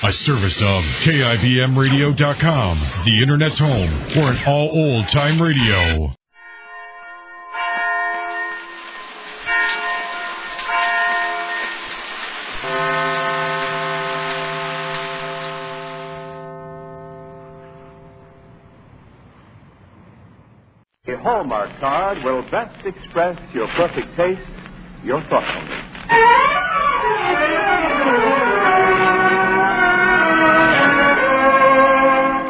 A service of KIBMradio.com, the Internet's home for an all old-time radio. A Hallmark card will best express your perfect taste, your thoughtfulness.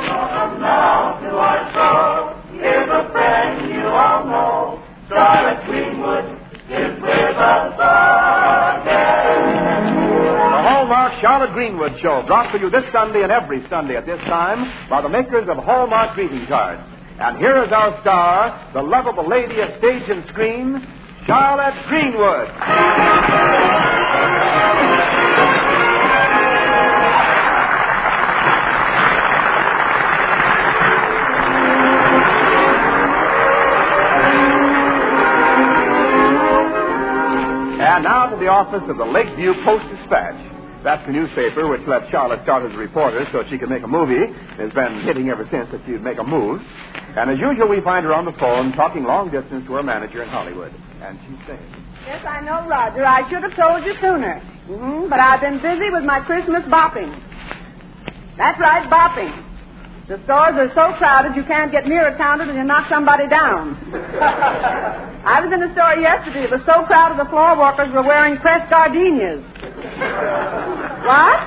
Welcome now to our show. Here's a friend you all know. Charlotte Greenwood is with us again. The Hallmark Charlotte Greenwood Show, brought to you this Sunday and every Sunday at this time by the makers of Hallmark greeting cards. And here is our star, the lovable lady of stage and screen, Charlotte Greenwood. And now to the office of the Lakeview Post-Dispatch. That's the newspaper which let Charlotte start as a reporter so she could make a movie. Has been hitting ever since that she'd make a move. And as usual, we find her on the phone talking long distance to her manager in Hollywood. And she's saying, Yes, I know, Roger. I should have told you sooner. But I've been busy with my Christmas bopping. That's right, bopping. The stores are so crowded you can't get near a counter till you knock somebody down. I was in the store yesterday. It was so crowded the floor walkers were wearing pressed gardenias. What?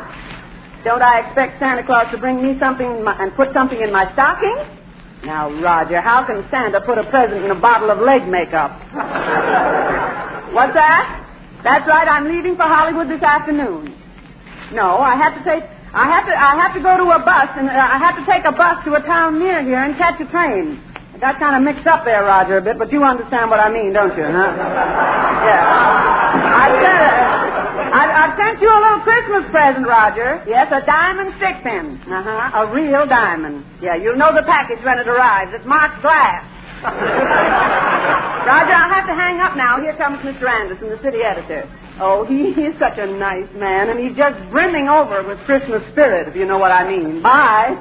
Don't I expect Santa Claus to bring me something and put something in my stocking? Now, Roger, how can Santa put a present in a bottle of leg makeup? What's that? That's right, I'm leaving for Hollywood this afternoon. No, I have to go to a bus, and I have to take a bus to a town near here and catch a train. I got kind of mixed up there, Roger, a bit, but you understand what I mean, don't you, huh? Yeah. I've sent you a little Christmas present, Roger. Yes, a diamond stick pin. A real diamond. Yeah, you'll know the package when it arrives. It's marked glass. Roger, I'll have to hang up now. Here comes Mr. Anderson, the city editor. Oh, he is such a nice man, and he's just brimming over with Christmas spirit, if you know what I mean. Bye.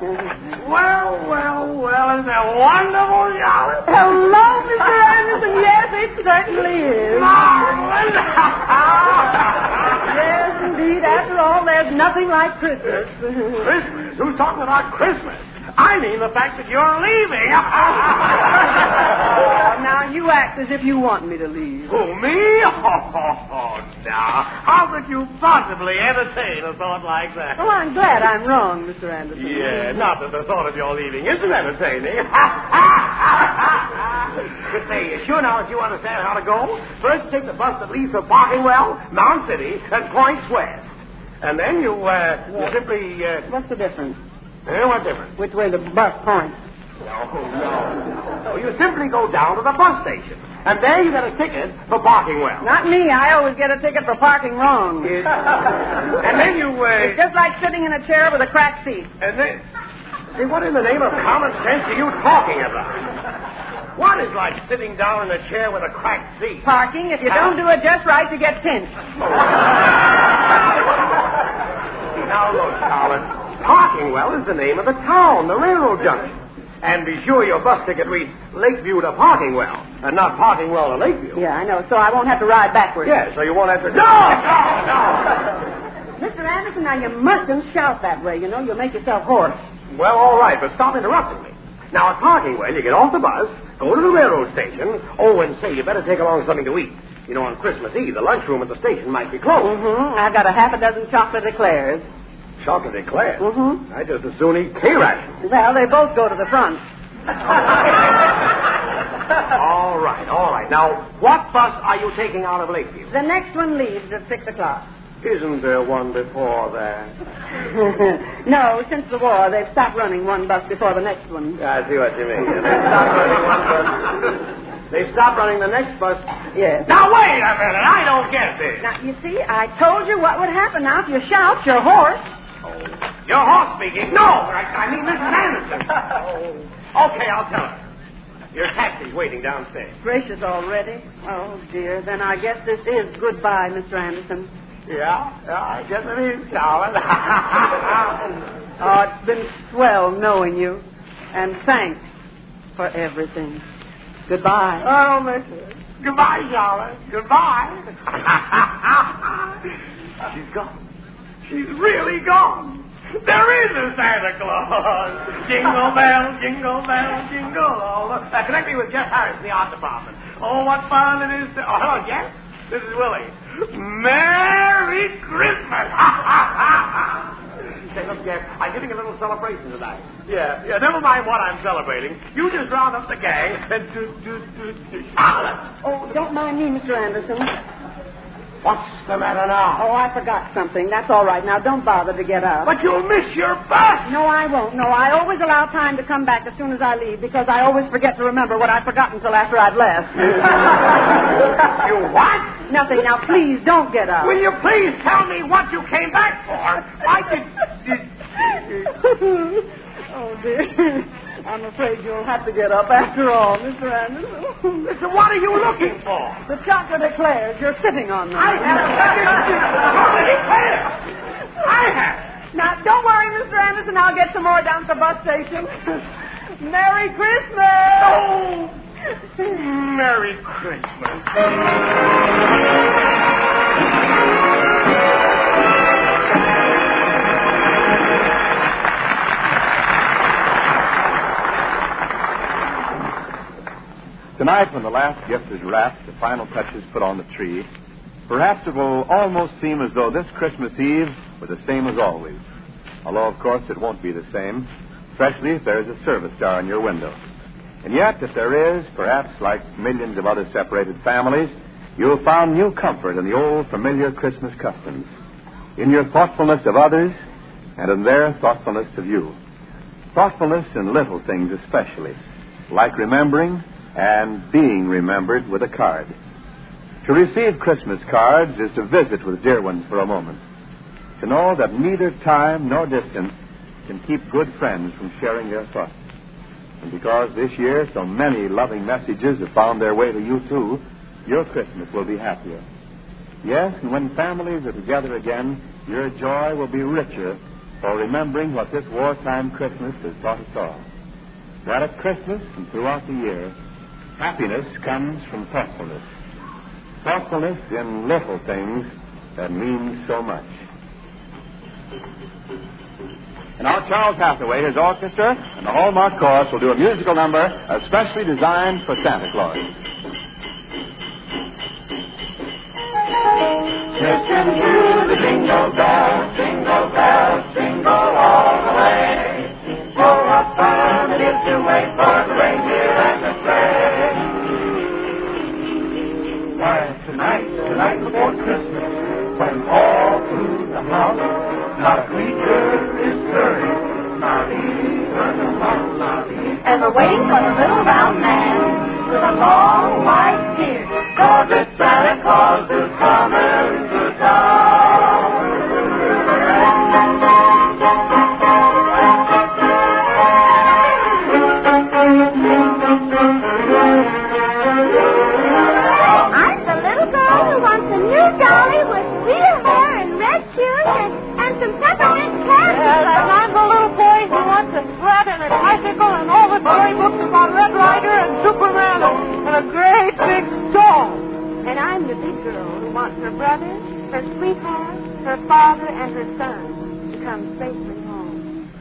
Well, isn't that wonderful, Charlotte? Hello, Mr. Anderson. Yes, it certainly is. Marvelous. Yes, indeed. After all, there's nothing like Christmas. Christmas? Who's talking about Christmas? I mean the fact that you're leaving. Now, you act as if you want me to leave. Who, me? Oh, now. How could you possibly entertain a thought like that? Oh, I'm glad I'm wrong, Mr. Anderson. Yeah, not that the thought of your leaving isn't entertaining. But say, you sure now that you understand how to go? First, take the bus that leaves for Barkingwell, Mount City, and points west. And then you simply... What's the difference? What difference? Which way the bus points? No. You simply go down to the bus station. And there you get a ticket for Barkingwell. Not me. I always get a ticket for parking wrong. And then you... It's just like sitting in a chair with a cracked seat. And then... See, what in the name of common sense are you talking about? What is like sitting down in a chair with a cracked seat? Parking. If you don't do it just right, you get pinched. Now, look, Charlotte. Barkingwell is the name of the town, the railroad junction. And be sure your bus ticket reads Lakeview to Barkingwell, and not Barkingwell to Lakeview. Yeah, I know. So I won't have to ride backwards. Yeah, so you won't have to... No! Mr. Anderson, now you mustn't shout that way, you know. You'll make yourself hoarse. Well, all right, but stop interrupting me. Now, at Barkingwell, you get off the bus, go to the railroad station. Oh, and say, you better take along something to eat. You know, on Christmas Eve, the lunchroom at the station might be closed. I've got a half a dozen chocolate eclairs. Chocolate eclairs? I just as soon eat K-rations. Well, they both go to the front. All right. Now, what bus are you taking out of Lakeview? The next one leaves at 6 o'clock. Isn't there one before that? No, since the war, they've stopped running one bus before the next one. I see what you mean. They stopped running the next bus. Yes. Now, wait a minute. I don't get this. Now, you see, I told you what would happen. Now, if you shout, you're hoarse. Your horse speaking? No, I mean Mrs. Anderson. Okay, I'll tell her. Your taxi's waiting downstairs. Gracious already? Oh, dear. Then I guess this is goodbye, Mr. Anderson. Yeah, I guess it is, Charlotte. Oh, it's been swell knowing you. And thanks for everything. Goodbye. Oh, mister. Goodbye, Charlotte. Goodbye. She's gone. She's really gone. There is a Santa Claus. Jingle bell, jingle bell, jingle all. Connect me with Jeff Harris in the art department. Oh, what fun it is to... Oh, hello, Jeff. This is Willie. Merry Christmas. Say, look, Jeff, I'm giving a little celebration tonight. Yeah, never mind what I'm celebrating. You just round up the gang and do Charlotte. Oh, don't mind me, Mr. Anderson. What's the matter now? Oh, I forgot something. That's all right. Now, don't bother to get up. But you'll miss your bus. No, I won't. No, I always allow time to come back as soon as I leave because I always forget to remember what I forgot until after I've left. You what? Nothing. Now, please, don't get up. Will you please tell me what you came back for? I could... Oh, dear. I'm afraid you'll have to get up after all, Mr. Anderson. Listen, what are you looking for? The chocolate eclairs. You're sitting on them. I have. Now, don't worry, Mr. Anderson. I'll get some more down at the bus station. Merry Christmas! Oh, Merry Christmas. Tonight, when the last gift is wrapped, the final touches put on the tree, perhaps it will almost seem as though this Christmas Eve was the same as always. Although, of course, it won't be the same, especially if there is a service star in your window. And yet, if there is, perhaps like millions of other separated families, you have found new comfort in the old familiar Christmas customs, in your thoughtfulness of others and in their thoughtfulness of you. Thoughtfulness in little things especially, like remembering and being remembered with a card. To receive Christmas cards is to visit with dear ones for a moment. To know that neither time nor distance can keep good friends from sharing their thoughts. And because this year so many loving messages have found their way to you too, your Christmas will be happier. Yes, and when families are together again, your joy will be richer for remembering what this wartime Christmas has taught us all. That at Christmas and throughout the year, happiness comes from thoughtfulness. Thoughtfulness in little things that mean so much. And now Charles Hathaway, his orchestra, and the Hallmark Chorus will do a musical number especially designed for Santa Claus. Listen to the jingle bells, jingle all the way. Oh, what fun it is to wait for the reindeer and the sleigh. Why, tonight before Christmas, when all through the house, not a creature is stirring, not even a mouse, not even. And we're waiting for the little round man with a long white beard. 'Cause it's Santa Claus who's coming to town. I'm the little girl who wants a new dolly with real hair and red shoes and some peppermint candy. And I'm the little boy who wants a sled and a bicycle and all the storybooks about Red Ryder and Superman and a great big doll. And I'm the big girl who wants her brother, her sweetheart, her father, and her son to come safely home.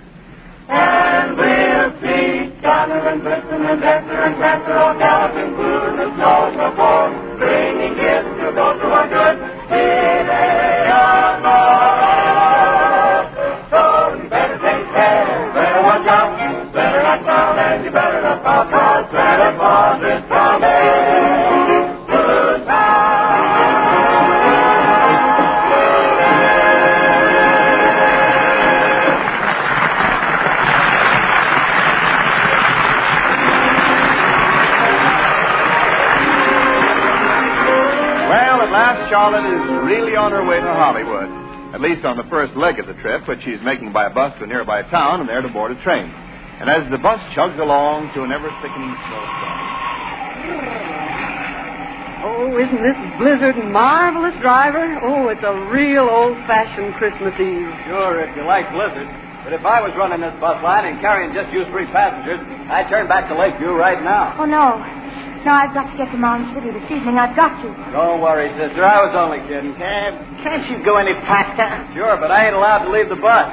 And we'll see Donner and Blitzen and Dexter and Prancer all galloping through the snow before, bringing gifts to those who are good. Here they are, so you better take care, better watch out, better not frown, and you better not fall, 'cause Santa Claus is coming. Charlotte is really on her way to Hollywood, at least on the first leg of the trip, which she's making by bus to a nearby town and there to board a train. And as the bus chugs along to an ever-thickening snowstorm... Oh, isn't this blizzard marvelous, driver? Oh, it's a real old-fashioned Christmas Eve. Sure, if you like blizzard. But if I was running this bus line and carrying just you 3 passengers, I'd turn back to Lakeview right now. Oh, no. No, I've got to get to Mound City this evening. I've got to. Don't worry, sister. I was only kidding. Can't you go any faster? Sure, but I ain't allowed to leave the bus.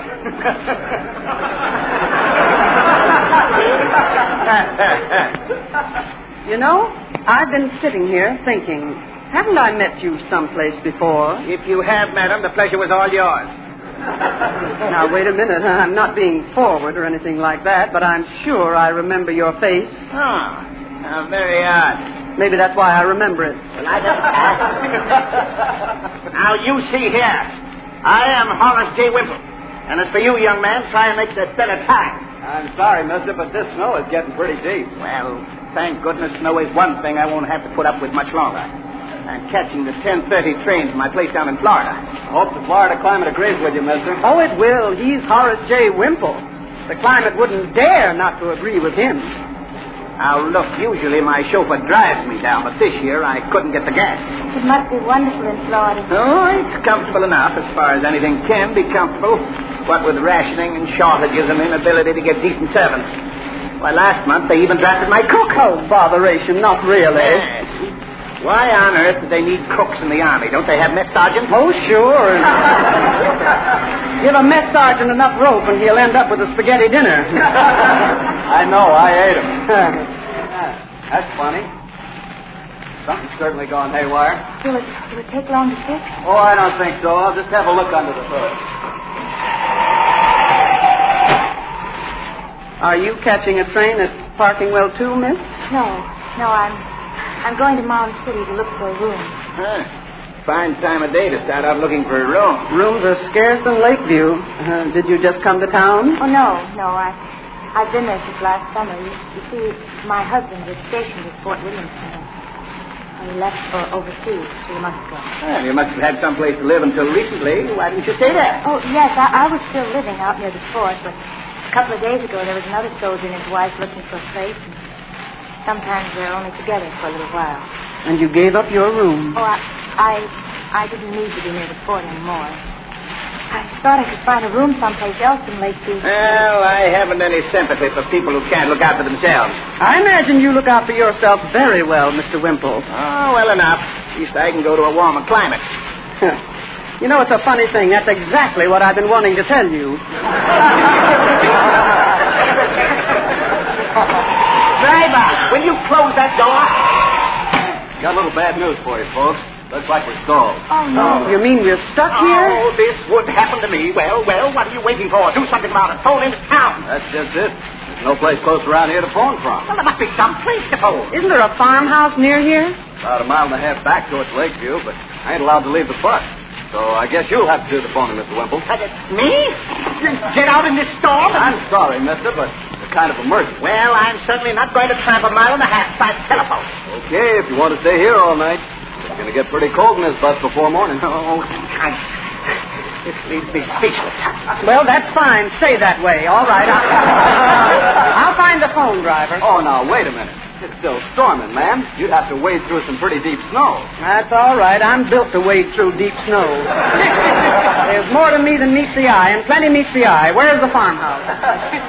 You know, I've been sitting here thinking, haven't I met you someplace before? If you have, madam, the pleasure was all yours. Now, wait a minute. I'm not being forward or anything like that, but I'm sure I remember your face. Oh, how very odd. Maybe that's why I remember it. Well, I don't Now, you see here, I am Horace J. Wimple. And as for you, young man, try and make that better time. I'm sorry, mister, but this snow is getting pretty deep. Well, thank goodness snow is one thing I won't have to put up with much longer. I'm catching the 10:30 train to my place down in Florida. Hope the Florida climate agrees with you, mister. Oh, it will. He's Horace J. Wimple. The climate wouldn't dare not to agree with him. Now, look, usually my chauffeur drives me down, but this year I couldn't get the gas. It must be wonderful in Florida. Oh, it's comfortable enough as far as anything can be comfortable. What with rationing and shortages and inability to get decent servants. Why, last month they even drafted my cook. Oh, botheration, not really. Yes. Why on earth do they need cooks in the Army? Don't they have mess sergeants? Oh, sure. Give a mess sergeant enough rope and he'll end up with a spaghetti dinner. I know, I ate him. That's funny. Something's certainly gone haywire. Will it take long to fix? Oh, I don't think so. I'll just have a look under the hood. Are you catching a train at Parkingwell too, miss? No, I'm going to Mound City to look for a room. Huh. Fine time of day to start out looking for a room. Rooms are scarce in Lakeview. Did you just come to town? Oh, no. I've been there since last summer. You see, my husband was stationed at Fort Williamson. He left for overseas, so he must go. Well, you must have had someplace to live until recently. Why didn't you stay there? Oh, yes, I was still living out near the fort, but a couple of days ago there was another soldier and his wife looking for a place, and sometimes they're only together for a little while. And you gave up your room? Oh, I didn't need to be near the fort anymore. I thought I could find a room someplace else in Lakeview. Well, I haven't any sympathy for people who can't look out for themselves. I imagine you look out for yourself very well, Mr. Wimple. Oh, well enough. At least I can go to a warmer climate. You know, it's a funny thing. That's exactly what I've been wanting to tell you. Driver, will you close that door? Got a little bad news for you, folks. Looks like we're stalled. Oh, no. You mean we're stuck here? Oh, this would happen to me. Well, what are you waiting for? Do something about it. Phone into town. That's just it. There's no place close around here to phone from. Well, there must be some place to phone. Isn't there a farmhouse near here? About a mile and a half back towards Lakeview, but I ain't allowed to leave the bus. So I guess you'll have to do the phoning, Mr. Wimple. Me? Get out in this storm? I'm sorry, mister, but it's a kind of emergency. Well, I'm certainly not going to tramp a mile and a half by telephone. Okay, if you want to stay here all night. It's going to get pretty cold in this bus before morning. Oh, this leaves me speechless. Well, that's fine. Stay that way. All right. I'll find the phone, driver. Oh, now, wait a minute. It's still storming, ma'am. You'd have to wade through some pretty deep snow. That's all right. I'm built to wade through deep snow. There's more to me than meets the eye, and plenty meets the eye. Where's the farmhouse?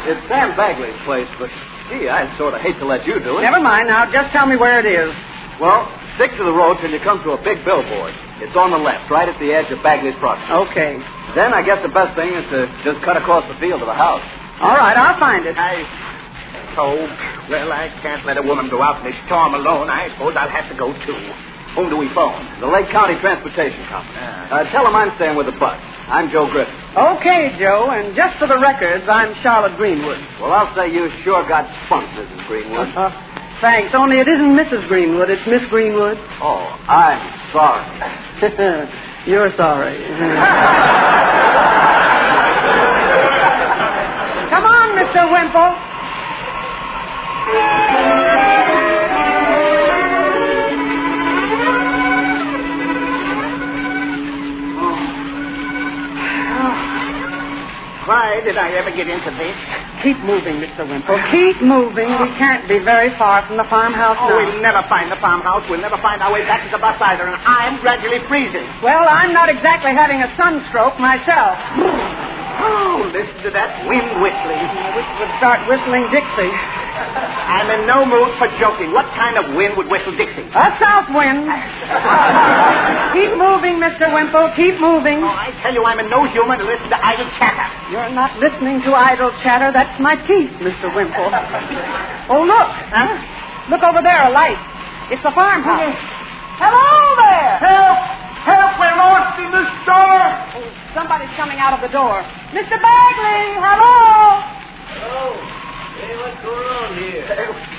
It's Sam Bagley's place, but, gee, I'd sort of hate to let you do it. Never mind. Now, just tell me where it is. Well, stick to the road till you come to a big billboard. It's on the left, right at the edge of Bagley's property. Okay. Then I guess the best thing is to just cut across the field to the house. All right, I'll find it. Oh, well, I can't let a woman go out in this storm alone. I suppose I'll have to go, too. Whom do we phone? The Lake County Transportation Company. Tell them I'm staying with the bus. I'm Joe Griffin. Okay, Joe, and just for the records, I'm Charlotte Greenwood. Well, I'll say you sure got spunk, Mrs. Greenwood. Thanks, only it isn't Mrs. Greenwood, it's Miss Greenwood. Oh, I'm sorry. You're sorry. Come on, Mr. Wimple. Why did I ever get into this? Keep moving, Mr. Wimple. Keep moving. We can't be very far from the farmhouse now. We'll never find the farmhouse. We'll never find our way back to the bus either, and I'm gradually freezing. Well, I'm not exactly having a sunstroke myself. Oh, listen to that wind whistling. I wish it would start whistling Dixie. I'm in no mood for joking. What kind of wind would whistle Dixie? A south wind. Keep moving, Mr. Wimple. Keep moving. Oh, I tell you, I'm in no humor to listen to idle chatter. You're not listening to idle chatter. That's my teeth, Mr. Wimple. Oh, look. Huh? Look over there, a light. It's the farmhouse. Hello there. Help! Help! We're lost in the store! Oh, somebody's coming out of the door. Mr. Bagley, hello. Hello. Hey, what's going on here?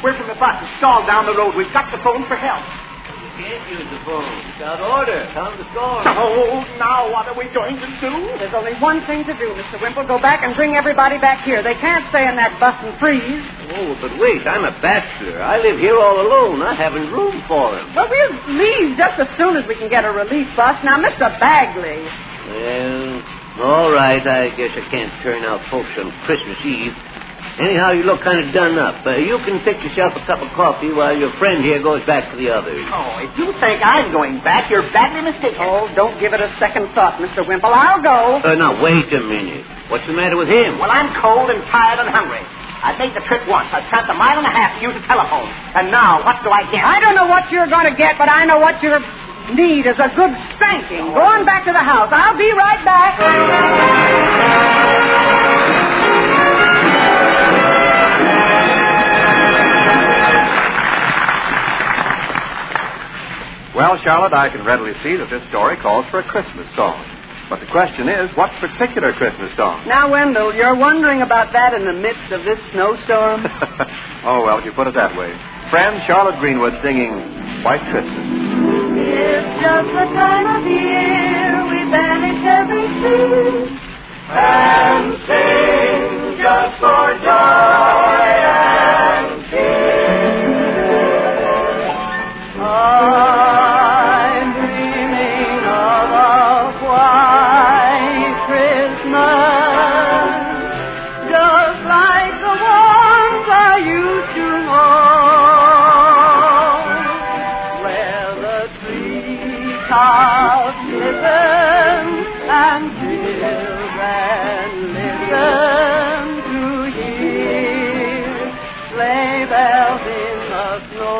We're from the bus. It's stalled down the road. We've got to phone for help. You can't use the phone. It's out of order. Time to storm. Oh, now what are we going to do? There's only one thing to do, Mr. Wimple. Go back and bring everybody back here. They can't stay in that bus and freeze. Oh, but wait. I'm a bachelor. I live here all alone. I haven't room for them. Well, we'll leave just as soon as we can get a relief bus. Now, Mr. Bagley. Well, all right. I guess I can't turn out folks on Christmas Eve. Anyhow, you look kind of done up. You can fix yourself a cup of coffee while your friend here goes back to the others. Oh, if you think I'm going back, you're badly mistaken. Oh, don't give it a second thought, Mr. Wimple. I'll go. Now, wait a minute. What's the matter with him? Well, I'm cold and tired and hungry. I made the trip once. I tramped 1.5 miles to use a telephone. And now, what do I get? I don't know what you're going to get, but I know what you need is a good spanking. Go on back to the house. I'll be right back. Well, Charlotte, I can readily see that this story calls for a Christmas song. But the question is, what particular Christmas song? Now, Wendell, you're wondering about that in the midst of this snowstorm? Oh, well, if you put it that way. Friend Charlotte Greenwood singing White Christmas. It's just the time of year we banish every fear and sing just for joy and cheer. I'm dreaming of a white Christmas, just like the ones I used to know, where the treetops glisten and children listen to hear sleigh bells in the snow.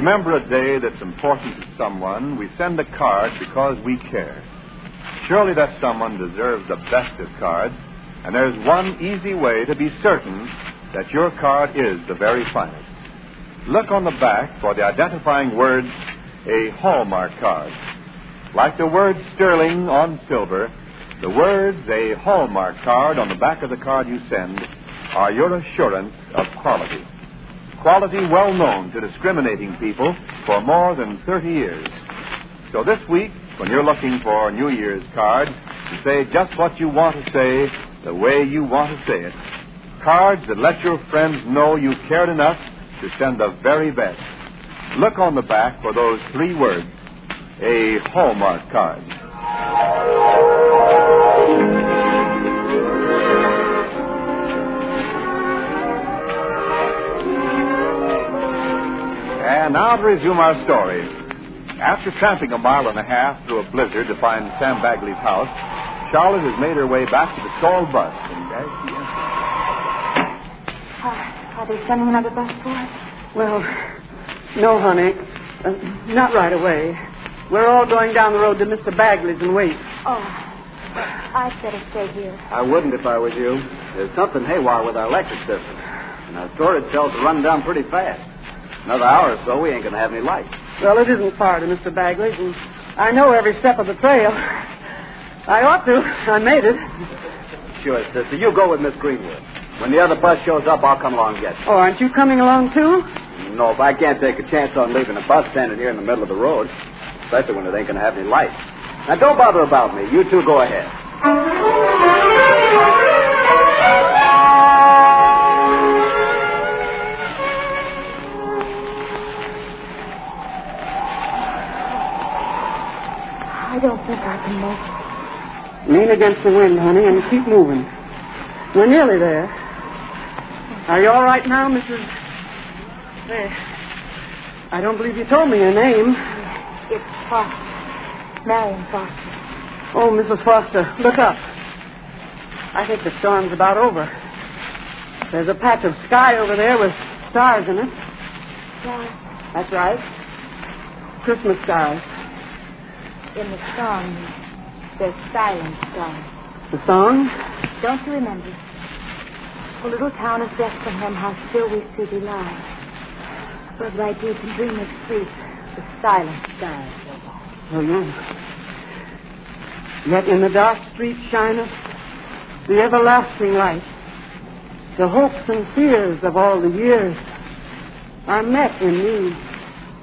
remember a day that's important to someone, we send a card because we care. Surely that someone deserves the best of cards, and there's one easy way to be certain that your card is the very finest. Look on the back for the identifying words, a Hallmark card. Like the word sterling on silver, the words, a Hallmark card, on the back of the card you send are your assurance of quality. Quality well known to discriminating people for more than 30 years. So this week, when you're looking for New Year's cards, to say just what you want to say, the way you want to say it. Cards that let your friends know you cared enough to send the very best. Look on the back for those 3 words, a Hallmark card. And now to resume our story. After tramping a mile and a half through a blizzard to find Sam Bagley's house, Charlotte has made her way back to the stalled bus. Are they sending another bus for us? Well, no, honey. Not right away. We're all going down the road to Mr. Bagley's and wait. Oh, I'd better stay here. I wouldn't if I was you. There's something haywire with our electric system. And our storage cells are running down pretty fast. Another hour or so, we ain't going to have any light. Well, it isn't far to Mr. Bagley's, and I know every step of the trail. I ought to. I made it. Sure, sister. You go with Miss Greenwood. When the other bus shows up, I'll come along and get you. Oh, aren't you coming along, too? No, if I can't take a chance on leaving a bus standing here in the middle of the road, especially when it ain't going to have any light. Now, don't bother about me. You two go ahead. I don't think I can make it. Lean against the wind, honey, and keep moving. We're nearly there. Are you all right now, Mrs. I don't believe you told me your name. It's Foster. Marion Foster. Oh, Mrs. Foster, look up. I think the storm's about over. There's a patch of sky over there with stars in it. Stars? That's right. Christmas stars. In the song, there's silent stars. The song? Don't you remember? The little town of Bethlehem, how still we see thee lie. But thy deep and dreamless sleep, the silent stars. Oh, no. Yet in the dark street shineth the everlasting light. The hopes and fears of all the years are met in me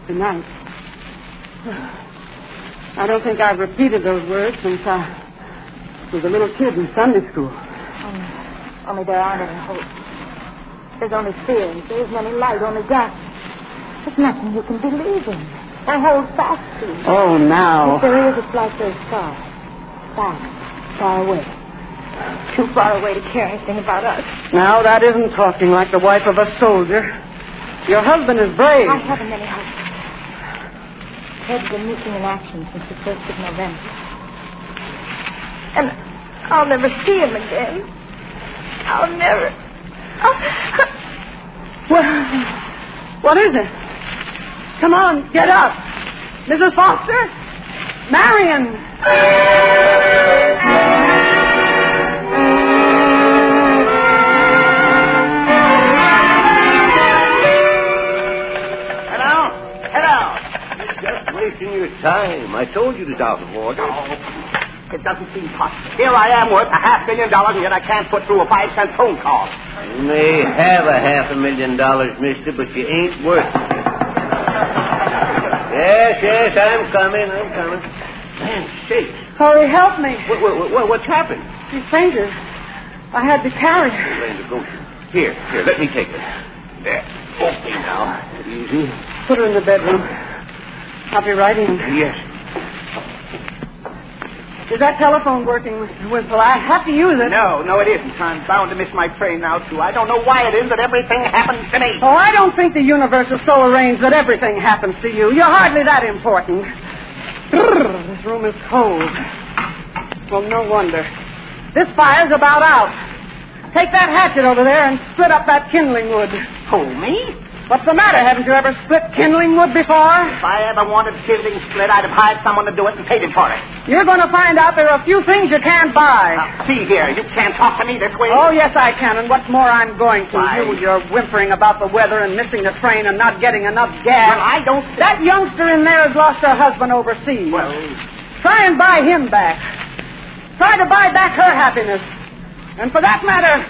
tonight. I don't think I've repeated those words since I was a little kid in Sunday school. Only there aren't any hopes. There's only fears. There isn't any light, only darkness. There's nothing you can believe in or hold fast to. Oh, now. If there is, it's like those stars. Far away. Too far away to care anything about us. Now, that isn't talking like the wife of a soldier. Your husband is brave. I haven't any husband. Ted's been missing in action since the 1st of November. And I'll never see him again. I'll never. Well, what is it? Come on, get up. Mrs. Foster? Marion! Head out. You're just wasting your time. I told you to down the water. It doesn't seem possible. Here I am worth $500 million, and yet I can't put through a 5-cent phone call. You may have $500,000, mister, but you ain't worth it. Yes, I'm coming. Man, shakes. Hurry, help me. What's happened? She fainted. I had to carry her. Linda, go. Here, let me take her. There. Okay, now. Easy. Put her in the bedroom. I'll be right in. Yes. Is that telephone working, Mr. Whistle? I have to use it. No, it isn't. I'm bound to miss my train now, too. I don't know why it is that everything happens to me. Oh, I don't think the universe is so arranged that everything happens to you. You're hardly that important. This room is cold. Well, no wonder. This fire's about out. Take that hatchet over there and split up that kindling wood. Oh, me? What's the matter? Haven't you ever split kindling wood before? If I ever wanted kindling split, I'd have hired someone to do it and paid him for it. You're going to find out there are a few things you can't buy. Now, see here, you can't talk to me this way. Oh, yes, I can. And what's more, I'm going to. Why? You're whimpering about the weather and missing the train and not getting enough gas. Well, I don't... That youngster in there has lost her husband overseas. Well... Try and buy him back. Try to buy back her happiness. And for that matter,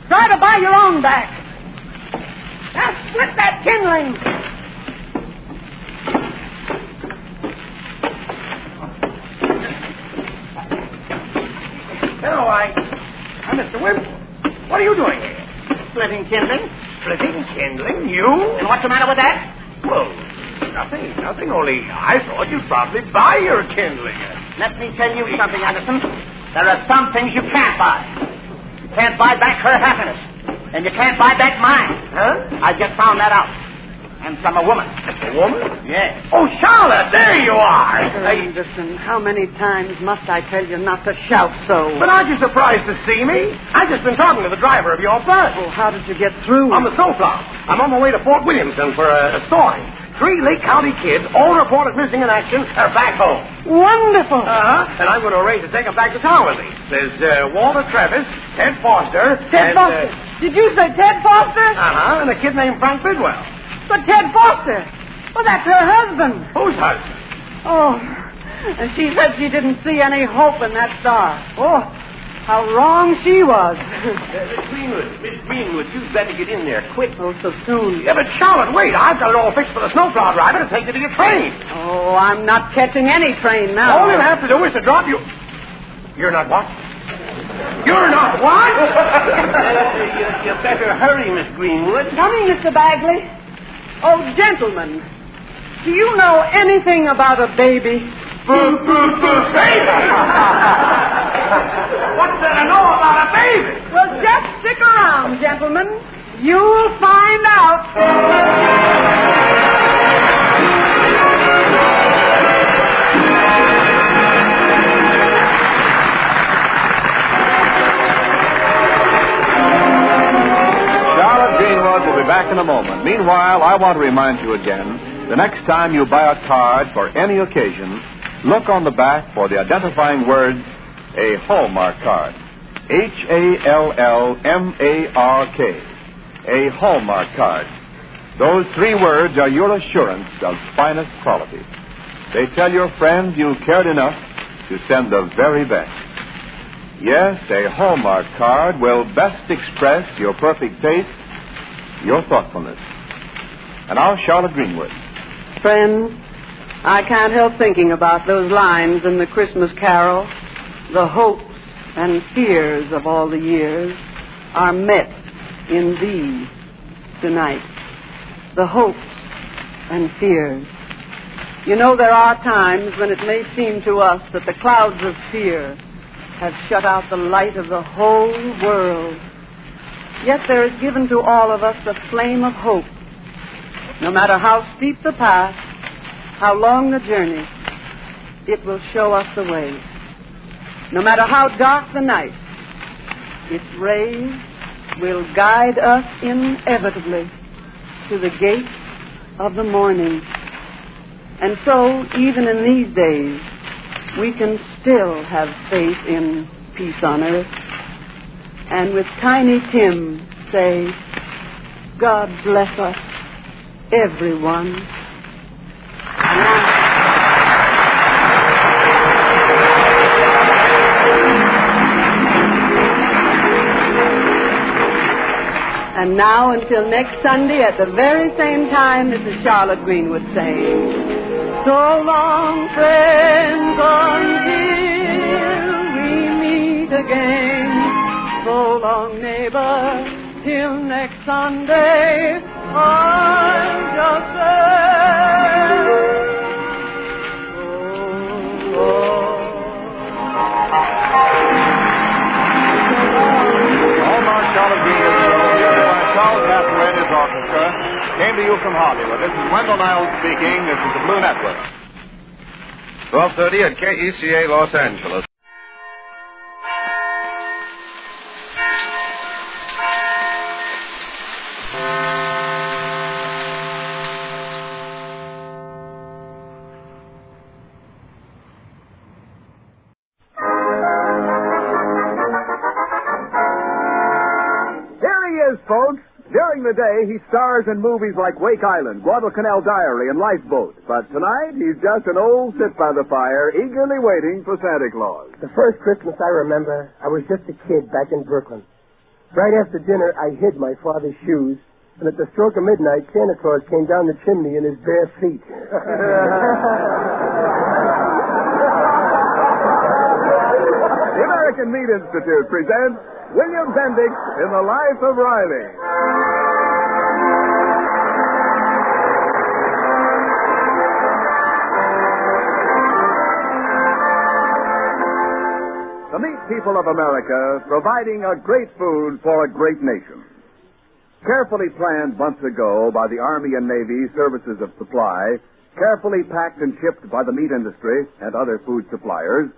try to buy your own back. Now split that kindling. Hello, Mr. Wimp. What are you doing here? Splitting kindling. Splitting kindling? You? And what's the matter with that? Well, nothing. Only I thought you'd probably buy your kindling. Let me tell you something, Anderson. There are some things you can't buy. You can't buy back her happiness. And you can't buy back mine. Huh? I just found that out. And from a woman. A woman? Yes. Oh, Charlotte, there you are. Anderson, how many times must I tell you not to shout so? But aren't you surprised to see me? I've just been talking to the driver of your bus. Oh, how did you get through? On the snowplow. I'm on my way to Fort Williamson for a story. 3 Lake County kids, all reported missing in action, are back home. Wonderful. And I'm going to arrange to take them back to town with me. There's Walter Travis, Ted Foster. Ted Foster. Did you say Ted Foster? And a kid named Frank Bidwell. But Ted Foster. Well, that's her husband. Whose husband? Oh, and she said she didn't see any hope in that star. Oh, how wrong she was. Miss Greenwood, you'd better get in there quick. Oh, so soon. Yeah, but Charlotte, wait. I've got it all fixed for the snowplow driver to take you to your train. Oh, I'm not catching any train now. All you have to do is to drop you... You're not what? You're not what? You better hurry, Miss Greenwood. Coming, Mr. Bagley. Oh, gentlemen, do you know anything about a baby? Baby! What's there to know about a baby? Well, just stick around, gentlemen. You'll find out. Greenwood will be back in a moment. Meanwhile, I want to remind you again, the next time you buy a card for any occasion, look on the back for the identifying words, a Hallmark card. Hallmark. A Hallmark card. Those 3 words are your assurance of finest quality. They tell your friends you cared enough to send the very best. Yes, a Hallmark card will best express your perfect taste, your thoughtfulness. And now, Charlotte Greenwood. Friends, I can't help thinking about those lines in the Christmas Carol. The hopes and fears of all the years are met in thee tonight. The hopes and fears. You know, there are times when it may seem to us that the clouds of fear have shut out the light of the whole world. Yet there is given to all of us the flame of hope. No matter how steep the path, how long the journey, it will show us the way. No matter how dark the night, its rays will guide us inevitably to the gate of the morning. And so, even in these days, we can still have faith in peace on earth. And with Tiny Tim say, God bless us, everyone. And now, until next Sunday at the very same time, this is Charlotte Greenwood saying, so long, friends, until we meet again. So long, neighbor, till next Sunday. I'm just saying, so long. Hallmark Charlotte Greenwood, by Charles Hathaway and his orchestra, came to you from Hollywood. This is Wendell Niles speaking. This is the Blue Network. 12:30 at KECA Los Angeles. folks. During the day, he stars in movies like Wake Island, Guadalcanal Diary, and Lifeboat. But tonight, he's just an old sit by the fire, eagerly waiting for Santa Claus. The first Christmas I remember, I was just a kid back in Brooklyn. Right after dinner, I hid my father's shoes, and at the stroke of midnight, Santa Claus came down the chimney in his bare feet. The American Meat Institute presents William Bendix in The Life of Riley. The meat people of America providing a great food for a great nation. Carefully planned months ago by the Army and Navy Services of Supply, carefully packed and shipped by the meat industry and other food suppliers,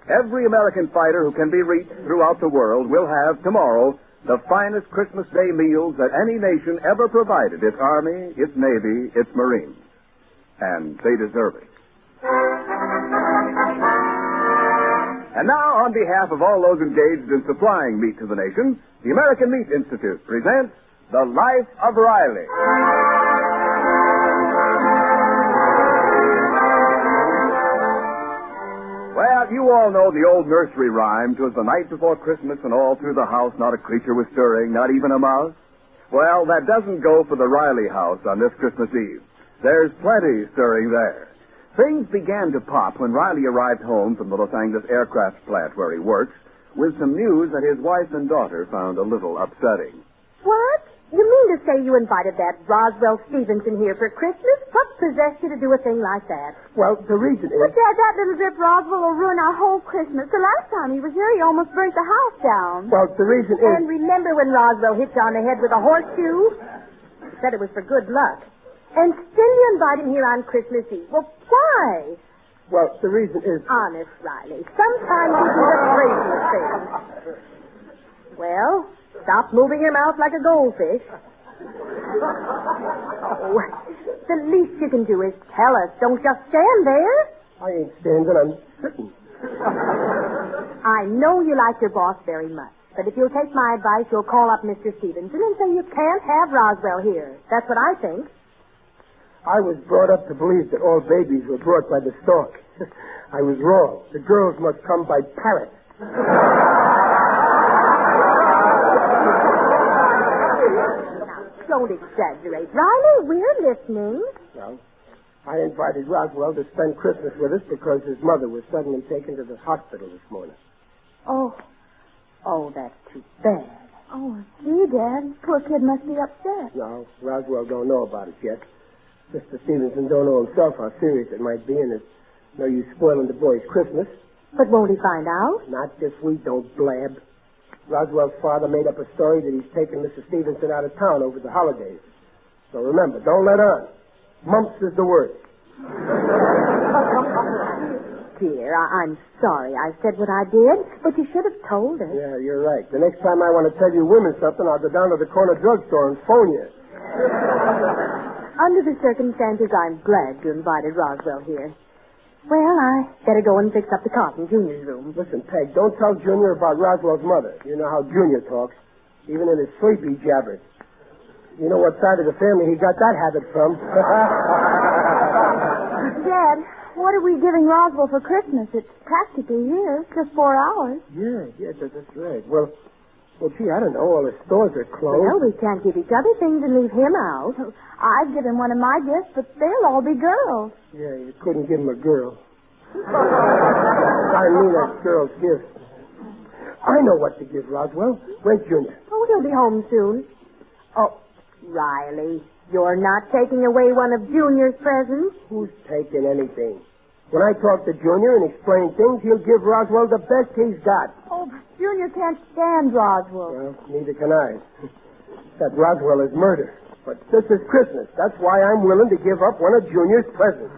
every American fighter who can be reached throughout the world will have tomorrow the finest Christmas Day meals that any nation ever provided its Army, its Navy, its Marines. And they deserve it. And now, on behalf of all those engaged in supplying meat to the nation, the American Meat Institute presents The Life of Riley. Well, you all know the old nursery rhyme, 'twas the night before Christmas and all through the house not a creature was stirring, not even a mouse. Well, that doesn't go for the Riley house on this Christmas Eve. There's plenty stirring there. Things began to pop when Riley arrived home from the Los Angeles aircraft plant where he works with some news that his wife and daughter found a little upsetting. What? You mean to say you invited that Roswell Stevenson here for Christmas? What possessed you to do a thing like that? Well, the reason is... But, Dad, that little drip Roswell will ruin our whole Christmas. The last time he was here, he almost burnt the house down. Well, the reason is... And remember when Roswell hit you on the head with a horseshoe? He said it was for good luck. And still you invite him here on Christmas Eve. Well, why? Well, the reason is... Honest, Riley. Sometimes you do the craziest things. Well... Stop moving your mouth like a goldfish. Oh, the least you can do is tell us. Don't just stand there. I ain't standing, I'm sitting. I know you like your boss very much, but if you'll take my advice, you'll call up Mr. Stevenson and say you can't have Roswell here. That's what I think. I was brought up to believe that all babies were brought by the stork. I was wrong. The girls must come by parrots. Don't exaggerate. Riley, we're listening. Well, I invited Roswell to spend Christmas with us because his mother was suddenly taken to the hospital this morning. Oh, that's too bad. Oh, gee, Dad. Poor kid must be upset. No, Roswell don't know about it yet. Mr. Stevenson don't know himself how serious it might be, and it's no use spoiling the boy's Christmas. But won't he find out? Not this week, don't blab. Roswell's father made up a story that he's taken Mr. Stevenson out of town over the holidays. So remember, don't let on. Mumps is the word. Dear, I'm sorry I said what I did, but you should have told us. Yeah, you're right. The next time I want to tell you women something, I'll go down to the corner drugstore and phone you. Under the circumstances, I'm glad you invited Roswell here. Well, I better go and fix up the cot in Junior's room. Listen, Peg, don't tell Junior about Roswell's mother. You know how Junior talks. Even in his sleep, he jabbers. You know what side of the family he got that habit from. Dad, what are we giving Roswell for Christmas? It's practically here. Just 4 hours. Yeah, that's right. Well, gee, I don't know. All the stores are closed. Well, we can't give each other things and leave him out. I'd give him one of my gifts, but they'll all be girls. Yeah, you couldn't give him a girl. I mean a girl's gift. I know what to give Roswell. Wait, Junior. Oh, he'll be home soon. Oh, Riley, you're not taking away one of Junior's presents? Who's taking anything? When I talk to Junior and explain things, he'll give Roswell the best he's got. Oh, Junior can't stand Roswell. Well, neither can I. That Roswell is murder. But this is Christmas. That's why I'm willing to give up one of Junior's presents.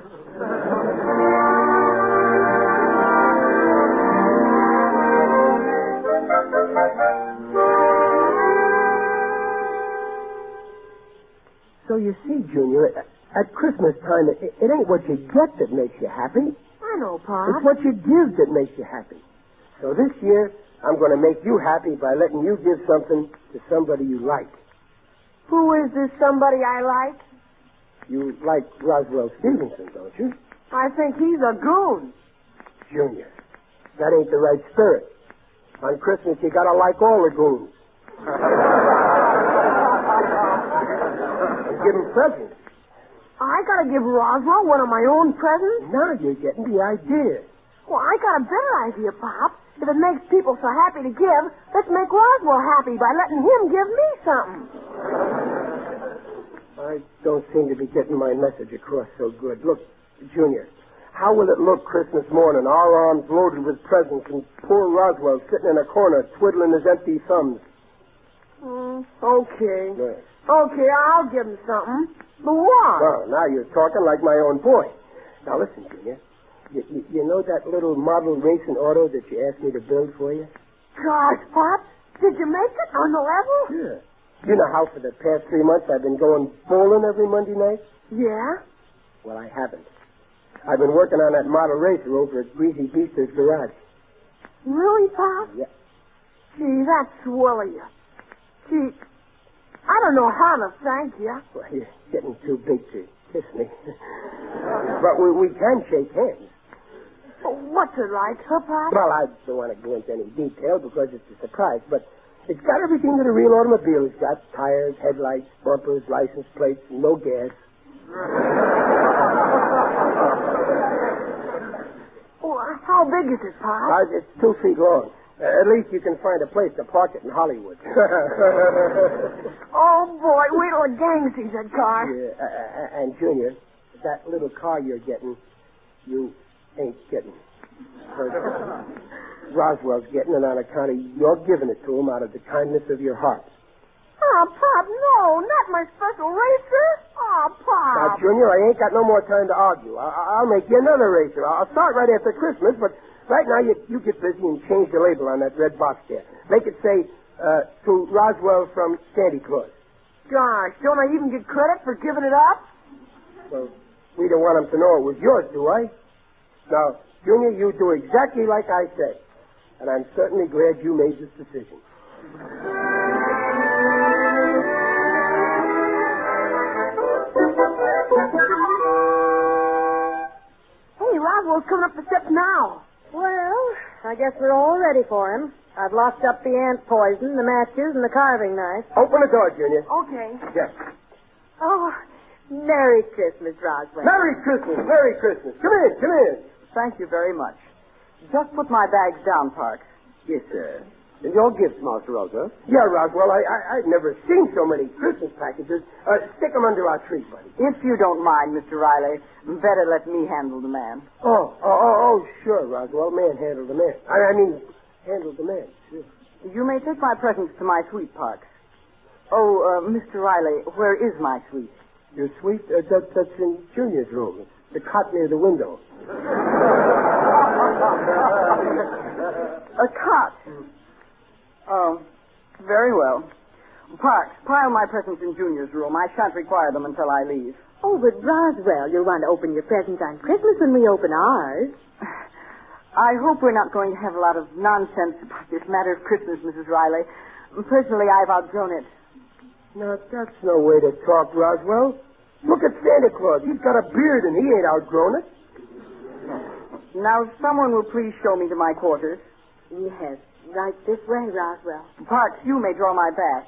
So you see, Junior, at Christmas time, it ain't what you get that makes you happy. I know, Pop. It's what you give that makes you happy. So this year, I'm going to make you happy by letting you give something to somebody you like. Who is this somebody I like? You like Roswell Stevenson, don't you? I think he's a goon. Junior, that ain't the right spirit. On Christmas, you gotta like all the goons. And give him presents. I gotta give Roswell one of my own presents? Now you're getting the idea. Well, I got a better idea, Pop. If it makes people so happy to give, let's make Roswell happy by letting him give me something. I don't seem to be getting my message across so good. Look, Junior, how will it look Christmas morning, our arms loaded with presents, and poor Roswell sitting in a corner twiddling his empty thumbs? Okay. Yes. Okay, I'll give him something. But what? Well, now you're talking like my own boy. Now listen, Junior. You know that little model racing auto that you asked me to build for you? Gosh, Pop, did you make it on the level? Yeah. You know how for the past 3 months I've been going bowling every Monday night? Yeah? Well, I haven't. I've been working on that model racer over at Greasy Beaster's garage. Really, Pop? Yeah. Gee, that's swell of you. Gee, I don't know how to thank you. Well, you're getting too big to kiss me. But we can shake hands. What's it like, huh, Pop? Well, I don't want to go into any detail because it's a surprise, but it's got everything that a real automobile has got. Tires, headlights, bumpers, license plates, no gas. Well, how big is it, Pop? It's 2 feet long. At least you can find a place to park it in Hollywood. Oh, boy, wait till the gang sees that car. Yeah, and Junior, that little car you're getting, you ain't getting. Roswell's getting it on account of you're giving it to him out of the kindness of your heart. Oh, Pop, no, not my special racer. Oh, Pop. Now, Junior, I ain't got no more time to argue. I'll make you another racer. I'll start right after Christmas, but right now you get busy and change the label on that red box there. Make it say, to Roswell from Santa Claus. Gosh, don't I even get credit for giving it up? Well, we don't want him to know it was yours, do I? Now, Junior, you do exactly like I said. And I'm certainly glad you made this decision. Hey, Roswell's coming up the steps now. Well, I guess we're all ready for him. I've locked up the ant poison, the matches, and the carving knife. Open the door, Junior. Okay. Yes. Oh, Merry Christmas, Roswell. Merry Christmas. Merry Christmas. Come in. Thank you very much. Just put my bags down, Parks. Yes, sir. And your gifts, Master Roswell. Yeah, Roswell, I've never seen so many Christmas packages. Stick them under our tree, buddy. If you don't mind, Mr. Riley, better let me handle the man. Oh, sure, Roswell. Man, handle the man. I mean, handle the man, sure. You may take my presents to my suite, Parks. Oh, Mr. Riley, where is my suite? Your suite? That's in Junior's room. It's the cot near the window. A cot? Oh, very well. Parks, pile my presents in Junior's room. I shan't require them until I leave. Oh, but Roswell, you'll want to open your presents on Christmas when we open ours. I hope we're not going to have a lot of nonsense about this matter of Christmas, Mrs. Riley. Personally, I've outgrown it. Now, that's no way to talk, Roswell. Look at Santa Claus. He's got a beard and he ain't outgrown it. Now, if someone will please show me to my quarters. Yes, right this way, Roswell. Parks, you may draw my bath.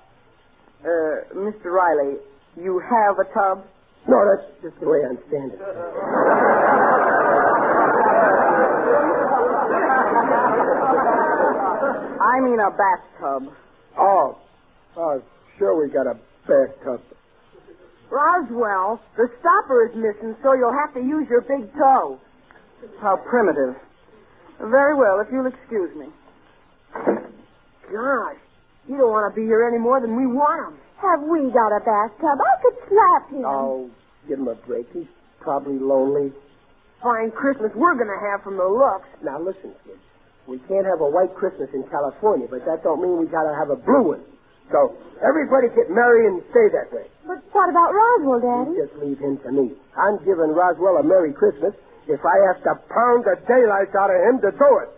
Mr. Riley, you have a tub? No, that's just the way I'm standing. I mean a bathtub. Oh, sure we got a bathtub. Roswell, the stopper is missing, so you'll have to use your big toe. How primitive. Very well, if you'll excuse me. Gosh, you don't want to be here any more than we want him. Have we got a bathtub? I could slap him. Oh, give him a break. He's probably lonely. Fine Christmas we're going to have from the looks. Now, listen, kids. We can't have a white Christmas in California, but that don't mean we got to have a blue one. So, everybody get merry and stay that way. But what about Roswell, Daddy? You just leave him to me. I'm giving Roswell a Merry Christmas if I have to pound the daylights out of him to do it.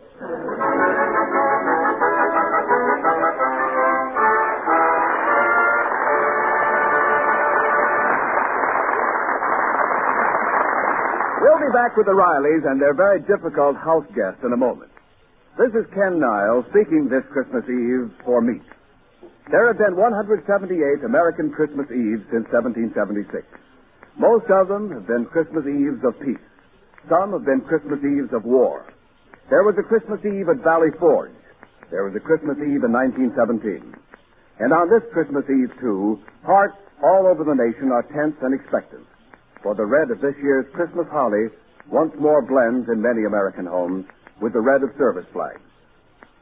We'll be back with the Rileys and their very difficult house guest in a moment. This is Ken Niles speaking this Christmas Eve for meat. There have been 178 American Christmas Eves since 1776. Most of them have been Christmas Eves of peace. Some have been Christmas Eves of war. There was a Christmas Eve at Valley Forge. There was a Christmas Eve in 1917. And on this Christmas Eve, too, hearts all over the nation are tense and expectant. For the red of this year's Christmas holly once more blends in many American homes with the red of service flags.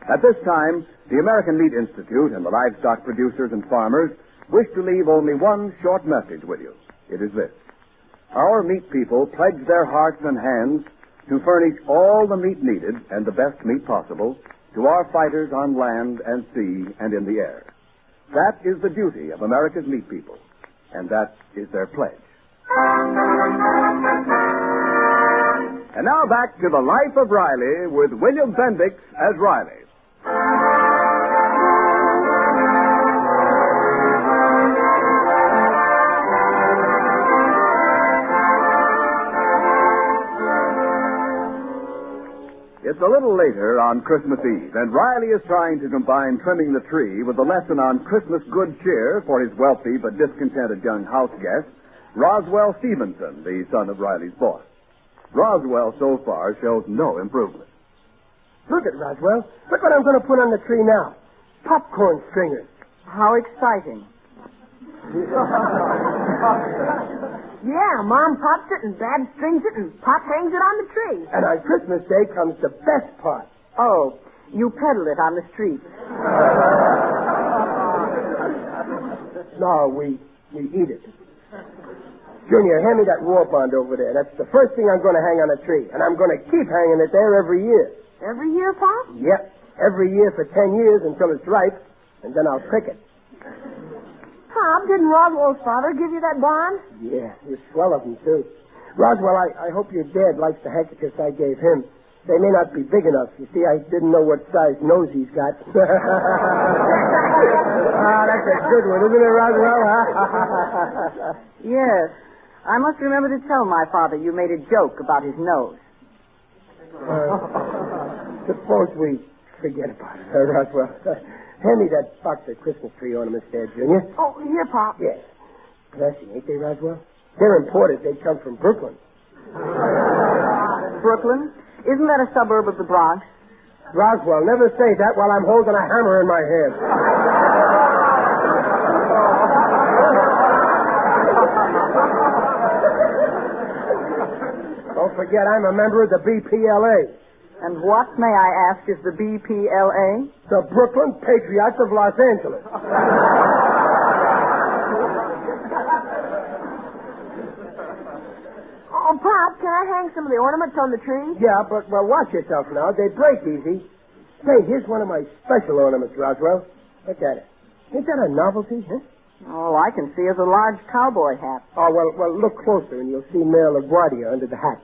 At this time, the American Meat Institute and the livestock producers and farmers wish to leave only one short message with you. It is this. Our meat people pledge their hearts and hands to furnish all the meat needed and the best meat possible to our fighters on land and sea and in the air. That is the duty of America's meat people, and that is their pledge. And now back to the Life of Riley with William Bendix as Riley. It's a little later on Christmas Eve, and Riley is trying to combine trimming the tree with a lesson on Christmas good cheer for his wealthy but discontented young house guest, Roswell Stevenson, the son of Riley's boss. Roswell, so far, shows no improvement. Look at Roswell. Look what I'm going to put on the tree now. Popcorn stringers. How exciting. Yeah, Mom pops it and Dad strings it and Pop hangs it on the tree. And on Christmas Day comes the best part. Oh, you peddle it on the street. No, we eat it. Junior, hand me that war bond over there. That's the first thing I'm going to hang on a tree. And I'm going to keep hanging it there every year. Every year, Pop? Yep. Every year for 10 years until it's ripe. And then I'll pick it. Pop, didn't Roswell's father give you that bond? Yeah, you're swell of him, too. Roswell, I hope your dad likes the handkerchiefs I gave him. They may not be big enough. You see, I didn't know what size nose he's got. That's a good one, isn't it, Roswell? Yes. I must remember to tell my father you made a joke about his nose. Suppose we forget about it, Roswell. Hand me that box of Christmas tree ornaments there, Junior. Oh, here, Pop. Yes. Classy, ain't they, Roswell? They're imported. They come from Brooklyn. Brooklyn? Isn't that a suburb of the Bronx? Roswell, never say that while I'm holding a hammer in my hand. Don't forget, I'm a member of the BPLA. And what, may I ask, is the BPLA? The Brooklyn Patriots of Los Angeles. Oh, Pop, can I hang some of the ornaments on the tree? Yeah, but, well, watch yourself now. They break easy. Say, here's one of my special ornaments, Roswell. Look at it. Ain't that a novelty, huh? All I can see is a large cowboy hat. Oh, well, look closer and you'll see Mayor LaGuardia under the hat.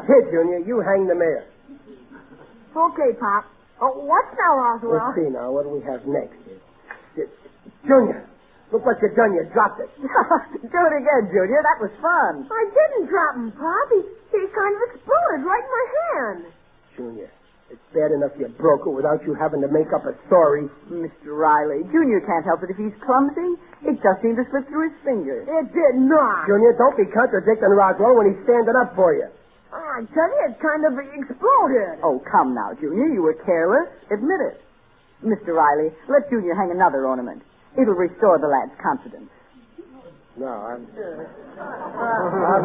Here, Junior, you hang the mayor. Okay, Pop. Oh, what's now, Roswell? Let's see now. What do we have next? Junior, look what you done. You dropped it. Do it again, Junior. That was fun. I didn't drop him, Pop. He kind of exploded right in my hand. Junior, it's bad enough you broke it without you having to make up a story. Mr. Riley, Junior can't help it if he's clumsy. It just seemed to slip through his fingers. It did not. Junior, don't be contradicting Roswell when he's standing up for you. I tell you, it kind of exploded. Oh, come now, Junior. You were careless. Admit it. Mr. Riley, let Junior hang another ornament. It'll restore the lad's confidence. No, I'm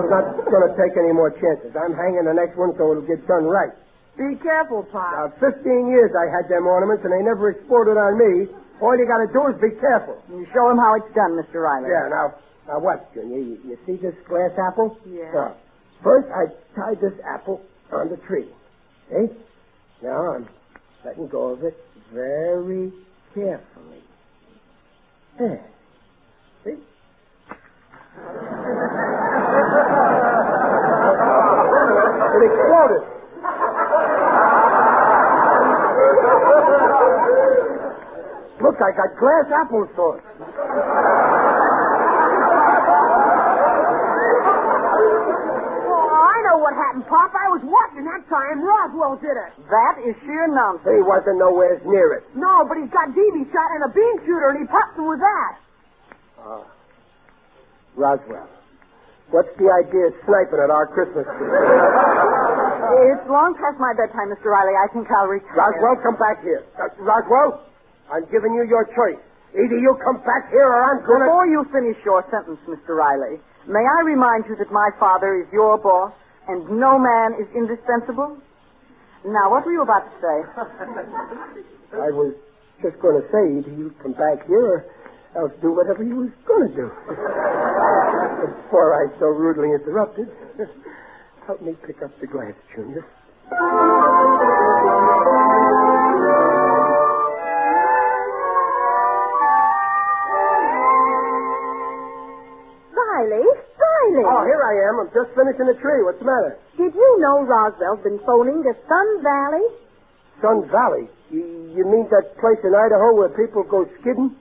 not going to take any more chances. I'm hanging the next one so it'll get done right. Be careful, Pop. 15 years I had them ornaments, and they never exploded on me. All you got to do is be careful. You show him how it's done, Mr. Riley. Yeah, now what, Junior? You see this glass apple? Yeah. First, I tied this apple on the tree. See? Now I'm letting go of it very carefully. There. See? It exploded. Look, I got glass apple sauce. what happened, Pop. I was watching that time. Roswell did it. That is sheer nonsense. He wasn't nowhere near it. No, but he's got DB shot and a bean shooter, and he popped him with that. Roswell. What's the idea of sniping at our Christmas tree? It's long past my bedtime, Mr. Riley. I think I'll retire. Roswell, come back here. Roswell, I'm giving you your choice. Either you come back here or I'm going to... Before you finish your sentence, Mr. Riley, may I remind you that my father is your boss and no man is indispensable? Now, what were you about to say? I was just going to say either you come back here or else do whatever you was going to do. Before I so rudely interrupted, help me pick up the glass, Junior. Riley. Oh, here I am. I'm just finishing the tree. What's the matter? Did you know Roswell's been phoning to Sun Valley? Sun Valley? You mean that place in Idaho where people go skidding?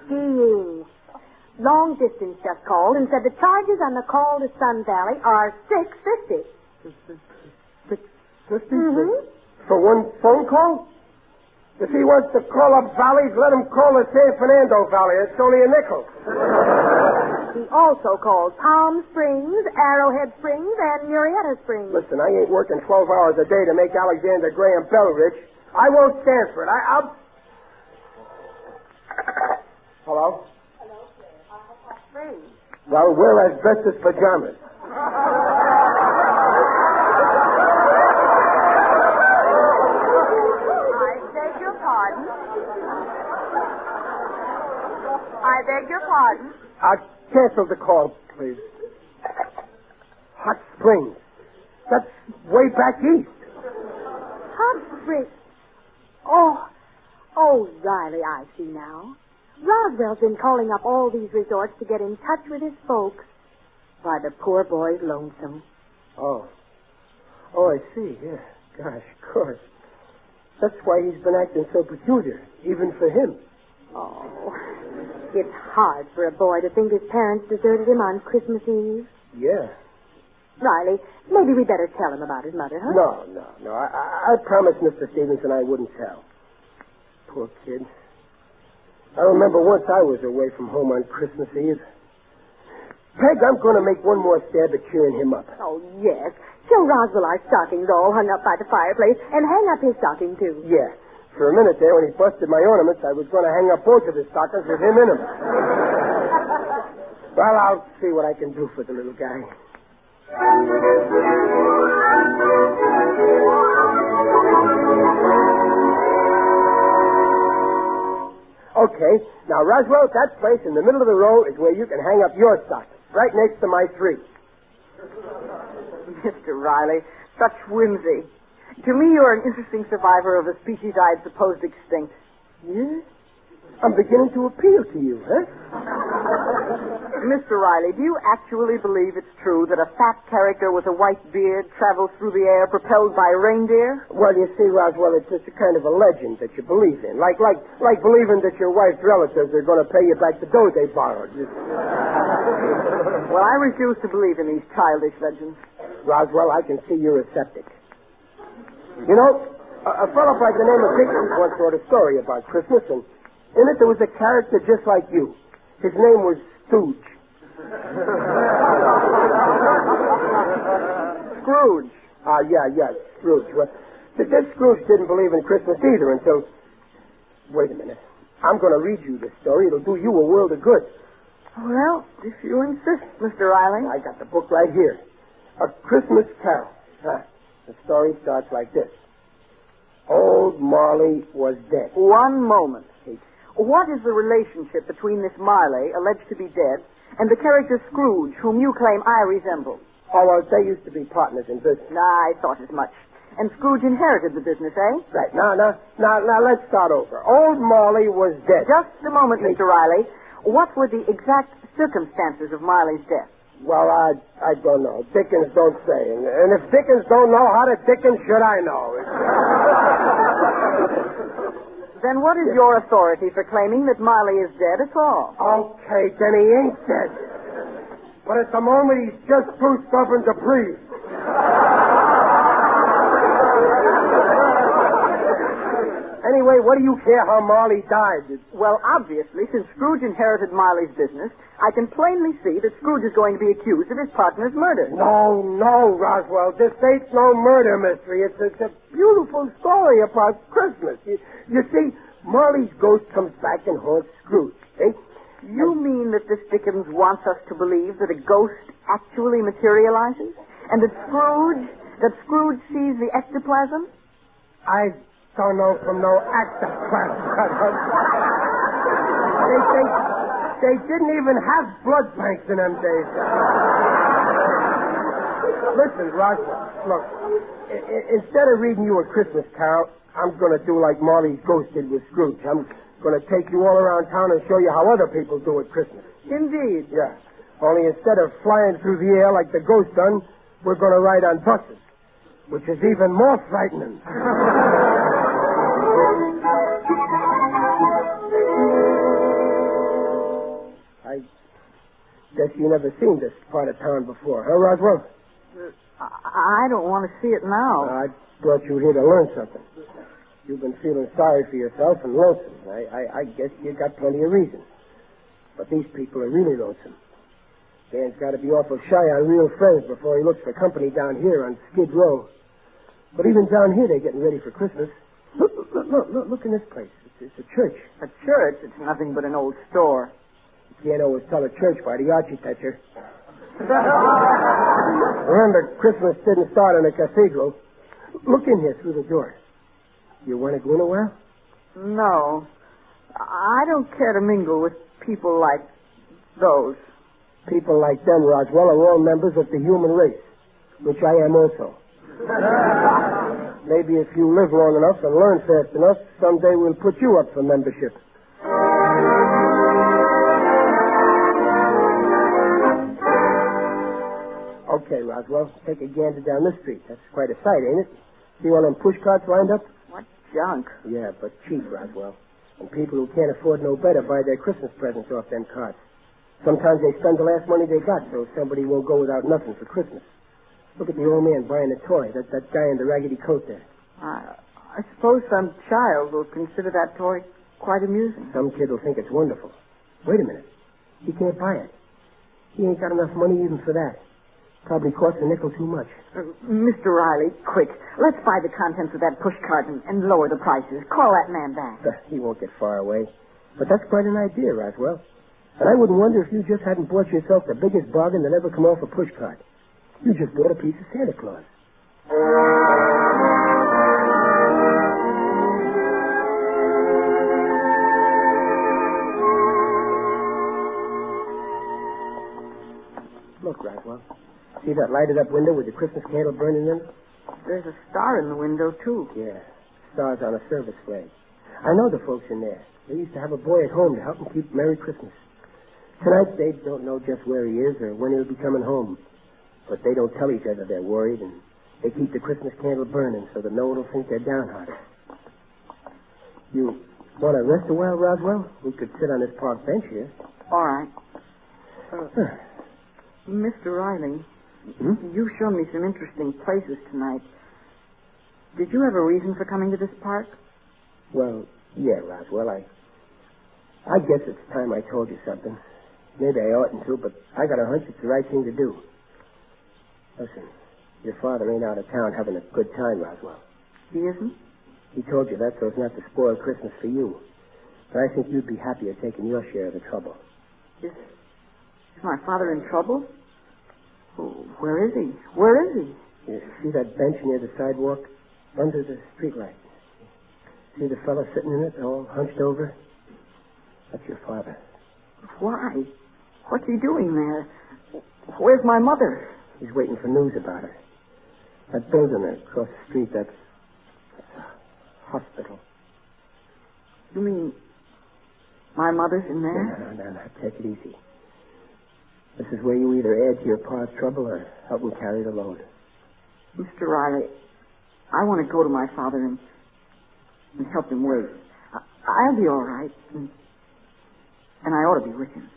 Skiing. Long distance just called and said the charges on the call to Sun Valley are $6.50. $6.50? Mm-hmm. For one phone call? If he wants to call up valleys, let him call the San Fernando Valley. It's only a nickel. He also calls Palm Springs, Arrowhead Springs, and Murrieta Springs. Listen, I ain't working 12 hours a day to make Alexander Graham Bell rich. I won't stand for it. I'll... Hello? Hello, sir. Palm Springs. Well, we're asbestos pajamas. I beg your pardon. Cancel the call, please. Hot Springs. That's way back east. Hot Springs. Oh, Riley, I see now. Roswell's been calling up all these resorts to get in touch with his folks. Why, the poor boy's lonesome. Oh, I see. Yeah. Gosh, of course. That's why he's been acting so peculiar, even for him. Oh, it's hard for a boy to think his parents deserted him on Christmas Eve. Yeah. Riley, maybe we better tell him about his mother, huh? No. I promised Mr. Stevenson I wouldn't tell. Poor kid. I remember once I was away from home on Christmas Eve. Peg, I'm going to make one more stab at cheering him up. Oh, yes. Show Roswell our stockings all hung up by the fireplace, and hang up his stocking, too. Yeah. For a minute there, when he busted my ornaments, I was going to hang up both of his stockings with him in them. Well, I'll see what I can do for the little guy. Okay. Now, Roswell, that place in the middle of the row is where you can hang up your stockings, right next to my tree. Mr. Riley, such whimsy. To me, you're an interesting survivor of a species I'd supposed extinct. Yes? I'm beginning to appeal to you, huh? Mr. Riley, do you actually believe it's true that a fat character with a white beard travels through the air propelled by reindeer? Well, you see, Roswell, it's just a kind of a legend that you believe in. Like believing that your wife's relatives are going to pay you back the dough they borrowed. Well, I refuse to believe in these childish legends. Roswell, I can see you're a skeptic. You know, a fellow by the name of Dickens once wrote a story about Christmas, and in it there was a character just like you. His name was Stooge. Scrooge. Yeah, Scrooge. Well, this Scrooge didn't believe in Christmas either until... Wait a minute. I'm going to read you this story. It'll do you a world of good. Well, if you insist, Mr. Riley. I got the book right here. A Christmas Carol. The story starts like this. Old Marley was dead. One moment. What is the relationship between this Marley, alleged to be dead, and the character Scrooge, whom you claim I resemble? Oh, well, they used to be partners in business. I thought as much. And Scrooge inherited the business, eh? Right. Now, let's start over. Old Marley was dead. Just a moment, Mr. Riley. What were the exact circumstances of Marley's death? Well, I don't know. Dickens don't say. And if Dickens don't know, how the Dickens should I know? Then what is your authority for claiming that Marley is dead at all? Okay, then he ain't dead. But at the moment, he's just too stubborn to breathe. what do you care how Marley died? Well, obviously, since Scrooge inherited Marley's business, I can plainly see that Scrooge is going to be accused of his partner's murder. No, Roswell. This ain't no murder mystery. It's a beautiful story about Christmas. You see, Marley's ghost comes back and haunts Scrooge. Eh? You mean that this Dickens wants us to believe that a ghost actually materializes? And that Scrooge sees the ectoplasm? I don't know from no ectoplasm. They didn't even have blood banks in them days. Listen, Roswell, look, instead of reading you a Christmas carol, I'm going to do like Marley's ghost did with Scrooge. I'm going to take you all around town and show you how other people do it Christmas. Indeed. Yeah. Only instead of flying through the air like the ghost done, we're going to ride on buses, which is even more frightening. I guess you never seen this part of town before, huh, Roswell? I don't want to see it now. I brought you here to learn something. You've been feeling sorry for yourself and lonesome. I guess you got plenty of reason. But these people are really lonesome. Dan's got to be awful shy on real friends before he looks for company down here on Skid Row. But even down here, they're getting ready for Christmas. Look in this place. It's a church. A church? It's nothing but an old store. You can't always tell a church by the architecture. Remember, Christmas didn't start in a cathedral. Look in here through the door. You want to go in a while? No. I don't care to mingle with people like those. People like them, Roswell, are all members of the human race, which I am also. Maybe if you live long enough and learn fast enough, someday we'll put you up for membership. Okay, Roswell, take a gander down this street. That's quite a sight, ain't it? See all them push carts lined up? What junk. Yeah, but cheap, Roswell. And people who can't afford no better buy their Christmas presents off them carts. Sometimes they spend the last money they got so somebody won't go without nothing for Christmas. Look at the old man buying a toy, that guy in the raggedy coat there. I suppose some child will consider that toy quite amusing. Some kid will think it's wonderful. Wait a minute. He can't buy it. He ain't got enough money even for that. Probably costs a nickel too much. Mr. Riley, quick. Let's buy the contents of that pushcart and lower the prices. Call that man back. He won't get far away. But that's quite an idea, Roswell. And I wouldn't wonder if you just hadn't bought yourself the biggest bargain that ever come off a pushcart. You just bought a piece of Santa Claus. Look, Roswell. See that lighted up window with the Christmas candle burning in it? There's a star in the window, too. Yeah. Stars on a service flag. I know the folks in there. They used to have a boy at home to help them keep Merry Christmas. Tonight, they don't know just where he is or when he'll be coming home. But they don't tell each other they're worried, and they keep the Christmas candle burning so that no one will think they're downhearted. You want to rest a while, Roswell? We could sit on this park bench here. All right. Mr. Riley, you've shown me some interesting places tonight. Did you have a reason for coming to this park? Well, yeah, Roswell. I guess it's time I told you something. Maybe I oughtn't to, but I got a hunch it's the right thing to do. Listen, your father ain't out of town having a good time, Roswell. He isn't? He told you that so as not to spoil Christmas for you. But I think you'd be happier taking your share of the trouble. Is my father in trouble? Oh, where is he? Where is he? You see that bench near the sidewalk? Under the streetlight. See the fellow sitting in it, all hunched over? That's your father. Why? What's he doing there? Where's my mother? He's waiting for news about her. That building there across the street, that's a hospital. You mean my mother's in there? No. Take it easy. This is where you either add to your pa's trouble or help him carry the load. Mr. Riley, I want to go to my father and help him wait. I'll be all right. And I ought to be with him.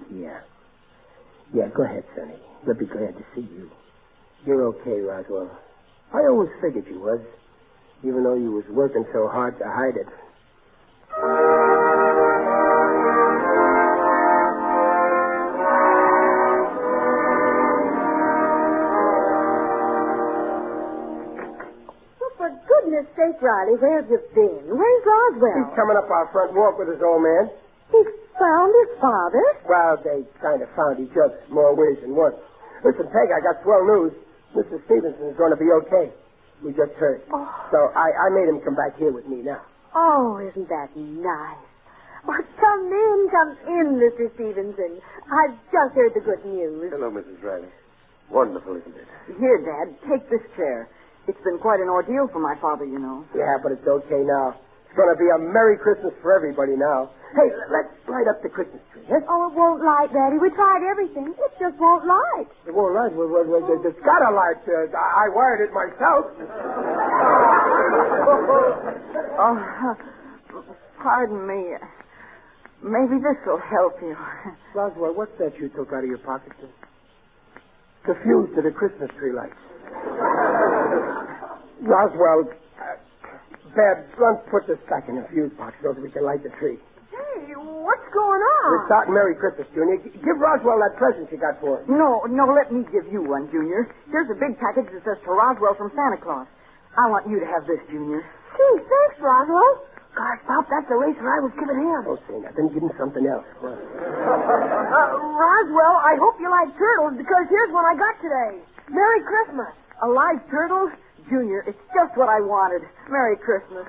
Yeah, go ahead, Sonny. We'll be glad to see you. You're okay, Roswell. I always figured you was, even though you was working so hard to hide it. goodness sake, Riley, where have you been? Where's Roswell? He's coming up our front walk with his old man. He found his father? Well, they kind of found each other more ways than one. Listen, Peg, I got swell news. Mr. Stevenson is going to be okay. We just heard. Oh. So I made him come back here with me now. Oh, isn't that nice? Well, come in, Mr. Stevenson. I've just heard the good news. Hello, Mrs. Riley. Wonderful, isn't it? Here, Dad, take this chair. It's been quite an ordeal for my father, you know. Yeah, but it's okay now. It's going to be a Merry Christmas for everybody now. Hey, let's light up the Christmas tree, huh? Oh, it won't light, Daddy. We tried everything. It just won't light. It won't light? Well, it's got to light. I wired it myself. Pardon me. Maybe this will help you. Roswell, what's that you took out of your pocket? The fuse to the Christmas tree lights. Roswell, Babs, Blunt, put this back in the fuse box so that we can light the tree. Hey, what's going on? We're starting Merry Christmas, Junior. Give Roswell that present you got for him. No, let me give you one, Junior. Here's a big package that says to Roswell from Santa Claus. I want you to have this, Junior. Gee, thanks, Roswell. Gosh, Pop, that's the racer I was giving him. Oh, say nothing. Give him something else. Roswell, I hope you like turtles because here's what I got today. Merry Christmas. A live turtle? Junior, it's just what I wanted. Merry Christmas.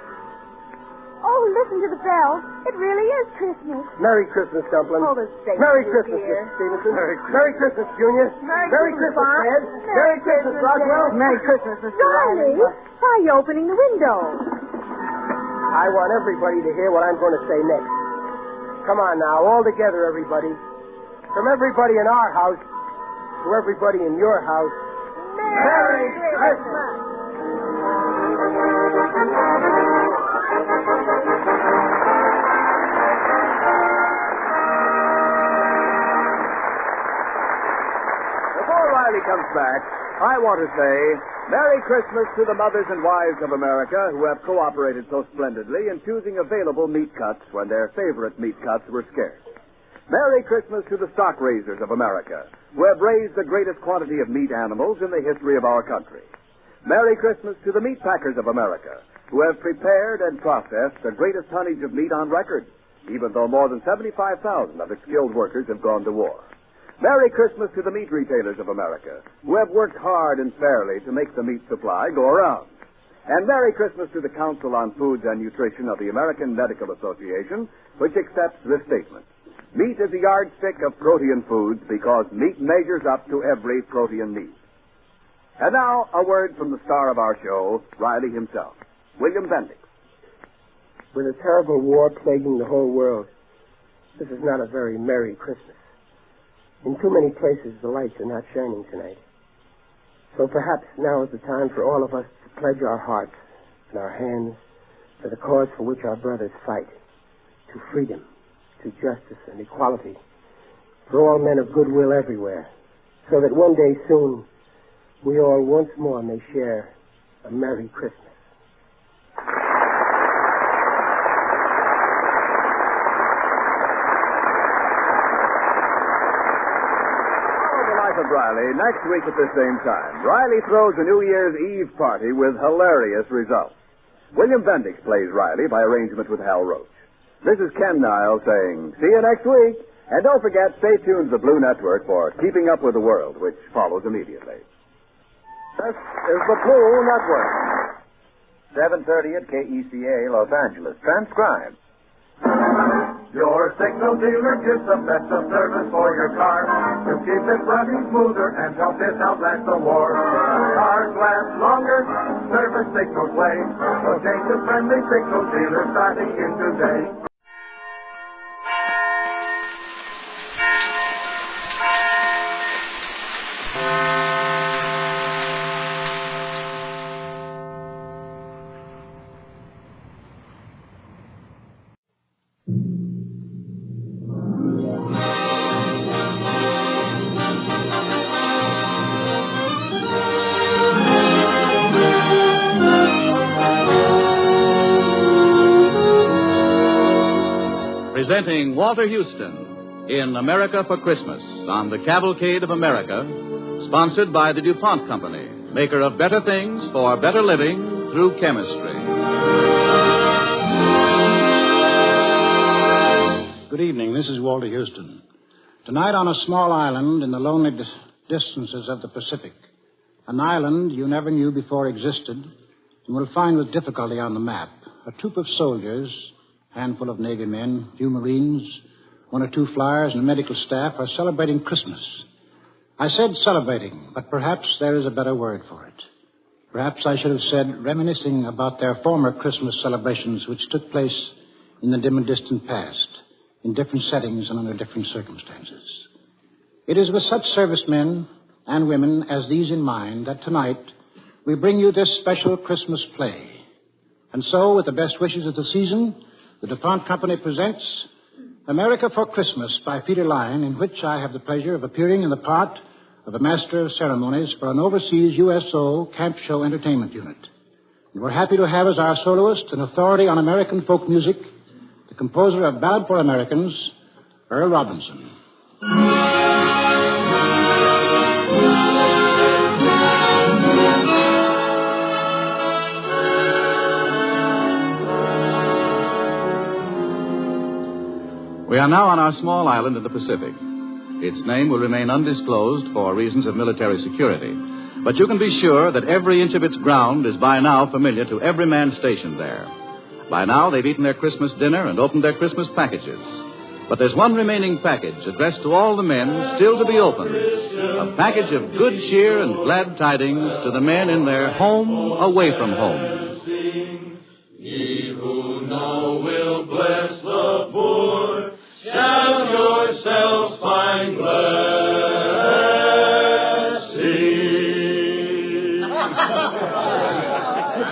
Oh, listen to the bells. It really is Christmas. Merry Christmas, Dumpling. Oh, the same. Merry Christmas, Mr. Stevenson. Merry Christmas, Junior. Merry Christmas, Ed. Merry Christmas, Roswell. Merry Christmas, Mr. Riley, why are you opening the window? I want everybody to hear what I'm going to say next. Come on now, all together, everybody. From everybody in our house to everybody in your house, Merry Christmas! Before Riley comes back, I want to say Merry Christmas to the mothers and wives of America who have cooperated so splendidly in choosing available meat cuts when their favorite meat cuts were scarce. Merry Christmas to the stock raisers of America who have raised the greatest quantity of meat animals in the history of our country. Merry Christmas to the meat packers of America who have prepared and processed the greatest tonnage of meat on record, even though more than 75,000 of its skilled workers have gone to war. Merry Christmas to the meat retailers of America, who have worked hard and fairly to make the meat supply go around. And Merry Christmas to the Council on Foods and Nutrition of the American Medical Association, which accepts this statement. Meat is a yardstick of protein foods because meat measures up to every protein need. And now, a word from the star of our show, Riley himself, William Bendix. With a terrible war plaguing the whole world, this is not a very merry Christmas. In too many places, the lights are not shining tonight. So perhaps now is the time for all of us to pledge our hearts and our hands to the cause for which our brothers fight, to freedom, to justice and equality, for all men of goodwill everywhere, so that one day soon we all once more may share a Merry Christmas. Of Riley next week at the same time. Riley throws a New Year's Eve party with hilarious results. William Bendix plays Riley by arrangement with Hal Roach. This is Ken Niles saying, see you next week. And don't forget, stay tuned to the Blue Network for Keeping Up with the World, which follows immediately. This is the Blue Network. 7:30 at KECA, Los Angeles. Transcribed. Your signal dealer gives the best of service for your car to keep it running smoother and help it outlast the war. Cars last longer, service signals play. So change to friendly signal dealer starting in today. Presenting Walter Houston in America for Christmas on the Cavalcade of America, sponsored by the DuPont Company, maker of better things for better living through chemistry. Good evening. This is Walter Houston. Tonight on a small island in the lonely distances of the Pacific, an island you never knew before existed and will find with difficulty on the map, a troop of soldiers, a handful of Navy men, a few Marines, one or two flyers, and a medical staff are celebrating Christmas. I said celebrating, but perhaps there is a better word for it. Perhaps I should have said reminiscing about their former Christmas celebrations which took place in the dim and distant past, in different settings and under different circumstances. It is with such servicemen and women as these in mind that tonight we bring you this special Christmas play. And so, with the best wishes of the season, the DuPont Company presents America for Christmas by Peter Lyon, in which I have the pleasure of appearing in the part of a master of ceremonies for an overseas USO camp show entertainment unit. And we're happy to have as our soloist an authority on American folk music, the composer of Ballad for Americans, Earl Robinson. We are now on our small island in the Pacific. Its name will remain undisclosed for reasons of military security. But you can be sure that every inch of its ground is by now familiar to every man stationed there. By now, they've eaten their Christmas dinner and opened their Christmas packages. But there's one remaining package addressed to all the men still to be opened. A package of good cheer and glad tidings to the men in their home away from home. He who now will bless the poor, shall yourselves find blessing.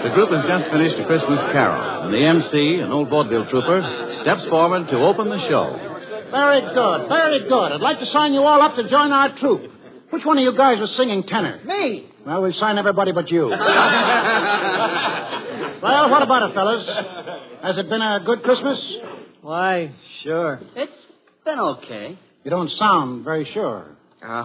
The group has just finished a Christmas carol, and the MC, an old vaudeville trooper, steps forward to open the show. Very good, very good. I'd like to sign you all up to join our troupe. Which one of you guys was singing tenor? Me. Well, we'll sign everybody but you. Well, what about it, fellas? Has it been a good Christmas? Why, sure. It's been okay. You don't sound very sure.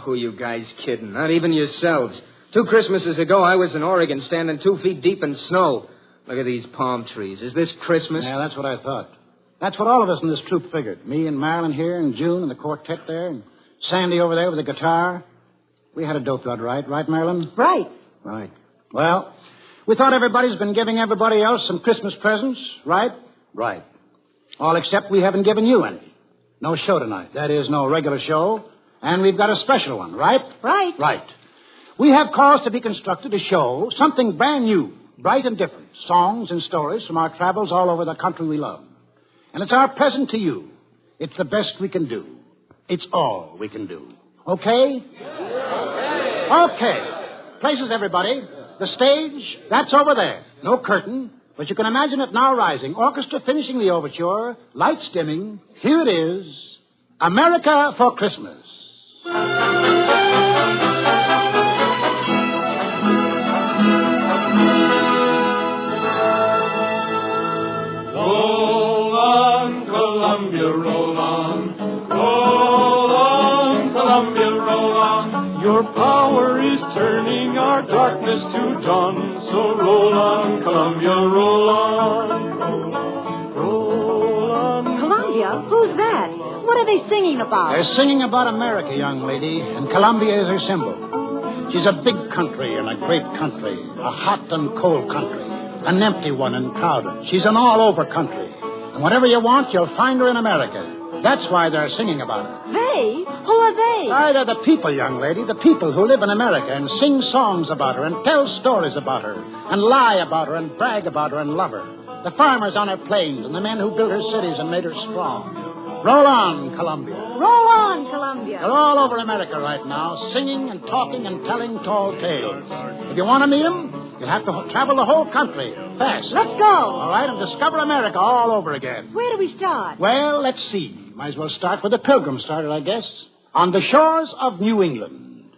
Who you guys kidding? Not even yourselves. 2 Christmases ago, I was in Oregon standing 2 feet deep in snow. Look at these palm trees. Is this Christmas? Yeah, that's what I thought. That's what all of us in this troupe figured. Me and Marilyn here, and June and the quartet there, and Sandy over there with the guitar. We had a dope lot, right, Marilyn? Right. Right. Well, we thought everybody's been giving everybody else some Christmas presents, right? Right. All except we haven't given you any. No show tonight. That is, no regular show. And we've got a special one, right? Right. Right. We have caused to be constructed a show, something brand new, bright and different. Songs and stories from our travels all over the country we love. And it's our present to you. It's the best we can do. It's all we can do. Okay? Okay. Places, everybody. The stage, that's over there. No curtain, but you can imagine it now rising. Orchestra finishing the overture, lights dimming. Here it is, America for Christmas. Roll on, Columbia, roll on. Roll on, Columbia, roll on. Your power is turning our darkness to dawn. So roll on, Columbia, roll on. Roll on. Columbia? Who's that? What are they singing about? They're singing about America, young lady, and Columbia is her symbol. She's a big country and a great country, a hot and cold country, an empty one and crowded. She's an all-over country. And whatever you want, you'll find her in America. That's why they're singing about her. They? Who are they? They're the people, young lady, the people who live in America and sing songs about her and tell stories about her and lie about her and brag about her and love her. The farmers on her plains and the men who built her cities and made her strong. Roll on, Columbia. Roll on, Columbia. They're all over America right now, singing and talking and telling tall tales. If you want to meet them, you'll have to travel the whole country fast. Let's go. All right, and discover America all over again. Where do we start? Well, let's see. Might as well start where the Pilgrims started, I guess. On the shores of New England.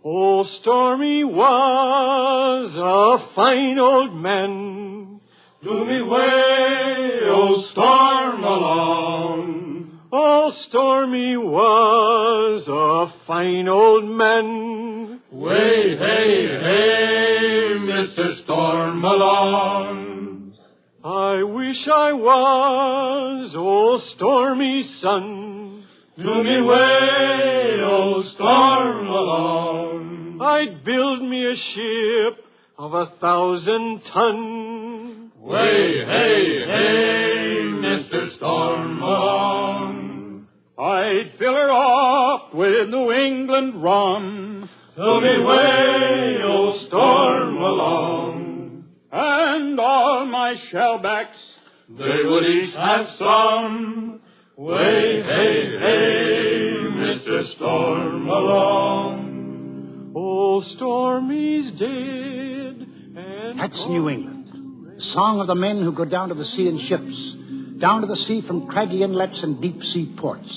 Oh, Stormy was a fine old man. Blew me way, oh, storm along. Oh, Stormy was a fine old man. Way, hey, hey, Mr. Storm along. I wish I was, oh stormy sun. To me way, oh storm along. I'd build me a ship of 1,000 ton. Way, hey, hey, Mr. Storm along. I'd fill her up with New England rum. To me way, oh storm along. And all my shellbacks, they would each have some. Way, hey, hey, Mr. Storm along. Oh, Stormy's dead. And that's New England. The song of the men who go down to the sea in ships, down to the sea from craggy inlets and deep sea ports.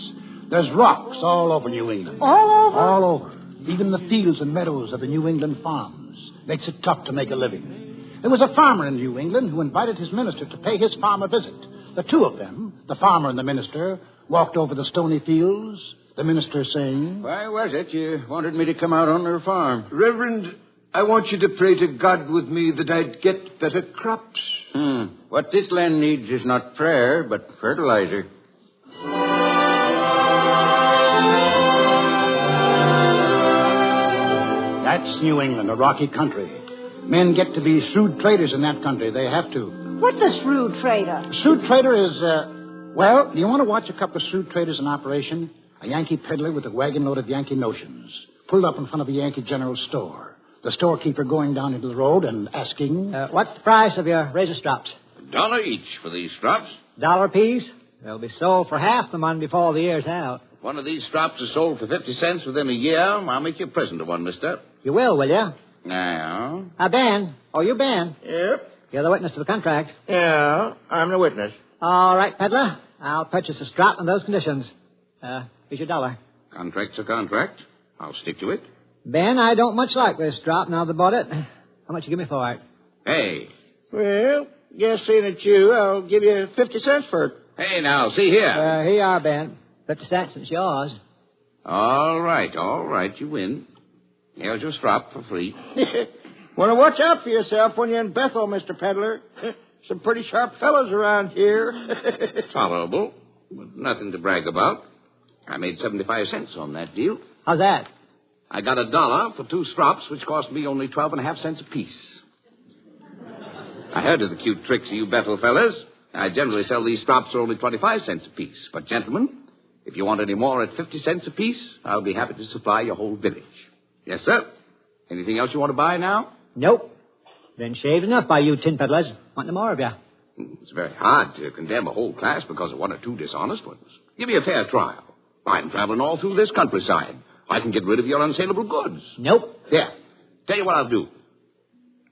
There's rocks all over New England. All over? All over. Even the fields and meadows of the New England farms. Makes it tough to make a living. There was a farmer in New England who invited his minister to pay his farm a visit. The two of them, the farmer and the minister, walked over the stony fields, the minister saying, Why was it you wanted me to come out on their farm? Reverend, I want you to pray to God with me that I'd get better crops. What this land needs is not prayer, but fertilizer. That's New England, a rocky country. Men get to be shrewd traders in that country. They have to. What's a shrewd trader? A shrewd trader is, well, do you want to watch a couple of shrewd traders in operation? A Yankee peddler with a wagon load of Yankee notions, pulled up in front of a Yankee general store. The storekeeper going down into the road and asking... what's the price of your razor strops? $1 each for these strops. $1 apiece? They'll be sold for half the money before the year's out. If one of these strops is sold for 50 cents within a year, I'll make you a present of one, mister. You will you? Now. Ben. Oh, you Ben? Yep. You're the witness to the contract. Yeah, I'm the witness. All right, peddler. I'll purchase a strop on those conditions. Here's your $1. Contract's a contract. I'll stick to it. Ben, I don't much like this strop now that I bought it. How much you give me for it? Hey. Well, guess seeing it's you, I'll give you 50 cents for it. Hey, now, see here. Here you are, Ben. 50 cents, it's yours. All right, you win. Here's your strop for free. Want to watch out for yourself when you're in Bethel, Mr. Peddler. Some pretty sharp fellows around here. Tolerable, but nothing to brag about. I made 75 cents on that deal. How's that? I got $1 for 2 strops, which cost me only 12.5 cents apiece. I heard of the cute tricks of you Bethel fellas. I generally sell these strops for only 25 cents apiece. But, gentlemen, if you want any more at 50 cents apiece, I'll be happy to supply your whole village. Yes, sir. Anything else you want to buy now? Nope. Been shaved enough by you tin peddlers. Want no more of you. It's very hard to condemn a whole class because of 1 or 2 dishonest ones. Give me a fair trial. I'm traveling all through this countryside. I can get rid of your unsaleable goods. Nope. Here. Tell you what I'll do.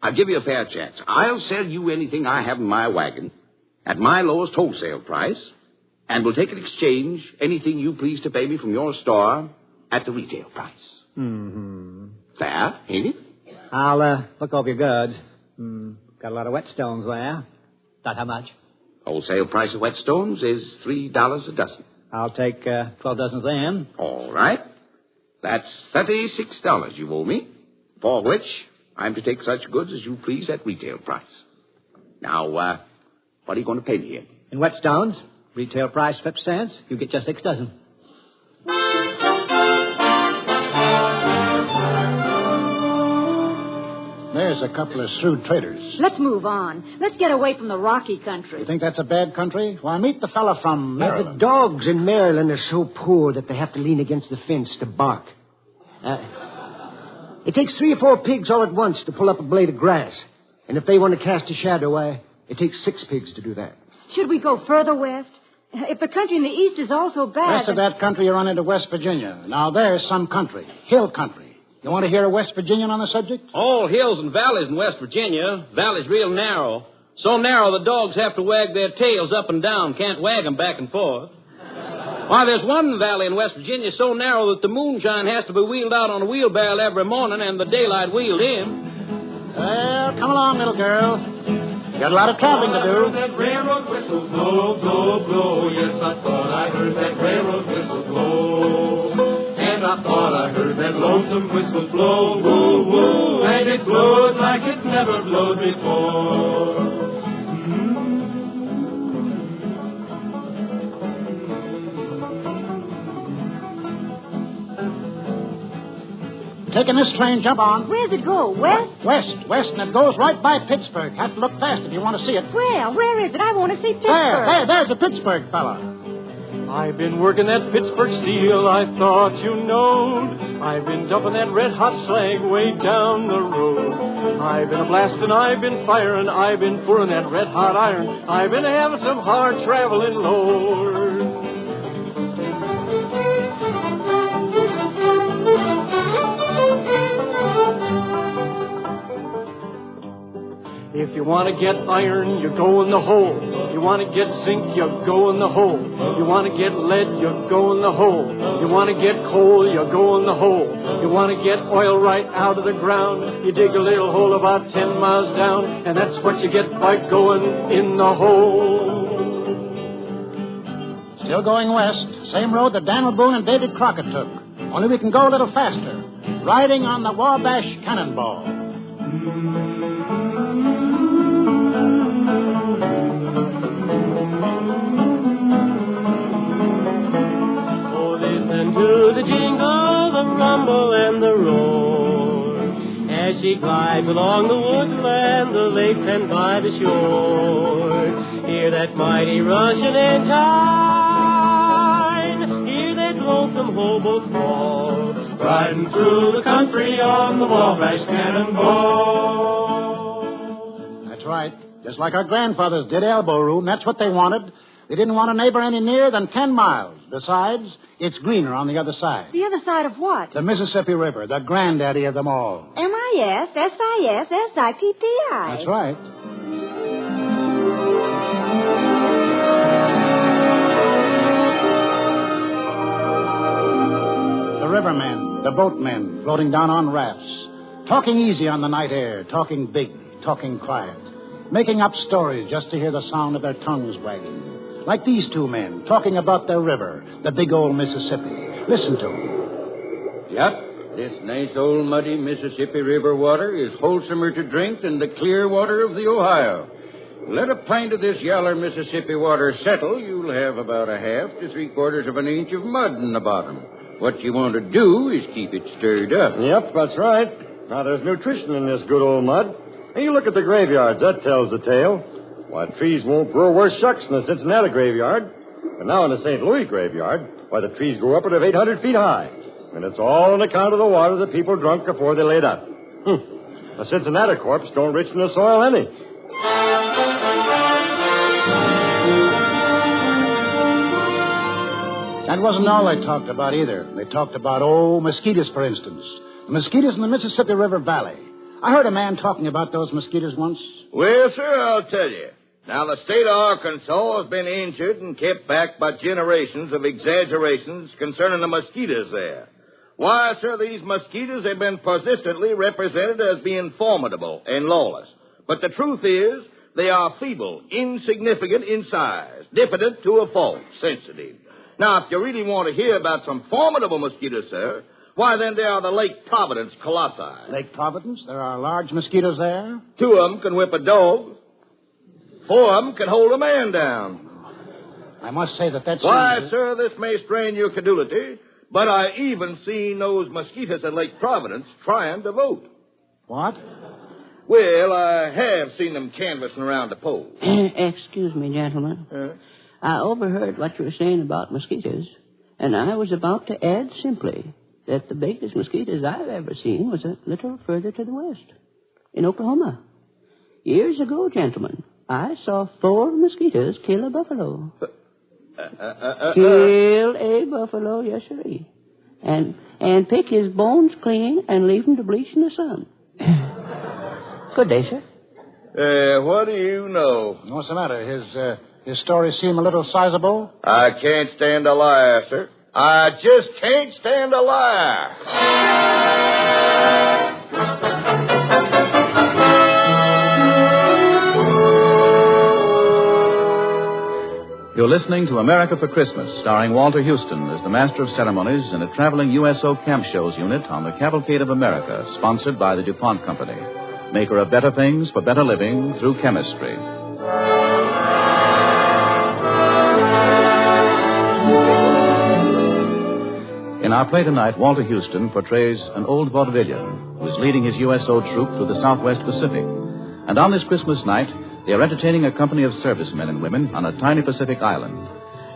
I'll give you a fair chance. I'll sell you anything I have in my wagon at my lowest wholesale price, and we'll take in exchange anything you please to pay me from your store at the retail price. Mm-hmm. Fair, ain't it? I'll look over your goods. Got a lot of whetstones there. About how much? Wholesale price of whetstones is $3 a dozen. I'll take 12 dozen of them. All right. That's $36 you owe me, for which I'm to take such goods as you please at retail price. Now, what are you going to pay me in? In whetstones, retail price 50 cents. You get just 6 dozen. There's a couple of shrewd traders. Let's move on. Let's get away from the rocky country. You think that's a bad country? Why, meet the fella from Maryland. The dogs in Maryland are so poor that they have to lean against the fence to bark. It takes 3 or 4 pigs all at once to pull up a blade of grass. And if they want to cast a shadow, it takes 6 pigs to do that. Should we go further west? If the country in the east is all so bad... West of that country, you run into West Virginia. Now, there's some country. Hill country. You want to hear a West Virginian on the subject? All hills and valleys in West Virginia. Valleys real narrow. So narrow the dogs have to wag their tails up and down. Can't wag them back and forth. Why, there's one valley in West Virginia so narrow that the moonshine has to be wheeled out on a wheelbarrow every morning and the daylight wheeled in. Well, come along, little girl. Got a lot of traveling to do. That railroad whistle blow, blow, blow. Yes, I thought I heard that railroad whistle blow. And night I thought I heard that lonesome whistle blow, woo, woo, and it blowed like it never blowed before. Taking this train, jump on. Where's it go? West? West, and it goes right by Pittsburgh. Have to look fast if you want to see it. Well, where is it? I want to see Pittsburgh. There's a Pittsburgh fella. I've been working that Pittsburgh steel, I thought you knowed. I've been dumping that red-hot slag way down the road. I've been a-blasting, I've been firing, I've been pouring that red-hot iron. I've been having some hard traveling, Lord. If you want to get iron, you go in the hole. You want to get zinc, you go in the hole. You want to get lead, you go in the hole. You want to get coal, you go in the hole. You want to get oil right out of the ground, you dig a little hole about 10 miles down, and that's what you get by going in the hole. Still going west, same road that Daniel Boone and David Crockett took. Only we can go a little faster, riding on the Wabash Cannonball. To the jingle, the rumble, and the roar, as she glides along the woodland, the lakes, and by the shore. Hear that mighty rushing and tide, hear that lonesome hobo squall, riding through the country on the Wabash Cannonball. That's right. Just like our grandfathers did elbow room, that's what they wanted. They didn't want a neighbor any nearer than 10 miles. Besides, it's greener on the other side. The other side of what? The Mississippi River, the granddaddy of them all. M-I-S-S-I-S-S-I-P-P-I. That's right. The rivermen, the boatmen, floating down on rafts, talking easy on the night air, talking big, talking quiet, making up stories just to hear the sound of their tongues wagging. Like these two men, talking about their river, the big old Mississippi. Listen to them. Yep, this nice old muddy Mississippi River water is wholesomer to drink than the clear water of the Ohio. Let a pint of this yaller Mississippi water settle, you'll have about a half to 3/4 of an inch of mud in the bottom. What you want to do is keep it stirred up. Yep, that's right. Now, there's nutrition in this good old mud. And you look at the graveyards, that tells the tale. Why, trees won't grow worth shucks in the Cincinnati graveyard. But now in the St. Louis graveyard, why, the trees grow upward of 800 feet high. And it's all on account of the water that people drunk before they laid out. A Cincinnati corpse don't richen the soil any. That wasn't all they talked about either. They talked about, mosquitoes, for instance. The mosquitoes in the Mississippi River Valley. I heard a man talking about those mosquitoes once. Well, sir, I'll tell you. Now, the state of Arkansas has been injured and kept back by generations of exaggerations concerning the mosquitoes there. Why, sir, these mosquitoes have been persistently represented as being formidable and lawless. But the truth is, they are feeble, insignificant in size, diffident to a fault, sensitive. Now, if you really want to hear about some formidable mosquitoes, sir, why, then there are the Lake Providence colossi. Lake Providence? There are large mosquitoes there? 2 of them can whip a dog. 4 of them can hold a man down. I must say that's... Why, sir, this may strain your credulity, but I even seen those mosquitoes at Lake Providence trying to vote. What? Well, I have seen them canvassing around the polls. Excuse me, gentlemen. I overheard what you were saying about mosquitoes, and I was about to add simply that the biggest mosquitoes I've ever seen was a little further to the west, in Oklahoma. Years ago, gentlemen, I saw 4 mosquitoes kill a buffalo. Kill a buffalo, yes, sirree. And pick his bones clean and leave him to bleach in the sun. Good day, sir. What do you know? What's the matter? His stories seem a little sizable? I can't stand a liar, sir. I just can't stand a liar. You're listening to America for Christmas, starring Walter Houston as the Master of Ceremonies in a traveling USO Camp Shows unit on the Cavalcade of America, sponsored by the DuPont Company. Maker of better things for better living through chemistry. In our play tonight, Walter Houston portrays an old vaudevillian who is leading his USO troop through the Southwest Pacific. And on this Christmas night, they are entertaining a company of servicemen and women on a tiny Pacific island.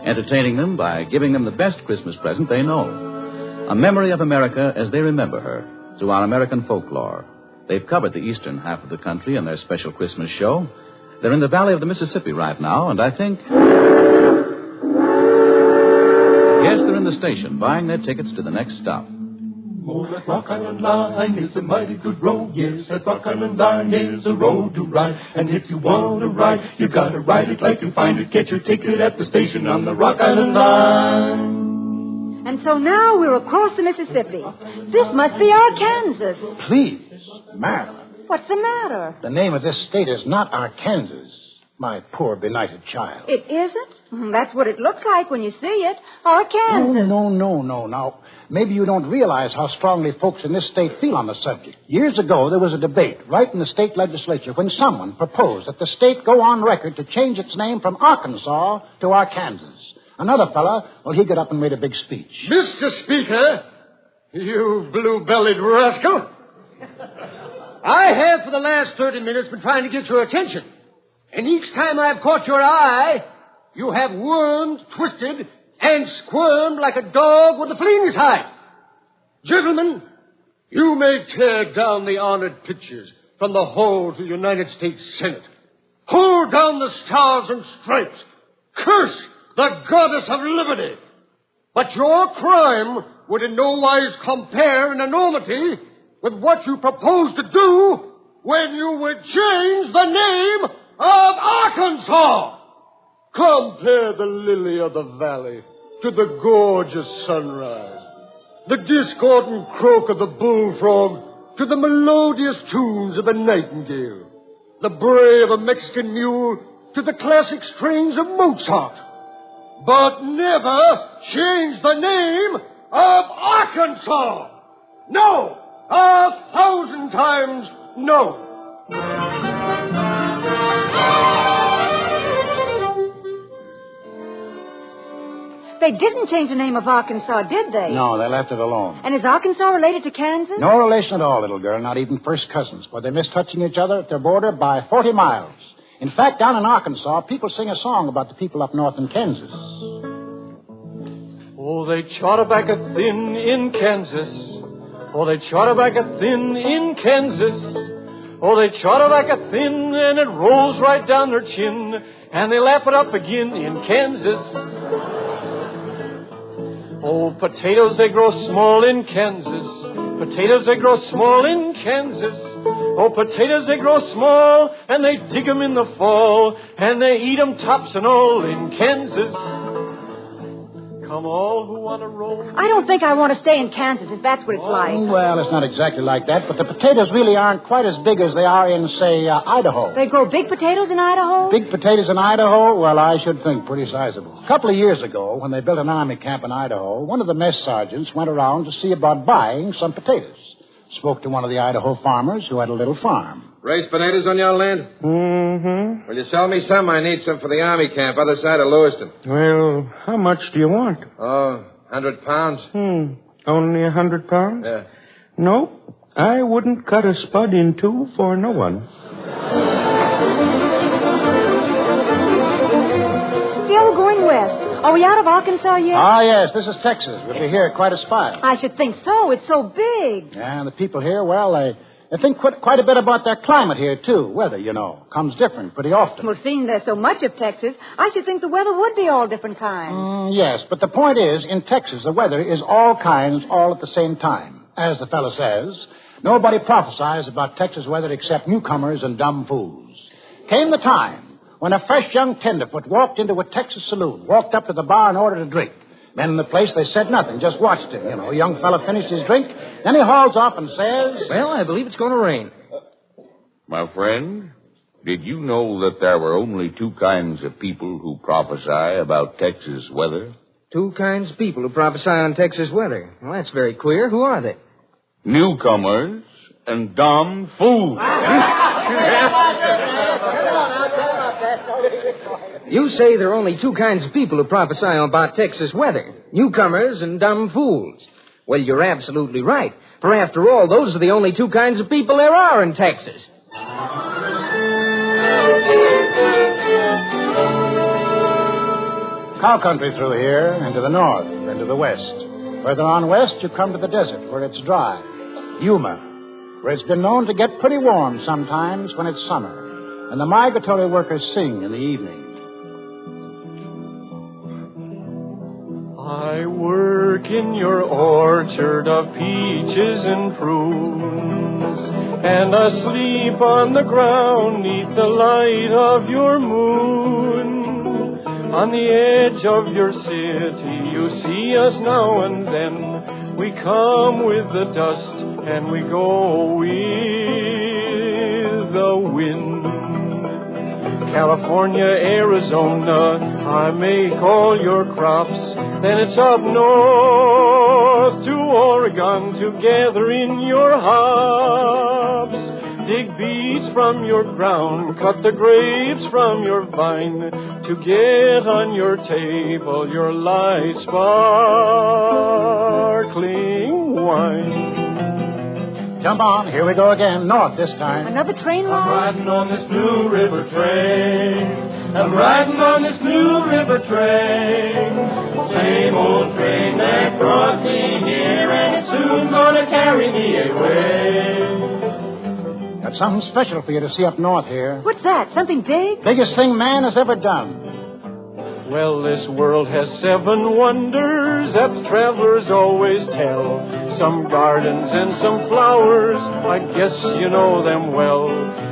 Entertaining them by giving them the best Christmas present they know. A memory of America as they remember her through our American folklore. They've covered the eastern half of the country in their special Christmas show. They're in the valley of the Mississippi right now, and I think... Yes, they're in the station, buying their tickets to the next stop. Oh, that Rock Island line is a mighty good road. Yes, that Rock Island line is a road to ride. And if you want to ride, you gotta ride it like you find it. Get your ticket at the station on the Rock Island line. And so now we're across the Mississippi. This must be Arkansas. Please, Marilyn. What's the matter? The name of this state is not Arkansas, my poor benighted child. It isn't? That's what it looks like when you see it. Arkansas. No. Now, maybe you don't realize how strongly folks in this state feel on the subject. Years ago, there was a debate right in the state legislature when someone proposed that the state go on record to change its name from Arkansas to Arkansas. Another fella, well, he got up and made a big speech. Mr. Speaker, you blue-bellied rascal, I have for the last 30 minutes been trying to get your attention. And each time I've caught your eye, you have wormed, twisted, and squirmed like a dog with a flea in his hide. Gentlemen, you may tear down the honored pictures from the hall to the United States Senate. Pull down the stars and stripes. Curse the goddess of liberty. But your crime would in no wise compare in enormity with what you propose to do when you would change the name of Arkansas. Compare the lily of the valley to the gorgeous sunrise, the discordant croak of the bullfrog to the melodious tunes of the nightingale, the bray of a Mexican mule to the classic strains of Mozart. But never change the name of Arkansas. No, 1,000 times no. They didn't change the name of Arkansas, did they? No, they left it alone. And is Arkansas related to Kansas? No relation at all, little girl, not even first cousins. But they miss touching each other at their border by 40 miles. In fact, down in Arkansas, people sing a song about the people up north in Kansas. Oh, they chowder back a thin in Kansas. Oh, they chowder back a thin in Kansas. Oh, they chowder back a thin and it rolls right down their chin. And they lap it up again in Kansas. Oh, potatoes, they grow small in Kansas. Potatoes, they grow small in Kansas. Oh, potatoes, they grow small, and they dig 'em in the fall, and they eat 'em tops and all in Kansas. Come all who want to roll. I don't think I want to stay in Kansas if that's what it's like. Well, it's not exactly like that, but the potatoes really aren't quite as big as they are in, say, Idaho. They grow big potatoes in Idaho? Big potatoes in Idaho? Well, I should think pretty sizable. A couple of years ago, when they built an army camp in Idaho, one of the mess sergeants went around to see about buying some potatoes. Spoke to one of the Idaho farmers who had a little farm. Raise potatoes on your land? Mm-hmm. Will you sell me some? I need some for the army camp, other side of Lewiston. Well, how much do you want? Oh, 100 pounds. Only 100 pounds? Yeah. No, I wouldn't cut a spud in two for no one. Still going west. Are we out of Arkansas yet? Ah, yes, this is Texas. We'll be here quite a spot. I should think so. It's so big. Yeah, and the people here, well, they think quite a bit about their climate here, too. Weather, you know, comes different pretty often. Well, seeing there's so much of Texas, I should think the weather would be all different kinds. Yes, but the point is, in Texas, the weather is all kinds all at the same time. As the fellow says, nobody prophesies about Texas weather except newcomers and dumb fools. Came the time when a fresh young tenderfoot walked into a Texas saloon, walked up to the bar and ordered a drink. Men in the place, they said nothing, just watched him. You know, a young fella finished his drink, then he hauls off and says... Well, I believe it's going to rain. My friend, did you know that there were only two kinds of people who prophesy about Texas weather? Two kinds of people who prophesy on Texas weather. Well, that's very queer. Who are they? Newcomers and dumb fools. You say there are only two kinds of people who prophesy about Texas weather. Newcomers and dumb fools. Well, you're absolutely right. For after all, those are the only two kinds of people there are in Texas. Cow country through here, and to the north, and to the west. Further on west, you come to the desert, where it's dry. Yuma, where it's been known to get pretty warm sometimes when it's summer, and the migratory workers sing in the evening. I work in your orchard of peaches and prunes, and I sleep on the ground neath the light of your moon. On the edge of your city, you see us now and then. We come with the dust, and we go with the wind. California, Arizona, I make all your crops. Then it's up north to Oregon to gather in your hops. Dig beets from your ground, cut the grapes from your vine, to get on your table your light sparkling wine. Jump on, here we go again, north this time. Another train I'm riding on this Blue River train. I'm riding on this Blue River train. Same old train that brought me here, and it's soon gonna carry me away. Got something special for you to see up north here. What's that? Something big? Biggest thing man has ever done. Well, this world has 7 wonders that the travelers always tell. Some gardens and some flowers, I guess you know them well.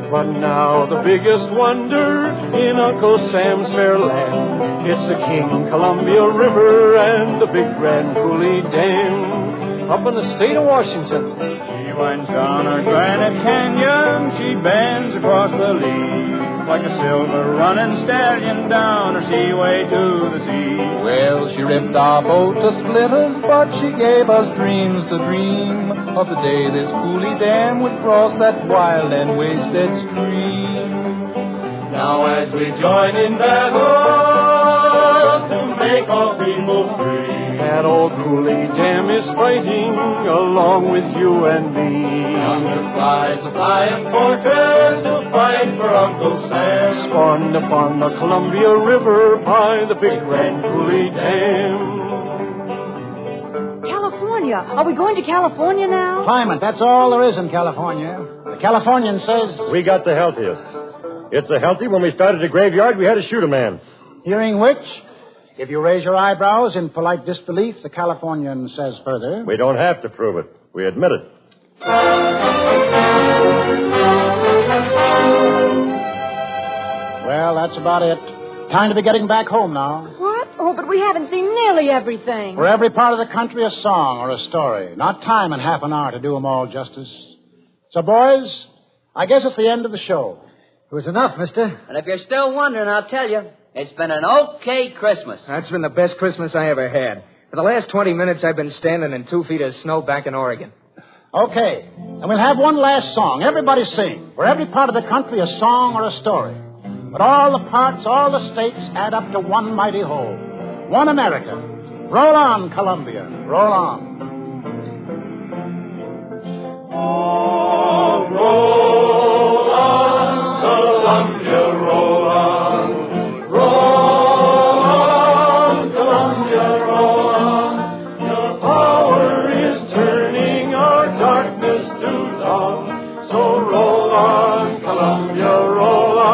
But now the biggest wonder in Uncle Sam's fair land, it's the King Columbia River and the Big Grand Coulee Dam up in the state of Washington. She winds down a granite canyon, she bends across the leaves, like a silver running stallion down her seaway to the sea. Well, she ripped our boat to splinters, but she gave us dreams to dream of the day this Coulee Dam would cross that wild and wasted stream. Now as we join in battle to make all people free, that old Coulee Dam is fighting along with you and me. Yonder flies the flying fortress to fight for Uncle Sam, spawned upon the Columbia River by the Big Grand Coulee Dam. California. Are we going to California now? Climate, that's all there is in California. The Californian says... We got the healthiest. It's so healthy, when we started the graveyard, we had to shoot a man. Hearing which, if you raise your eyebrows in polite disbelief, the Californian says further... We don't have to prove it. We admit it. Well, that's about it. Time to be getting back home now. What? Oh, but we haven't seen nearly everything. For every part of the country, a song or a story. Not time in half an hour to do them all justice. So, boys, I guess it's the end of the show. It was enough, mister. And if you're still wondering, I'll tell you, it's been an okay Christmas. That's been the best Christmas I ever had. For the last 20 minutes, I've been standing in 2 feet of snow back in Oregon. Okay. And we'll have one last song. Everybody sing. For every part of the country, a song or a story. But all the parts, all the states add up to one mighty whole. One America. Roll on, Columbia. Roll on. Oh, roll on, Columbia, roll on. Roll on, Columbia, roll on. Your power is turning our darkness to dawn. So roll on, Columbia, roll on.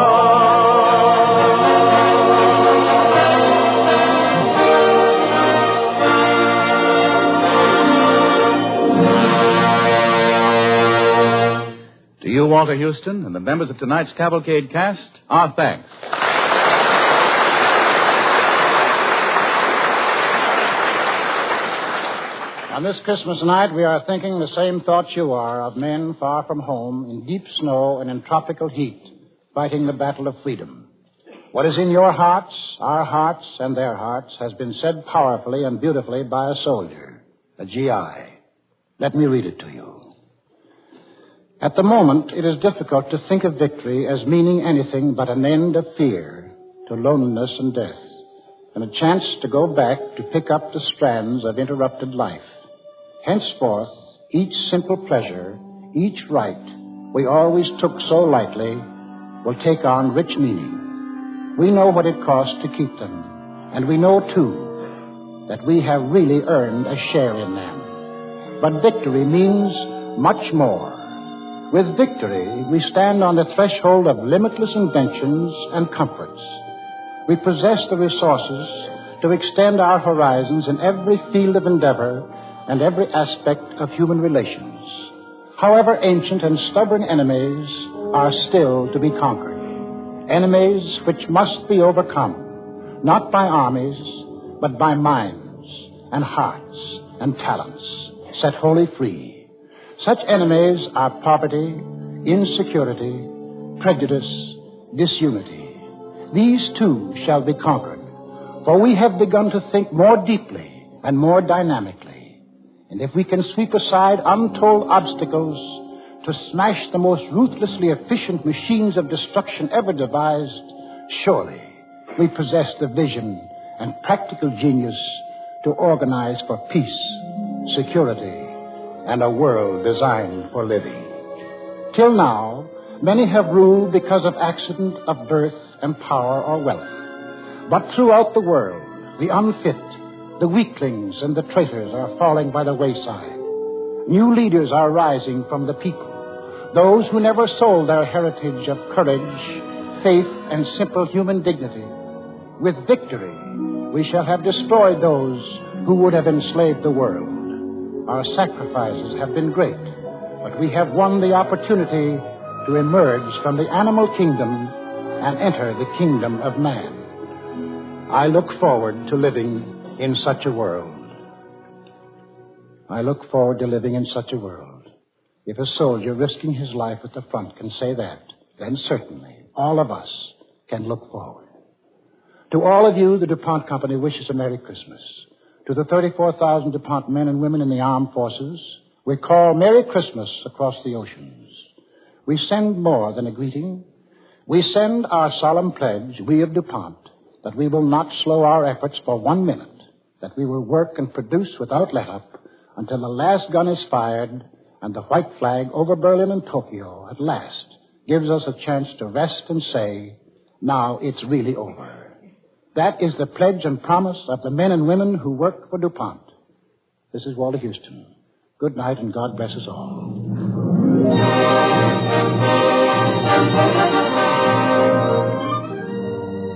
To you, Walter Houston, and the members of tonight's Cavalcade cast, our thanks. On this Christmas night, we are thinking the same thoughts you are of men far from home, in deep snow and in tropical heat, fighting the battle of freedom. What is in your hearts, our hearts, and their hearts has been said powerfully and beautifully by a soldier, a GI. Let me read it to you. At the moment, it is difficult to think of victory as meaning anything but an end of fear to loneliness and death, and a chance to go back to pick up the strands of interrupted life. Henceforth, each simple pleasure, each right we always took so lightly will take on rich meaning. We know what it costs to keep them, and we know, too, that we have really earned a share in them. But victory means much more. With victory, we stand on the threshold of limitless inventions and comforts. We possess the resources to extend our horizons in every field of endeavor and every aspect of human relations. However ancient and stubborn enemies are still to be conquered. Enemies which must be overcome, not by armies, but by minds and hearts and talents, set wholly free. Such enemies are poverty, insecurity, prejudice, disunity. These too shall be conquered, for we have begun to think more deeply and more dynamically. And if we can sweep aside untold obstacles to smash the most ruthlessly efficient machines of destruction ever devised, surely we possess the vision and practical genius to organize for peace, security, and a world designed for living. Till now, many have ruled because of accident of birth and power or wealth. But throughout the world, the unfit, the weaklings, and the traitors are falling by the wayside. New leaders are rising from the people. Those who never sold their heritage of courage, faith, and simple human dignity. With victory, we shall have destroyed those who would have enslaved the world. Our sacrifices have been great, but we have won the opportunity to emerge from the animal kingdom and enter the kingdom of man. I look forward to living in such a world. I look forward to living in such a world. If a soldier risking his life at the front can say that, then certainly all of us can look forward. To all of you, the DuPont Company wishes a Merry Christmas. To the 34,000 DuPont men and women in the armed forces, we call Merry Christmas across the oceans. We send more than a greeting. We send our solemn pledge, we of DuPont, that we will not slow our efforts for 1 minute, that we will work and produce without let-up until the last gun is fired and the white flag over Berlin and Tokyo at last gives us a chance to rest and say, now it's really over. That is the pledge and promise of the men and women who work for DuPont. This is Walter Houston. Good night, and God bless us all.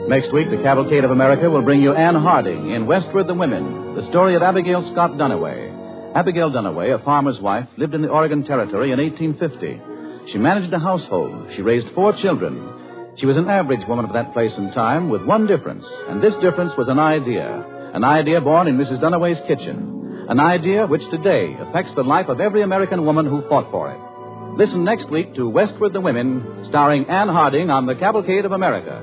Next week, the Cavalcade of America will bring you Anne Harding in Westward the Women, the story of Abigail Scott Duniway. Abigail Duniway, a farmer's wife, lived in the Oregon Territory in 1850. She managed a household. She raised 4 children. She was an average woman of that place and time with one difference, and this difference was an idea born in Mrs. Duniway's kitchen, an idea which today affects the life of every American woman who fought for it. Listen next week to Westward the Women, starring Anne Harding on the Cavalcade of America.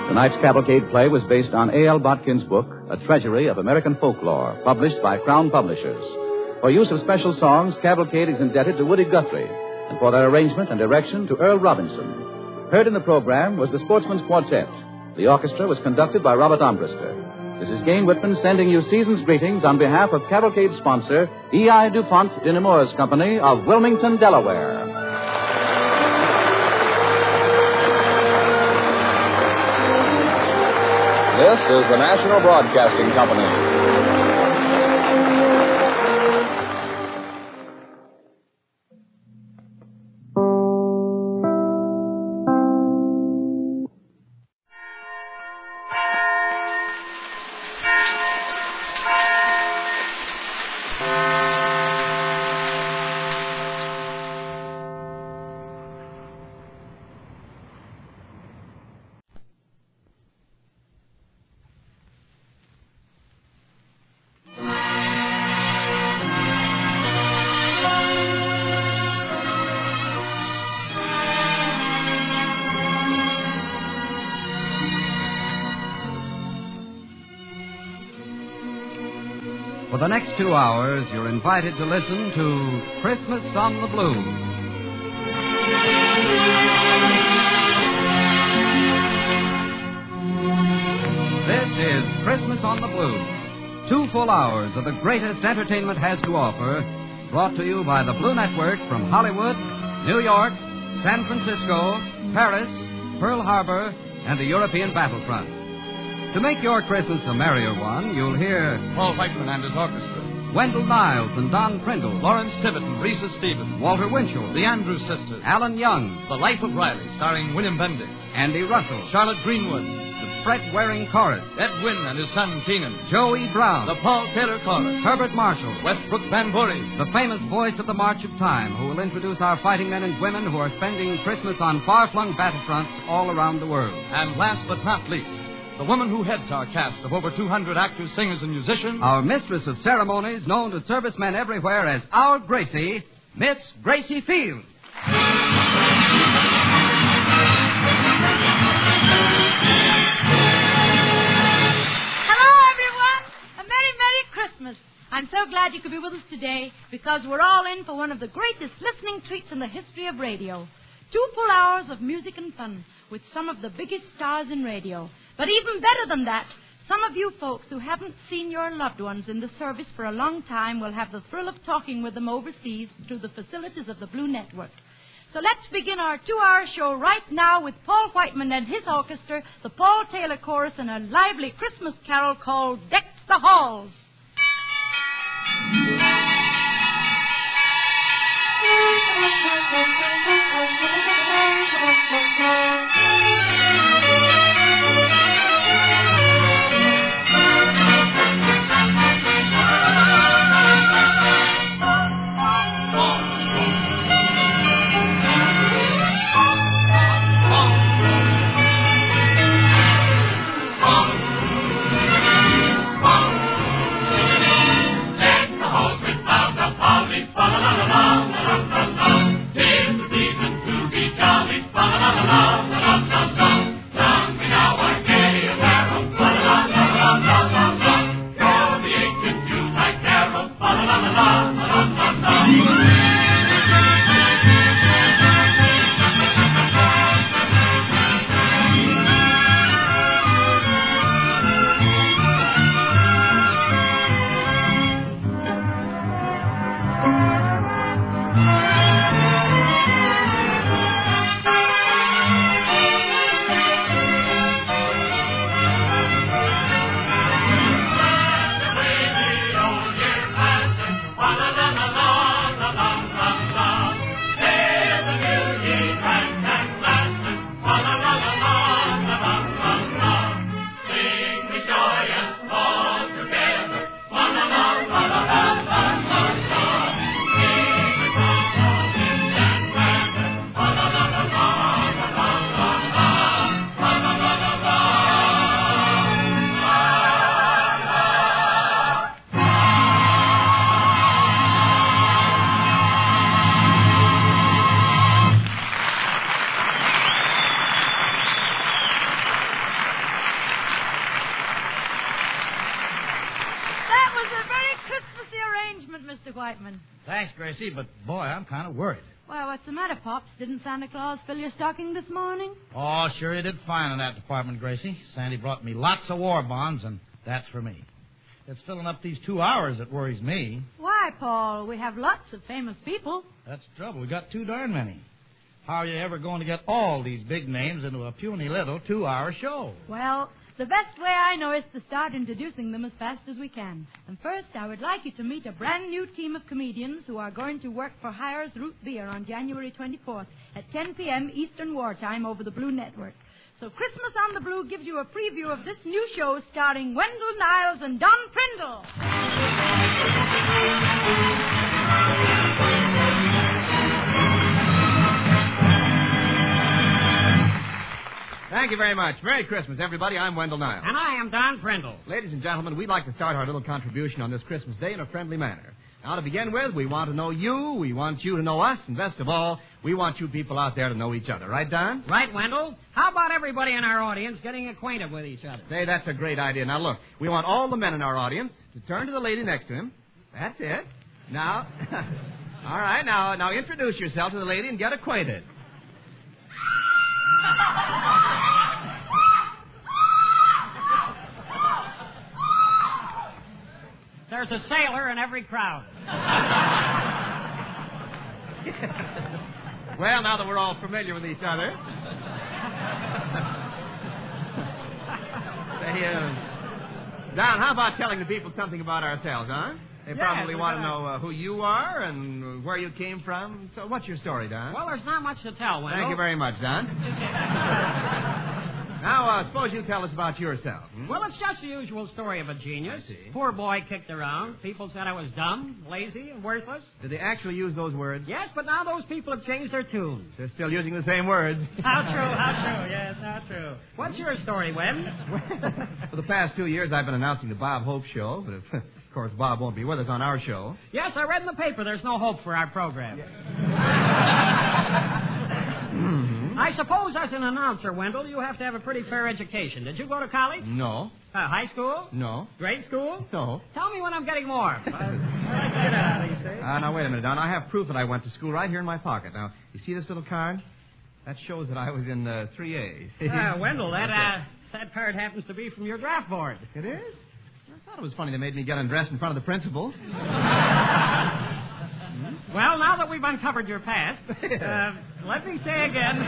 Tonight's Cavalcade play was based on A.L. Botkin's book, A Treasury of American Folklore, published by Crown Publishers. For use of special songs, Cavalcade is indebted to Woody Guthrie, and for their arrangement and direction to Earl Robinson. Heard in the program was the Sportsman's Quartet. The orchestra was conducted by Robert Armbruster. This is Gain Whitman sending you season's greetings on behalf of Cavalcade sponsor, E.I. DuPont de Nemours Company of Wilmington, Delaware. This is the National Broadcasting Company. For the next 2 hours, you're invited to listen to Christmas on the Blues. This is Christmas on the Blues. 2 full hours of the greatest entertainment has to offer, brought to you by the Blue Network from Hollywood, New York, San Francisco, Paris, Pearl Harbor, and the European battlefront. To make your Christmas a merrier one, you'll hear Paul Whiteman and his orchestra, Wendell Niles and Don Prindle, Lawrence Tiverton, Risa Stevens, Walter Winchell, the Andrews Sisters, Alan Young, The Life of Riley, starring William Bendix, Andy Russell, Charlotte Greenwood, the Fred Waring Chorus, Ed Wynn and his son Keenan, Joey Brown, the Paul Taylor Chorus, Herbert Marshall, Westbrook Van Bury, the famous voice of the March of Time, who will introduce our fighting men and women who are spending Christmas on far-flung battlefronts all around the world. And last but not least, the woman who heads our cast of over 200 actors, singers, and musicians. Our mistress of ceremonies, known to servicemen everywhere as Our Gracie, Miss Gracie Fields. Christmas. I'm so glad you could be with us today because we're all in for one of the greatest listening treats in the history of radio. 2 full hours of music and fun with some of the biggest stars in radio. But even better than that, some of you folks who haven't seen your loved ones in the service for a long time will have the thrill of talking with them overseas through the facilities of the Blue Network. So let's begin our 2-hour show right now with Paul Whiteman and his orchestra, the Paul Taylor Chorus, and a lively Christmas carol called Deck the Halls. Thanks, Gracie, but boy, I'm kind of worried. Well, what's the matter, Pops? Didn't Santa Claus fill your stocking this morning? Oh, sure he did fine in that department, Gracie. Sandy brought me lots of war bonds, and that's for me. It's filling up these 2 hours that worries me. Why, Paul? We have lots of famous people. That's the trouble. We got too darn many. How are you ever going to get all these big names into a puny little 2-hour show? Well, the best way I know is to start introducing them as fast as we can. And first, I would like you to meet a brand new team of comedians who are going to work for Hires Root Beer on January 24th at 10 p.m. Eastern Wartime over the Blue Network. So Christmas on the Blue gives you a preview of this new show starring Wendell Niles and Don Prindle. Thank you very much. Merry Christmas, everybody. I'm Wendell Niles. And I am Don Prindle. Ladies and gentlemen, we'd like to start our little contribution on this Christmas Day in a friendly manner. Now, to begin with, we want to know you, we want you to know us, and best of all, we want you people out there to know each other. Right, Don? Right, Wendell. How about everybody in our audience getting acquainted with each other? Say, that's a great idea. Now, look, we want all the men in our audience turn to the lady next to him. That's it. Now, all right, now introduce yourself to the lady and get acquainted. There's a sailor in every crowd. Well, now that we're all familiar with each other. Don, how about telling the people something about ourselves, huh? They probably want to know who you are and where you came from. So what's your story, Don? Well, there's not much to tell, Wendell. Thank you very much, Don. Now, suppose you tell us about yourself. Well, it's just the usual story of a genius. I see. Poor boy kicked around. People said I was dumb, lazy, and worthless. Did they actually use those words? Yes, but now those people have changed their tune. They're still using the same words. How true, yes, how true. What's your story, Wem? For the past 2 years, I've been announcing the Bob Hope Show, but of course, Bob won't be with us on our show. Yes, I read in the paper there's no hope for our program. I suppose as an announcer, Wendell, you have to have a pretty fair education. Did you go to college? No. High school? No. Grade school? No. Tell me when I'm getting warm. Now, wait a minute, Don. I have proof that I went to school right here in my pocket. Now, you see this little card? That shows that I was in 3A. Wendell, that card happens to be from your draft board. It is? I thought it was funny they made me get undressed in front of the principal. Well, now that we've uncovered your past, let me say again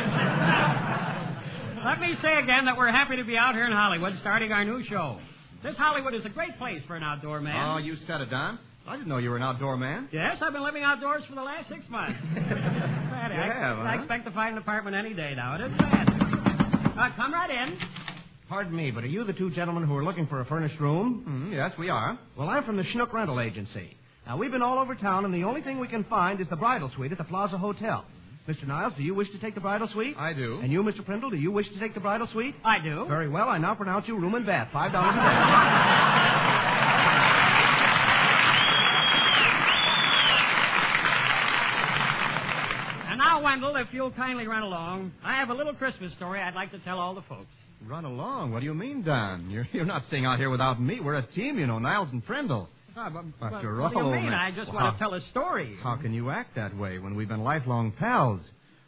that we're happy to be out here in Hollywood starting our new show. This Hollywood is a great place for an outdoor man. Oh, you said it, Don. I didn't know you were an outdoor man. Yes, I've been living outdoors for the last 6 months. I expect to find an apartment any day now. It isn't bad. Come right in. Pardon me, but are you the two gentlemen who are looking for a furnished room? Yes, we are. Well, I'm from the Schnook Rental Agency. Now, we've been all over town, and the only thing we can find is the bridal suite at the Plaza Hotel. Mr. Niles, do you wish to take the bridal suite? I do. And you, Mr. Prindle, do you wish to take the bridal suite? I do. Very well. I now pronounce you room and bath, $5 a day. And now, Wendell, if you'll kindly run along, I have a little Christmas story I'd like to tell all the folks. Run along? What do you mean, Don? You're not staying out here without me. We're a team, you know, Niles and Prindle. After what do you all, mean? I just want to tell a story. How can you act that way when we've been lifelong pals?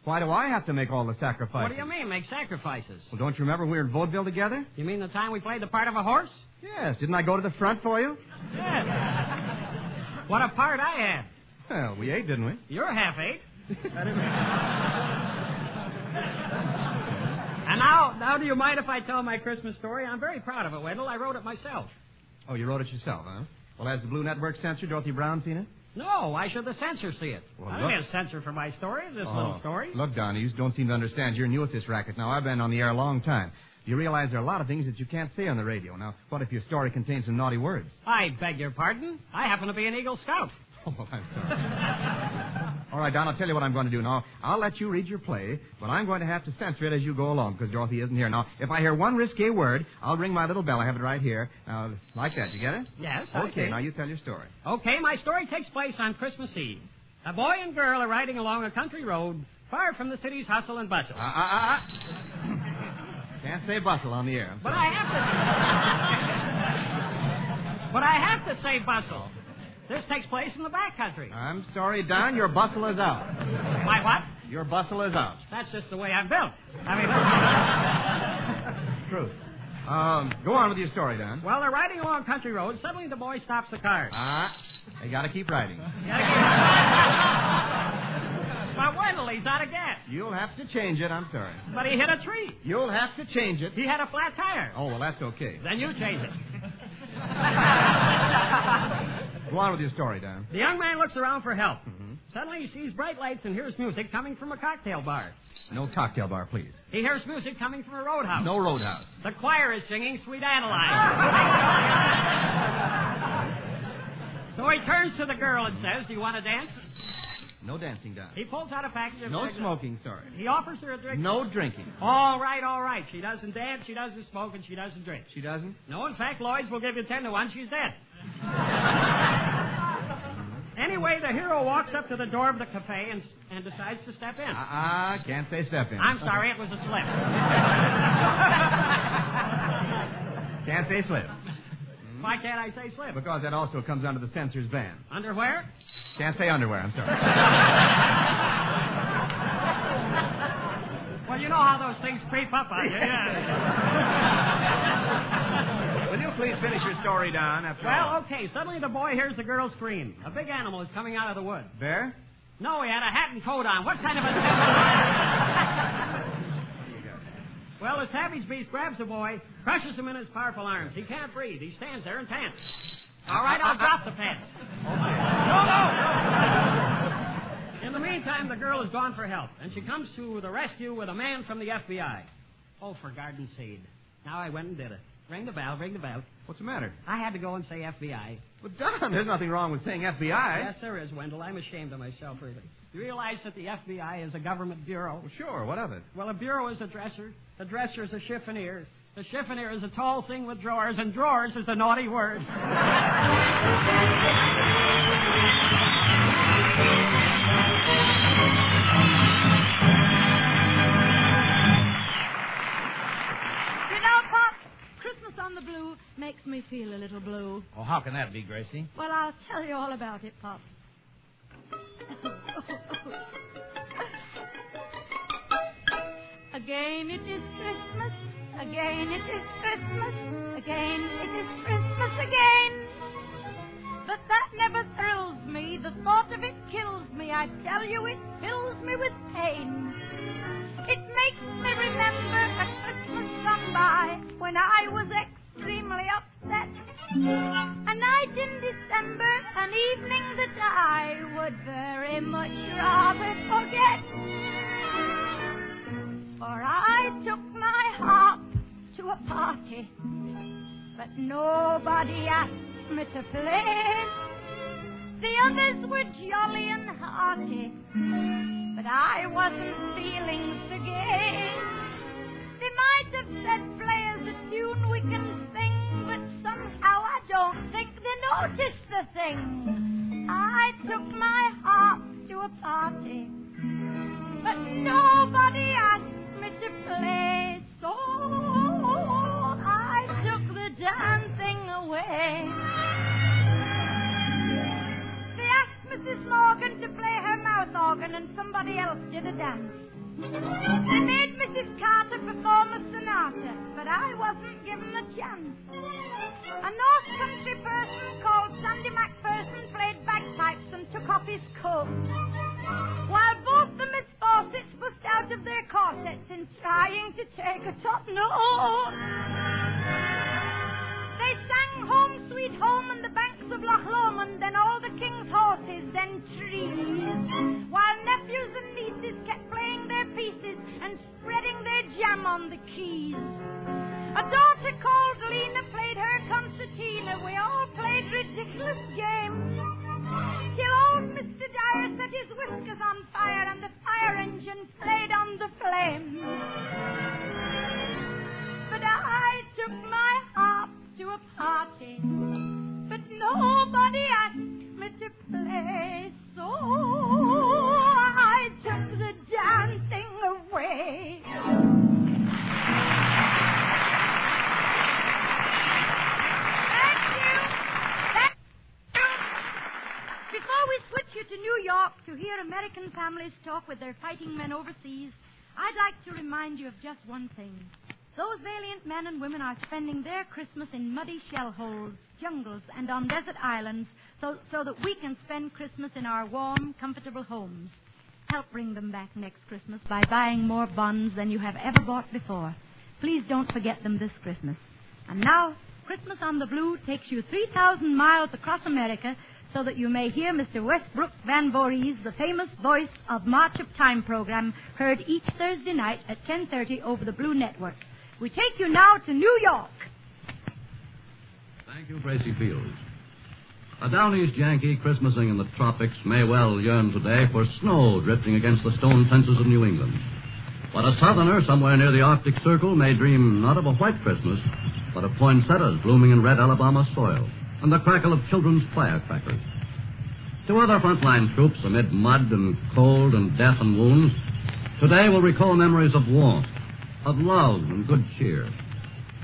Why do I have to make all the sacrifices? What do you mean, make sacrifices? Well, don't you remember we were in vaudeville together? You mean the time we played the part of a horse? Yes. Didn't I go to the front for you? Yes. What a part I had. Well, we ate, didn't we? You're half ate. And now, do you mind if I tell my Christmas story? I'm very proud of it, Wendell. I wrote it myself. Oh, you wrote it yourself, huh? Well, has the Blue Network censor, Dorothy Brown, seen it? No, why should the censor see it? Well, I don't need a censor for my story, little story. Look, Don, you don't seem to understand. You're new at this racket. Now, I've been on the air a long time. You realize there are a lot of things that you can't say on the radio. Now, what if your story contains some naughty words? I beg your pardon. I happen to be an Eagle Scout. Oh, well, I'm sorry. All right, Don, I'll tell you what I'm going to do now. I'll let you read your play, but I'm going to have to censor it as you go along because Dorothy isn't here. Now, if I hear one risque word, I'll ring my little bell. I have it right here. Now, like that. You get it? Yes, okay, now you tell your story. Okay, my story takes place on Christmas Eve. A boy and girl are riding along a country road far from the city's hustle and bustle. Can't say bustle on the air. But I have to say bustle. This takes place in the back country. I'm sorry, Don, your bustle is out. My what? Your bustle is out. That's just the way I'm built. Truth. Go on with your story, Don. Well, they're riding along country road. Suddenly the boy stops the car. They got to keep riding. But Wendell, he's out of gas. You'll have to change it, I'm sorry. But he hit a tree. You'll have to change it. He had a flat tire. Oh, well, that's okay. Then you change it. Go on with your story, Don. The young man looks around for help. Mm-hmm. Suddenly he sees bright lights and hears music coming from a cocktail bar. No cocktail bar, please. He hears music coming from a roadhouse. No roadhouse. The choir is singing Sweet Adeline. So he turns to the girl and says, "Do you want to dance?" No dancing, Don. He pulls out a package of No cigarettes. smoking, sorry. He offers her a drink. No drinking. All right. She doesn't dance, she doesn't smoke, and she doesn't drink. She doesn't? No, in fact, Lloyd's will give you 10 to 1. She's dead. Anyway, the hero walks up to the door of the cafe and decides to step in. Can't say step in. I'm sorry, it was a slip. Can't say slip. Why can't I say slip? Because that also comes under the censor's ban. Underwear? Can't say underwear, I'm sorry. Well, you know how those things creep up on you. Yeah. Will you please finish your story, Don, after all? Well, okay. Suddenly the boy hears the girl scream. A big animal is coming out of the woods. Bear? No, he had a hat and coat on. What kind of a... Well, the savage beast grabs the boy, crushes him in his powerful arms. He can't breathe. He stands there and pants. All right, I'll drop the pants. No! In the meantime, the girl has gone for help, and she comes to the rescue with a man from the FBI. Oh, for garden seed. Now I went and did it. Ring the bell, ring the bell. What's the matter? I had to go and say FBI. But, Don, there's nothing wrong with saying FBI. Yes, there is, Wendell. I'm ashamed of myself, really. You realize that the FBI is a government bureau? Well, sure. What of it? Well, a bureau is a dresser. The dresser is a chiffonier. The chiffonier is a tall thing with drawers, and drawers is a naughty word. Christmas on the Blue makes me feel a little blue. Oh, how can that be, Gracie? Well, I'll tell you all about it, Pop. Again it is Christmas, again it is Christmas, again it is Christmas again. But that never thrills me, the thought of it kills me, I tell you it fills me with pain. It makes me remember a Christmas gone by when I was extremely upset. A night in December, an evening that I would very much rather forget. For I took my harp to a party, but nobody asked me to play. The others were jolly and hearty, but I wasn't feeling so gay. They might have said, play us a tune we can sing, but somehow I don't think they noticed the thing. I took my harp to a party, but nobody asked me to play, so I took the damn thing away. They asked Mrs. Morgan to play her mouth organ, and somebody else did a dance. They made Mrs. Carter perform a sonata, but I wasn't given a chance. A North Country person called Sandy MacPherson played bagpipes and took off his coat, while both the Miss Fawcett's bust out of their corsets in trying to take a top note. They sang Home Sweet Home and the banks of Loch Lomond, then all the king's horses, then trees, while nephews and nieces kept playing their pieces and spreading their jam on the keys. A daughter called Lena played her concertina. We all played ridiculous games, till old Mr. Dyer set his whiskers on fire and the fire engine played on the flames. But I took my harp to a party, but nobody asked me to play, so I took the damn thing away. Before we switch you to New York to hear American families talk with their fighting men overseas, I'd like to remind you of just one thing. Those valiant men and women are spending their Christmas in muddy shell holes, jungles, and on desert islands so that we can spend Christmas in our warm, comfortable homes. Help bring them back next Christmas by buying more bonds than you have ever bought before. Please don't forget them this Christmas. And now, Christmas on the Blue takes you 3,000 miles across America so that you may hear Mr. Westbrook Van Voorhees, the famous voice of March of Time program, heard each Thursday night at 10:30 over the Blue Network. We take you now to New York. Thank you, Gracie Fields. A down east Yankee Christmasing in the tropics may well yearn today for snow drifting against the stone fences of New England. But a southerner somewhere near the Arctic Circle may dream not of a white Christmas, but of poinsettias blooming in red Alabama soil and the crackle of children's firecrackers. To other frontline troops amid mud and cold and death and wounds, today will recall memories of warmth, of love and good cheer.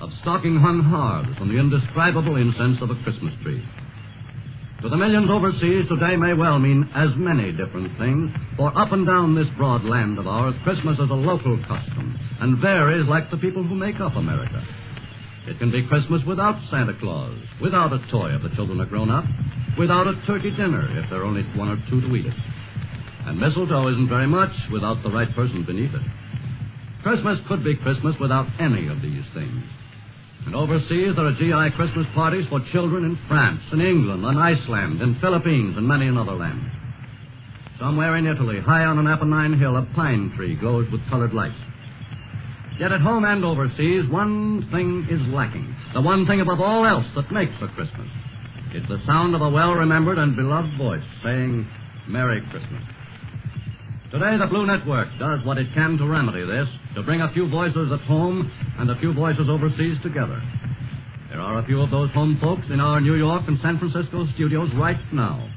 of stocking-hung hearths and the indescribable incense of a Christmas tree. To the millions overseas, today may well mean as many different things, for up and down this broad land of ours, Christmas is a local custom and varies like the people who make up America. It can be Christmas without Santa Claus, without a toy if the children are grown up, without a turkey dinner if there are only one or two to eat it. And mistletoe isn't very much without the right person beneath it. Christmas could be Christmas without any of these things. And overseas, there are GI Christmas parties for children in France, in England, in Iceland, in Philippines, and many another land. Somewhere in Italy, high on an Apennine hill, a pine tree glows with colored lights. Yet at home and overseas, one thing is lacking. The one thing above all else that makes for Christmas. It's the sound of a well-remembered and beloved voice saying, Merry Christmas. Today, the Blue Network does what it can to remedy this, to bring a few voices at home and a few voices overseas together. There are a few of those home folks in our New York and San Francisco studios right now.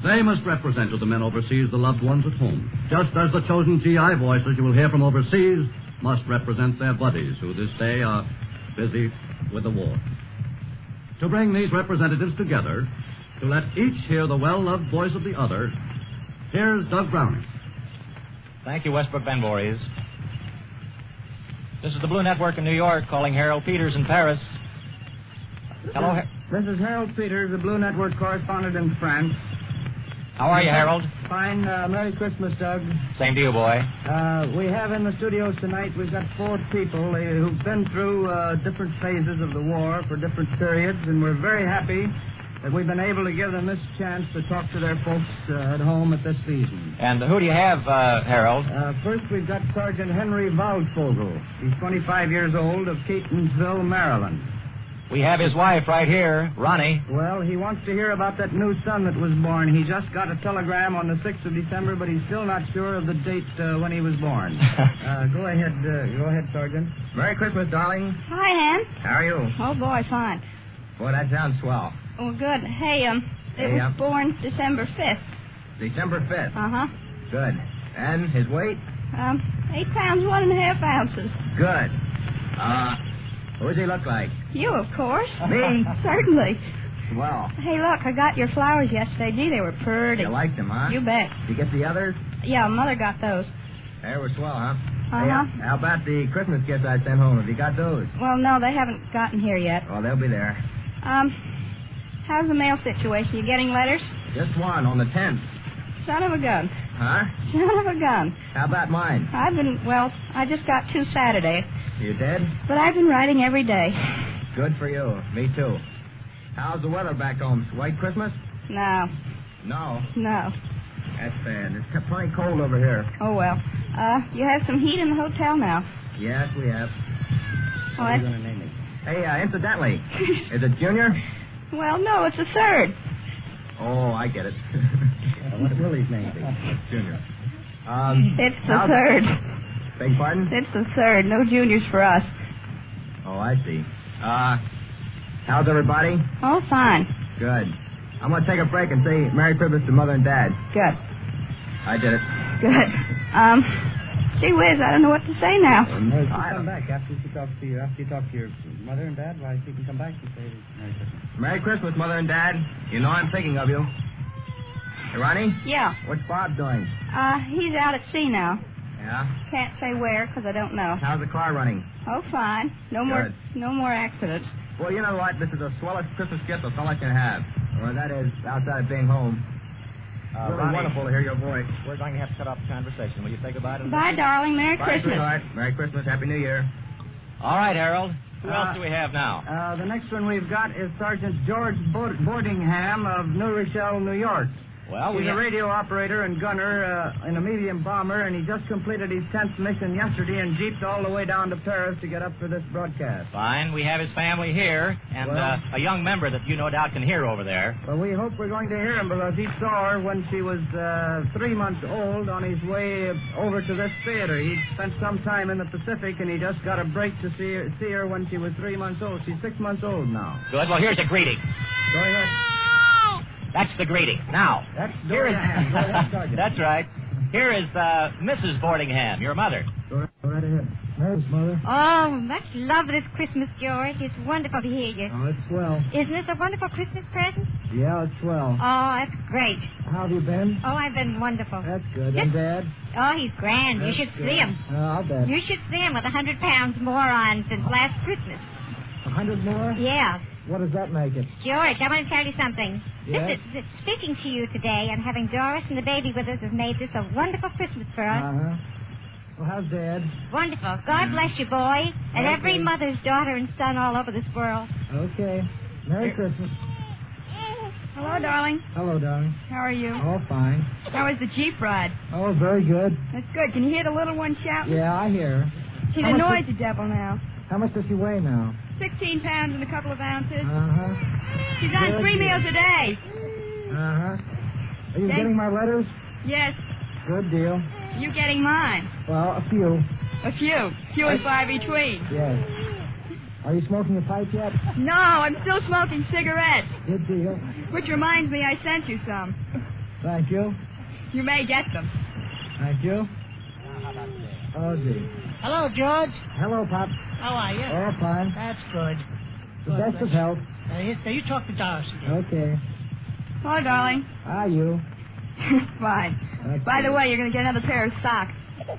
They must represent to the men overseas the loved ones at home, just as the chosen GI voices you will hear from overseas must represent their buddies who this day are busy with the war. To bring these representatives together, to let each hear the well-loved voice of the other, here's Doug Browning. Thank you, Westbrook Ben Voorhees. This is the Blue Network in New York calling Harold Peters in Paris. Hello, This is Harold Peters, the Blue Network correspondent in France. How are you, Harold? Fine. Merry Christmas, Doug. Same to you, boy. We have in the studios tonight, we've got 4 people who've been through different phases of the war for different periods, and we're very happy that we've been able to give them this chance to talk to their folks at home at this season. And who do you have, Harold? First, we've got Sergeant Henry Waldvogel. He's 25 years old, of Catonsville, Maryland. We have his wife right here, Ronnie. Well, he wants to hear about that new son that was born. He just got a telegram on the 6th of December, but he's still not sure of the date when he was born. Go ahead, Sergeant. Merry Christmas, darling. Hi, Ham. How are you? Oh, boy, fine. Boy, that sounds swell. Oh, good. Hey, it was born December 5th. December 5th? Uh-huh. Good. And his weight? 8 pounds, 1.5 ounces. Good. Who does he look like? You, of course. Me? Certainly. Well. Hey, look, I got your flowers yesterday. Gee, they were pretty. You liked them, huh? You bet. Did you get the others? Yeah, Mother got those. They were swell, huh? Uh-huh. Hey, how about the Christmas gifts I sent home? Have you got those? Well, no, they haven't gotten here yet. Well, they'll be there. How's the mail situation? You getting letters? Just one on the 10th. Son of a gun. Huh? Son of a gun. How about mine? I just got 2 Saturday. You did? But I've been writing every day. Good for you. Me too. How's the weather back home? White Christmas? No. No? No. That's bad. It's plenty cold over here. Oh, well. You have some heat in the hotel now. Yes, we have. What are you going to name me? Hey, incidentally, is it Junior? Well, no, it's a 3rd. Oh, I get it. What will his name be? Junior. It's the 3rd. Beg pardon? It's the 3rd. No juniors for us. Oh, I see. How's everybody? Oh, fine. Good. I'm going to take a break and say Merry Christmas to Mother and Dad. Good. I did it. Good. Gee whiz, I don't know what to say now. She come back after you talk to your mother and dad. Why, she can come back and say Merry Christmas. Merry Christmas, Mother and Dad. You know I'm thinking of you. Hey, Ronnie? Yeah. What's Bob doing? He's out at sea now. Yeah? Can't say where, because I don't know. How's the car running? Oh, fine. No more accidents. Well, you know what? This is the swellest Christmas gift a fella can have. Or that is, outside of being home. Really Ronnie, wonderful to hear your voice. We're going to have to cut off the conversation. Will you say goodbye to them? Bye, darling. Merry Christmas. Sweetheart. Merry Christmas. Happy New Year. All right, Harold. Who else do we have now? The next one we've got is Sergeant George Boardingham of New Rochelle, New York. Well, he's a radio operator and gunner in a medium bomber, and he just completed his 10th mission yesterday and jeeped all the way down to Paris to get up for this broadcast. Fine. We have his family here, and a young member that you no doubt can hear over there. Well, we hope we're going to hear him because he saw her when she was 3 months old on his way over to this theater. He spent some time in the Pacific, and he just got a break to see her when she was 3 months old. She's 6 months old now. Good. Well, here's a greeting. Go ahead. That's the greeting. Now, That's that's right. Here is Mrs. Boardingham, your mother. Go right ahead. hers, Mother. Oh, much love this Christmas, George. It's wonderful to hear you. Oh, it's swell. Isn't this a wonderful Christmas present? Yeah, it's swell. Oh, that's great. How have you been? Oh, I've been wonderful. That's good. And Dad? Oh, he's grand. That's you should good. see him. I'll bet. You should see him with 100 pounds more on since last Christmas. 100 more? Yeah. What does that make it? George, I want to tell you something. Yes? Speaking to you today and having Doris and the baby with us has made this a wonderful Christmas for us. Uh-huh. Well, how's Dad? Wonderful. God bless you, boy. And Okay. every mother's daughter and son all over this world. Okay. Merry Christmas. Hello, darling. Hello, darling. How are you? Oh, fine. How was the Jeep ride? Oh, very good. That's good. Can you hear the little one shouting? Yeah, I hear her. She's How a much noisy devil now. How much does she weigh now? 16 pounds and a couple of ounces. Uh-huh. She's on Good 3 deal. meals a day. Uh-huh. Are you Thank- getting my letters? Yes. Good deal. You getting mine? Well, a few. A few. Few and far between. Yes. Are you smoking a pipe yet? No, I'm still smoking cigarettes. Good deal. Which reminds me, I sent you some. Thank you. You may get them. Thank you. Oh, gee. Hello, George. Hello, Pop. How are you? Oh, fine. That's good. The best of health. You talk to Doris again. Okay. Hello, darling. Are you? Fine. That's By the good. way, you're going to get another pair of socks.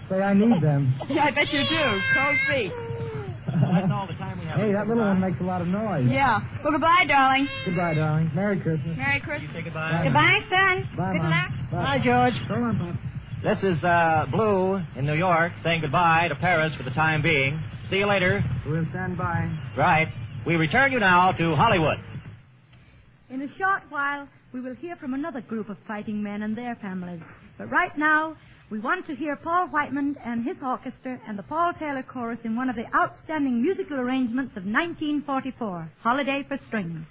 Say, I need them. Yeah, I bet you do. Cold feet. That's all the time we have. Hey, that little one makes a lot of noise. Yeah. Well, goodbye, darling. Goodbye, darling. Merry Christmas. Merry Christmas. Say goodbye. Goodbye, son. Bye, Good Mom. luck. Bye, George. So long, Pop. This is Blue in New York saying goodbye to Paris for the time being. See you later. We'll stand by. Right. We return you now to Hollywood. In a short while, we will hear from another group of fighting men and their families. But right now, we want to hear Paul Whiteman and his orchestra and the Paul Taylor Chorus in one of the outstanding musical arrangements of 1944, Holiday for Strings.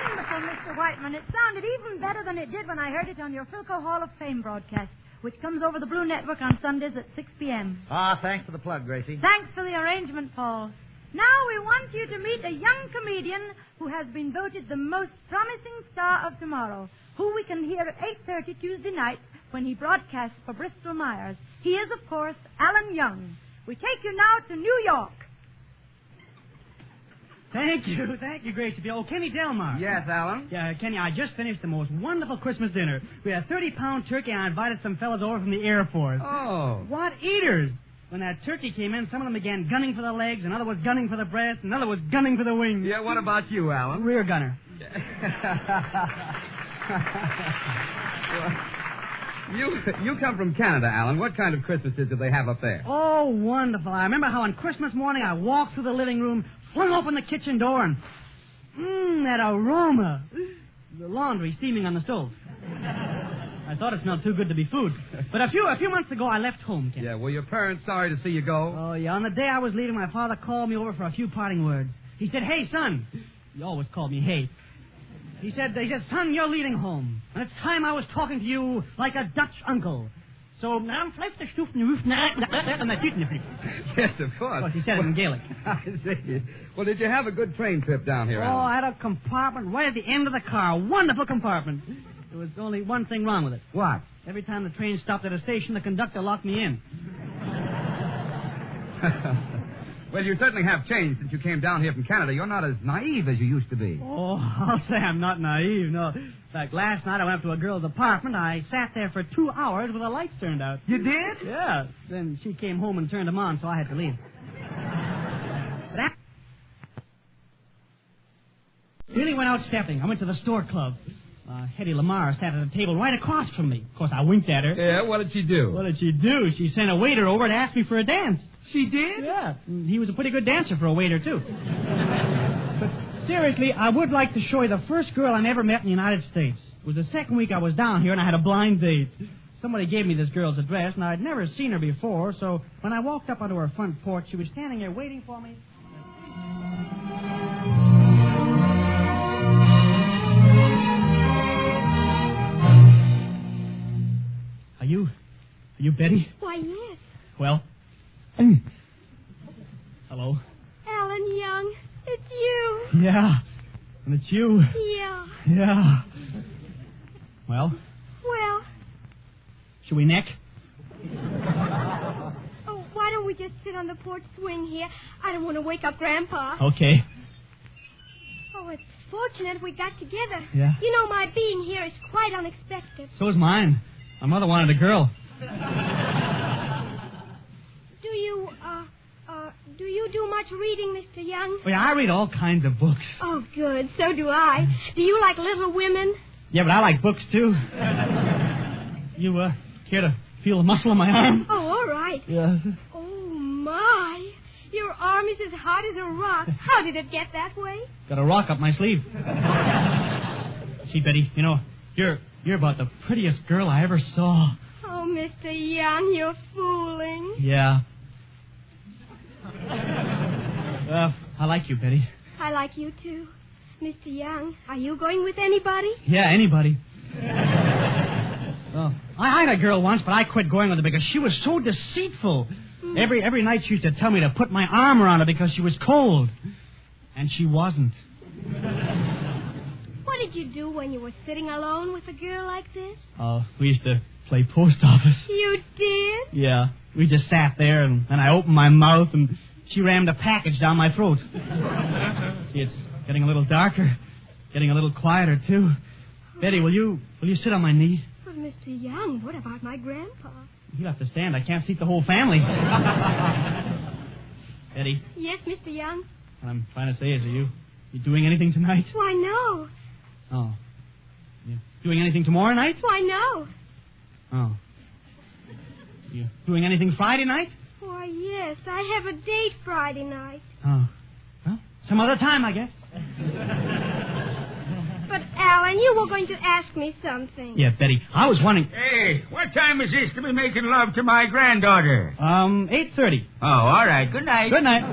wonderful, Mr. Whiteman. It sounded even better than it did when I heard it on your Philco Hall of Fame broadcast, which comes over the Blue Network on Sundays at 6 p.m. Thanks for the plug, Gracie. Thanks for the arrangement, Paul. Now we want you to meet a young comedian who has been voted the most promising star of tomorrow, who we can hear at 8:30 Tuesday night when he broadcasts for Bristol Myers. He is, of course, Alan Young. We take you now to New York. Thank you, Gracie. Oh, Kenny Delmar. Yes, Alan? Yeah, Kenny, I just finished the most wonderful Christmas dinner. We had a 30-pound turkey, and I invited some fellas over from the Air Force. Oh. What eaters! When that turkey came in, some of them began gunning for the legs, another was gunning for the breast, another was gunning for the wings. Yeah, what about you, Alan? Rear gunner. You come from Canada, Alan. What kind of Christmases do they have up there? Oh, wonderful. I remember how on Christmas morning I walked through the living room, flung open the kitchen door, and that aroma. The laundry steaming on the stove. I thought it smelled too good to be food. But a few months ago, I left home, Ken. Yeah, were your parents sorry to see you go? Oh, yeah. On the day I was leaving, my father called me over for a few parting words. He said, "Hey, son." He always called me Hey. He said, "Son, you're leaving home. And it's time I was talking to you like a Dutch uncle. So, Yes, of course. He said it in Gaelic. I see. Well, did you have a good train trip down here, Oh, Alan? I had a compartment right at the end of the car. A wonderful compartment. There was only one thing wrong with it. What? Every time the train stopped at a station, the conductor locked me in. Well, you certainly have changed since you came down here from Canada. You're not as naive as you used to be. Oh, I'll say I'm not naive, no. In fact, last night I went up to a girl's apartment. I sat there for 2 hours with the lights turned out. You did? Yeah. Then she came home and turned them on, so I had to leave. Really went out stepping. I went to the store club. Hetty Lamar sat at a table right across from me. Of course, I winked at her. Yeah, what did she do? What did she do? She sent a waiter over to ask me for a dance. She did? Yeah. He was a pretty good dancer for a waiter, too. But seriously, I would like to show you the first girl I ever met in the United States. It was the second week I was down here, and I had a blind date. Somebody gave me this girl's address, and I'd never seen her before, so when I walked up onto her front porch, she was standing there waiting for me. Are you Betty? Why, yes. Well, hello. Alan Young, it's you. Yeah, and it's you. Yeah. Yeah. Well, should we neck? Oh, why don't we just sit on the porch swing here? I don't want to wake up Grandpa. Okay. Oh, it's fortunate we got together. Yeah. You know, my being here is quite unexpected. So is mine. My mother wanted a girl. Do you do much reading, Mr. Young? Well, yeah, I read all kinds of books. Oh, good. So do I. Do you like Little Women? Yeah, but I like books, too. You, care to feel the muscle on my arm? Oh, all right. Yeah. Oh, my. Your arm is as hard as a rock. How did it get that way? Got a rock up my sleeve. See, Betty, you know, you're about the prettiest girl I ever saw. Oh, Mr. Young, you're fooling. Yeah. I like you, Betty. I like you, too. Mr. Young, are you going with anybody? Yeah, anybody. Oh, I had a girl once, but I quit going with her because she was so deceitful. Every night she used to tell me to put my arm around her because she was cold. And she wasn't. What did you do when you were sitting alone with a girl like this? Oh, we used to play post office. You did? Yeah. We just sat there, and I opened my mouth, and she rammed a package down my throat. See, it's getting a little darker, getting a little quieter, too. Betty, will you sit on my knee? But, Mr. Young, what about my grandpa? He'll have to stand. I can't seat the whole family. Betty? Yes, Mr. Young? What I'm trying to say is, are you doing anything tonight? Why, no. Oh. You doing anything tomorrow night? Why, no. Oh. You doing anything Friday night? Why, yes. I have a date Friday night. Oh. Well, some other time, I guess. But, Alan, you were going to ask me something. Yeah, Betty, I was wondering... Hey, what time is this to be making love to my granddaughter? 8:30. Oh, all right. Good night. Good night.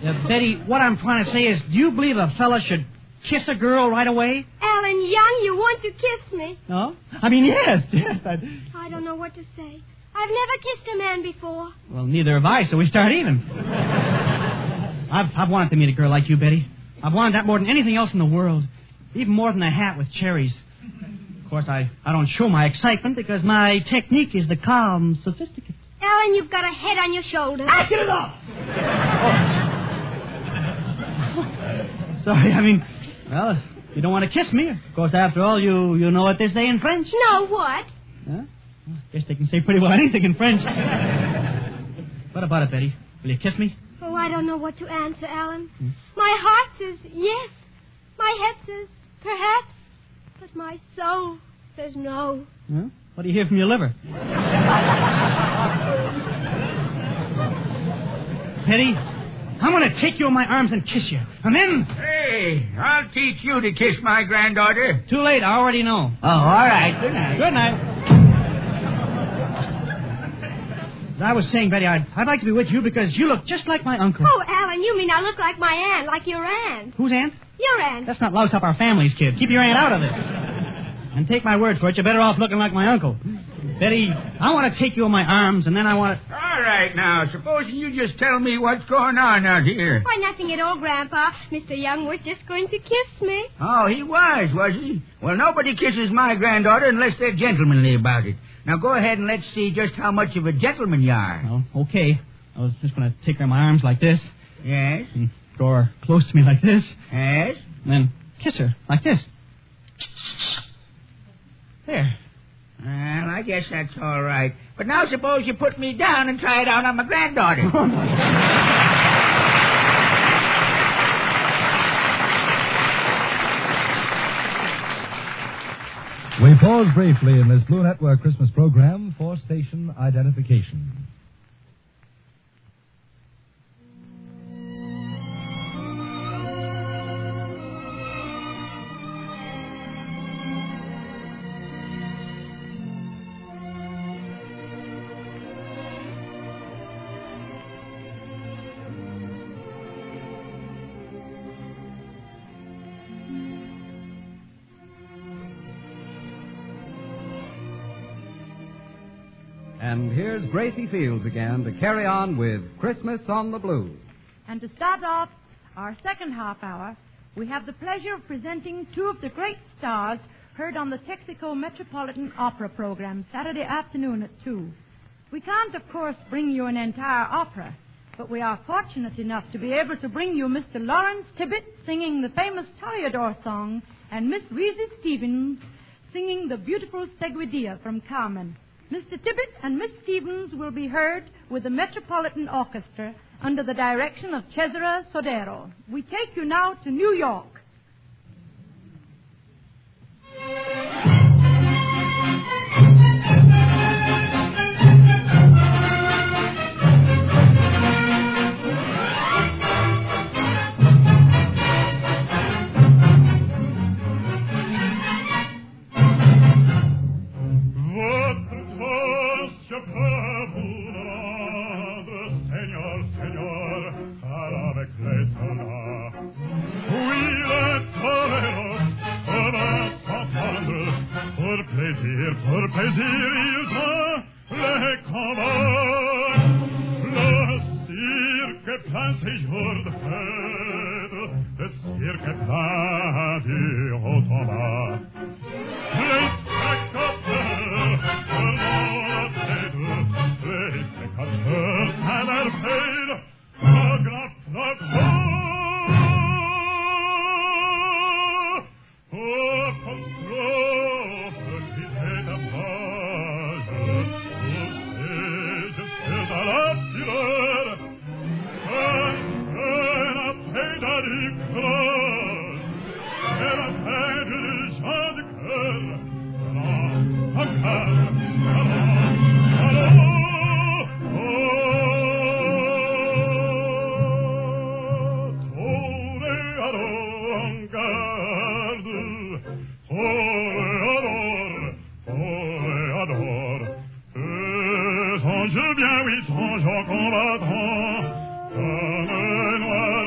Betty, what I'm trying to say is, do you believe a fella should kiss a girl right away? Alan Young, you want to kiss me? No? I mean, yes. I don't know what to say. I've never kissed a man before. Well, neither have I, so we start even. I've wanted to meet a girl like you, Betty. I've wanted that more than anything else in the world. Even more than a hat with cherries. Of course, I don't show my excitement because my technique is the calm, sophisticated. Alan, you've got a head on your shoulders. Ah, get it off! Sorry, I mean, well, if you don't want to kiss me, of course, after all, you know what they say in French? No, what? Huh? Well, I guess they can say pretty well anything in French. What about it, Betty? Will you kiss me? Oh, I don't know what to answer, Alan. My heart says yes. My head says perhaps. But my soul says no. Huh? What do you hear from your liver? Betty, I'm going to take you in my arms and kiss you. And then... Hey, I'll teach you to kiss my granddaughter. Too late, I already know. Oh, all right. Good night. Good night. As I was saying, Betty, I'd like to be with you because you look just like my uncle. Oh, Alan, you mean I look like my aunt, like your aunt. Whose aunt? Your aunt. Let's not louse up our families, kid. Keep your aunt out of this. And take my word for it, you're better off looking like my uncle. Betty, I want to take you in my arms, and then I want to... All right, now, supposing you just tell me what's going on out here. Why, nothing at all, Grandpa. Mr. Young was just going to kiss me. Oh, he was he? Well, nobody kisses my granddaughter unless they're gentlemanly about it. Now, go ahead and let's see just how much of a gentleman you are. Oh, okay. I was just going to take her in my arms like this. Yes? And draw her close to me like this. Yes? And then kiss her like this. There. Well, I guess that's all right. But now suppose you put me down and try it out on my granddaughter. We pause briefly in this Blue Network Christmas program for station identification. And here's Gracie Fields again to carry on with Christmas on the Blues. And to start off our second half hour, we have the pleasure of presenting two of the great stars heard on the Texaco Metropolitan Opera program Saturday afternoon at 2. We can't, of course, bring you an entire opera, but we are fortunate enough to be able to bring you Mr. Lawrence Tibbett singing the famous Toreador song and Miss Reezy Stevens singing the beautiful Seguidilla from Carmen. Mr. Tibbett and Miss Stevens will be heard with the Metropolitan Orchestra under the direction of Cesare Sodero. We take you now to New York. Pour plaisir, ils ont les combats. Le cirque plein ses jours de fête, le cirque plein du haut en bas. Les spectateurs perdent la tête, les spectateurs s'interpellent, le grand flacon. Bien oui, songe en combattant, comme noir.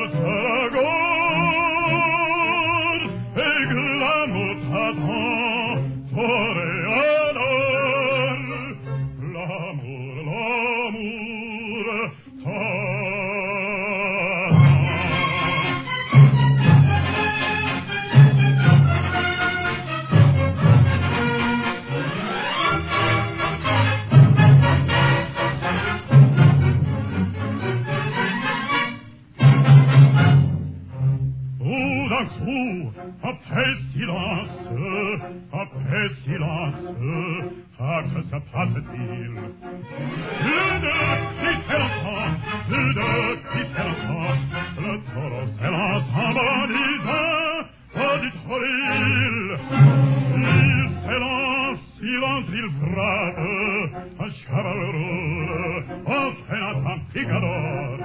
coup, après silence, ah, que se passe-t-il? Plus de cris s'élançant, le taureau s'élance en bondissant, auditoril. Il s'élance, il entre, il frappe, un cheval roule, entraînant un picador.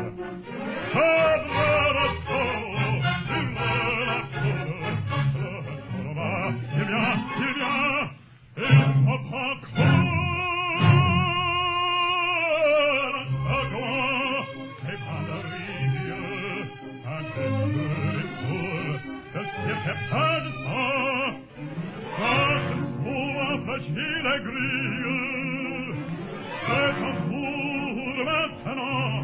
Il vient, il faut pas c'est pas de rire, un peu de cour, le cirque pas de sang, quand se trouve fragile et grille, c'est un tour maintenant,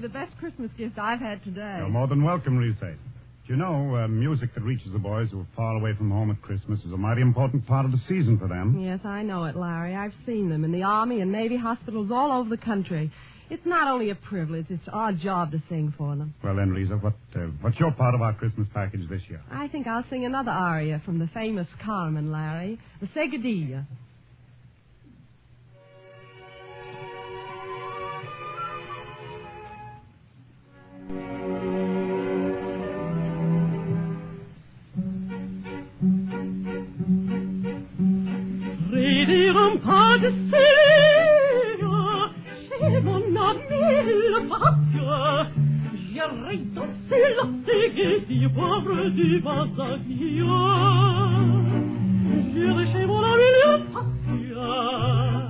The best Christmas gift I've had today. You're more than welcome, Reese. Do you know, music that reaches the boys who are far away from home at Christmas is a mighty important part of the season for them. Yes, I know it, Larry. I've seen them in the Army and Navy hospitals all over the country. It's not only a privilege, it's our job to sing for them. Well, then, Risa, what's your part of our Christmas package this year? I think I'll sing another aria from the famous Carmen, Larry, the Segadilla. Pas de Célia, chez mon ami le Pascal, j'irai danser la séguédille pauvre du Bazaglia. J'irai chez mon ami le Pascal.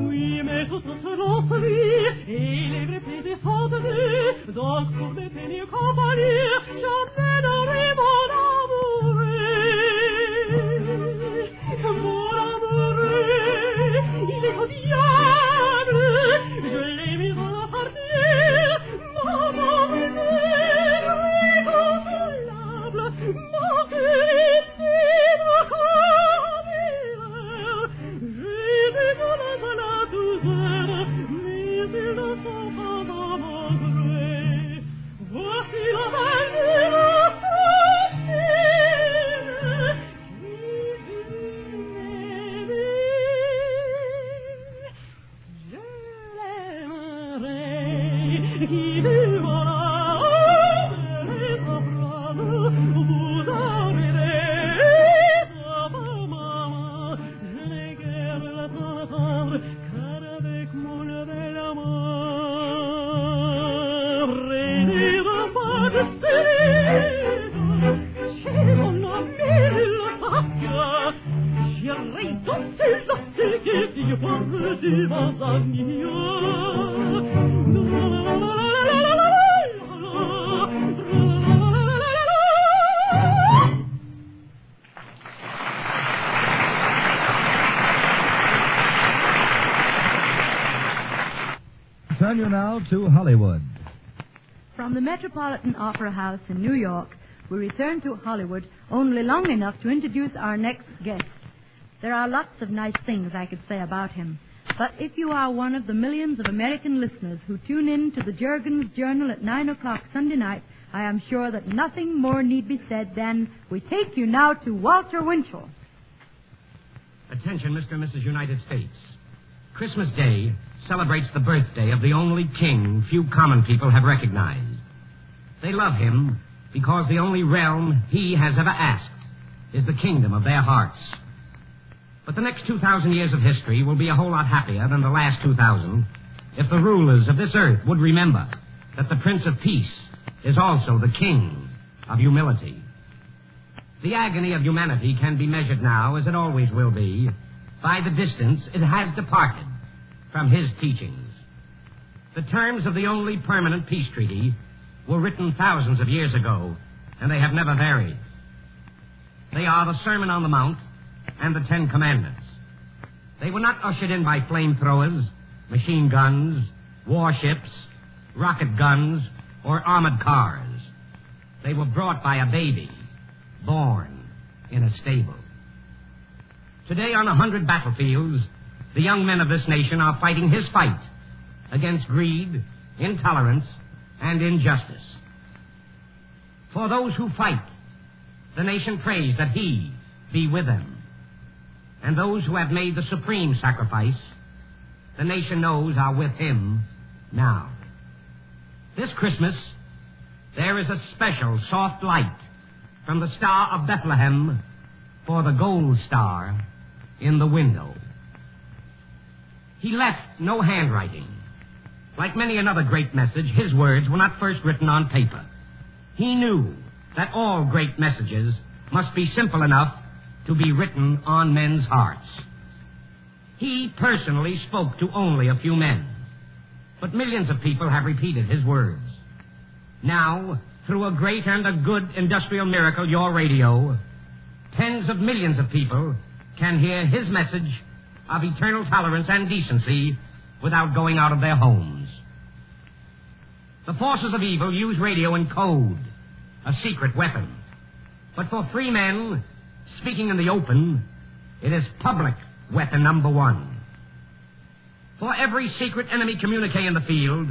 Oui, mais tout se lance lui, et les vrais plaisirs sont tenus, donc pour mes tenir compagnie, j'emmène mon amoureux, il est au diable, je l'ai mis à partir, mon amoureux, inconsolable, mon querido Camille, j'ai déjà la douzaine, mais ils ne sont pas à mon gré, voici la belle. Turn you now to Hollywood. From the Metropolitan Opera House in New York, we return to Hollywood only long enough to introduce our next guest. There are lots of nice things I could say about him, but if you are one of the millions of American listeners who tune in to the Jurgens Journal at 9 o'clock Sunday night, I am sure that nothing more need be said than we take you now to Walter Winchell. Attention, Mr. and Mrs. United States. Christmas Day celebrates the birthday of the only king few common people have recognized. They love him because the only realm he has ever asked is the kingdom of their hearts. But the next 2,000 years of history will be a whole lot happier than the last 2,000 if the rulers of this earth would remember that the Prince of Peace is also the King of Humility. The agony of humanity can be measured now, as it always will be, by the distance it has departed from his teachings. The terms of the only permanent peace treaty were written thousands of years ago, and they have never varied. They are the Sermon on the Mount and the Ten Commandments. They were not ushered in by flamethrowers, machine guns, warships, rocket guns, or armored cars. They were brought by a baby, born in a stable. Today, on 100 battlefields, the young men of this nation are fighting his fight against greed, intolerance, and injustice. For those who fight, the nation prays that he be with them. And those who have made the supreme sacrifice, the nation knows are with him now. This Christmas, there is a special soft light from the Star of Bethlehem for the gold star in the window. He left no handwriting. Like many another great message, his words were not first written on paper. He knew that all great messages must be simple enough to be written on men's hearts. He personally spoke to only a few men, but millions of people have repeated his words. Now, through a great and a good industrial miracle, your radio, tens of millions of people can hear his message of eternal tolerance and decency without going out of their homes. The forces of evil use radio in code, a secret weapon. But for free men speaking in the open, it is public weapon number one. For every secret enemy communique in the field,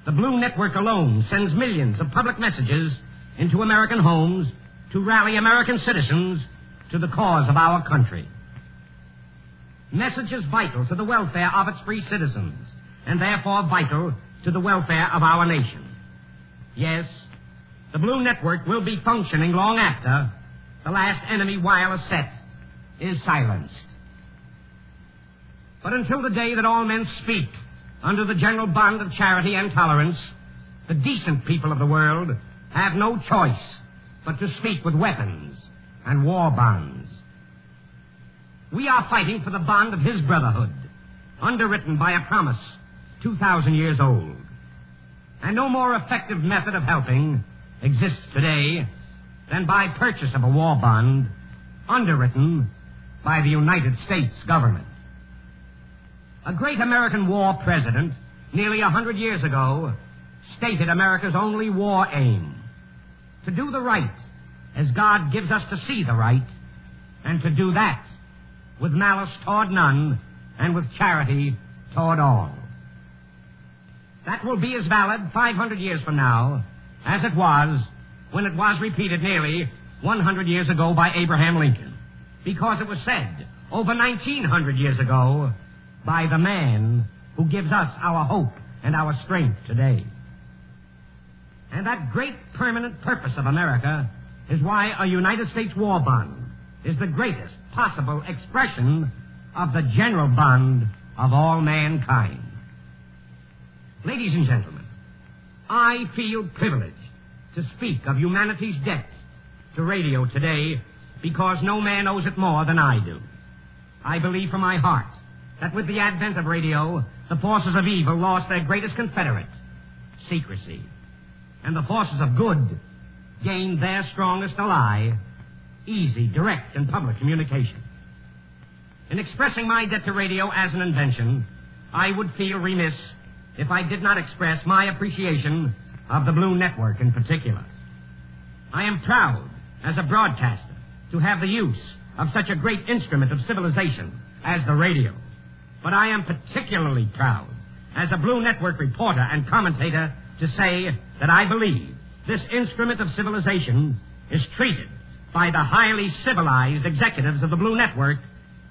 the Blue Network alone sends millions of public messages into American homes to rally American citizens to the cause of our country. Messages vital to the welfare of its free citizens, and therefore vital to the welfare of our nation. Yes, the Blue Network will be functioning long after the last enemy wireless set is silenced. But until the day that all men speak under the general bond of charity and tolerance, the decent people of the world have no choice but to speak with weapons and war bonds. We are fighting for the bond of his brotherhood, underwritten by a promise 2,000 years old. And no more effective method of helping exists today than by purchase of a war bond underwritten by the United States government. A great American war president, nearly 100 years ago, stated America's only war aim: to do the right as God gives us to see the right, and to do that with malice toward none and with charity toward all. That will be as valid 500 years from now as it was when it was repeated nearly 100 years ago by Abraham Lincoln, because it was said over 1,900 years ago by the man who gives us our hope and our strength today. And that great permanent purpose of America is why a United States war bond is the greatest possible expression of the general bond of all mankind. Ladies and gentlemen, I feel privileged to speak of humanity's debt to radio today because no man owes it more than I do. I believe from my heart that with the advent of radio, the forces of evil lost their greatest confederate, secrecy, and the forces of good gained their strongest ally, easy, direct, and public communication. In expressing my debt to radio as an invention, I would feel remiss if I did not express my appreciation of the Blue Network in particular. I am proud, as a broadcaster, to have the use of such a great instrument of civilization as the radio. But I am particularly proud, as a Blue Network reporter and commentator, to say that I believe this instrument of civilization is treated by the highly civilized executives of the Blue Network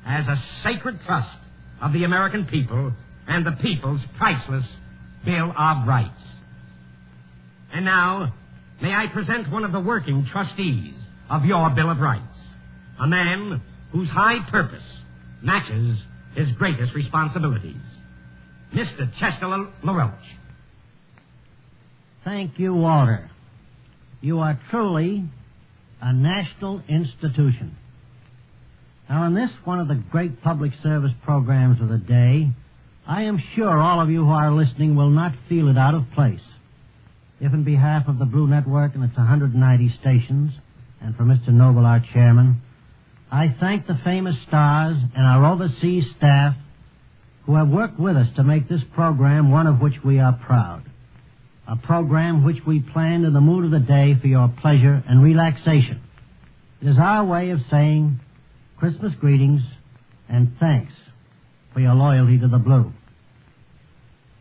as a sacred trust of the American people and the people's priceless Bill of Rights. And now, may I present one of the working trustees of your Bill of Rights, a man whose high purpose matches his greatest responsibilities, Mr. Chester LaRoche. Thank you, Walter. You are truly a national institution. Now, in this, one of the great public service programs of the day, I am sure all of you who are listening will not feel it out of place. If in behalf of the Blue Network and its 190 stations, and for Mr. Noble, our chairman, I thank the famous stars and our overseas staff who have worked with us to make this program one of which we are proud. A program which we planned in the mood of the day for your pleasure and relaxation. It is our way of saying Christmas greetings and thanks for your loyalty to the Blue.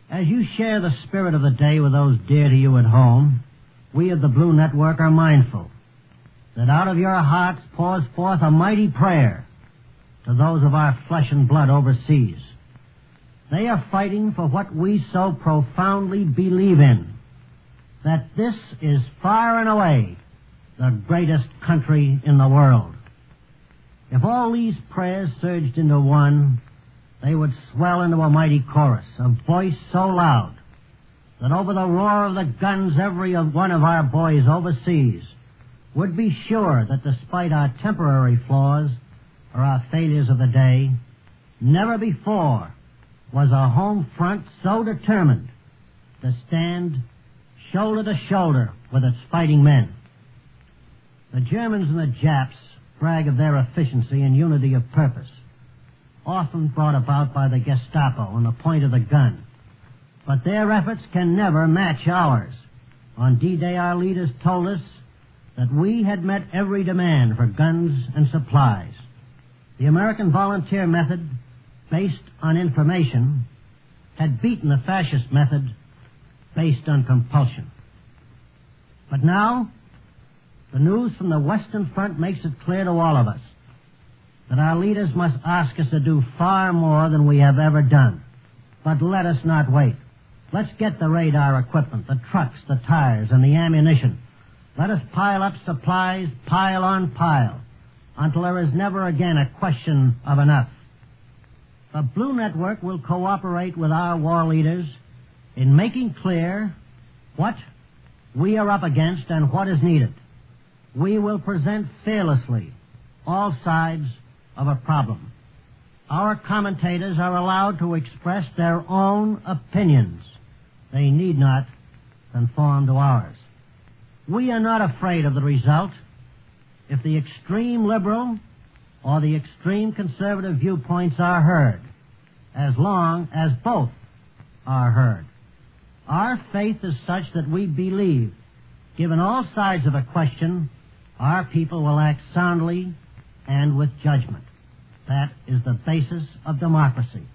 As you share the spirit of the day with those dear to you at home, we of the Blue Network are mindful that out of your hearts pours forth a mighty prayer to those of our flesh and blood overseas. They are fighting for what we so profoundly believe in, that this is far and away the greatest country in the world. If all these prayers surged into one, they would swell into a mighty chorus, a voice so loud that over the roar of the guns every one of our boys overseas would be sure that despite our temporary flaws or our failures of the day, never before was a home front so determined to stand shoulder to shoulder with its fighting men. The Germans and the Japs brag of their efficiency and unity of purpose, often brought about by the Gestapo and the point of the gun. But their efforts can never match ours. On D-Day, our leaders told us that we had met every demand for guns and supplies. The American volunteer method, based on information, had beaten the fascist method based on compulsion. But now, the news from the Western Front makes it clear to all of us that our leaders must ask us to do far more than we have ever done. But let us not wait. Let's get the radar equipment, the trucks, the tires, and the ammunition. Let us pile up supplies, pile on pile, until there is never again a question of enough. The Blue Network will cooperate with our war leaders in making clear what we are up against and what is needed. We will present fearlessly all sides of a problem. Our commentators are allowed to express their own opinions. They need not conform to ours. We are not afraid of the result if the extreme liberal or the extreme conservative viewpoints are heard, as long as both are heard. Our faith is such that we believe, given all sides of a question, our people will act soundly and with judgment. That is the basis of democracy.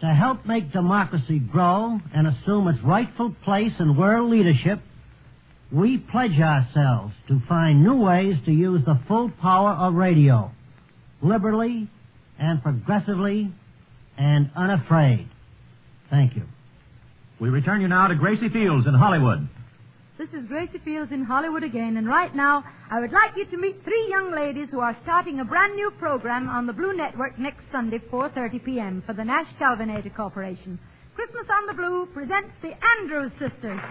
To help make democracy grow and assume its rightful place in world leadership, we pledge ourselves to find new ways to use the full power of radio, liberally and progressively and unafraid. Thank you. We return you now to Gracie Fields in Hollywood. This is Gracie Fields in Hollywood again, and right now I would like you to meet three young ladies who are starting a brand new program on the Blue Network next Sunday, 4:30 p.m. for the Nash Galvanator Corporation. Christmas on the Blue presents the Andrews Sisters.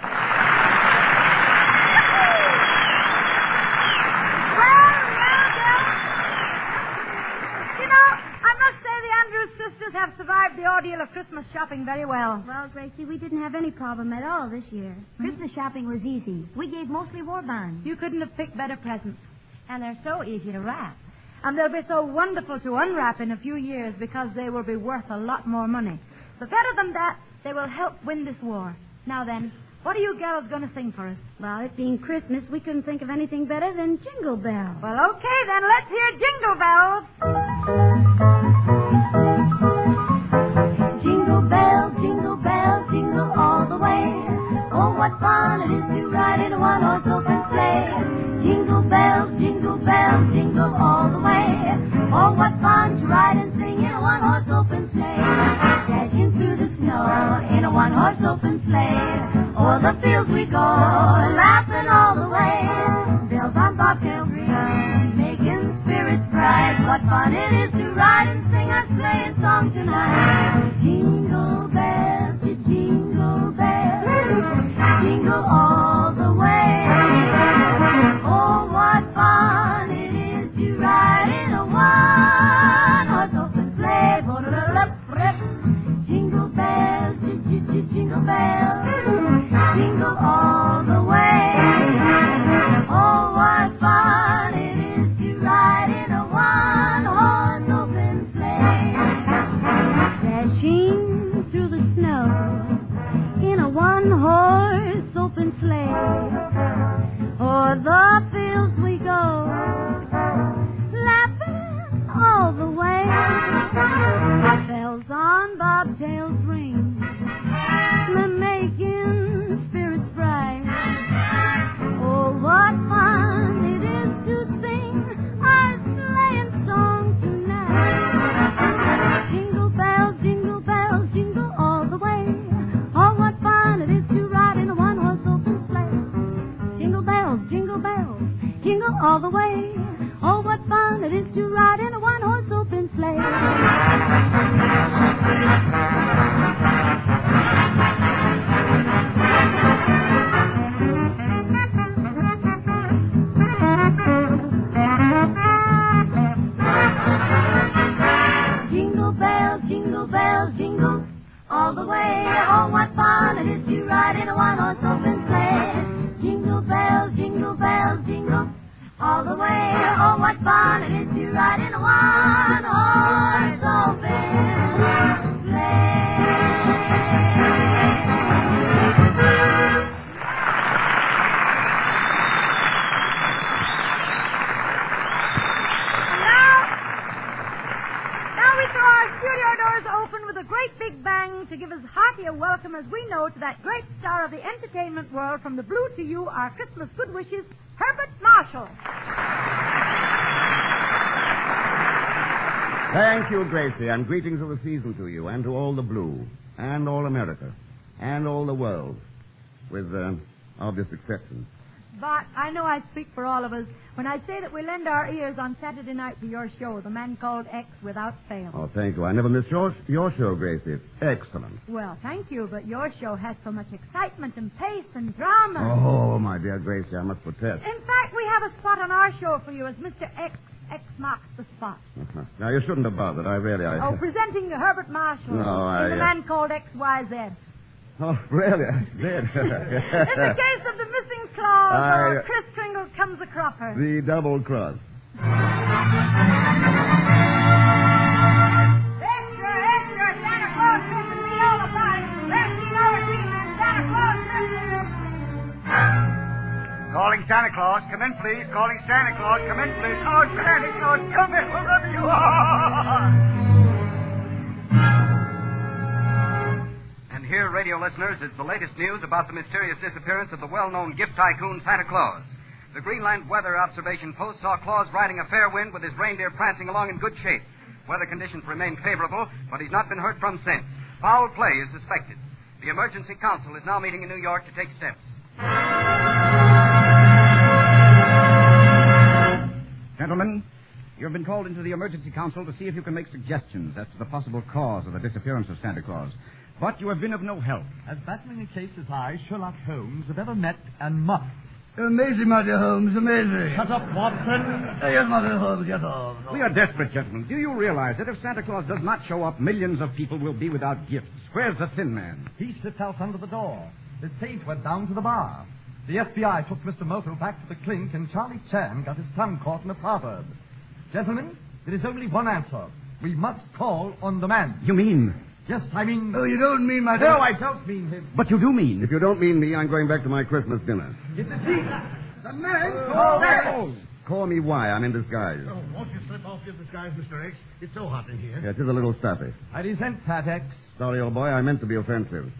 Sisters have survived the ordeal of Christmas shopping very well. Well, Gracie, we didn't have any problem at all this year. Christmas shopping was easy. We gave mostly war bonds. You couldn't have picked better presents. And they're so easy to wrap. And they'll be so wonderful to unwrap in a few years because they will be worth a lot more money. But better than that, they will help win this war. Now then, what are you girls going to sing for us? Well, it being Christmas, we couldn't think of anything better than Jingle Bells. Well, okay, then let's hear Jingle Bells. Jingle bells, jingle all the way. Oh, what fun it is to ride in a one-horse open sleigh. Jingle bells, jingle all the way. Oh, what fun to ride in what fun it is to ride and sing a sleighing song tonight. Jingle bells, you jingle bells, jingle all the way. Oh, what fun it is to ride in a one-horse open sleigh. Jingle bells, jingle bells, jingle all the way. Oh, what fun it is to ride in a one-horse open sleigh. Dashing through the snow in a one-horse open sleigh. O'er the fields we go, laughing all the way. Bells on bobtails ring, making spirits bright. Oh, what fun it is to sing our sleighing song tonight. Jingle bells, jingle all the way. Oh, what fun it is to ride in a one-horse open sleigh. Jingle bells, jingle all the way. Oh, what fun it is to ride in a one-horse open sleigh. Jingle bells, jingle all the way. Oh, what fun it is to ride in a one-horse open sleigh. Jingle bells, jingle all the way. Oh, what fun it is to ride in a one-horse open sleigh. Now we throw our studio doors open with a great big bang to give as hearty a welcome as we know to that great star of the entertainment world. From the Blue to you, our Christmas good wishes, Herbert Marshall. Thank you, Gracie, and greetings of the season to you, and to all the Blue, and all America, and all the world, with obvious exceptions. But I know I speak for all of us when I say that we lend our ears on Saturday night to your show, The Man Called X, without fail. Oh, thank you. I never miss your show, Gracie. It's excellent. Well, thank you, but your show has so much excitement and pace and drama. Oh, my dear Gracie, I must protest. In fact, we have a spot on our show for you as Mr. X. X marks the spot. Uh-huh. Now, you shouldn't have bothered. Oh, presenting Herbert Marshall No, in The Man Called XYZ. Oh, really? I did. In the case of the missing Claus, or Kris Kringle comes a cropper. The double cross. Extra, Santa Claus Christmas, we know the party. Let's see our dream and Santa Claus Christmas. Calling Santa Claus. Come in, please. Calling Santa Claus. Come in, please. Oh, Santa Claus, come in wherever you are. And here, radio listeners, is the latest news about the mysterious disappearance of the well-known gift tycoon Santa Claus. The Greenland Weather Observation Post saw Claus riding a fair wind with his reindeer prancing along in good shape. Weather conditions remain favorable, but he's not been heard from since. Foul play is suspected. The Emergency Council is now meeting in New York to take steps. Gentlemen, you have been called into the Emergency Council to see if you can make suggestions as to the possible cause of the disappearance of Santa Claus. But you have been of no help. As battling a case as I, Sherlock Holmes, have ever met and must. Amazing, my dear Holmes, amazing. Shut up, Watson. Yes, my dear Holmes, get off. We are desperate, gentlemen. Do you realize that if Santa Claus does not show up, millions of people will be without gifts? Where's the Thin Man? He slipped out under the door. The sage went down to the bar. The FBI took Mr. Moto back to the clink, and Charlie Chan got his tongue caught in a proverb. Gentlemen, there is only one answer. We must call on the man. You mean? Yes, I mean... Oh, you don't mean my... No, I don't mean him. But you do mean. If you don't mean me, I'm going back to my Christmas dinner. It's a secret. The man called... Call me why. I'm in disguise. Oh, won't you slip off your disguise, Mr. X? It's so hot in here. Yeah, it is a little stuffy. I resent that, X. Sorry, old boy. I meant to be offensive.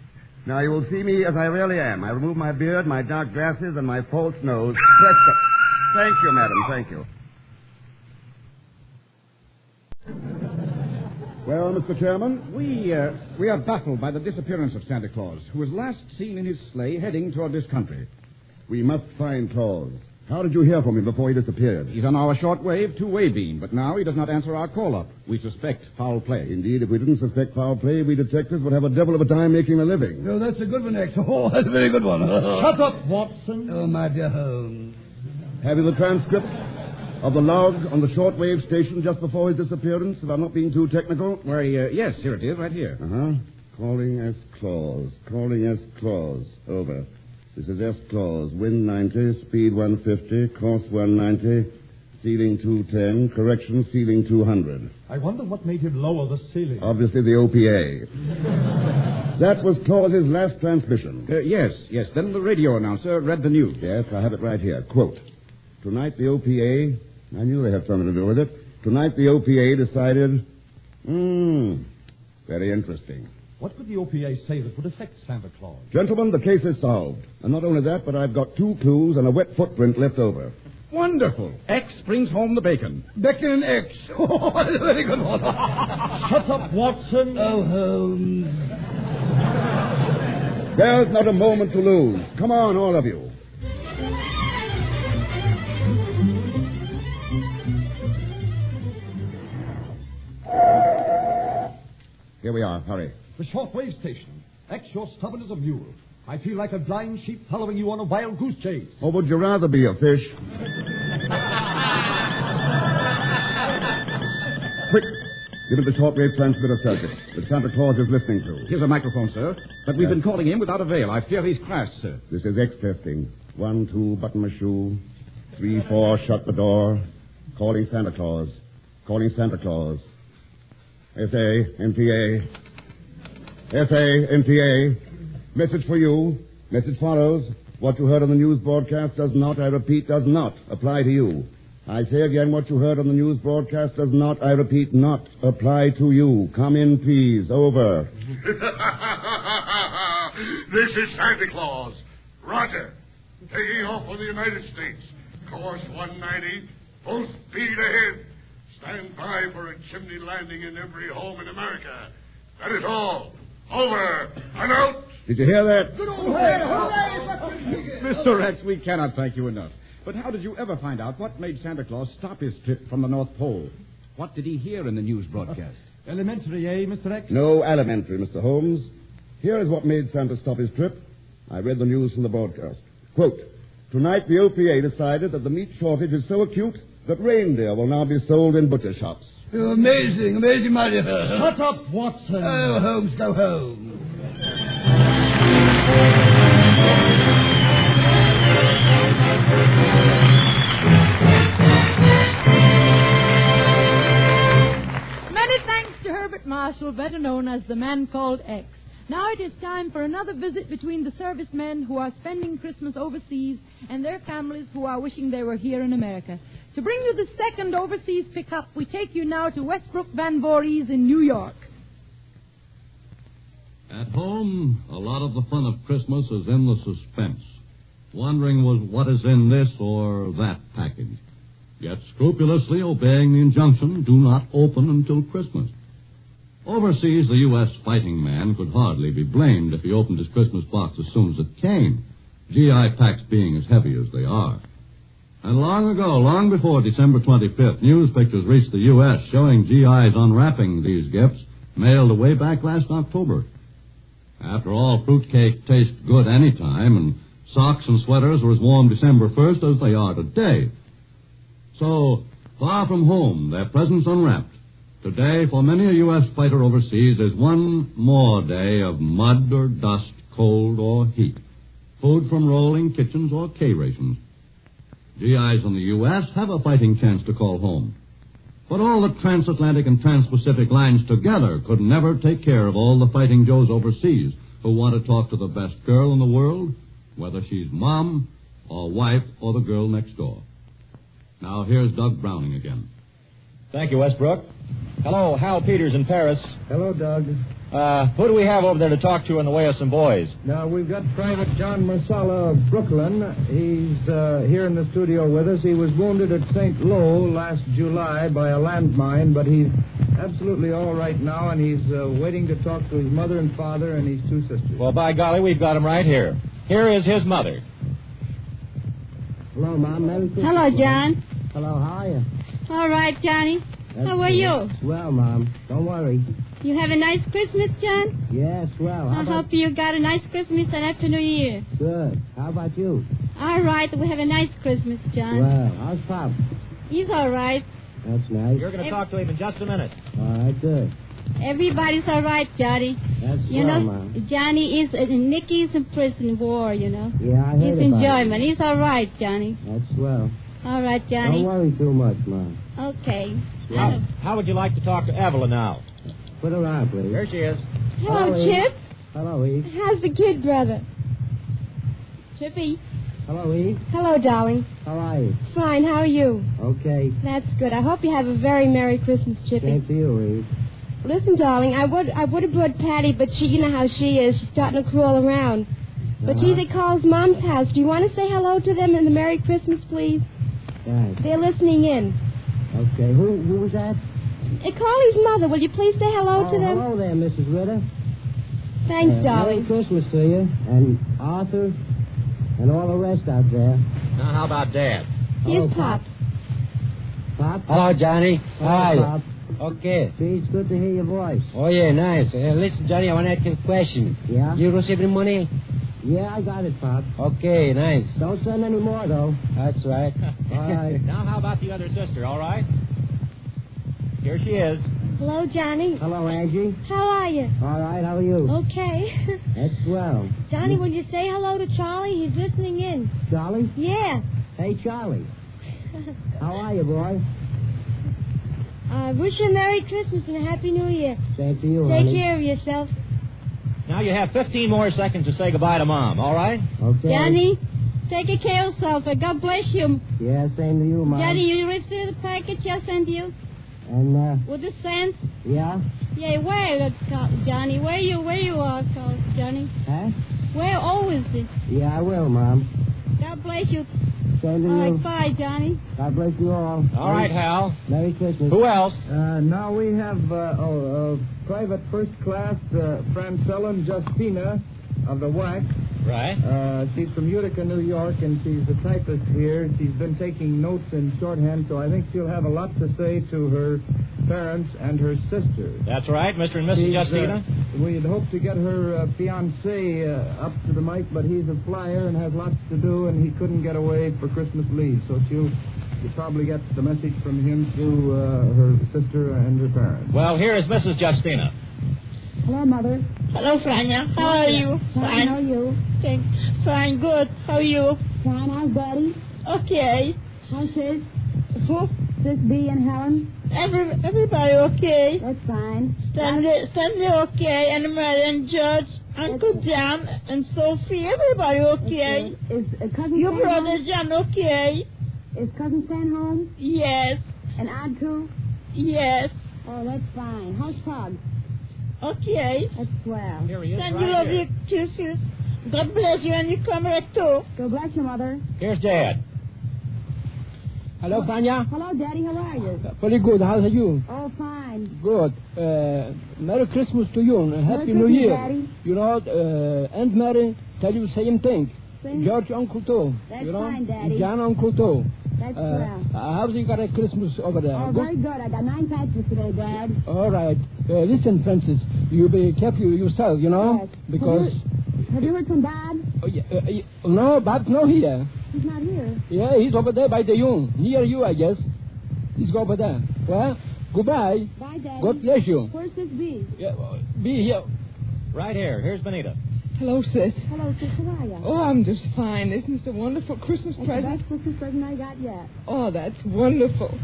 Now, you will see me as I really am. I remove my beard, my dark glasses, and my false nose. Presto. Thank you, madam. Thank you. Well, Mr. Chairman, we are baffled by the disappearance of Santa Claus, who was last seen in his sleigh heading toward this country. We must find Claus. How did you hear from him before he disappeared? He's on our shortwave two-way beam, but now he does not answer our call-up. We suspect foul play. Indeed, if we didn't suspect foul play, we detectives would have a devil of a time making a living. Oh, that's a good one, X. Oh, that's a very good one. Shut up, Watson. Oh, my dear Holmes. Have you the transcript of the log on the shortwave station just before his disappearance, if I'm not being too technical? Why, yes, here it is, right here. Uh-huh. Calling S. Claus. Calling S. Claus. Over. This is S. Claus. Wind 90, speed 150, course 190, ceiling 210, correction, ceiling 200. I wonder what made him lower the ceiling. Obviously the OPA. That was Claus's last transmission. Yes. Then the radio announcer read the news. Yes, I have it right here. Quote, tonight the OPA, I knew they had something to do with it. Tonight the OPA decided, very interesting. What could the OPA say that would affect Santa Claus? Gentlemen, the case is solved. And not only that, but I've got 2 clues and a wet footprint left over. Wonderful. X brings home the bacon. Bacon and X. Oh, that's a very good one. Shut up, Watson. Oh, Holmes. There's not a moment to lose. Come on, all of you. Here we are. Hurry. The shortwave station. X, you're stubborn as a mule. I feel like a blind sheep following you on a wild goose chase. Or would you rather be a fish? Quick. Give me the shortwave transmitter circuit that Santa Claus is listening to. Here's a microphone, sir. But we've been calling him without avail. I fear he's crashed, sir. This is X testing. 1, 2, button my shoe. 3, 4, shut the door. Calling Santa Claus. Calling Santa Claus. S.A.N.T.A. S.A.N.T.A. Message for you. Message follows. What you heard on the news broadcast does not, I repeat, does not apply to you. I say again, what you heard on the news broadcast does not, I repeat, not apply to you. Come in, please. Over. This is Santa Claus. Roger. Taking off for the United States. Course 190. Full speed ahead. Stand by for a chimney landing in every home in America. That is all. Over and out. Did you hear that? Mr. X, we cannot thank you enough. But how did you ever find out what made Santa Claus stop his trip from the North Pole? What did he hear in the news broadcast? Elementary, eh, Mr. X? No elementary, Mr. Holmes. Here is what made Santa stop his trip. I read the news from the broadcast. Quote, tonight the OPA decided that the meat shortage is so acute that reindeer will now be sold in butcher shops. Oh, amazing, my dear. Shut up, Watson. Oh, Holmes, go home. Many thanks to Herbert Marshall, better known as the man called X. Now it is time for another visit between the servicemen who are spending Christmas overseas and their families who are wishing they were here in America. To bring you the second overseas pickup, we take you now to Westbrook Van Voorhees in New York. At home, a lot of the fun of Christmas is in the suspense, wondering what is in this or that package, yet scrupulously obeying the injunction, do not open until Christmas. Overseas, the U.S. fighting man could hardly be blamed if he opened his Christmas box as soon as it came, GI packs being as heavy as they are. And long ago, long before December 25th, news pictures reached the U.S. showing GIs unwrapping these gifts mailed away back last October. After all, fruitcake tastes good any time, and socks and sweaters were as warm December 1st as they are today. So, far from home, their presents unwrapped. Today, for many a U.S. fighter overseas, is one more day of mud or dust, cold or heat, food from rolling kitchens or K-rations. GIs in the U.S. have a fighting chance to call home. But all the transatlantic and trans-Pacific lines together could never take care of all the fighting Joes overseas who want to talk to the best girl in the world, whether she's mom or wife or the girl next door. Now, here's Doug Browning again. Thank you, Westbrook. Hello, Hal Peters in Paris. Hello, Doug. Who do we have over there to talk to in the way of some boys? Now, we've got Private John Marsala of Brooklyn. He's here in the studio with us. He was wounded at St. Lo last July by a landmine, but he's absolutely all right now, and he's waiting to talk to his mother and father and his 2 sisters. Well, by golly, we've got him right here. Here is his mother. Hello, Mom. Merry Christmas. Hello, John. Hello, how are you? All right, Johnny. How are you? Well, Mom. Don't worry. You have a nice Christmas, John? Yes, well. I hope you got a nice Christmas and Happy New Year. Good. How about you? All right, we have a nice Christmas, John. Well, how's Pop? He's all right. That's nice. You're going to talk to him in just a minute. All right, good. Everybody's all right, Johnny. That's you well, know, Mom. Johnny is Nicky's in prison war, you know. Yeah, I heard He's about enjoyment. He's all right, Johnny. That's well. All right, Johnny. Don't worry too much, Mom. Okay. How would you like to talk to Evelyn now? Put her on, please. Here she is. Hello, Eve. Chip. Hello, Eve. How's the kid, brother? Chippy. Hello, Eve. Hello, darling. How are you? Fine. How are you? Okay. That's good. I hope you have a very Merry Christmas, Chippy. Same to you, Eve. Listen, darling, I would have brought Patty, but you know how she is. She's starting to crawl around. But she's at Carl's mom's house. Do you want to say hello to them and a Merry Christmas, please? Thanks. They're listening in. Okay. Who was that? Carly's mother. Will you please say hello to them? Hello there, Mrs. Ritter. Thanks, darling. Merry Christmas to you, and Arthur, and all the rest out there. Now, how about Dad? Here's Pop. Pop? Hello, Johnny. How are you? Pop. Okay. See, it's good to hear your voice. Oh, yeah, nice. Listen, Johnny, I want to ask you a question. Yeah? You receiving money? Yeah, I got it, Pop. Okay, nice. Don't send any more, though. That's right. All right. Now, how about the other sister, all right? Here she is. Hello, Johnny. Hello, Angie. How are you? All right, how are you? Okay. That's well. Johnny, will you say hello to Charlie? He's listening in. Charlie? Yeah. Hey, Charlie. How are you, boy? Wish you a Merry Christmas and a Happy New Year. Same to you, Take honey. care of yourself. Now you have 15 more seconds to say goodbye to Mom, all right? Okay. Johnny, take care of yourself. God bless you. Yeah, same to you, Mom. Johnny, you receive the package I sent you? And, With the cents? yeah? Yeah, where, Johnny? Where you are, Johnny? Huh? Where is it? Yeah, I will, Mom. God bless you. Same to All you. right, bye, Johnny. God bless you all. All right, Hal. Merry Christmas. Who else? Now we have Private First Class Francella Justina of the WAC. Right. She's from Utica, New York, and she's a typist here. She's been taking notes in shorthand, so I think she'll have a lot to say to her parents and her sister. That's right, Mr. and Mrs. Justina. We'd hoped to get her fiancé up to the mic, but he's a flyer and has lots to do, and he couldn't get away for Christmas leave. So you'll probably get the message from him through her sister and her parents. Well, here is Mrs. Justina. Hello, Mother. Hello, Franya. How are you? Fine. How are you? Thanks. Fine, good. How are you? Fine. How's Daddy? Okay. How's Sis? Who? Sis B and Helen? Everybody okay. That's fine. Stanley okay, and Mary and George, Uncle John and Sophie, everybody okay. Is Cousin Your Stan brother home? John okay? Is Cousin Stan home? Yes. And Aunt too? Yes. Oh, that's fine. How's Pug? Okay. That's swell. Here he is, Send right you love here. your kisses. God bless you, and you come back too. God bless you, Mother. Here's Dad. Hello, Franya. Hello, Daddy. How are you? Very good. How are you? Oh, fine. Good. Merry Christmas to you and Happy Merry New Christmas, Year. Daddy. You know, Aunt Mary tell you the same thing. Same. George Uncle too. That's you know? fine, Daddy. John Uncle too. That's swell. How's you got a Christmas over there? Oh, very good. I got 9 packages today, Dad. All right. Listen, Francis, you be careful yourself, you know, Yes. because... Have you heard from Bob? Oh, yeah, no, Bob's not here. He's not here. Yeah, he's over there by the Young, near you, I guess. He's over there. Well, goodbye. Bye, Daddy. God bless you. Where's this B? Yeah, be here. Right here. Here's Benita. Hello, sis. Hello, Sis. How are you? Oh, I'm just fine. Isn't this a wonderful Christmas That's present? the best Christmas present I got yet. Oh, that's wonderful.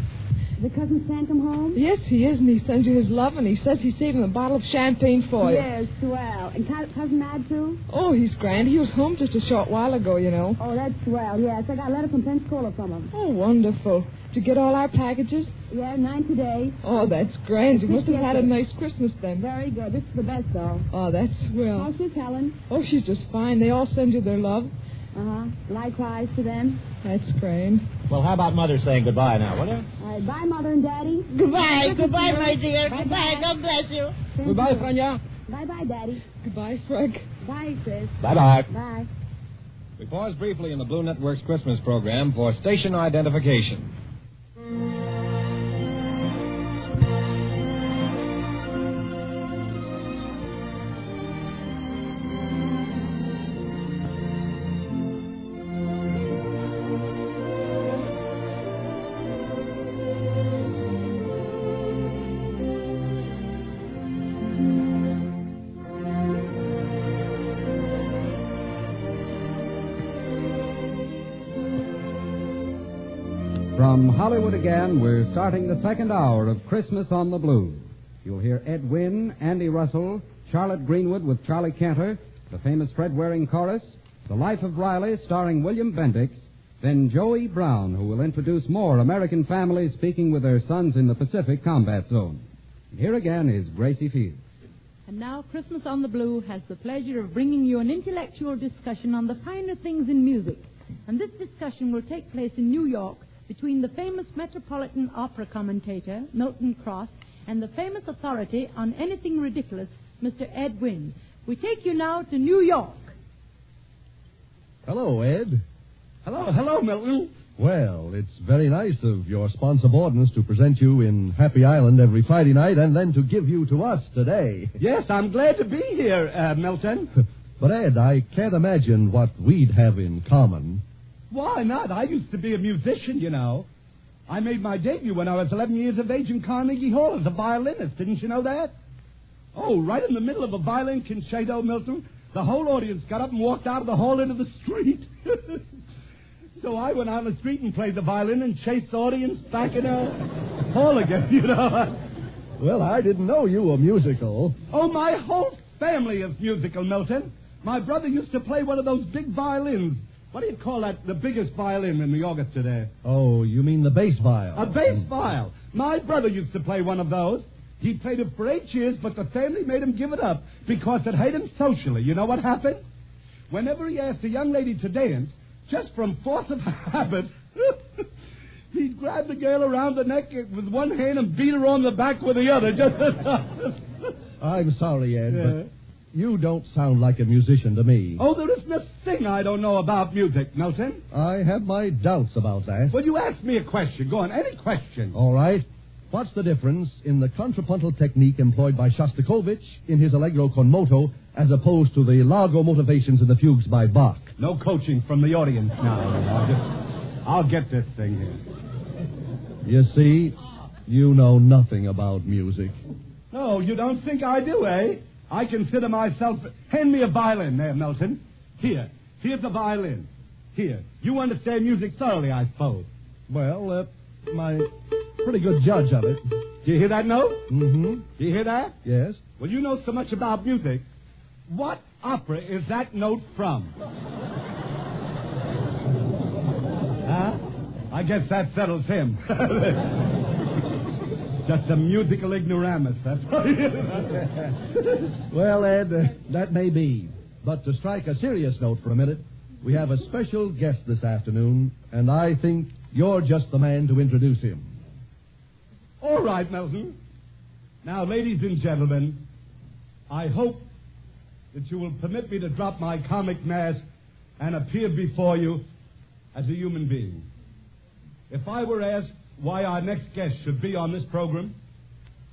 Did Cousin Stan come home? Yes, he is, and he sends you his love, and he says he's saving a bottle of champagne for you. Yes, swell. And Cousin Mad, too? Oh, he's grand. He was home just a short while ago, you know. Oh, that's swell. Yes, I got a letter from Pensacola from him. Oh, wonderful. Did you get all our packages? Yeah, 9 today. Oh, that's grand. You must have had a Yes, nice Christmas then. Very good. This is the best, though. Oh, that's swell. How's Sis Helen? Oh, she's just fine. They all send you their love. Uh-huh. Likewise to them. That's grand. Well, how about Mother saying goodbye now, will you? All right, bye, Mother and Daddy. Goodbye. Good Goodbye, to see my you. dear. Bye-bye. Goodbye. God bless you. Thank Goodbye, you. Franya. Bye-bye, Daddy. Goodbye, Frank. Bye, Sis. Bye-bye. Bye. We pause briefly in the Blue Network's Christmas program for station identification. From Hollywood again, we're starting the second hour of Christmas on the Blues. You'll hear Ed Wynn, Andy Russell, Charlotte Greenwood with Charlie Cantor, the famous Fred Waring chorus, The Life of Riley starring William Bendix, then Joey Brown, who will introduce more American families speaking with their sons in the Pacific Combat Zone. Here again is Gracie Fields. And now Christmas on the Blue has the pleasure of bringing you an intellectual discussion on the finer things in music. And this discussion will take place in New York between the famous Metropolitan Opera commentator, Milton Cross, and the famous authority on anything ridiculous, Mr. Ed Wynn. We take you now to New York. Hello, Ed. Hello, Milton. Well, it's very nice of your sponsor Borden's to present you in Happy Island every Friday night and then to give you to us today. Yes, I'm glad to be here, Milton. But, Ed, I can't imagine what we'd have in common. Why not? I used to be a musician, you know. I made my debut when I was 11 years of age in Carnegie Hall as a violinist. Didn't you know that? Oh, right in the middle of a violin concerto, Milton, the whole audience got up and walked out of the hall into the street. So I went out on the street and played the violin and chased the audience back in the hall again, you know. Well, I didn't know you were musical. Oh, my whole family is musical, Milton. My brother used to play one of those big violins. What do you call that, the biggest violin in the orchestra there? Oh, you mean the bass viol. A bass viol. My brother used to play one of those. He played it for 8 years, but the family made him give it up because it hurt him socially. You know what happened? Whenever he asked a young lady to dance, just from force of habit, he'd grab the girl around the neck with one hand and beat her on the back with the other. I'm sorry, Ed, but you don't sound like a musician to me. Oh, there isn't a thing I don't know about music, Milton. I have my doubts about that. Well, you ask me a question. Go on, any question. All right. What's the difference in the contrapuntal technique employed by Shostakovich in his Allegro con moto as opposed to the largo motivations in the fugues by Bach? No coaching from the audience now. I'll get this thing here. You see, you know nothing about music. No, you don't think I do, eh? I consider myself... Hand me a violin there, Milton. Here's a violin. Here. You understand music thoroughly, I suppose. Well, my pretty good judge of it. Do you hear that note? Mm-hmm. Do you hear that? Yes. Well, you know so much about music. What opera is that note from? Huh? I guess that settles him. Just a musical ignoramus, that's what he is. Well, Ed, that may be. But to strike a serious note for a minute, we have a special guest this afternoon, and I think you're just the man to introduce him. All right, Milton. Now, ladies and gentlemen, I hope that you will permit me to drop my comic mask and appear before you as a human being. If I were asked why our next guest should be on this program,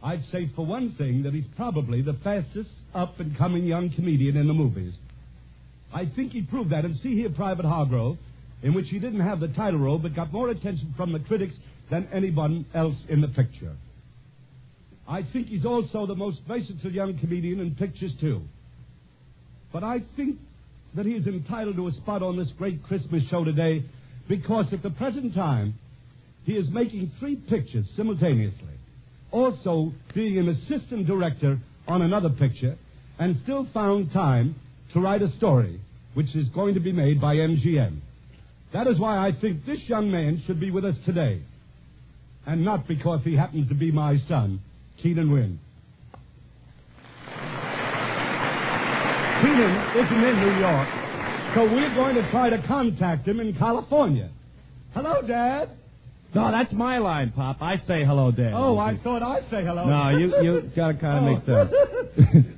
I'd say, for one thing, that he's probably the fastest up-and-coming young comedian in the movies. I think he proved that in See Here, Private Hargrove, in which he didn't have the title role but got more attention from the critics than anyone else in the picture. I think he's also the most versatile young comedian in pictures, too. But I think that he is entitled to a spot on this great Christmas show today because at the present time, he is making 3 pictures simultaneously, also being an assistant director on another picture, and still found time to write a story which is going to be made by MGM. That is why I think this young man should be with us today, and not because he happens to be my son, Keenan Wynn. Keenan isn't in New York, so we're going to try to contact him in California. Hello, Dad. No, that's my line, Pop. I say hello, Dad. Oh, I thought I'd say hello. No, you got to kind of mix that.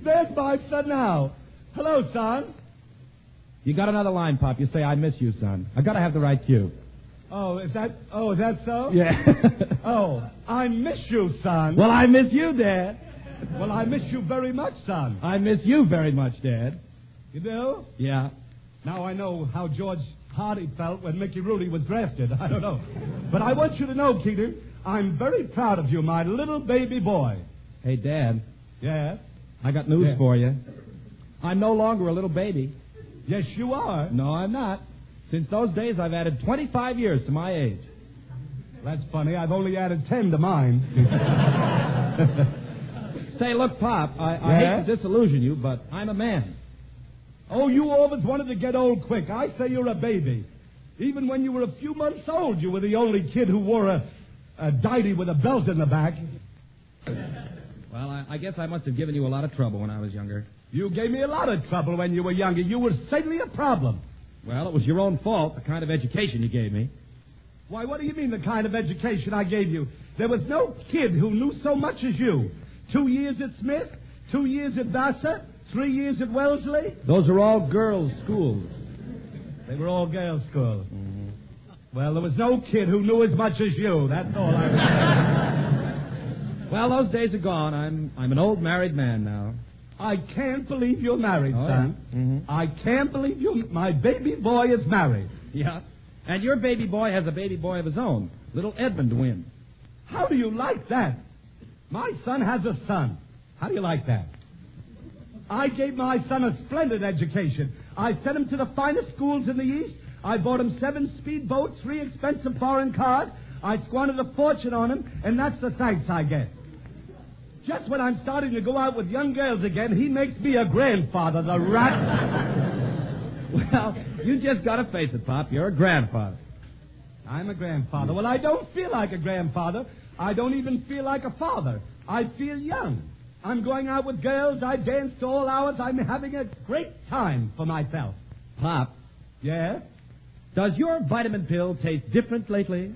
There's my son now. Hello, son. You got another line, Pop. You say, I miss you, son. I gotta have the right cue. Is that so? Yeah. Oh, I miss you, son. Well, I miss you, Dad. Well, I miss you very much, son. I miss you very much, Dad. You do? Yeah. Now I know how George Hardy felt when Mickey Rooney was drafted. I don't know. But I want you to know, Keaton, I'm very proud of you, my little baby boy. Hey, Dad. Yeah? I got news for you. I'm no longer a little baby. Yes, you are. No, I'm not. Since those days, I've added 25 years to my age. That's funny. I've only added 10 to mine. Say, look, Pop, I hate to disillusion you, but I'm a man. Oh, you always wanted to get old quick. I say you're a baby. Even when you were a few months old, you were the only kid who wore a dighty with a belt in the back. Well, I guess I must have given you a lot of trouble when I was younger. You gave me a lot of trouble when you were younger. You were certainly a problem. Well, it was your own fault, the kind of education you gave me. Why, what do you mean the kind of education I gave you? There was no kid who knew so much as you. 2 years at Smith, 2 years at Vassar, 3 years at Wellesley. Those are all girls' schools. They were all girls' schools. Mm-hmm. Well, there was no kid who knew as much as you. That's all I was. Well, those days are gone. I'm an old married man now. I can't believe you're married, son. Yeah. Mm-hmm. I can't believe my baby boy is married. Yeah. And your baby boy has a baby boy of his own, little Edmund Wynn. How do you like that? My son has a son. How do you like that? I gave my son a splendid education. I sent him to the finest schools in the East. I bought him 7 speedboats, 3 expensive foreign cars. I squandered a fortune on him, and that's the thanks I get. Just when I'm starting to go out with young girls again, he makes me a grandfather, the rat. Well, you just got to face it, Pop. You're a grandfather. I'm a grandfather. Well, I don't feel like a grandfather. I don't even feel like a father. I feel young. I'm going out with girls. I dance to all hours. I'm having a great time for myself. Pop. Yeah? Does your vitamin pill taste different lately?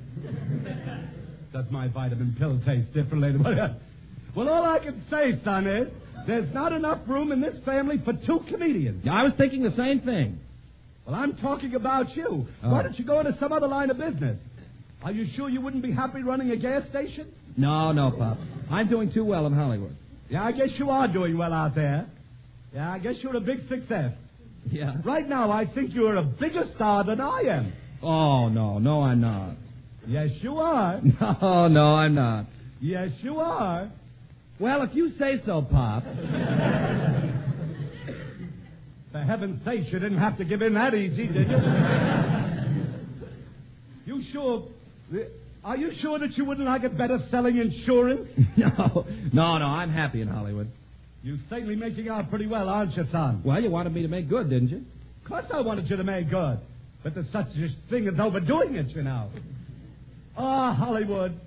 Does my vitamin pill taste different lately? Well, all I can say, son, is there's not enough room in this family for 2 comedians. I was thinking the same thing. Well, I'm talking about you. Oh. Why don't you go into some other line of business? Are you sure you wouldn't be happy running a gas station? No, Pop. I'm doing too well in Hollywood. Yeah, I guess you are doing well out there. Yeah, I guess you're a big success. Yeah. Right now, I think you're a bigger star than I am. Oh, no, I'm not. Yes, you are. No, I'm not. Yes, you are. Well, if you say so, Pop. For heaven's sake, you didn't have to give in that easy, did you? You sure... Are you sure that you wouldn't like it better selling insurance? No, I'm happy in Hollywood. You're certainly making out pretty well, aren't you, son? Well, you wanted me to make good, didn't you? Of course I wanted you to make good. But there's such a thing as overdoing it, you know. Ah, Hollywood.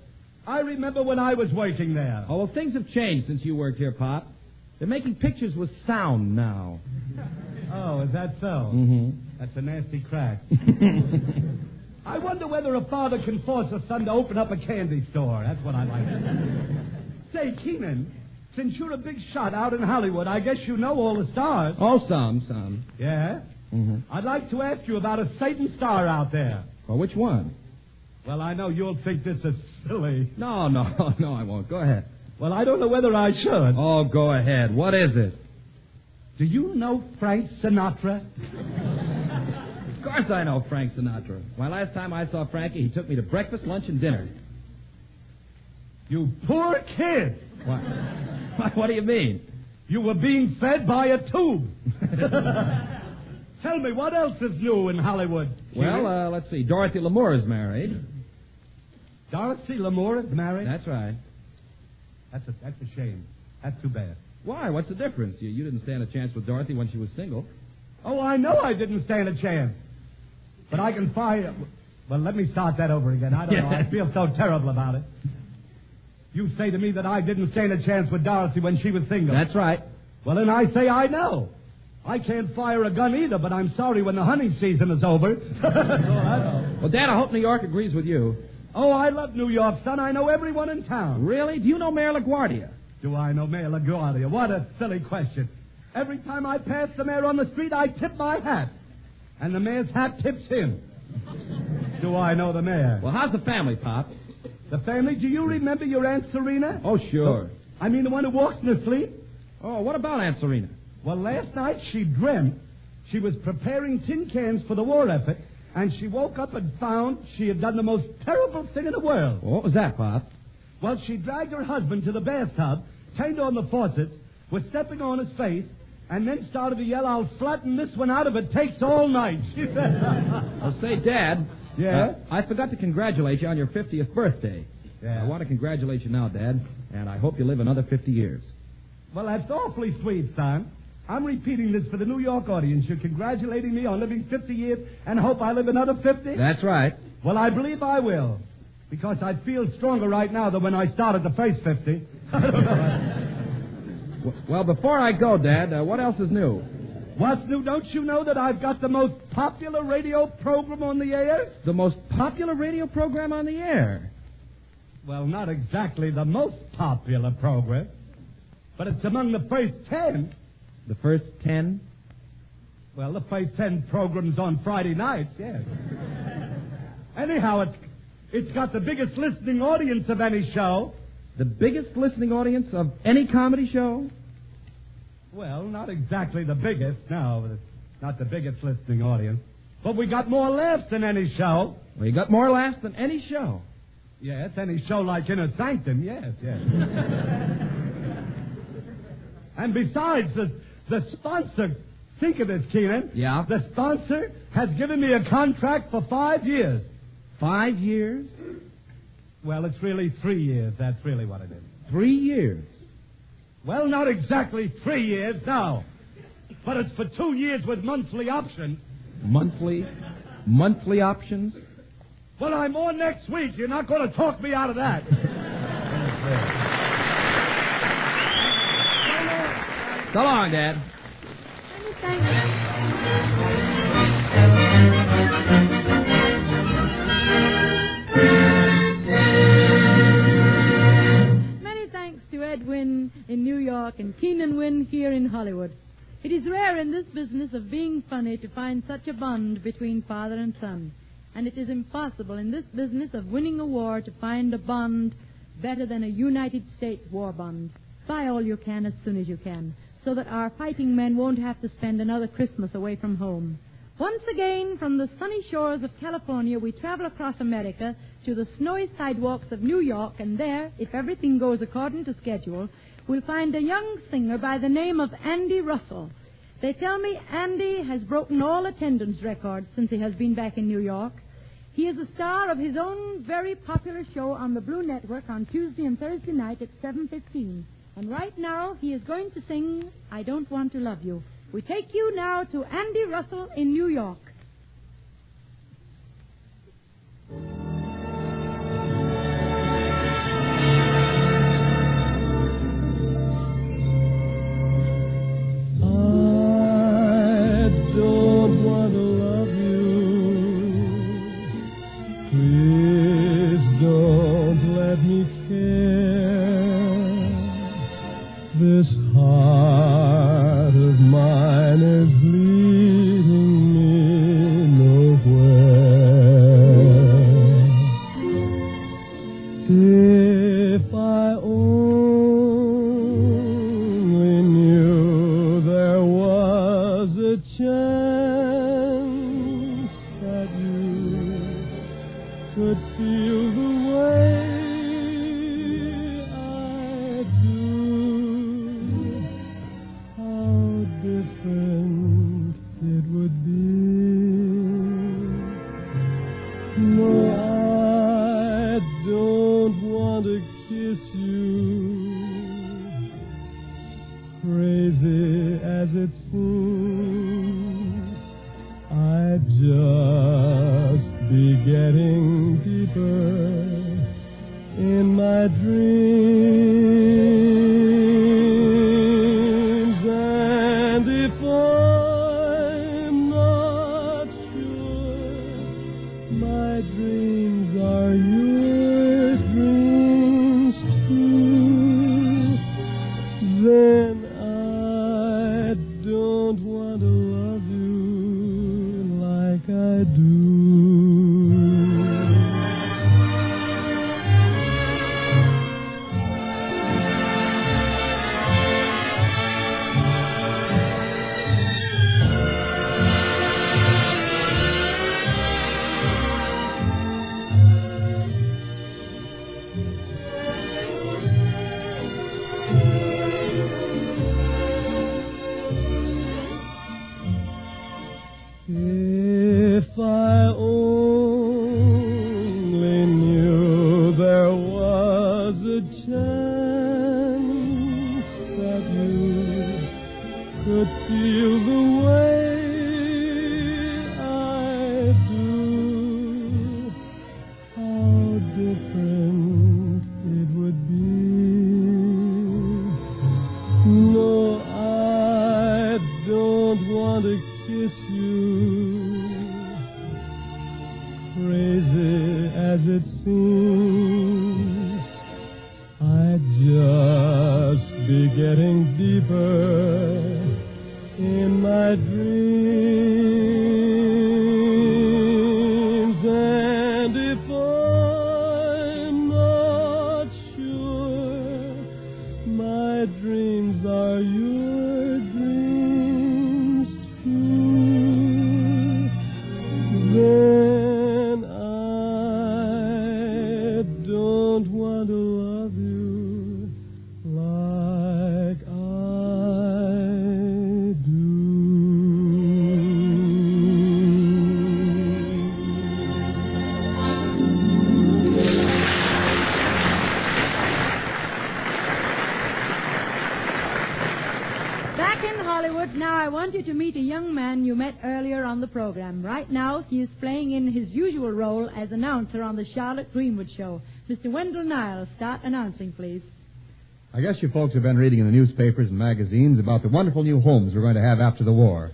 I remember when I was working there. Oh, well, things have changed since you worked here, Pop. They're making pictures with sound now. Oh, is that so? Mm-hmm. That's a nasty crack. I wonder whether a father can force a son to open up a candy store. That's what I like. Say, Keenan, since you're a big shot out in Hollywood, I guess you know all the stars. Oh, some. Yeah? Mm-hmm. I'd like to ask you about a Satan star out there. Well, which one? Well, I know you'll think this is silly. No, I won't. Go ahead. Well, I don't know whether I should. Oh, go ahead. What is it? Do you know Frank Sinatra? Of course I know Frank Sinatra. Why, last time I saw Frankie, he took me to breakfast, lunch, and dinner. You poor kid. What do you mean? You were being fed by a tube. Tell me, what else is new in Hollywood? Well, let's see. Dorothy Lamour is married. Dorothy Lamour is married? That's right. That's a shame. That's too bad. Why? What's the difference? You didn't stand a chance with Dorothy when she was single. Oh, I know I didn't stand a chance. But I can find... Well, let me start that over again. I don't know. I feel so terrible about it. You say to me that I didn't stand a chance with Dorothy when she was single. That's right. Well, then I say I know. I can't fire a gun either, but I'm sorry when the hunting season is over. Well, Dad, I hope New York agrees with you. Oh, I love New York, son. I know everyone in town. Really? Do you know Mayor LaGuardia? Do I know Mayor LaGuardia? What a silly question. Every time I pass the mayor on the street, I tip my hat. and the mayor's hat tips him. Do I know the mayor? Well, how's the family, Pop? The family? Do you remember your Aunt Serena? Oh, sure. I mean the one who walks in her sleep? Oh, what about Aunt Serena? Well, last night she dreamt she was preparing tin cans for the war effort, and she woke up and found she had done the most terrible thing in the world. Well, what was that, Pop? Well, she dragged her husband to the bathtub, turned on the faucet, was stepping on his face, and then started to yell, "I'll flatten this one out if it takes all night," she said. Well, say, Dad. Yeah? I forgot to congratulate you on your 50th birthday. Yeah. I want to congratulate you now, Dad, and I hope you live another 50 years. Well, that's awfully sweet, son. I'm repeating this for the New York audience. You're congratulating me on living 50 years and hope I live another 50? That's right. Well, I believe I will, because I feel stronger right now than when I started the first 50. Well, before I go, Dad, what else is new? What's new? Don't you know that I've got the most popular radio program on the air? The most popular radio program on the air? Well, not exactly the most popular program, but it's among the first 10. The first 10? Well, the first 10 programs on Friday nights, yes. Anyhow, it's got the biggest listening audience of any show. The biggest listening audience of any comedy show? Well, not exactly the biggest, no. It's not the biggest listening audience. But we got more laughs than any show. We got more laughs than any show. Yes, any show like Inner Sanctum, yes. And besides, the sponsor, think of this, Keenan. Yeah? The sponsor has given me a contract for 5 years. 5 years? Well, it's really 3 years. That's really what it is. 3 years? Well, not exactly 3 years, no. But it's for 2 years with monthly options. Monthly options? Well, I'm on next week. You're not going to talk me out of that. So long, Dad. Many thanks to Ed Wynn in New York and Keenan Wynn here in Hollywood. It is rare in this business of being funny to find such a bond between father and son. And it is impossible in this business of winning a war to find a bond better than a United States war bond. Buy all you can as soon as you can, so that our fighting men won't have to spend another Christmas away from home. Once again, from the sunny shores of California, we travel across America to the snowy sidewalks of New York, and there, if everything goes according to schedule, we'll find a young singer by the name of Andy Russell. They tell me Andy has broken all attendance records since he has been back in New York. He is a star of his own very popular show on the Blue Network on Tuesday and Thursday night at 7:15. And right now, he is going to sing I Don't Want to Love You. We take you now to Andy Russell in New York. This heart of mine is leading me nowhere. If I only knew there was a chance that you could feel the way it seems, I'd just be getting deeper in my dreams. And if I'm not sure my dreams are your dreams too, then I don't getting deeper in my dreams. And if I'm not sure my dreams are your dreams too, then I don't want to love you like I do. Back in Hollywood, now I want you to meet a young man you met earlier on the program. Right now, he is playing in his usual role as announcer on the Charlotte Greenwood Show. Mr. Wendell Niles, start announcing, please. I guess you folks have been reading in the newspapers and magazines about the wonderful new homes we're going to have after the war.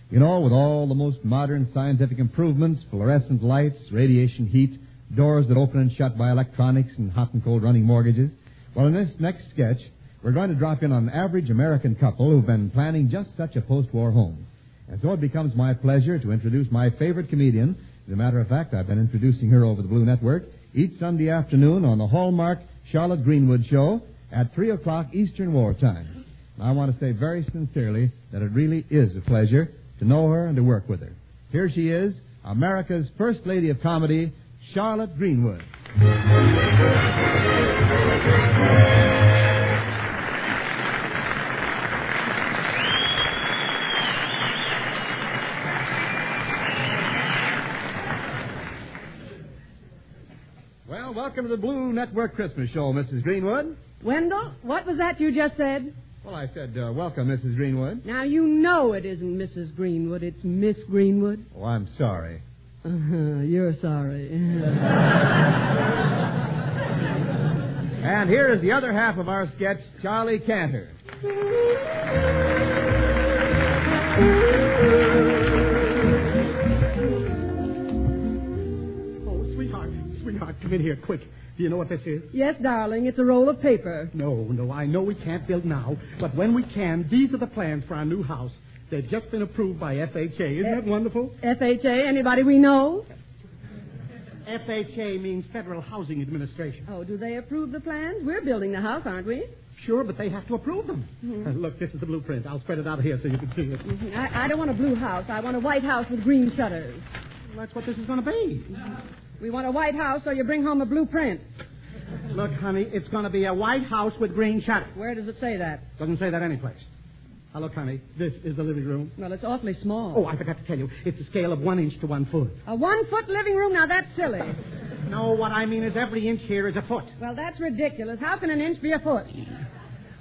You know, with all the most modern scientific improvements, fluorescent lights, radiation heat, doors that open and shut by electronics, and hot and cold running mortgages. Well, in this next sketch, we're going to drop in on an average American couple who've been planning just such a post-war home. And so it becomes my pleasure to introduce my favorite comedian. As a matter of fact, I've been introducing her over the Blue Network each Sunday afternoon on the Hallmark Charlotte Greenwood Show at 3 o'clock Eastern War Time. And I want to say very sincerely that it really is a pleasure to know her and to work with her. Here she is, America's First Lady of Comedy, Charlotte Greenwood. Well, welcome to the Blue Network Christmas Show, Mrs. Greenwood. Wendell, what was that you just said? Well, I said, welcome, Mrs. Greenwood. Now, you know it isn't Mrs. Greenwood, it's Miss Greenwood. Oh, I'm sorry. You're sorry. And here is the other half of our sketch, Charlie Cantor. Sweetheart, come in here, quick. Do you know what this is? Yes, darling, it's a roll of paper. No, I know we can't build now, but when we can, these are the plans for our new house. They've just been approved by FHA. Isn't that wonderful? FHA, anybody we know? FHA means Federal Housing Administration. Oh, do they approve the plans? We're building the house, aren't we? Sure, but they have to approve them. Mm-hmm. Look, this is the blueprint. I'll spread it out here so you can see it. Mm-hmm. I don't want a blue house. I want a white house with green shutters. Well, that's what this is going to be. We want a white house, so you bring home a blueprint. Look, honey, it's going to be a white house with green shutters. Where does it say that? Doesn't say that anyplace. Now, look, honey, this is the living room. Well, it's awfully small. Oh, I forgot to tell you. It's a scale of 1 inch to 1 foot. A 1 foot living room? Now, that's silly. No, what I mean is every inch here is a foot. Well, that's ridiculous. How can an inch be a foot?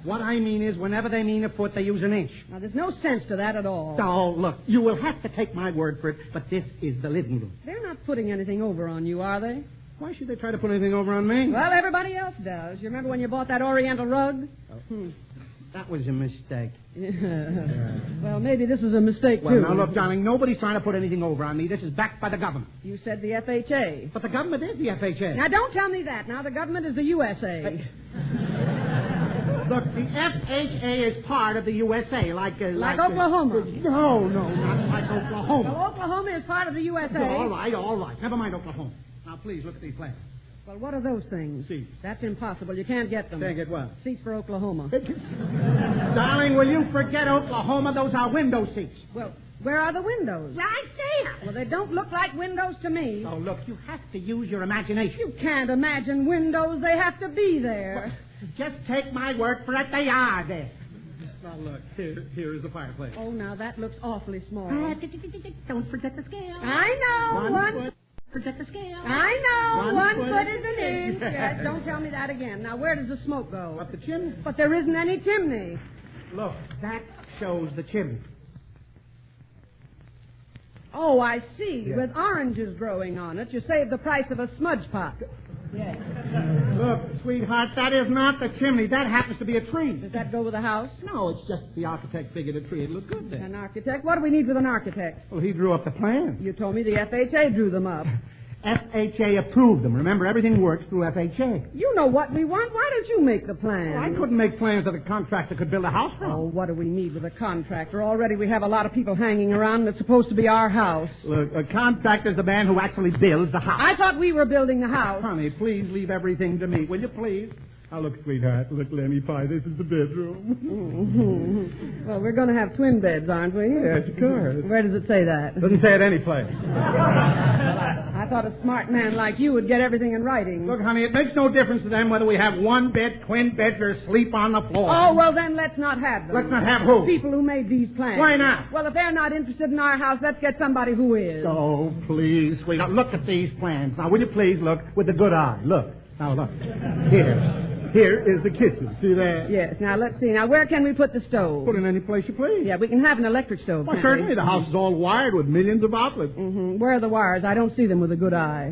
What I mean is whenever they mean a foot, they use an inch. Now, there's no sense to that at all. Oh, look, you will have to take my word for it, but this is the living room. They're not putting anything over on you, are they? Why should they try to put anything over on me? Well, everybody else does. You remember when you bought that Oriental rug? That was a mistake. Well, maybe this is a mistake, well, too. Now, look, darling, nobody's trying to put anything over on me. This is backed by the government. You said the FHA. But the government is the FHA. Now, don't tell me that. Now, the government is the USA. Look, the FHA is part of the USA, like Oklahoma. No, not like Oklahoma. Well, Oklahoma is part of the USA. All right. Never mind Oklahoma. Now, please, look at these plans. Well, what are those things? Seats. That's impossible. You can't get them. Can't get what? Seats for Oklahoma. Darling, will you forget Oklahoma? Those are window seats. Well, where are the windows? Right there. Well, they don't look like windows to me. Oh, look, you have to use your imagination. You can't imagine windows. They have to be there. Well, just take my word for it. They are there. Now, look, here is the fireplace. Oh, now, that looks awfully small. Don't forget the scale. I know. One foot. Forget the scale. I know. One foot is an inch. Yes. Yes, don't tell me that again. Now, where does the smoke go? Up the chimney. But there isn't any chimney. Look, that shows the chimney. Oh, I see. Yes. With oranges growing on it, you save the price of a smudge pot. Yes. Look, sweetheart, that is not the chimney. That happens to be a tree. Does that go with the house? No, it's just the architect figured a tree. It'd look good there. An architect? What do we need with an architect? Well, he drew up the plans. You told me the FHA drew them up. FHA approved them. Remember, everything works through FHA. You know what we want. Why don't you make the plans? Well, I couldn't make plans that a contractor could build a house from. Oh, what do we need with a contractor? Already we have a lot of people hanging around, and it's supposed to be our house. Look, a contractor's the man who actually builds the house. I thought we were building the house. Honey, please leave everything to me, will you, please? Now, look, sweetheart, look, Lenny Pie, this is the bedroom. Mm-hmm. Well, we're going to have twin beds, aren't we? Yes, of course. Where does it say that? Doesn't say it any place. I thought a smart man like you would get everything in writing. Look, honey, it makes no difference to them whether we have one bed, twin beds, or sleep on the floor. Oh, well, then let's not have them. Let's not have who? People who made these plans. Why not? Well, if they're not interested in our house, let's get somebody who is. Oh, please, sweetheart, look at these plans. Now, will you please look with a good eye? Look. Now, look. Here is the kitchen. See that? Yes. Now, let's see. Now, where can we put the stove? Put it in any place you please. Yeah, we can have an electric stove. Well, certainly. The house is all wired with millions of outlets. Mm-hmm. Where are the wires? I don't see them with a good eye.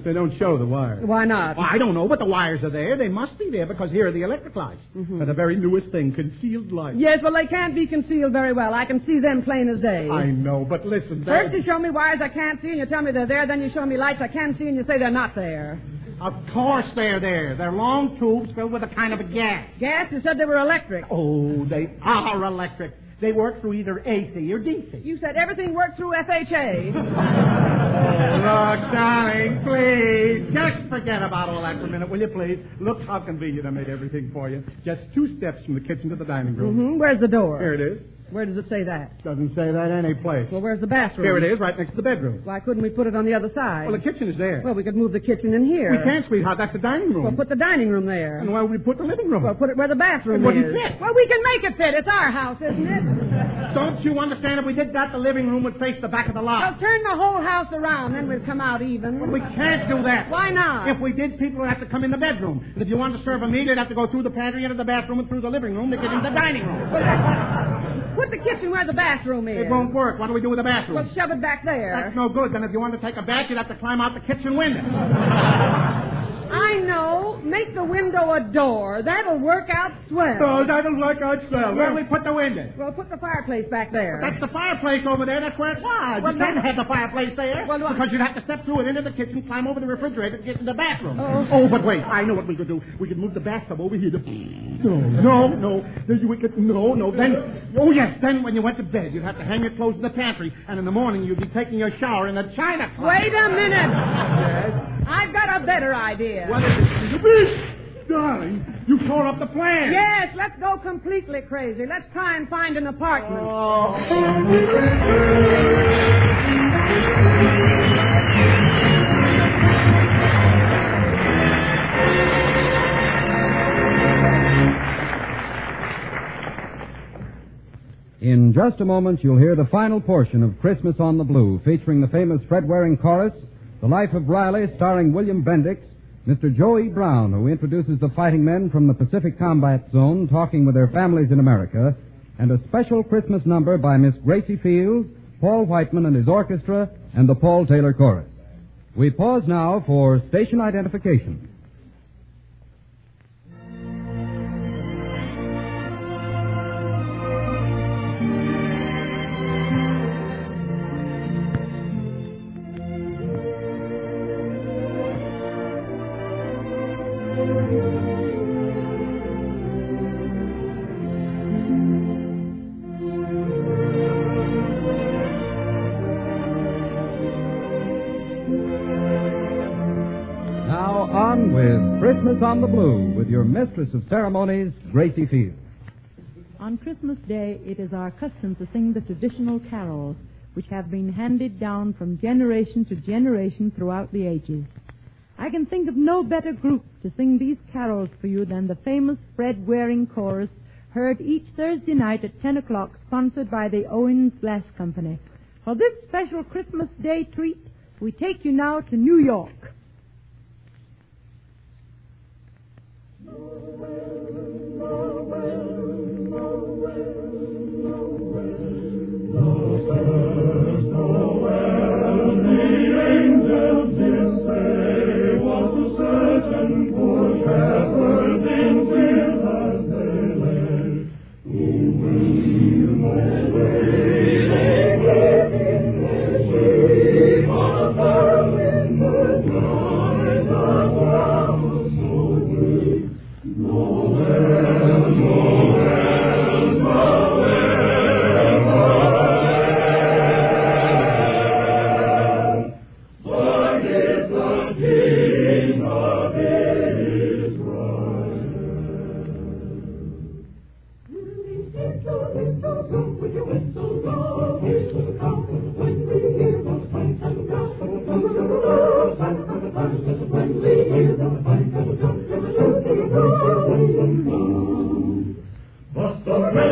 They don't show the wires. Why not? Well, I don't know, but the wires are there. They must be there because here are the electric lights. Mm-hmm. They're the very newest thing, concealed lights. Yes, well, they can't be concealed very well. I can see them plain as day. I know, but listen. First you show me wires I can't see, and you tell me they're there. Then you show me lights I can see, and you say they're not there. Of course they're there. They're long tubes filled with a kind of a gas. Gas? You said they were electric. Oh, they are electric. They work through either AC or DC. You said everything worked through FHA. Look, darling, please. Just forget about all that for a minute, will you, please? Look how convenient I made everything for you. Just 2 steps from the kitchen to the dining room. Mm-hmm. Where's the door? Here it is. Where does it say that? Doesn't say that any place. Well, where's the bathroom? Here it is, right next to the bedroom. Why couldn't we put it on the other side? Well, the kitchen is there. Well, we could move the kitchen in here. We can't, sweetheart. That's the dining room. Well, put the dining room there. And why would we put the living room? Well, put it where the bathroom is. It wouldn't fit. Well, we can make it fit. It's our house, isn't it? Don't you understand? If we did that, the living room would face the back of the lot. Well, turn the whole house around, then we'd come out even. Well, we can't do that. Why not? If we did, people would have to come in the bedroom. And if you wanted to serve a meal, you'd have to go through the pantry, into the bathroom, and through the living room to get into the dining room. Put the kitchen where the bathroom is. It won't work. What do we do with the bathroom? Well, shove it back there. That's no good. Then if you wanted to take a bath, you'd have to climb out the kitchen window. I know. Make the window a door. That'll work out swell. Oh, that'll work out swell. Where do we put the window? Well, put the fireplace back there. But that's the fireplace over there. That's where it was. Well, you can't have the fireplace there. Well, because you'd have to step through it into the kitchen, climb over the refrigerator, and get in the bathroom. Oh, but wait. I know what we could do. We could move the bathtub over here. No. Then when you went to bed, you'd have to hang your clothes in the pantry, and in the morning you'd be taking your shower in the china closet. Wait a minute. Yes? I've got a better idea. What is it? Darling, you tore up the plan. Yes, let's go completely crazy. Let's try and find an apartment. In just a moment, you'll hear the final portion of Christmas on the Blue, featuring the famous Fred Waring chorus, The Life of Riley, starring William Bendix, Mr. Joe E. Brown, who introduces the fighting men from the Pacific Combat Zone talking with their families in America, and a special Christmas number by Miss Gracie Fields, Paul Whiteman and his orchestra, and the Paul Taylor Chorus. We pause now for station identification. Christmas on the Blue with your mistress of ceremonies, Gracie Fields. On Christmas Day, it is our custom to sing the traditional carols, which have been handed down from generation to generation throughout the ages. I can think of no better group to sing these carols for you than the famous Fred Waring Chorus, heard each Thursday night at 10 o'clock, sponsored by the Owens Glass Company. For this special Christmas Day treat, we take you now to New York. Oh,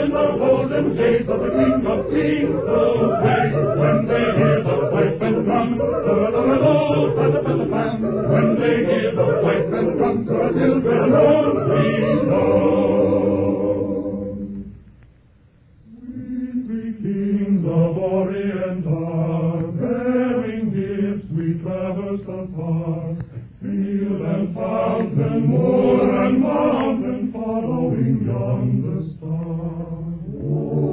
in the olden days of the kingdom sings the way. When they hear the pipe and drum, da-da-da-da-da, pa-da-pa-da-pam. When they hear the pipe and drum, the children only know. We three kings of Orient are bearing gifts, we traverse afar. Field and fountain, moor and mountain, following yonder star. Oh,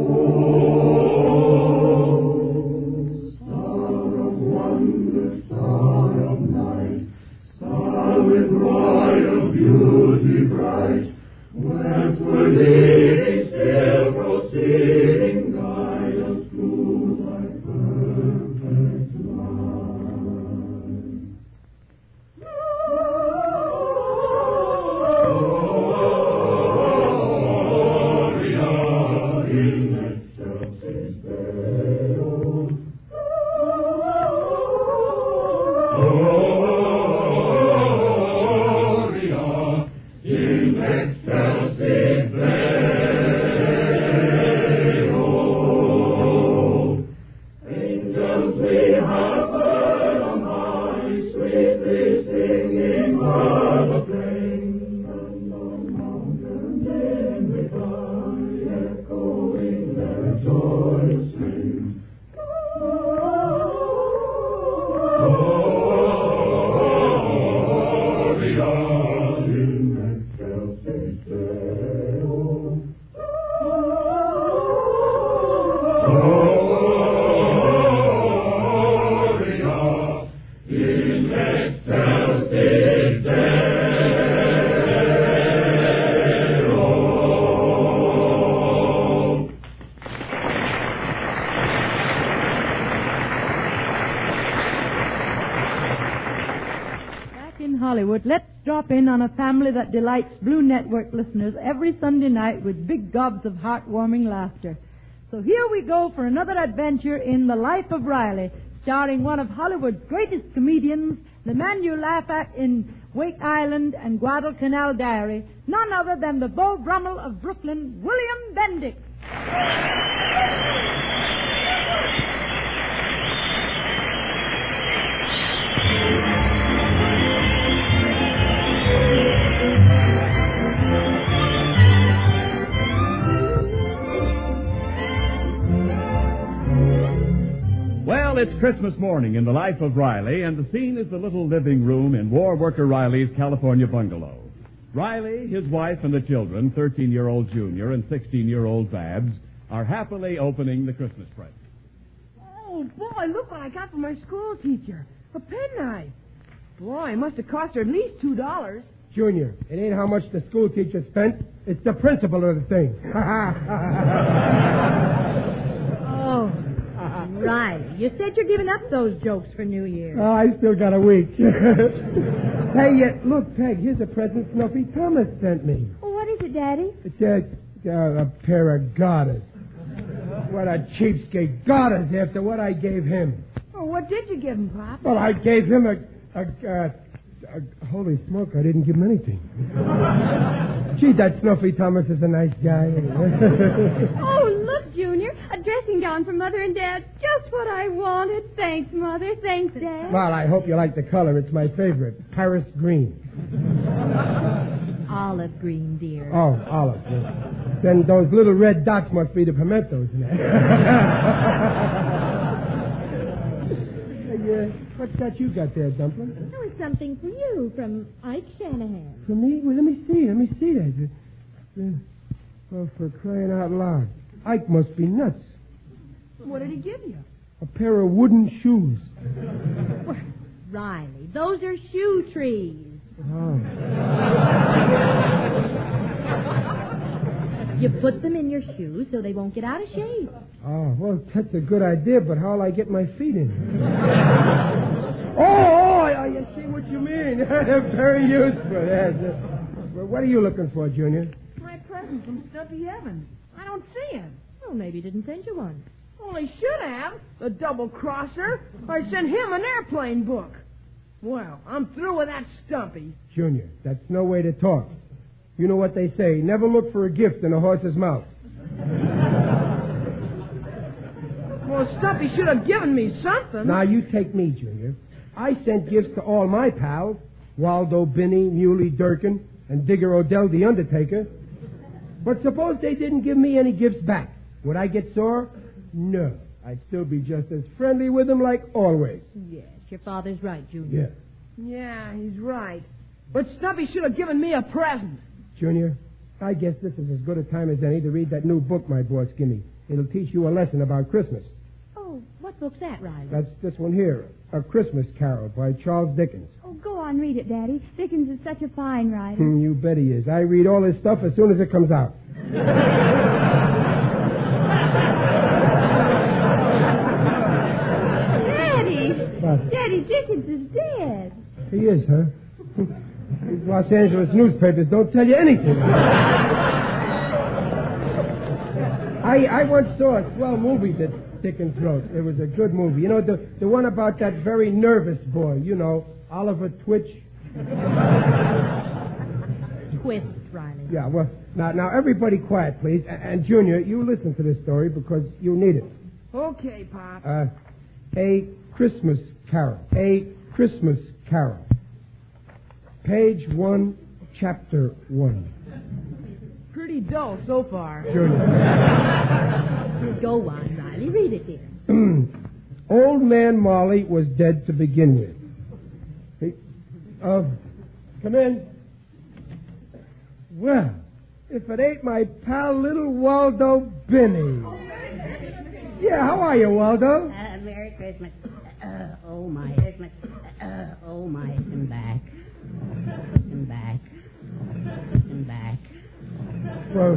star of wonder, star of night, star with royal beauty bright, westward leading, still proceeding, guide us through thy perfect light. Let's drop in on a family that delights Blue Network listeners every Sunday night with big gobs of heartwarming laughter. So here we go for another adventure in the life of Riley, starring one of Hollywood's greatest comedians, the man you laugh at in Wake Island and Guadalcanal Diary, none other than the Beau Brummel of Brooklyn, William Bendix. Well, it's Christmas morning in the life of Riley, and the scene is the little living room in war worker Riley's California bungalow. Riley, his wife, and the children, 13-year-old Junior and 16-year-old Babs, are happily opening the Christmas presents. Oh, boy, look what I got from my school teacher. A penknife. Boy, it must have cost her at least $2. Junior, it ain't how much the school teacher spent. It's the principle of the thing. Oh, Riley, you said you're giving up those jokes for New Year's. Oh, I still got a week. Hey, look, Peg, here's a present Snuffy Thomas sent me. Oh, what is it, Daddy? It's a pair of garters. What a cheapskate. Garters after what I gave him. Oh, what did you give him, Pop? Well, I gave him a holy smoke, I didn't give him anything. Gee, that Snuffy Thomas is a nice guy. Oh, look, Junior, a dressing gown for Mother and Dad. Just what I wanted. Thanks, Mother. Thanks, Dad. Well, I hope you like the color. It's my favorite. Paris green. Olive green, dear. Oh, olive. Then those little red dots must be the pimentos in that. What's that you got there, Dumpling? Oh, it's something for you from Ike Shanahan. For me? Well, let me see that. Oh, for crying out loud. Ike must be nuts. What did he give you? A pair of wooden shoes. Well, Riley, those are shoe trees. Oh. You put them in your shoes so they won't get out of shape. Oh, well, that's a good idea, but how'll I get my feet in? I see what you mean. Very useful. Yes. Well, what are you looking for, Junior? My present from Stumpy Evans. I don't see him. Well, maybe he didn't send you one. Well, he should have. The double-crosser. I sent him an airplane book. Well, I'm through with that Stumpy. Junior, that's no way to talk. You know what they say, never look for a gift in a horse's mouth. Stumpy should have given me something. Now, you take me, Junior. I sent gifts to all my pals, Waldo, Binney, Muley, Durkin, and Digger Odell, the Undertaker. But suppose they didn't give me any gifts back. Would I get sore? No. I'd still be just as friendly with them like always. Yes, your father's right, Junior. Yeah. Yeah, he's right. But Stumpy should have given me a present. Junior, I guess this is as good a time as any to read that new book my boss gave me. It'll teach you a lesson about Christmas. Oh, what book's that, Riley? That's this one here, A Christmas Carol by Charles Dickens. Oh, go on, read it, Daddy. Dickens is such a fine writer. You bet he is. I read all his stuff as soon as it comes out. Daddy! What? Daddy, Dickens is dead. He is, huh? These Los Angeles newspapers don't tell you anything. I once saw a swell movie that Dickens wrote. It was a good movie. You know, the one about that very nervous boy, you know, Oliver Twitch. Twist, Riley. Yeah, well, now everybody quiet, please. And Junior, you listen to this story because you need it. Okay, Pop. A Christmas Carol. A Christmas Carol. Page 1, Chapter 1. Pretty dull so far. Junior. Go on, Riley. Read it, dear. Old Man Molly was dead to begin with. Come in. Well, if it ain't my pal, little Waldo Binney. Yeah, how are you, Waldo? Merry Christmas. Oh, my Christmas. Oh, my, and back. And back. And back. Well,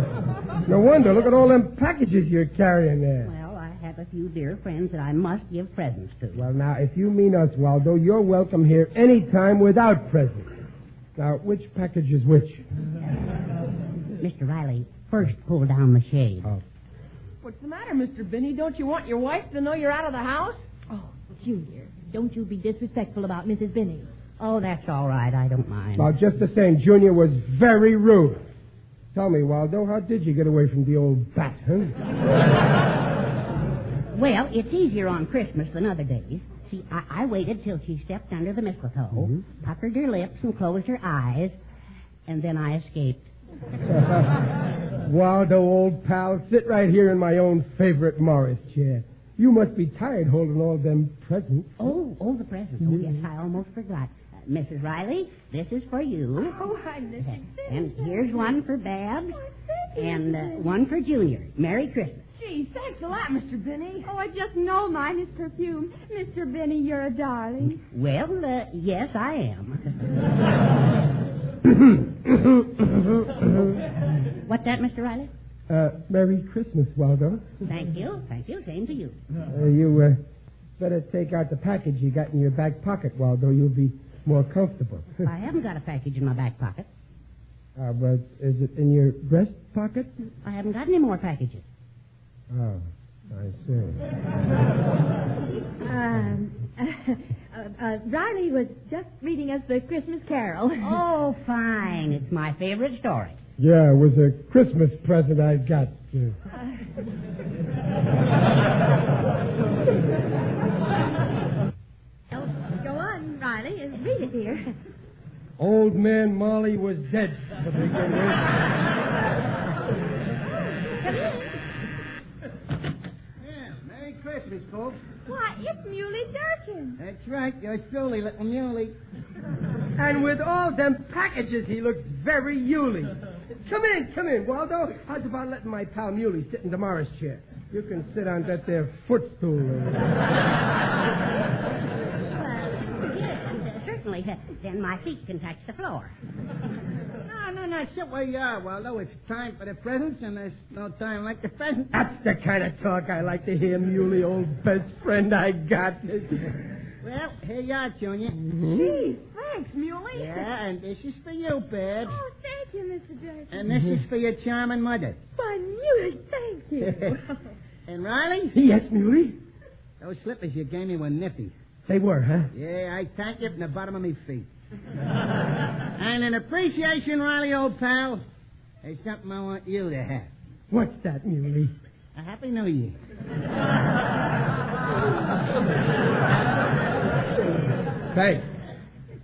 no wonder. Look at all them packages you're carrying there. Well, I have a few dear friends that I must give presents to. Well, now, if you mean us, Waldo, you're welcome here any time without presents. Now, which package is which? Mr. Riley, first pull down the shade. Oh. What's the matter, Mr. Binney? Don't you want your wife to know you're out of the house? Oh, Junior, don't you be disrespectful about Mrs. Binney. Oh, that's all right. I don't mind. Well, just the same, Junior was very rude. Tell me, Waldo, how did you get away from the old bat, huh? Well, it's easier on Christmas than other days. See, I waited till she stepped under the mistletoe, puckered her lips and closed her eyes, and then I escaped. Waldo, old pal, sit right here in my own favorite Morris chair. You must be tired holding all them presents. Oh, the presents. Oh, yes, I almost forgot. Mrs. Riley, this is for you. Oh, I miss you. And here's one for Babs, and one for Junior. Merry Christmas. Gee, thanks a lot, Mr. Binney. Oh, I just know mine is perfume. Mr. Binney, you're a darling. Well, yes, I am. What's that, Mr. Riley? Merry Christmas, Waldo. Thank you. Same to you. You better take out the package you got in your back pocket, Waldo. You'll be more comfortable. I haven't got a package in my back pocket. But is it in your breast pocket? I haven't got any more packages. Oh, I see. Riley was just reading us the Christmas Carol. Oh, fine. It's my favorite story. Yeah, it was a Christmas present I got. Go on, Riley, and read it, dear. Old Man Molly was dead to begin with. Merry Christmas, folks. Why, it's Muley Durkin. That's right. Yours truly, little Muley. And with all them packages, he looks very Yuli. Come in, Waldo. How's about letting my pal Muley sit in tomorrow's chair? You can sit on that there footstool. Certainly. Then my feet can touch the floor. No. Sit where you are, Waldo. It's time for the presents, and there's no time like the presents. That's the kind of talk I like to hear, Muley, old best friend I got. Well, here you are, Junior. Gee, thanks, Muley. Yeah, and this is for you, Babs. Oh, thank you, Mr. Durkin. And this is for your charming mother. Why, Muley, thank you. And Riley? Yes, Muley? Those slippers you gave me were nifty. They were, huh? Yeah, I thank you from the bottom of my feet. And in appreciation, Riley, old pal, there's something I want you to have. What's that, Muley? A Happy New Year. Thanks.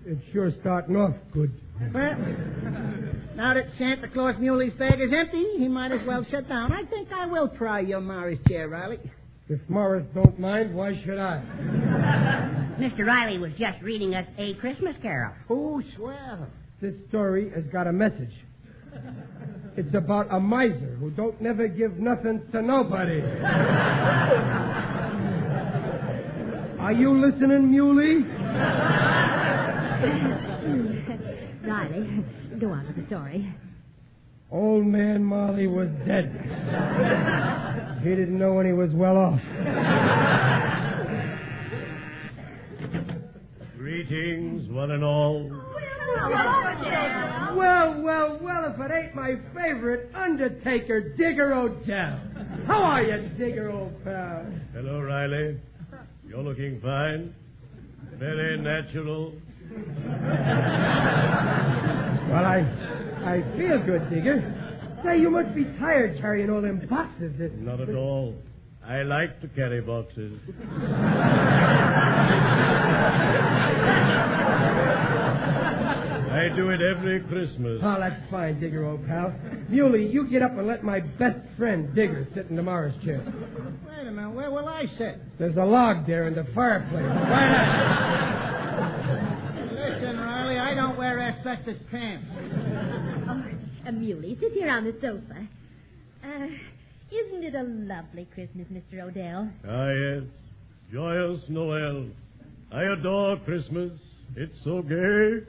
It's sure starting off good. Well, now that Santa Claus Muley's bag is empty, he might as well sit down. I think I will try your Morris chair, Riley. If Morris don't mind, why should I? Mr. Riley was just reading us A Christmas Carol. Oh, swell. This story has got a message. It's about a miser who don't never give nothing to nobody. Are you listening, Muley? Riley, go on with the story. Old man Marley was dead. He didn't know when he was well off. Greetings, one and all. Well, if it ain't my favorite undertaker, Digger Odell. How are you, Digger, old pal? Hello, Riley. You're looking fine. Very natural. Well, I feel good, Digger. Say, you must be tired carrying all them boxes. Not at all. I like to carry boxes. I do it every Christmas. Oh, that's fine, Digger, old pal. Muley, you get up and let my best friend, Digger, sit in tomorrow's chair. Wait a minute, where will I sit? There's a log there in the fireplace. Listen, Riley, I don't wear asbestos pants. Muley, sit here on the sofa. Isn't it a lovely Christmas, Mr. Odell? Ah, yes. Joyous Noel. I adore Christmas. It's so gay.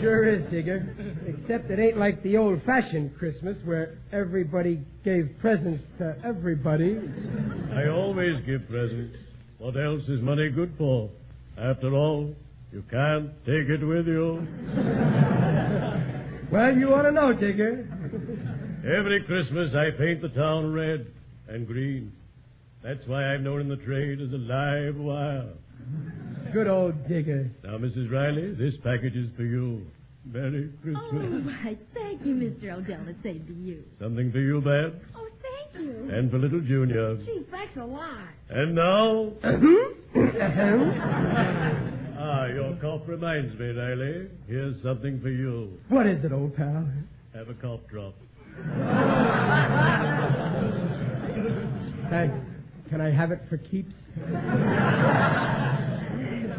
Sure is, Digger. Except it ain't like the old-fashioned Christmas where everybody gave presents to everybody. I always give presents. What else is money good for? After all, you can't take it with you. Well, you ought to know, Digger. Every Christmas I paint the town red and green. That's why I'm known in the trade as a live wire. Good old Digger. Now, Mrs. Riley, this package is for you. Merry Christmas. Oh, why, thank you, Mr. Odell. The same to you. Something for you, Babs. Oh, thank you. And for little Junior. Gee, thanks a lot. And now... your cough reminds me, Riley. Here's something for you. What is it, old pal? Have a cough drop. Thanks. Can I have it for keeps?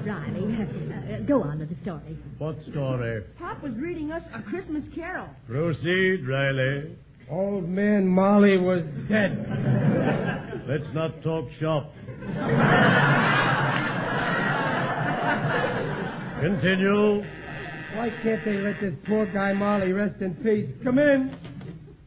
Riley, go on with the story. What story? Pop was reading us A Christmas Carol. Proceed, Riley. Old man Marley was dead. Let's not talk shop. Continue. Why can't they let this poor guy Marley rest in peace? Come in.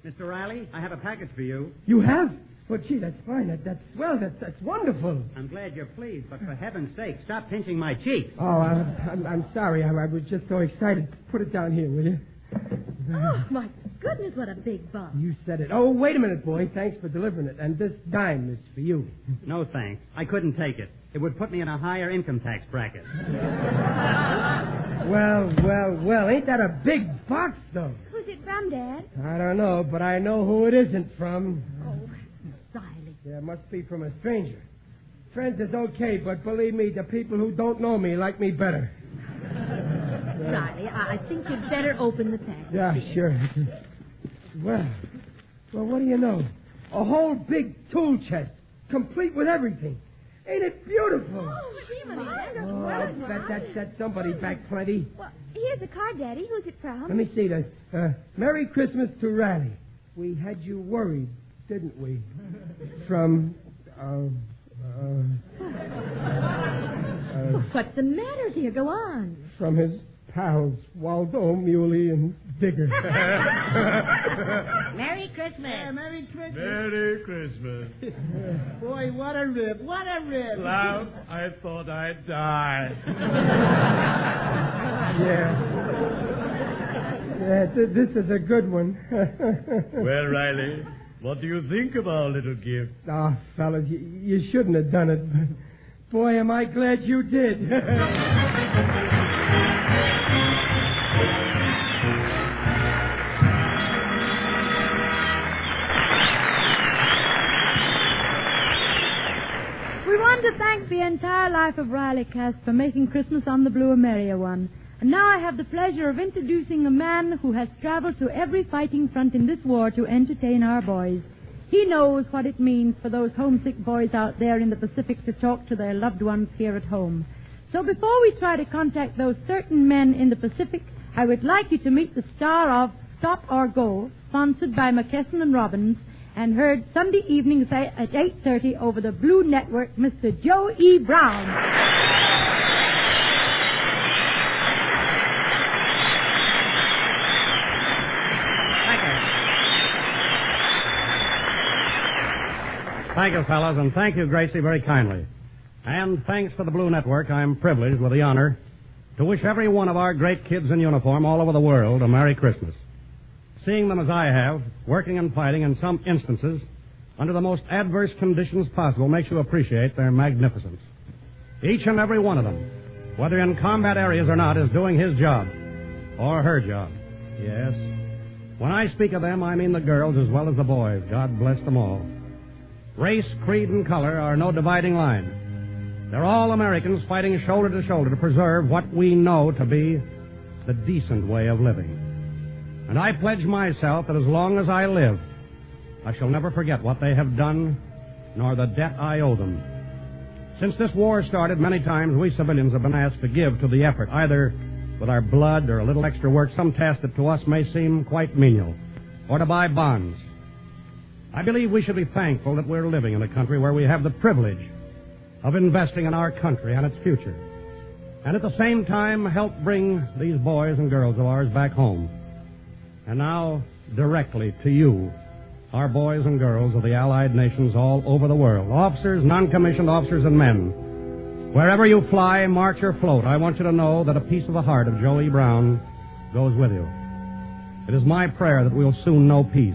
Mr. Riley, I have a package for you. You have? Well, gee, that's fine. That's swell. That's wonderful. I'm glad you're pleased, but for heaven's sake, stop pinching my cheeks. Oh, I'm sorry. I was just so excited. Put it down here, will you? Oh, my goodness, what a big box. You said it. Oh, wait a minute, boy. Thanks for delivering it. And this dime is for you. No, thanks. I couldn't take it. It would put me in a higher income tax bracket. Well. Ain't that a big box, though? Who's it from, Dad? I don't know, but I know who it isn't from. Oh, Riley. Yeah, it must be from a stranger. Friends is okay, but believe me, the people who don't know me like me better. Riley, I think you'd better open the package. Yeah, sure. Well, what do you know? A whole big tool chest, complete with everything. Ain't it beautiful? Oh, I bet that's somebody back plenty. Well, here's a card, Daddy. Who's it from? Let me see that. Merry Christmas to Riley. We had you worried, didn't we? From, What's the matter, dear? Go on. From his pals, Waldo, Muley, and Digger. Merry Christmas. Yeah, Merry Christmas. Merry Christmas. Boy, what a rib. What a rib. Laugh, I thought I'd die. Yeah, this is a good one. Well, Riley, what do you think of our little gift? Oh, fellas, you shouldn't have done it. But boy, am I glad you did. thank the entire Life of Riley cast for making Christmas on the Blue a merrier one. And now I have the pleasure of introducing a man who has traveled to every fighting front in this war to entertain our boys. He knows what it means for those homesick boys out there in the Pacific to talk to their loved ones here at home. So before we try to contact those certain men in the Pacific, I would like you to meet the star of Stop or Go, sponsored by McKesson and Robbins, and heard Sunday evenings at 8:30 over the Blue Network, Mr. Joe E. Brown. Thank you, fellas, and thank you, Gracie, very kindly. And thanks to the Blue Network, I am privileged with the honor to wish every one of our great kids in uniform all over the world a Merry Christmas. Seeing them as I have, working and fighting in some instances under the most adverse conditions possible, makes you appreciate their magnificence. Each and every one of them, whether in combat areas or not, is doing his job, or her job. Yes. When I speak of them, I mean the girls as well as the boys. God bless them all. Race, creed, and color are no dividing line. They're all Americans fighting shoulder to shoulder to preserve what we know to be the decent way of living. And I pledge myself that as long as I live, I shall never forget what they have done, nor the debt I owe them. Since this war started, many times we civilians have been asked to give to the effort, either with our blood or a little extra work, some task that to us may seem quite menial, or to buy bonds. I believe we should be thankful that we're living in a country where we have the privilege of investing in our country and its future, and at the same time help bring these boys and girls of ours back home. And now, directly to you, our boys and girls of the Allied nations all over the world, officers, non-commissioned officers, and men. Wherever you fly, march, or float, I want you to know that a piece of the heart of Joe E. Brown goes with you. It is my prayer that we'll soon know peace.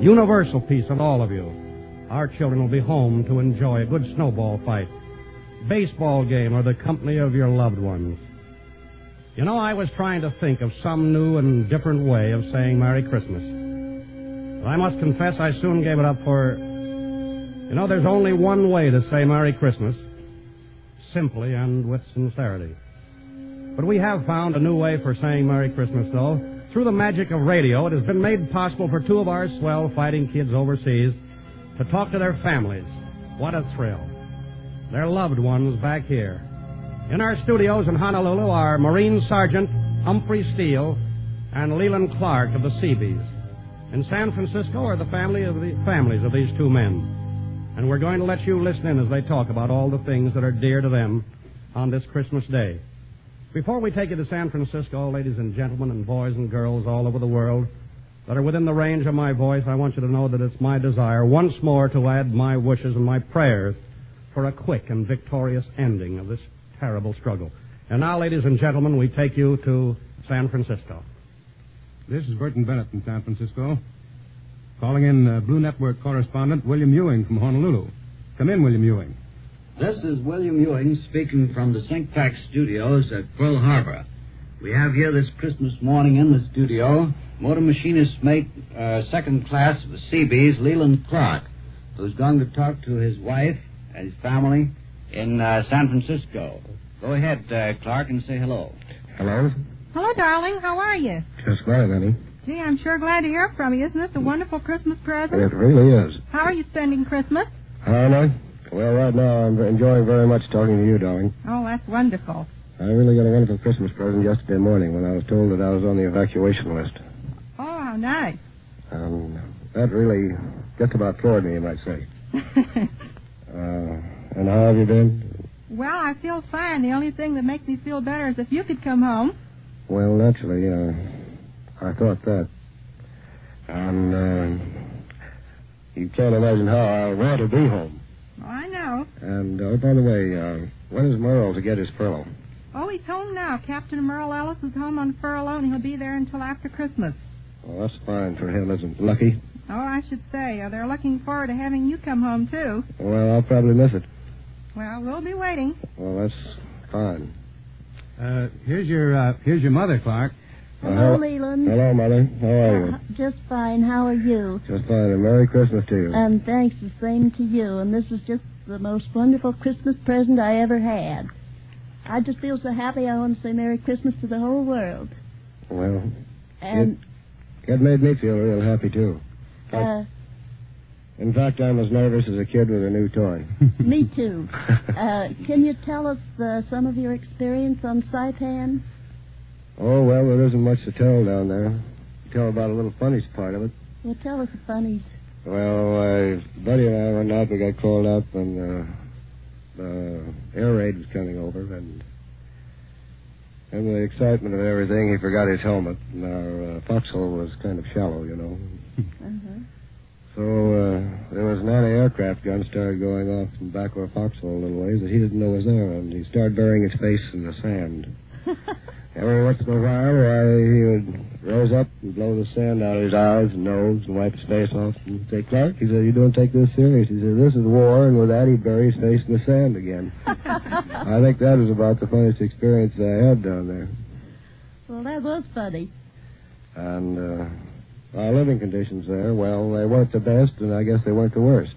Universal peace of all of you. Our children will be home to enjoy a good snowball fight, baseball game, or the company of your loved ones. You know, I was trying to think of some new and different way of saying Merry Christmas. But I must confess I soon gave it up for... You know, there's only one way to say Merry Christmas, simply and with sincerity. But we have found a new way for saying Merry Christmas, though. Through the magic of radio, it has been made possible for two of our swell fighting kids overseas to talk to their families. What a thrill. Their loved ones back here. In our studios in Honolulu are Marine Sergeant Humphrey Steele and Leland Clark of the Seabees. In San Francisco are the families of these two men. And we're going to let you listen in as they talk about all the things that are dear to them on this Christmas day. Before we take you to San Francisco, ladies and gentlemen and boys and girls all over the world that are within the range of my voice, I want you to know that it's my desire once more to add my wishes and my prayers for a quick and victorious ending of this terrible struggle. And now, ladies and gentlemen, we take you to San Francisco. This is Burton Bennett from San Francisco. Calling in Blue Network correspondent William Ewing from Honolulu. Come in, William Ewing. This is William Ewing speaking from the St. Studios at Pearl Harbor. We have here this Christmas morning in the studio motor machinist mate, second class of the Seabees, Leland Clark, who's going to talk to his wife and his family in San Francisco. Go ahead, Clark, and say hello. Hello. Hello, darling. How are you? Just fine, honey. Gee, I'm sure glad to hear from you. Isn't this a wonderful Christmas present? It really is. How are you spending Christmas? How am I? Well, right now I'm enjoying very much talking to you, darling. Oh, that's wonderful. I really got a wonderful Christmas present yesterday morning when I was told that I was on the evacuation list. Oh, how nice. That really just about floored me, you might say. And how have you been? Well, I feel fine. The only thing that makes me feel better is if you could come home. Well, naturally, I thought that. And you can't imagine how I want to be home. Oh, I know. And, by the way, when is Merle to get his furlough? Oh, he's home now. Captain Merle Ellis is home on furlough, and he'll be there until after Christmas. Well, that's fine for him, isn't it? Lucky? Oh, I should say. They're looking forward to having you come home, too. Well, I'll probably miss it. Well, we'll be waiting. Well, that's fine. Here's your mother, Clark. Hello, Leland. Hello, Mother. How are you? Just fine. How are you? Just fine. And Merry Christmas to you. And thanks the same to you. And this is just the most wonderful Christmas present I ever had. I just feel so happy I want to say Merry Christmas to the whole world. Well, And it made me feel real happy, too. In fact, I'm as nervous as a kid with a new toy. Me too. Can you tell us some of your experience on Saipan? Oh, well, there isn't much to tell down there. Tell about a little funniest part of it. Well, tell us the funnies. Well, Buddy and I went out. We got called up, and the air raid was coming over, and in the excitement of everything, he forgot his helmet, and our foxhole was kind of shallow, you know. Uh-huh. So there was an anti-aircraft gun started going off in the back of our foxhole a little ways that he didn't know was there, and he started burying his face in the sand. Every once in a while, he would rose up and blow the sand out of his eyes and nose and wipe his face off and say, Clark, he said, you don't take this serious. He said, this is war, and with that, he'd bury his face in the sand again. I think that was about the funniest experience I had down there. Well, that was funny. And our living conditions there, well, they weren't the best, and I guess they weren't the worst.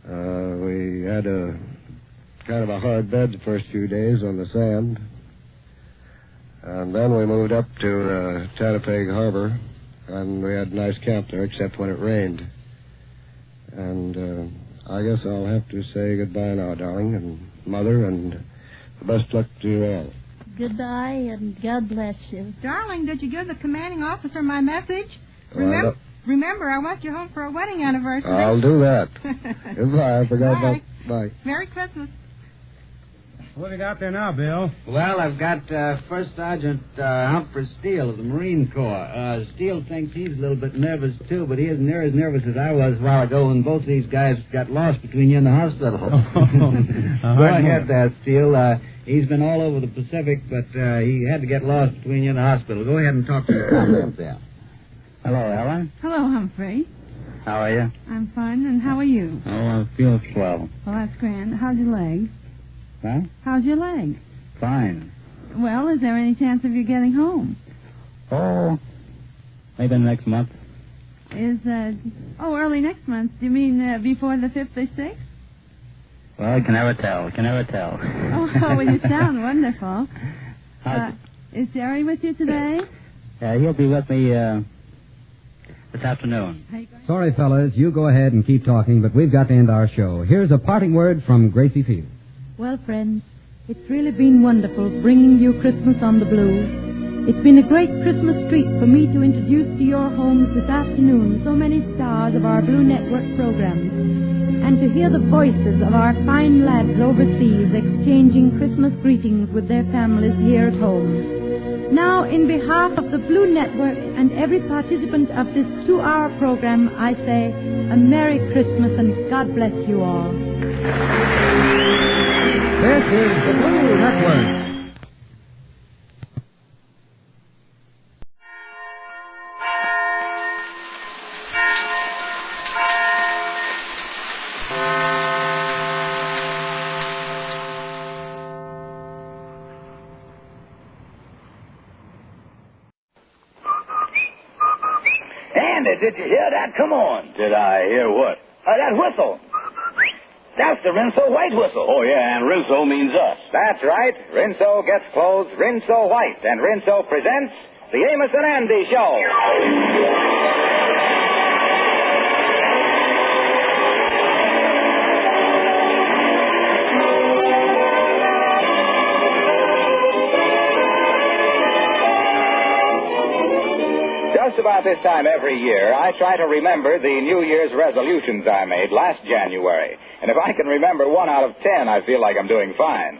We had a kind of a hard bed the first few days on the sand. And then we moved up to Chattapeg Harbor, and we had a nice camp there, except when it rained. And I guess I'll have to say goodbye now, darling, and Mother, and the best luck to you all. Goodbye, and God bless you. Darling, did you give the commanding officer my message? Well, Remember, I want you home for a wedding anniversary. I'll do that. Goodbye. I forgot about... Bye. Merry Christmas. What have you got there now, Bill? Well, I've got First Sergeant Humphrey Steele of the Marine Corps. Steele thinks he's a little bit nervous, too, but he isn't near as nervous as I was a while ago when both these guys got lost between you and the hospital. Go ahead, Steele. He's been all over the Pacific, but he had to get lost between you and the hospital. Go ahead and talk to the commandant there. Hello, Ellen. Hello, Humphrey. How are you? I'm fine, and how are you? Oh, I feel swell. Well, that's grand. How's your leg? Huh? How's your leg? Fine. Well, is there any chance of you getting home? Oh, maybe next month. Early next month. Do you mean before the 5th or 6th? Well, you can never tell. Oh, well, you sound wonderful. Is Jerry with you today? He'll be with me this afternoon. Sorry, fellas, you go ahead and keep talking, but we've got to end our show. Here's a parting word from Gracie Field. Well, friends, it's really been wonderful bringing you Christmas on the Blue. It's been a great Christmas treat for me to introduce to your homes this afternoon so many stars of our Blue Network programs, and to hear the voices of our fine lads overseas exchanging Christmas greetings with their families here at home. Now, in behalf of the Blue Network and every participant of this 2-hour program, I say a Merry Christmas and God bless you all. This is the Blue Network. Andy, did you hear that? Come on. Did I hear what? That whistle. That's the Rinso White whistle. Oh, yeah, and Rinso means us. That's right. Rinso gets clothes Rinso White, and Rinso presents the Amos and Andy Show. Just about this time every year, I try to remember the New Year's resolutions I made last January. And if I can remember 1 out of 10, I feel like I'm doing fine.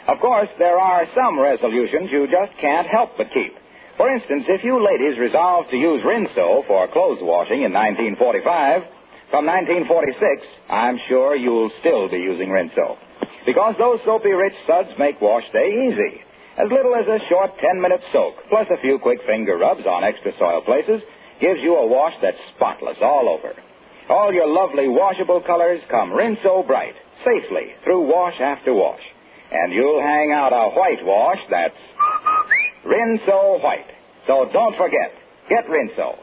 Of course, there are some resolutions you just can't help but keep. For instance, if you ladies resolve to use Rinso for clothes washing in 1945, from 1946, I'm sure you'll still be using Rinso. Because those soapy-rich suds make wash day easy. As little as a short 10-minute soak, plus a few quick finger rubs on extra soiled places, gives you a wash that's spotless all over. All your lovely washable colors come Rinso bright, safely, through wash after wash. And you'll hang out a white wash that's Rinso White. So don't forget, get Rinso.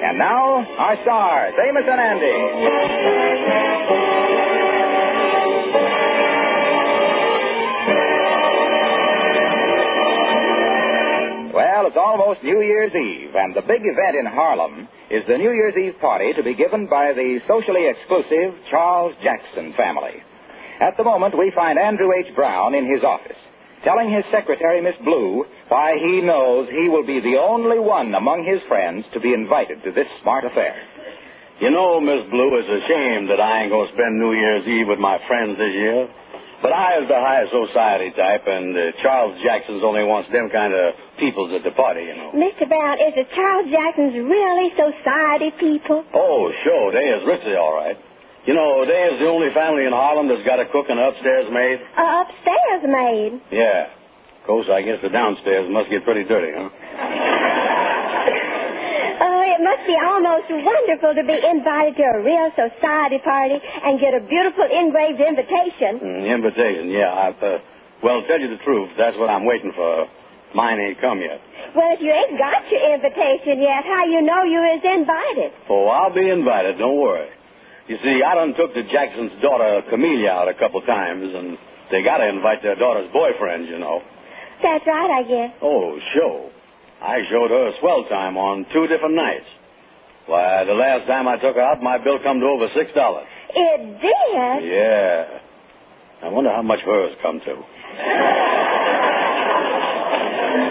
And now, our stars, Amos and Andy. Well, it's almost New Year's Eve, and the big event in Harlem is the New Year's Eve party to be given by the socially exclusive Charles Jackson family. At the moment, we find Andrew H. Brown in his office, telling his secretary, Miss Blue, why he knows he will be the only one among his friends to be invited to this smart affair. You know, Miss Blue, it's a shame that I ain't going to spend New Year's Eve with my friends this year. But I is the high society type, and Charles Jackson's only wants them kind of peoples at the party, you know. Mr. Brown, is the Charles Jacksons really society people? Oh, sure, they is rich, all right. You know, they is the only family in Harlem that's got a cook and an upstairs maid. Upstairs maid? Yeah. Of course, I guess the downstairs must get pretty dirty, huh? It must be almost wonderful to be invited to a real society party and get a beautiful engraved invitation. Invitation, yeah. Well, to tell you the truth, that's what I'm waiting for. Mine ain't come yet. Well, if you ain't got your invitation yet, how you know you is invited? Oh, I'll be invited, don't worry. You see, I done took the Jackson's daughter, Camellia, out a couple times, and they got to invite their daughter's boyfriend, you know. That's right, I guess. Oh, sure. I showed her a swell time on 2 different nights. Why, the last time I took her out, my bill come to over $6. It did? Yeah. I wonder how much hers come to.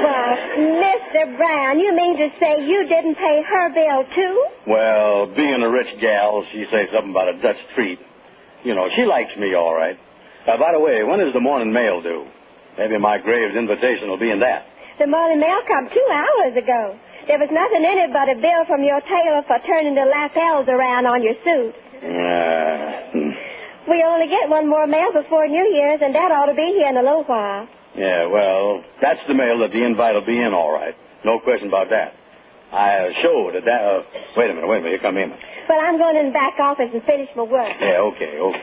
Well, Mr. Brown, you mean to say you didn't pay her bill, too? Well, being a rich gal, she say something about a Dutch treat. You know, she likes me all right. By the way, when is the morning mail due? Maybe my Graves invitation will be in that. The morning mail come 2 hours ago. There was nothing in it but a bill from your tailor for turning the lapels around on your suit. We only get one more mail before New Year's, and that ought to be here in a little while. Yeah, well, that's the mail that the invite will be in, all right. No question about that. I showed that. Wait a minute. Here come Amos. Well, I'm going in the back office and finish my work. Yeah, okay. Well,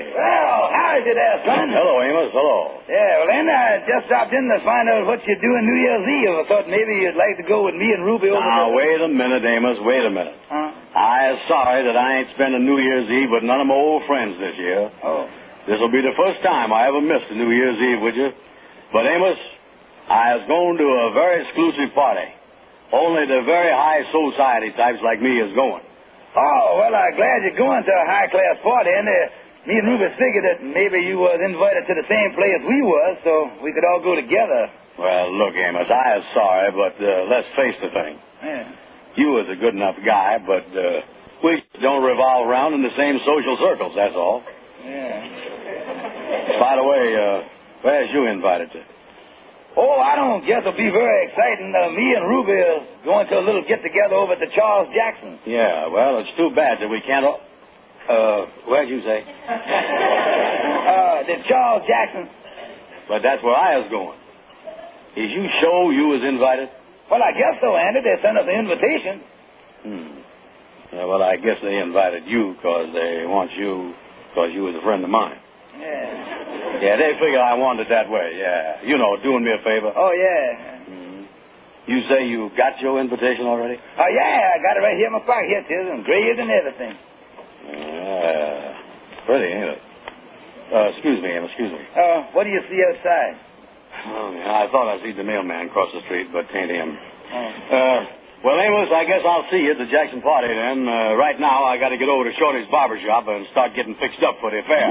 how's it there, son? Hello, Amos. Hello. Yeah, well, then I just stopped in to find out what you're doing New Year's Eve. I thought maybe you'd like to go with me and Ruby over Now, wait a minute, Amos. Wait a minute. Huh? I is sorry that I ain't spending New Year's Eve with none of my old friends this year. Oh. This will be the first time I ever missed a New Year's Eve with you. But, Amos, I is going to a very exclusive party. Only the very high society types like me is going. Oh, well, I'm glad you're going to a high-class party. And me and Ruby figured that maybe you was invited to the same place we was, so we could all go together. Well, look, Amos, I is sorry, but let's face the thing. Yeah. You was a good enough guy, but we don't revolve around in the same social circles, that's all. Yeah. By the way, where's you invited to? Oh, I don't guess it'll be very exciting. Me and Ruby are going to a little get-together over at the Charles Jackson. Yeah, well, it's too bad that we can't... where'd you say? The Charles Jackson. But that's where I was going. Is you sure you was invited? Well, I guess so, Andy. They sent us an invitation. Yeah, well, I guess they invited you because they want you because you was a friend of mine. Yeah, they figure I wanted it that way, yeah. You know, doing me a favor. Oh, yeah. You say you got your invitation already? Oh, yeah, I got it right here in my pocket. Here it is, engraved and everything. Pretty, ain't it? Excuse me, Amos, excuse me. What do you see outside? Oh, yeah, I thought I seen the mailman cross the street, but tain't him. Well, Amos, I guess I'll see you at the Jackson party then. Right now, I got to get over to Shorty's barber shop and start getting fixed up for the affair.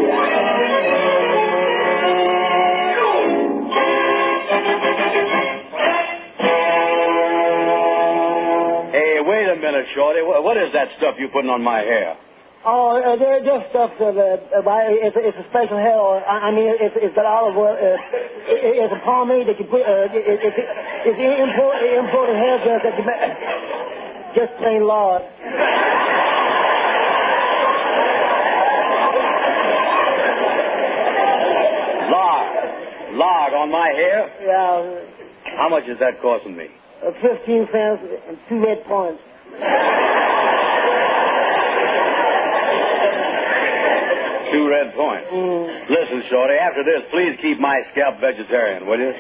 Hey, wait a minute, Shorty. What is that stuff you putting on my hair? Oh, they're just stuff that, it's a special hair oil. I mean, it's got olive oil. It's a pomade that you put, it's imported hair gel that you make. Just plain lard. Lard on my hair? Yeah. How much is that costing me? 15 cents and 2 red points. 2 red points. Listen, Shorty, after this, please keep my scalp vegetarian, will you?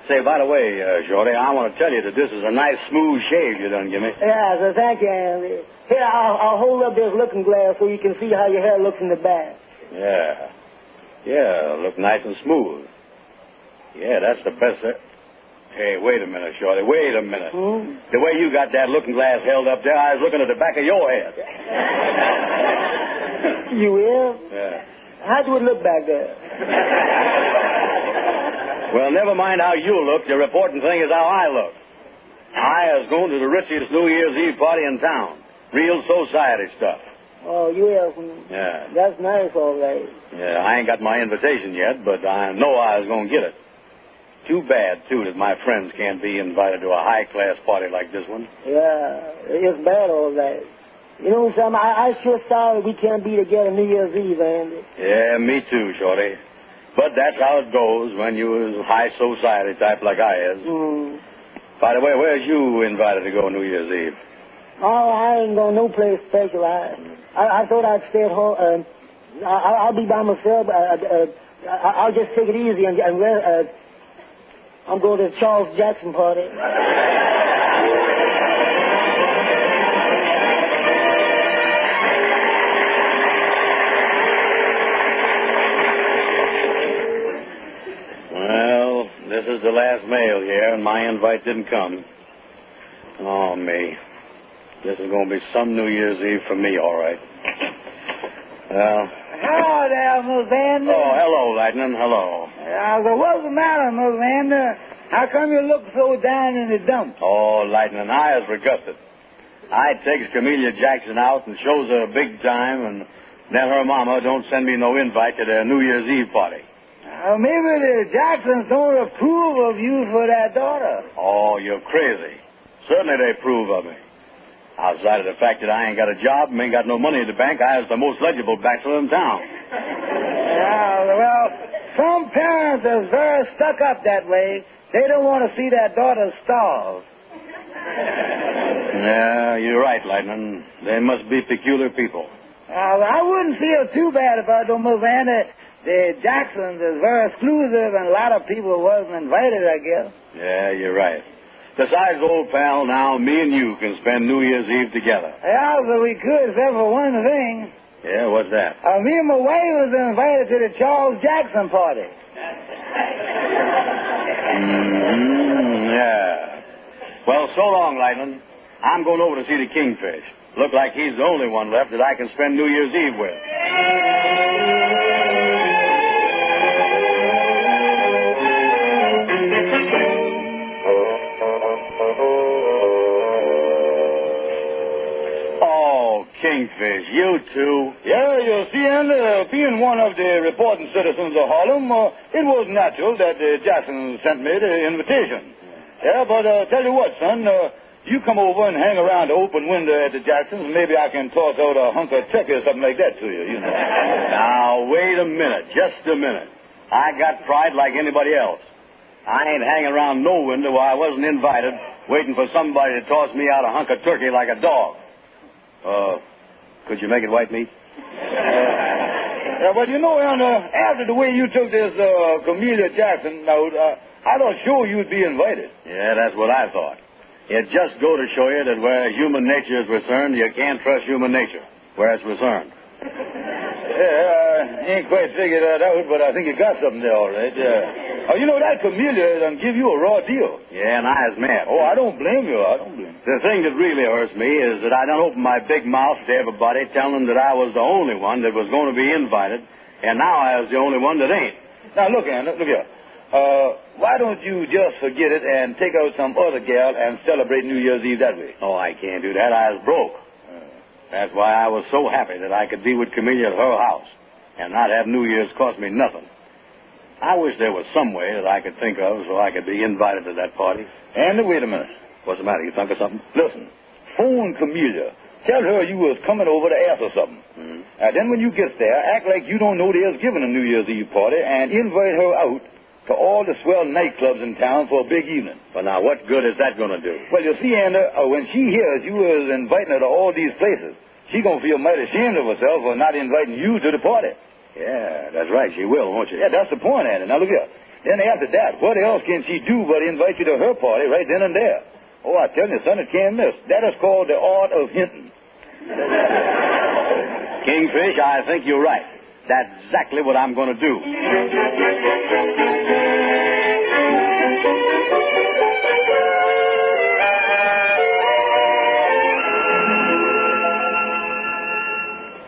Say, by the way, Shorty, I want to tell you that this is a nice, smooth shave you done give me. Yeah, so thank you, Andy. Here, I'll hold up this looking glass so you can see how your hair looks in the back. Yeah. Yeah, look nice and smooth. Yeah, that's the best. Hey, wait a minute, Shorty. Wait a minute. The way you got that looking glass held up there, I was looking at the back of your head. You will? Yeah. How do it look back there? Well, never mind how you look. The important thing is how I look. I was going to the richest New Year's Eve party in town. Real society stuff. Oh, you have. Yeah. That's nice, all right. Yeah, I ain't got my invitation yet, but I know I was going to get it. Too bad, too, that my friends can't be invited to a high-class party like this one. Yeah, it's bad, all right. You know, Sam, I sure sorry we can't be together New Year's Eve, Andy. Yeah, me too, Shorty. But that's how it goes when you is a high society type like I is. By the way, where's you invited to go New Year's Eve? Oh, I ain't going no place special. I thought I'd stay at home. I'll be by myself. I'll just take it easy and I'm going to the Charles Jackson party. Well, this is the last mail here, and my invite didn't come. Oh, me. This is going to be some New Year's Eve for me, all right. Well... Hello there, Miss Vander. Oh, hello, Lightning. Hello. What's the matter, Miss Vander? How come you look so down in the dumps? Oh, Lightning, I was disgusted. I takes Camellia Jackson out and shows her a big time, and then her mama don't send me no invite to their New Year's Eve party. Maybe the Jacksons don't approve of you for that daughter. Oh, you're crazy. Certainly they approve of me. Outside of the fact that I ain't got a job and ain't got no money in the bank, I was the most legible bachelor in town. Yeah, well, some parents are very stuck up that way. They don't want to see their daughter starve. Yeah, you're right, Lightning. They must be peculiar people. I wouldn't feel too bad if I don't move in. The Jacksons is very exclusive and a lot of people wasn't invited, I guess. Yeah, you're right. Besides, old pal, now me and you can spend New Year's Eve together. Yeah, but we could, except for one thing. Yeah, what's that? Me and my wife was invited to the Charles Jackson party. Yeah. Well, so long, Lightning. I'm going over to see the Kingfish. Look like he's the only one left that I can spend New Year's Eve with. Kingfish, you too? Yeah, you see, and being one of the reporting citizens of Harlem, it was natural that the Jacksons sent me the invitation. Yeah, but tell you what, son, you come over and hang around the open window at the Jacksons, and maybe I can toss out a hunk of turkey or something like that to you, you know. Now, wait a minute, just a minute. I got pride like anybody else. I ain't hanging around no window where I wasn't invited, waiting for somebody to toss me out a hunk of turkey like a dog. Could you make it white meat? Yeah, but you know, after the way you took this Camellia Jackson note, I thought sure you'd be invited. Yeah, that's what I thought. It just go to show you that where human nature is concerned, you can't trust human nature where it's concerned. Yeah, I ain't quite figured that out, but I think you got something there, all right. You know, that Camellia done give you a raw deal. Yeah, and I was mad. Oh, I don't blame you. I don't blame you. The thing that really hurts me is that I done opened my big mouth to everybody, telling them that I was the only one that was going to be invited, and now I was the only one that ain't. Now, look, Ann, look here. Why don't you just forget it and take out some other gal and celebrate New Year's Eve that way? Oh, I can't do that. I was broke. That's why I was so happy that I could be with Camellia at her house and not have New Year's cost me nothing. I wish there was some way that I could think of so I could be invited to that party. And wait a minute. What's the matter? You think of something? Listen, phone Camellia. Tell her you was coming over to ask her something. Then when you get there, act like you don't know they was giving a New Year's Eve party and invite her out to all the swell nightclubs in town for a big evening. But now, what good is that going to do? Well, you see, Anna, when she hears you was inviting her to all these places, she going to feel mighty ashamed of herself for not inviting you to the party. Yeah, that's right. She will, won't she? Yeah, that's the point, Anna. Now, look here. Then after that, what else can she do but invite you to her party right then and there? Oh, I tell you, son, it can't miss. That is called the art of hinting. Kingfish, I think you're right. That's exactly what I'm going to do.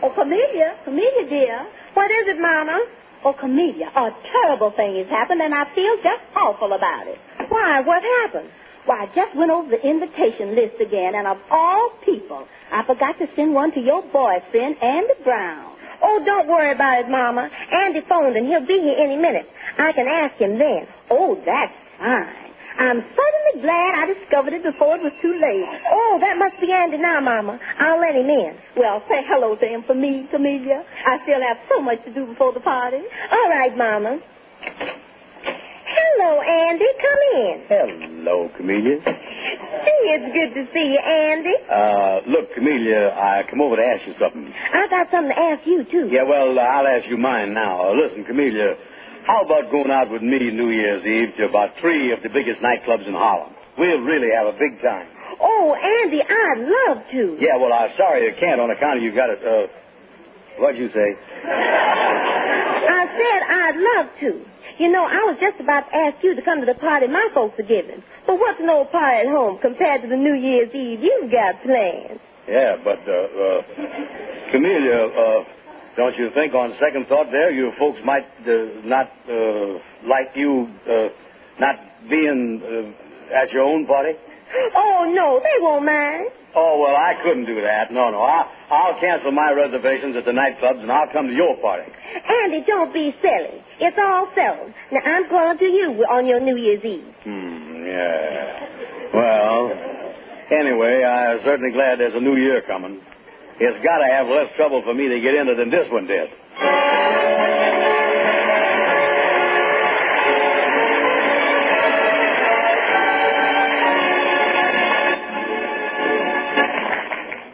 Oh, Camellia, dear. What is it, Mama? Oh, Camellia, a terrible thing has happened, and I feel just awful about it. Why? What happened? Why, I just went over the invitation list again, and of all people, I forgot to send one to your boyfriend, Andy Brown. Oh, don't worry about it, Mama. Andy phoned, and he'll be here any minute. I can ask him then. Oh, that's fine. I'm suddenly glad I discovered it before it was too late. Oh, that must be Andy now, Mama. I'll let him in. Well, say hello to him for me, Camellia. I still have so much to do before the party. All right, Mama. Hello, Andy. Come in. Hello, Camellia. Gee, it's good to see you, Andy. Look, Camellia, I come over to ask you something. I got something to ask you, too. Yeah, well, I'll ask you mine now. Listen, Camellia, how about going out with me New Year's Eve to about 3 of the biggest nightclubs in Harlem? We'll really have a big time. Oh, Andy, I'd love to. Yeah, well, I'm sorry you can't on account of you got it. What'd you say? I said I'd love to. You know, I was just about to ask you to come to the party my folks are giving. But what's an old party at home compared to the New Year's Eve you've got planned? Yeah, but, Camellia, don't you think on second thought there, you folks might not like you not being at your own party? Oh, no, they won't mind. Oh, well, I couldn't do that. No. I'll cancel my reservations at the nightclubs, and I'll come to your party. Andy, don't be silly. It's all settled. Now, I'm going to you on your New Year's Eve. Yeah. Well, anyway, I'm certainly glad there's a new year coming. It's got to have less trouble for me to get into than this one did.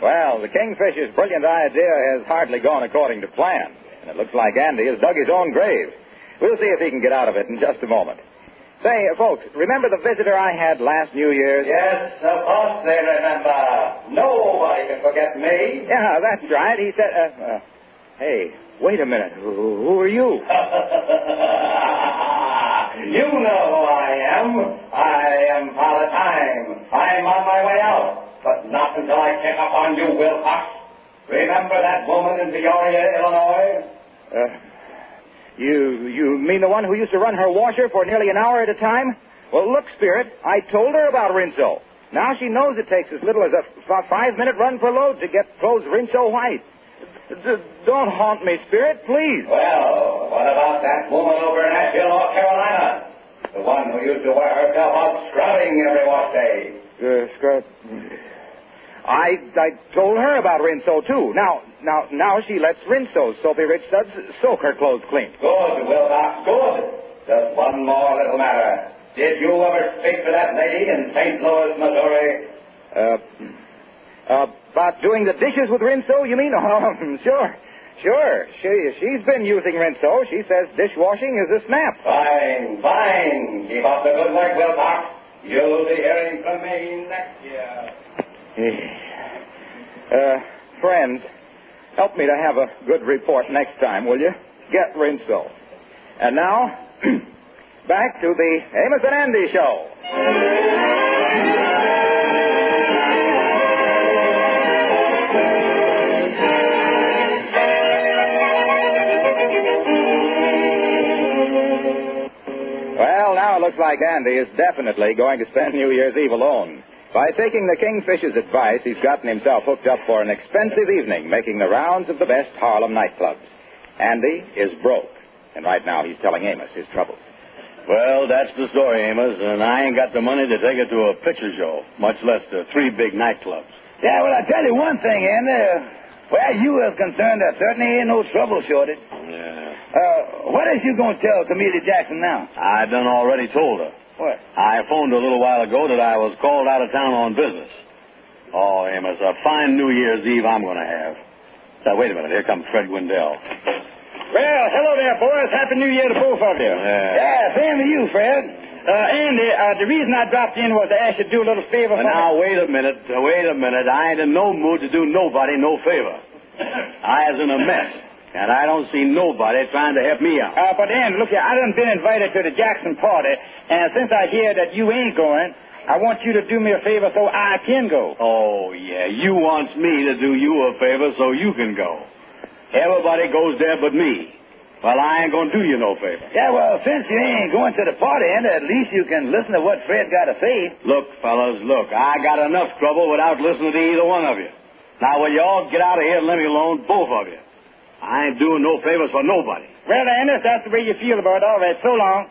Well, the Kingfisher's brilliant idea has hardly gone according to plan. And it looks like Andy has dug his own grave. We'll see if he can get out of it in just a moment. Say, folks, remember the visitor I had last New Year's? Yes, of course they remember. Nobody can forget me. Yeah, that's right. He said, hey, wait a minute. Who are you? You know who I am. I am Father Time. I'm on my way out. But not until I check up on you, Wilcox. Remember that woman in Peoria, Illinois? You mean the one who used to run her washer for nearly an hour at a time? Well, look, Spirit, I told her about Rinso. Now she knows it takes as little as a 5-minute run per load to get clothes Rinso white. Don't haunt me, Spirit, please. Well, what about that woman over in Asheville, North Carolina? The one who used to wear herself out scrubbing every wash day. Scrub. I told her about Rinso, too. Now she lets Rinso's soapy rich suds soak her clothes clean. Good, Wilcox, good. Just one more little matter. Did you ever speak to that lady in St. Louis, Missouri? About doing the dishes with Rinso, you mean? Oh, sure. She's been using Rinso. She says dishwashing is a snap. Fine. Keep up the good work, Wilcox. You'll be hearing from me next year. Friends, help me to have a good report next time, will you? Get Rinso. And now, back to the Amos and Andy Show. Well, now it looks like Andy is definitely going to spend New Year's Eve alone. By taking the Kingfisher's advice, he's gotten himself hooked up for an expensive evening, making the rounds of the best Harlem nightclubs. Andy is broke, and right now he's telling Amos his troubles. Well, that's the story, Amos, and I ain't got the money to take it to a picture show, much less to 3 big nightclubs. Yeah, well, I tell you one thing, Andy. Where you is concerned, there certainly ain't no trouble shortage. Yeah. What is you going to tell Camellia Jackson now? I done already told her. What? I phoned a little while ago that I was called out of town on business. Oh, Amos, a fine New Year's Eve I'm going to have. Now, wait a minute. Here comes Fred Wendell. Well, hello there, boys. Happy New Year to both of you. Yeah, same to you, Fred. Andy, the reason I dropped in was to ask you to do a little favor for me. Now, wait a minute. I ain't in no mood to do nobody no favor. I is in a mess, and I don't see nobody trying to help me out. But Andy, look here, I done been invited to the Jackson party, and since I hear that you ain't going, I want you to do me a favor so I can go. Oh, yeah, you wants me to do you a favor so you can go. Everybody goes there but me. Well, I ain't going to do you no favor. Yeah, well, since you ain't going to the party, and at least you can listen to what Fred got to say. Look, fellas, look, I got enough trouble without listening to either one of you. Now, will you all get out of here and let me alone, both of you? I ain't doing no favors for nobody. Well, Andy, if that's the way you feel about it, all right, so long.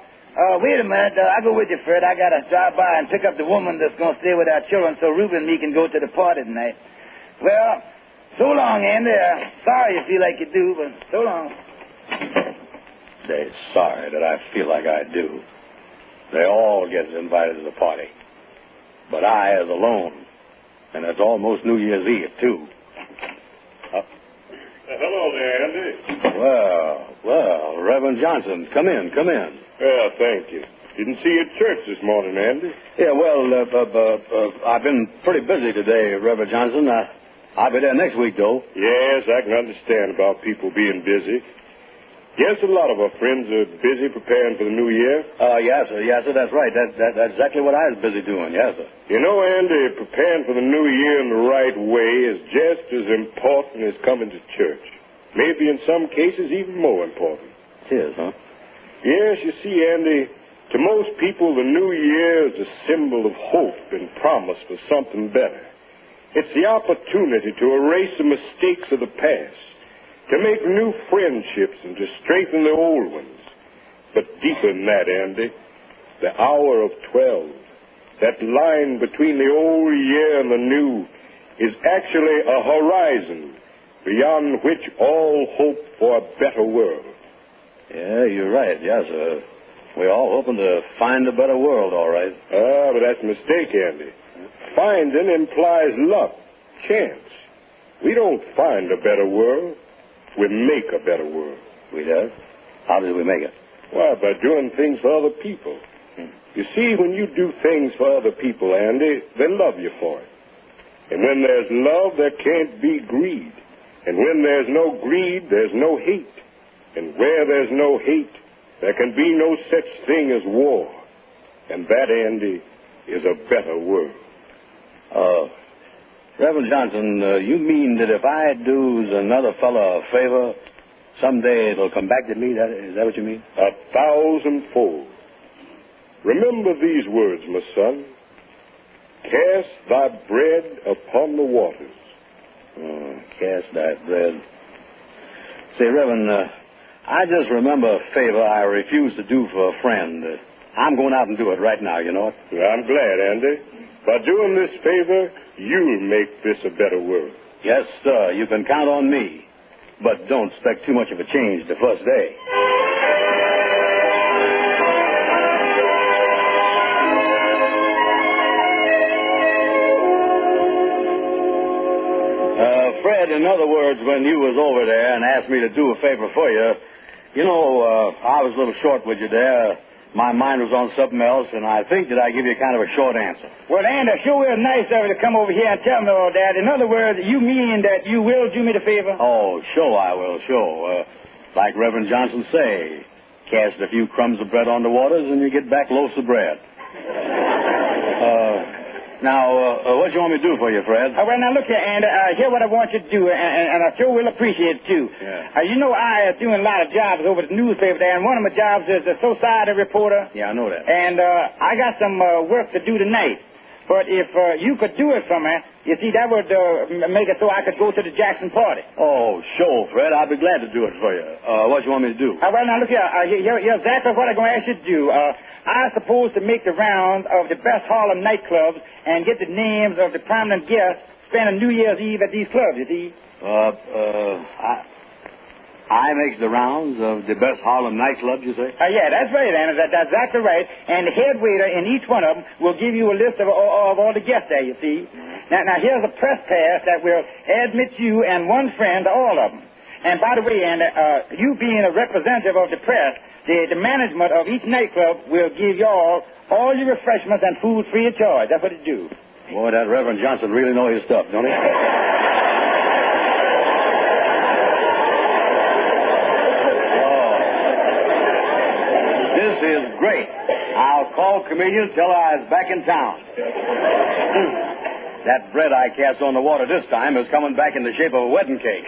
Wait a minute. I'll go with you, Fred. I got to drive by and pick up the woman that's going to stay with our children so Ruben and me can go to the party tonight. Well, so long, Andy. Sorry you feel like you do, but so long. They're sorry that I feel like I do. They all get invited to the party. But I is alone. And it's almost New Year's Eve, too. Hello there, Andy. Well, Reverend Johnson, come in. Yeah, thank you. Didn't see you at church this morning, Andy. Yeah, well, I've been pretty busy today, Reverend Johnson. I'll be there next week, though. Yes, I can understand about people being busy. Yes, a lot of our friends are busy preparing for the new year. Yes, sir, that's right. That's exactly what I was busy doing, yes, sir. You know, Andy, preparing for the new year in the right way is just as important as coming to church. Maybe in some cases even more important. It is, huh? Yes, you see, Andy, to most people, the new year is a symbol of hope and promise for something better. It's the opportunity to erase the mistakes of the past, to make new friendships and to strengthen the old ones. But deeper than that, Andy, the hour of 12, that line between the old year and the new, is actually a horizon beyond which all hope for a better world. Yeah, you're right, yes, sir. We're all hoping to find a better world, all right. But that's a mistake, Andy. Finding implies luck, chance. We don't find a better world. We make a better world. We do? How do we make it? Why, by doing things for other people. You see, when you do things for other people, Andy, they love you for it. And when there's love, there can't be greed. And when there's no greed, there's no hate. And where there's no hate, there can be no such thing as war. And that, Andy, is a better world. Reverend Johnson, you mean that if I do another fella a favor, someday it'll come back to me? Is that what you mean? 1,000-fold. Remember these words, my son. Cast thy bread upon the waters. Cast thy bread. Say, Reverend, I just remember a favor I refused to do for a friend. I'm going out and do it right now, you know it? I'm glad, Andy. By doing this favor, you'll make this a better world. Yes, sir. You can count on me. But don't expect too much of a change the first day. Fred, in other words, when you was over there and asked me to do a favor for you, you know, I was a little short with you there. My mind was on something else, and I think that I give you kind of a short answer. Well, Andy, sure is nice of you to come over here and tell me all that. In other words, you mean that you will do me the favor? Oh, sure I will, sure. Like Reverend Johnson say, cast a few crumbs of bread on the waters and you get back loaves of bread. Now, what do you want me to do for you, Fred? Well, now, look here, Andy. Here's what I want you to do, and I sure will appreciate it, too. Yeah. You know, I am doing a lot of jobs over at the newspaper there, and one of my jobs is a society reporter. Yeah, I know that. And I got some work to do tonight. But if you could do it for me, you see, that would make it so I could go to the Jackson party. Oh, sure, Fred. I'll be glad to do it for you. What do you want me to do? Well, now, look here. Here's exactly what I'm going to ask you to do. I'm supposed to make the rounds of the best Harlem nightclubs and get the names of the prominent guests spending New Year's Eve at these clubs, you see. I make the rounds of the best Harlem nightclubs, you say? Yeah, that's right, Anna. That's exactly right. And the head waiter in each one of them will give you a list of all the guests there, you see. Now, here's a press pass that will admit you and one friend to all of them. And by the way, Andy, you being a representative of the press, the management of each nightclub will give y'all all your refreshments and food free of charge. That's what it do. Boy, that Reverend Johnson really knows his stuff, don't he? This is great. I'll call Chameleon, tell her I was back in town. That bread I cast on the water this time is coming back in the shape of a wedding cake.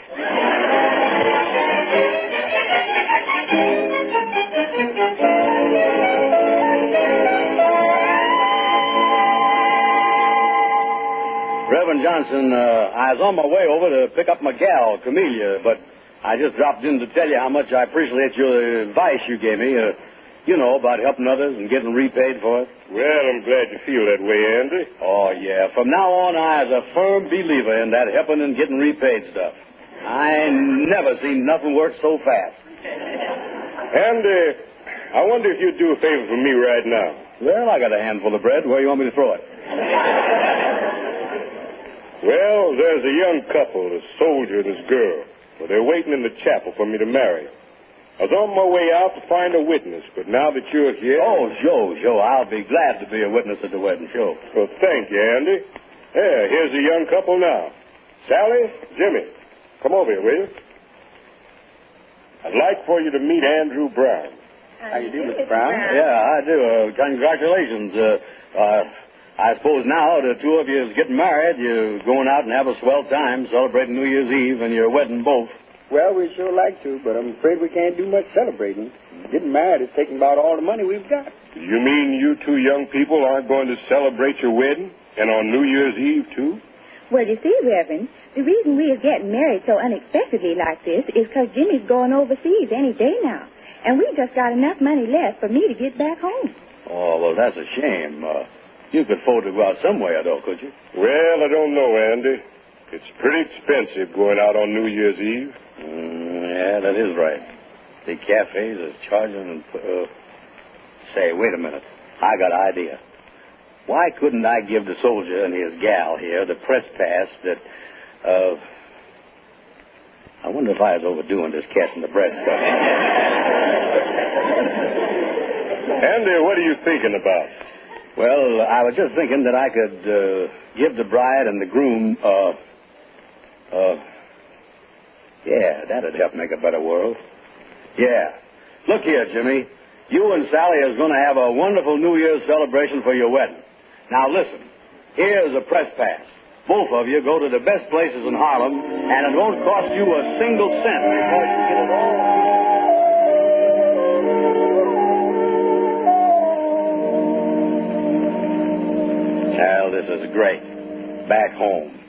Reverend Johnson, I was on my way over to pick up my gal, Camellia, but I just dropped in to tell you how much I appreciate your advice you gave me, about helping others and getting repaid for it. Well, I'm glad you feel that way, Andy. Oh, yeah. From now on, I was a firm believer in that helping and getting repaid stuff. I never seen nothing work so fast. Andy, I wonder if you'd do a favor for me right now. Well, I got a handful of bread. Where do you want me to throw it? Well, there's a young couple, a soldier and his girl. Well, they're waiting in the chapel for me to marry. I was on my way out to find a witness, but now that you're here... Oh, sure. I'll be glad to be a witness at the wedding, sure. Well, thank you, Andy. Yeah, here's a young couple now. Sally, Jimmy, come over here, will you? I'd like for you to meet Andrew Brown. How you doing, Mr. Brown? Yeah, I do. Congratulations. I suppose now the two of you is getting married. You're going out and have a swell time celebrating New Year's Eve and your wedding both. Well, we sure like to, but I'm afraid we can't do much celebrating. Getting married is taking about all the money we've got. You mean you two young people aren't going to celebrate your wedding? And on New Year's Eve, too? Well, you see, Reverend, the reason we are getting married so unexpectedly like this is because Jimmy's going overseas any day now. And we just got enough money left for me to get back home. Oh, well, that's a shame. You could afford to go out somewhere, though, could you? Well, I don't know, Andy. It's pretty expensive going out on New Year's Eve. Yeah, that is right. The cafes is charging. Say, wait a minute. I got an idea. Why couldn't I give the soldier and his gal here the press pass that, I wonder if I was overdoing this casting the bread stuff. Andy, what are you thinking about? Well, I was just thinking that I could give the bride and the groom, yeah, that'd help make a better world. Yeah. Look here, Jimmy. You and Sally is going to have a wonderful New Year's celebration for your wedding. Now, listen. Here's a press pass. Both of you go to the best places in Harlem, and it won't cost you a single cent before you get it all. Well, this is great. Back home,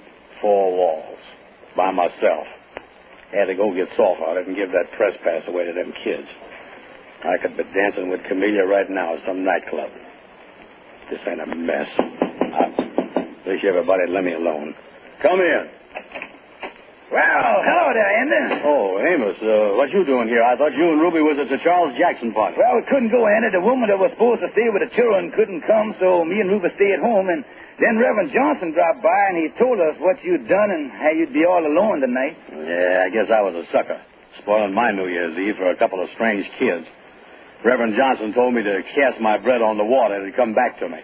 4 walls, by myself. Had to go get salt on it and give that press pass away to them kids. I could be dancing with Camellia right now at some nightclub. This ain't a mess. I wish everybody let me alone. Come in. Well, hello there, Andy. Oh, Amos, what you doing here? I thought you and Ruby was at the Charles Jackson party. Well, we couldn't go, Andy. The woman that was supposed to stay with the children couldn't come, so me and Ruby stayed home, and then Reverend Johnson dropped by, and he told us what you'd done and how you'd be all alone tonight. Yeah, I guess I was a sucker, spoiling my New Year's Eve for a couple of strange kids. Reverend Johnson told me to cast my bread on the water and come back to me.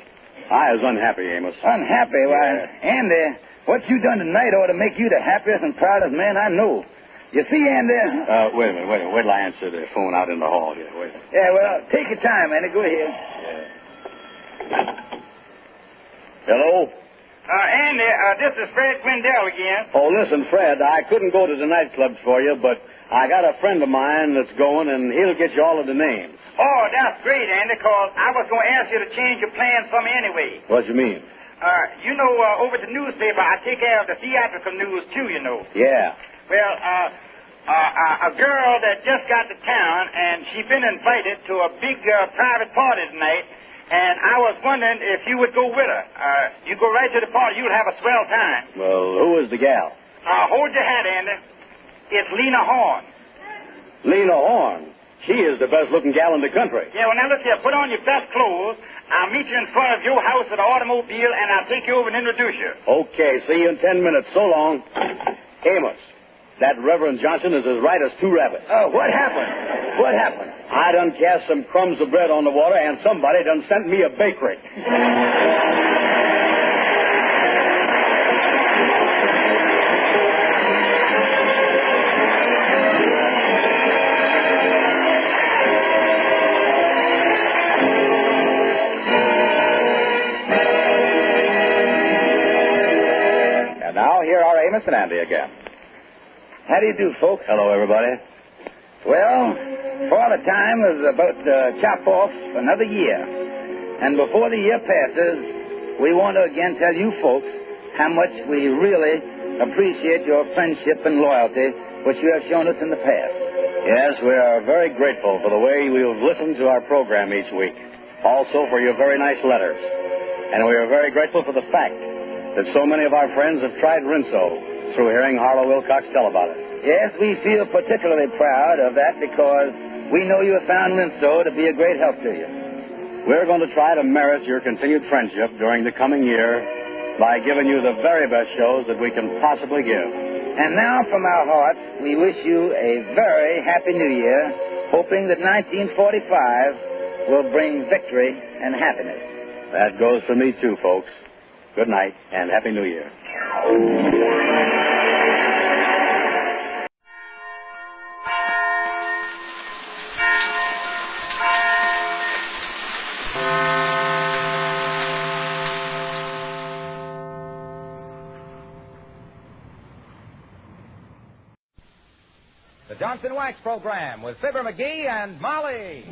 I was unhappy, Amos. Unhappy? Why, Andy, what you done tonight ought to make you the happiest and proudest man I know. You see, Andy... Wait a minute. Wait till I answer the phone out in the hall here. Wait. Yeah, well, take your time, Andy. Go ahead. Yeah. Hello? Andy, this is Fred Quindell again. Oh, listen, Fred, I couldn't go to the nightclubs for you, but I got a friend of mine that's going, and he'll get you all of the names. Oh, that's great, Andy, because I was going to ask you to change your plans for me anyway. What you mean? Over at the newspaper, I take care of the theatrical news, too, you know. Yeah. Well, a girl that just got to town, and she's been invited to a big private party tonight, and I was wondering if you would go with her. You go right to the party, you'll have a swell time. Well, who is the gal? Hold your hat, Andy. It's Lena Horne. Lena Horne? She is the best-looking gal in the country. Yeah, well, now, look here. Put on your best clothes. I'll meet you in front of your house with an automobile, and I'll take you over and introduce you. Okay, see you in 10 minutes. So long. Amos, That Reverend Johnson is as right as two rabbits. Oh, what happened? What happened? I done cast some crumbs of bread on the water, and somebody done sent me a bakery. And now, here are Amos and Andy again. How do you do, folks? Hello, everybody. Well, Father Time is about to chop off another year. And before the year passes, we want to again tell you folks how much we really appreciate your friendship and loyalty, which you have shown us in the past. Yes, we are very grateful for the way you've listened to our program each week. Also for your very nice letters. And we are very grateful for the fact that so many of our friends have tried Rinso through hearing Harlow Wilcox tell about it. Yes, we feel particularly proud of that because we know you have found Rinso to be a great help to you. We're going to try to merit your continued friendship during the coming year by giving you the very best shows that we can possibly give. And now, from our hearts, we wish you a very happy New Year, hoping that 1945 will bring victory and happiness. That goes for me, too, folks. Good night, and Happy New Year. The Johnson Wax Program with Fibber, McGee, and Molly.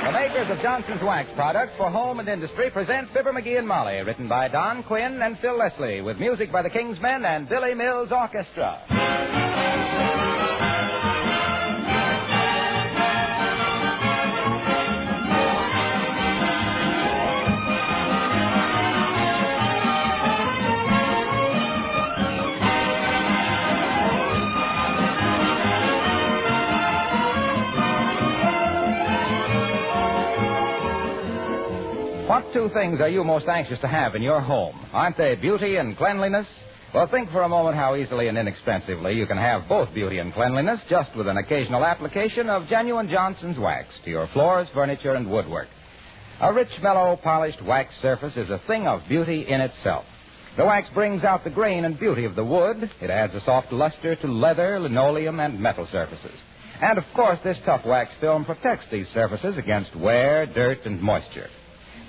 The makers of Johnson's Wax products for home and industry present Fibber, McGee, and Molly, written by Don Quinn and Phil Leslie, with music by the King's Men and Billy Mills Orchestra. What two things are you most anxious to have in your home? Aren't they beauty and cleanliness? Well, think for a moment how easily and inexpensively you can have both beauty and cleanliness just with an occasional application of genuine Johnson's Wax to your floors, furniture, and woodwork. A rich, mellow, polished wax surface is a thing of beauty in itself. The wax brings out the grain and beauty of the wood. It adds a soft luster to leather, linoleum, and metal surfaces. And, of course, this tough wax film protects these surfaces against wear, dirt, and moisture.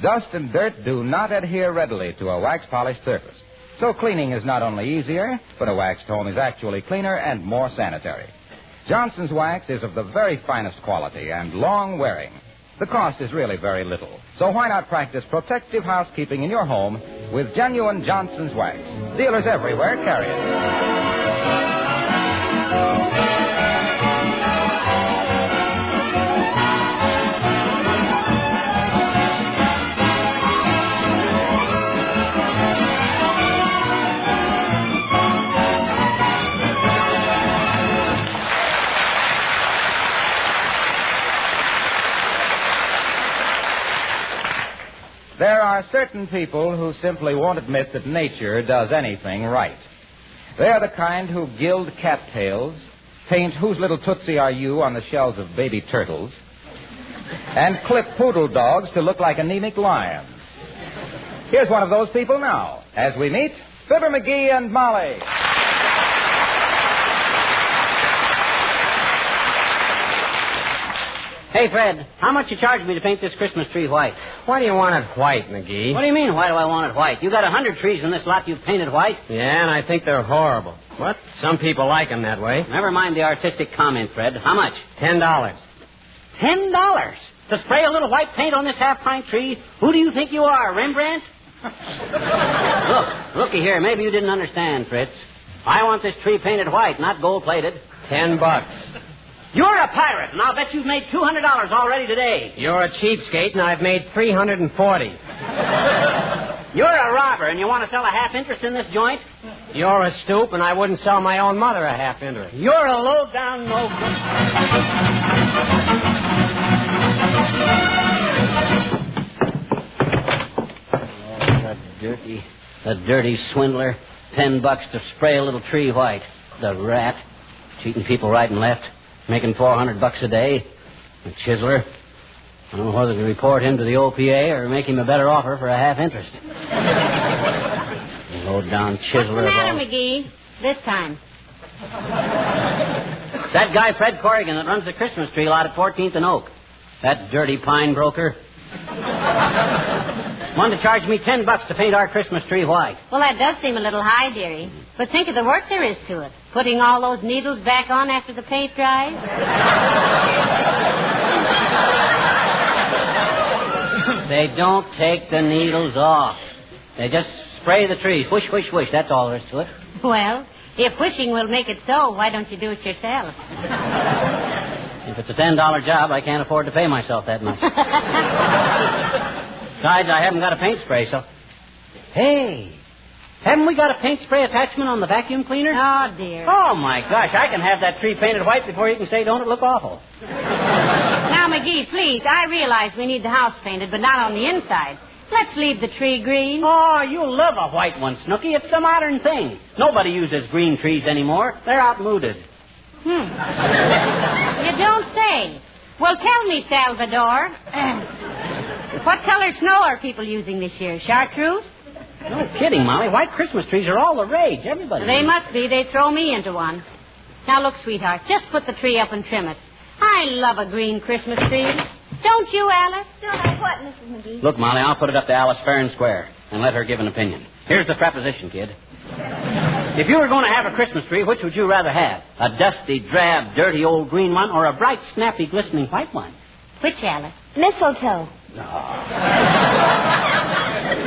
Dust and dirt do not adhere readily to a wax-polished surface. So cleaning is not only easier, but a waxed home is actually cleaner and more sanitary. Johnson's Wax is of the very finest quality and long-wearing. The cost is really very little. So why not practice protective housekeeping in your home with genuine Johnson's Wax? Dealers everywhere carry it. There are certain people who simply won't admit that nature does anything right. They're the kind who gild cattails, paint Whose Little Tootsie Are You on the shells of baby turtles, and clip poodle dogs to look like anemic lions. Here's one of those people now, as we meet Fibber, McGee, and Molly. Hey, Fred, how much you charge me to paint this Christmas tree white? Why do you want it white, McGee? What do you mean, why do I want it white? You got 100 trees in this lot you've painted white. Yeah, and I think they're horrible. What? Some people like them that way. Never mind the artistic comment, Fred. How much? $10. $10? To spray a little white paint on this half-pint tree? Who do you think you are, Rembrandt? Looky here. Maybe you didn't understand, Fritz. I want this tree painted white, not gold-plated. $10. You're a pirate, and I'll bet you've made $200 already today. You're a cheapskate, and I've made $340. You're a robber, and you want to sell a half interest in this joint? You're a stoop, and I wouldn't sell my own mother a half interest. You're a low-down no-good. The dirty swindler. $10 to spray a little tree white. The rat. Cheating people right and left. Making $400 a day. The chiseler. I don't know whether to report him to the OPA or make him a better offer for a half interest. Low-down chiseler. What's the matter, McGee? This time. It's that guy, Fred Corrigan, that runs the Christmas tree lot at 14th and Oak. That dirty pine broker. Wanted to charge me $10 to paint our Christmas tree white. Well, that does seem a little high, dearie. But think of the work there is to it. Putting all those needles back on after the paint dries. They don't take the needles off. They just spray the trees. Whoosh, whoosh, whoosh. That's all there is to it. Well, if wishing will make it so, why don't you do it yourself? If it's a $10 job, I can't afford to pay myself that much. Besides, I haven't got a paint spray, so... Hey, haven't we got a paint spray attachment on the vacuum cleaner? Oh, dear. Oh, my gosh, I can have that tree painted white before you can say, don't it look awful? Now, McGee, please, I realize we need the house painted, but not on the inside. Let's leave the tree green. Oh, you'll love a white one, Snooky. It's the modern thing. Nobody uses green trees anymore. They're outmoded. You don't say. Well, tell me, Salvador. What color snow are people using this year? Chartreuse? No kidding, Molly. White Christmas trees are all the rage. Everybody. They must be. They throw me into one. Now, look, sweetheart, just put the tree up and trim it. I love a green Christmas tree. Don't you, Alice? Don't I what, Mrs. McGee? Look, Molly, I'll put it up to Alice fair and square and let her give an opinion. Here's the proposition, kid. If you were going to have a Christmas tree, which would you rather have? A dusty, drab, dirty old green one or a bright, snappy, glistening white one? Which, Alice? Mistletoe.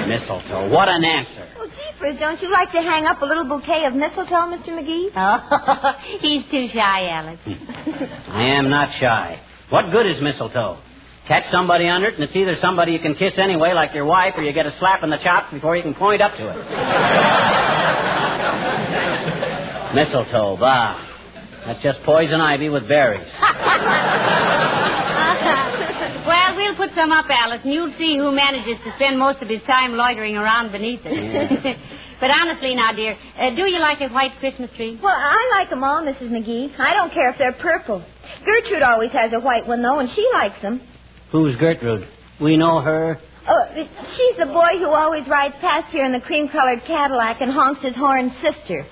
Mistletoe. What an answer. Well, jeepers, don't you like to hang up a little bouquet of mistletoe, Mr. McGee? Oh, he's too shy, Alice. I am not shy. What good is mistletoe? Catch somebody under it, and it's either somebody you can kiss anyway, like your wife, or you get a slap in the chops before you can point up to it. Mistletoe, bah. That's just poison ivy with berries. Well, we'll put some up, Alice, and you'll see who manages to spend most of his time loitering around beneath it. Yeah. But honestly now, dear, do you like a white Christmas tree? Well, I like them all, Mrs. McGee. I don't care if they're purple. Gertrude always has a white one, though, and she likes them. Who's Gertrude? We know her. Oh, she's the boy who always rides past here in the cream-colored Cadillac and honks his horn, sister.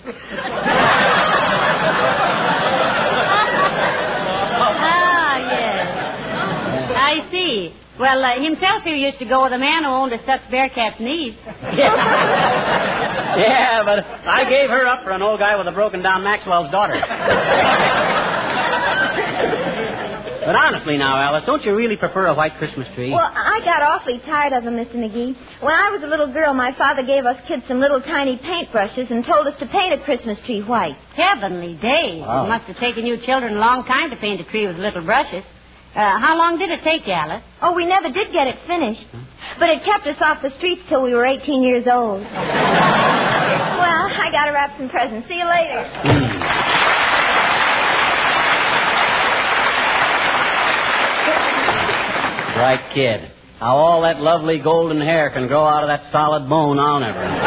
Ah, yes. I see. Well, himself here used to go with a man who owned a Stutz Bearcat's niece. Yeah, but I gave her up for an old guy with a broken-down Maxwell's daughter. But honestly now, Alice, don't you really prefer a white Christmas tree? Well, I got awfully tired of them, Mr. McGee. When I was a little girl, my father gave us kids some little tiny paintbrushes and told us to paint a Christmas tree white. Heavenly days. Wow. It must have taken you children a long time to paint a tree with little brushes. How long did it take you, Alice? Oh, we never did get it finished. But it kept us off the streets till we were 18 years old. Well, I got to wrap some presents. See you later. Right, kid. How all that lovely golden hair can grow out of that solid bone, I'll never know.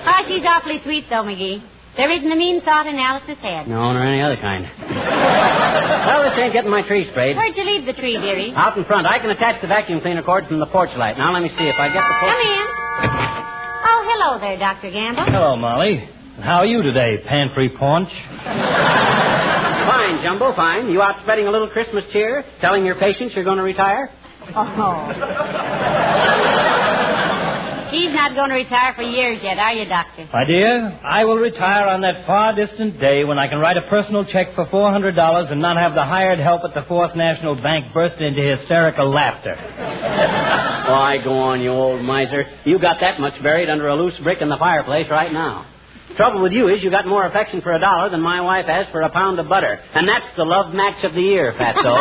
Oh, she's awfully sweet, though, McGee. There isn't a mean thought in Alice's head. No, nor any other kind. Well, this ain't getting my tree sprayed. Where'd you leave the tree, dearie? Out in front. I can attach the vacuum cleaner cord from the porch light. Now, let me see if I get the... Come in. Oh, hello there, Dr. Gamble. Hello, Molly. How are you today, pantry paunch? Fine, Jumbo, fine. You out spreading a little Christmas cheer, telling your patients you're going to retire? Oh. He's not going to retire for years yet, are you, Doctor? My dear, I will retire on that far distant day when I can write a personal check for $400 and not have the hired help at the Fourth National Bank burst into hysterical laughter. Why, go on, you old miser. You got that much buried under a loose brick in the fireplace right now. Trouble with you is you got more affection for $1 than my wife has for a pound of butter. And that's the love match of the year, Fatso.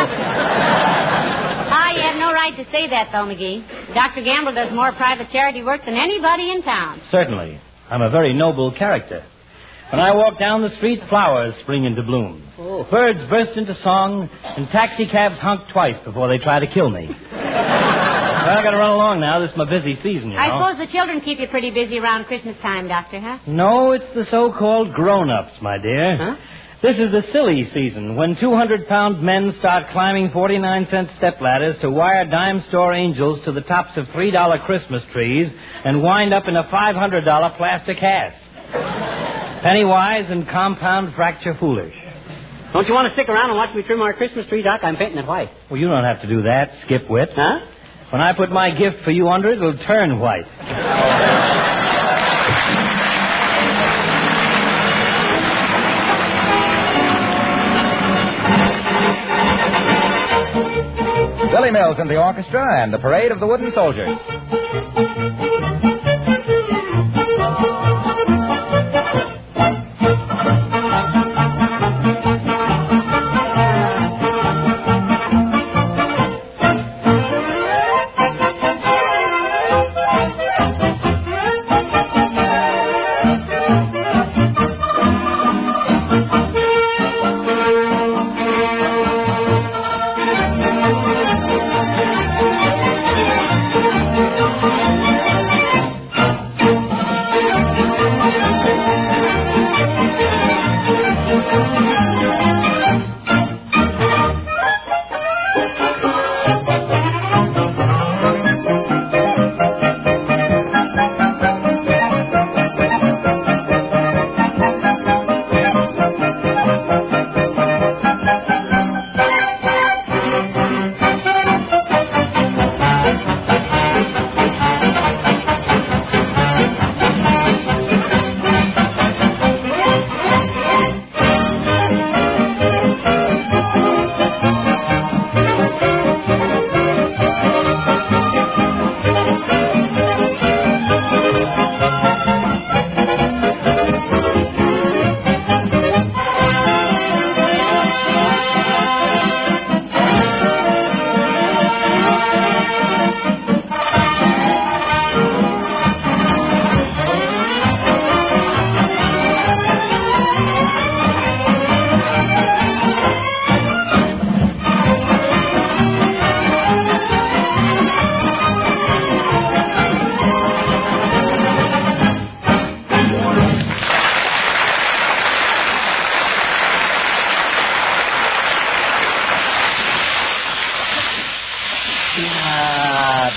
You have no right to say that, though, McGee. Dr. Gamble does more private charity work than anybody in town. Certainly. I'm a very noble character. When I walk down the street, flowers spring into bloom. Oh. Birds burst into song, and taxicabs honk twice before they try to kill me. Well, got to run along now. This is my busy season, you know. I suppose the children keep you pretty busy around Christmas time, Doctor, huh? No, it's the so-called grown-ups, my dear. Huh? This is the silly season, when 200-pound men start climbing 49-cent stepladders to wire dime store angels to the tops of $3 Christmas trees and wind up in a $500 plastic hat. Penny-wise and compound fracture foolish. Don't you want to stick around and watch me trim our Christmas tree, Doc? I'm painting it white. Well, you don't have to do that, Skipwit. Huh? When I put my gift for you under it, it'll turn white. Billy Mills and the orchestra and the Parade of the Wooden Soldiers.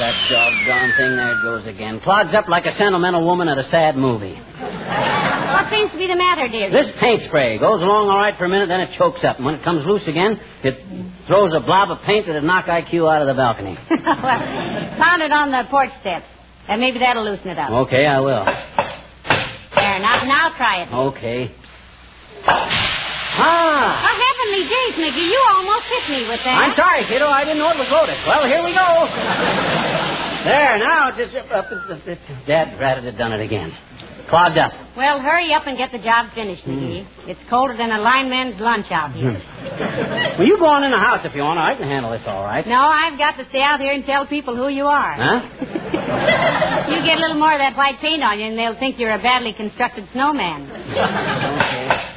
That doggone thing, there it goes again. Clogs up like a sentimental woman at a sad movie. What seems to be the matter, dear? This paint spray goes along all right for a minute, then it chokes up. And when it comes loose again, it throws a blob of paint that'd knock IQ out of the balcony. Well, pound it on the porch steps, and maybe that'll loosen it up. Okay, I will. There, now try it. Okay. Oh, heavenly days, McGee, you almost hit me with that. I'm sorry, kiddo. I didn't know it was loaded. Well, here we go. There, now, Dad ratted had done it again. Clogged up. Well, hurry up and get the job finished, McGee. It's colder than a lineman's lunch out here. Well, you go on in the house if you want. I can handle this all right. No, I've got to stay out here and tell people who you are. Huh? You get a little more of that white paint on you, and they'll think you're a badly constructed snowman. Okay.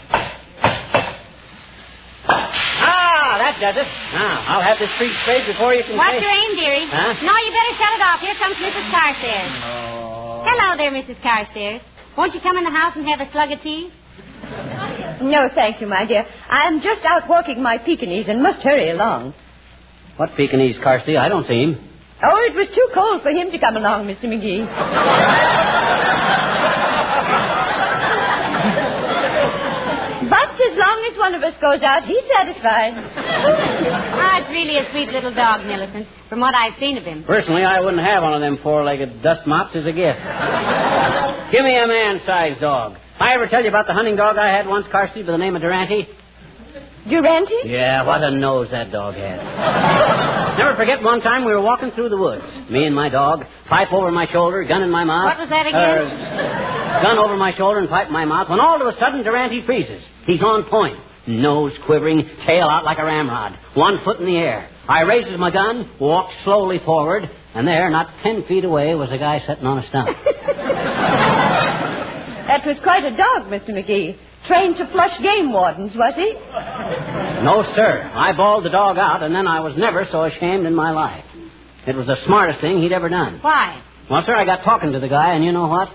That does it. Now, I'll have this street straight before you can Watch say... your aim, dearie. Huh? No, you better shut it off. Here comes Mrs. Carstairs. Oh. Hello there, Mrs. Carstairs. Won't you come in the house and have a slug of tea? No, thank you, my dear. I'm just out walking my Pekingese and must hurry along. What Pekingese, Carstairs? I don't see him. Oh, it was too cold for him to come along, Mr. McGee. But as long as one of us goes out, he's satisfied. It's really a sweet little dog, Millicent, from what I've seen of him. Personally, I wouldn't have one of them four-legged dust mops as a gift. Give me a man-sized dog. I ever tell you about the hunting dog I had once, Carstairs, by the name of Durante? Durante? Yeah, what a nose that dog had. Never forget one time we were walking through the woods. Me and my dog, pipe over my shoulder, gun in my mouth. What was that again? Gun over my shoulder and pipe in my mouth, when all of a sudden Durante freezes. He's on point. Nose quivering, tail out like a ramrod. 1 foot in the air. I raises my gun, walked slowly forward, and there, not 10 feet away, was a guy sitting on a stump. That was quite a dog, Mr. McGee. Trained to flush game wardens, was he? No, sir. I bawled the dog out, and then I was never so ashamed in my life. It was the smartest thing he'd ever done. Why? Well, sir, I got talking to the guy, and you know what?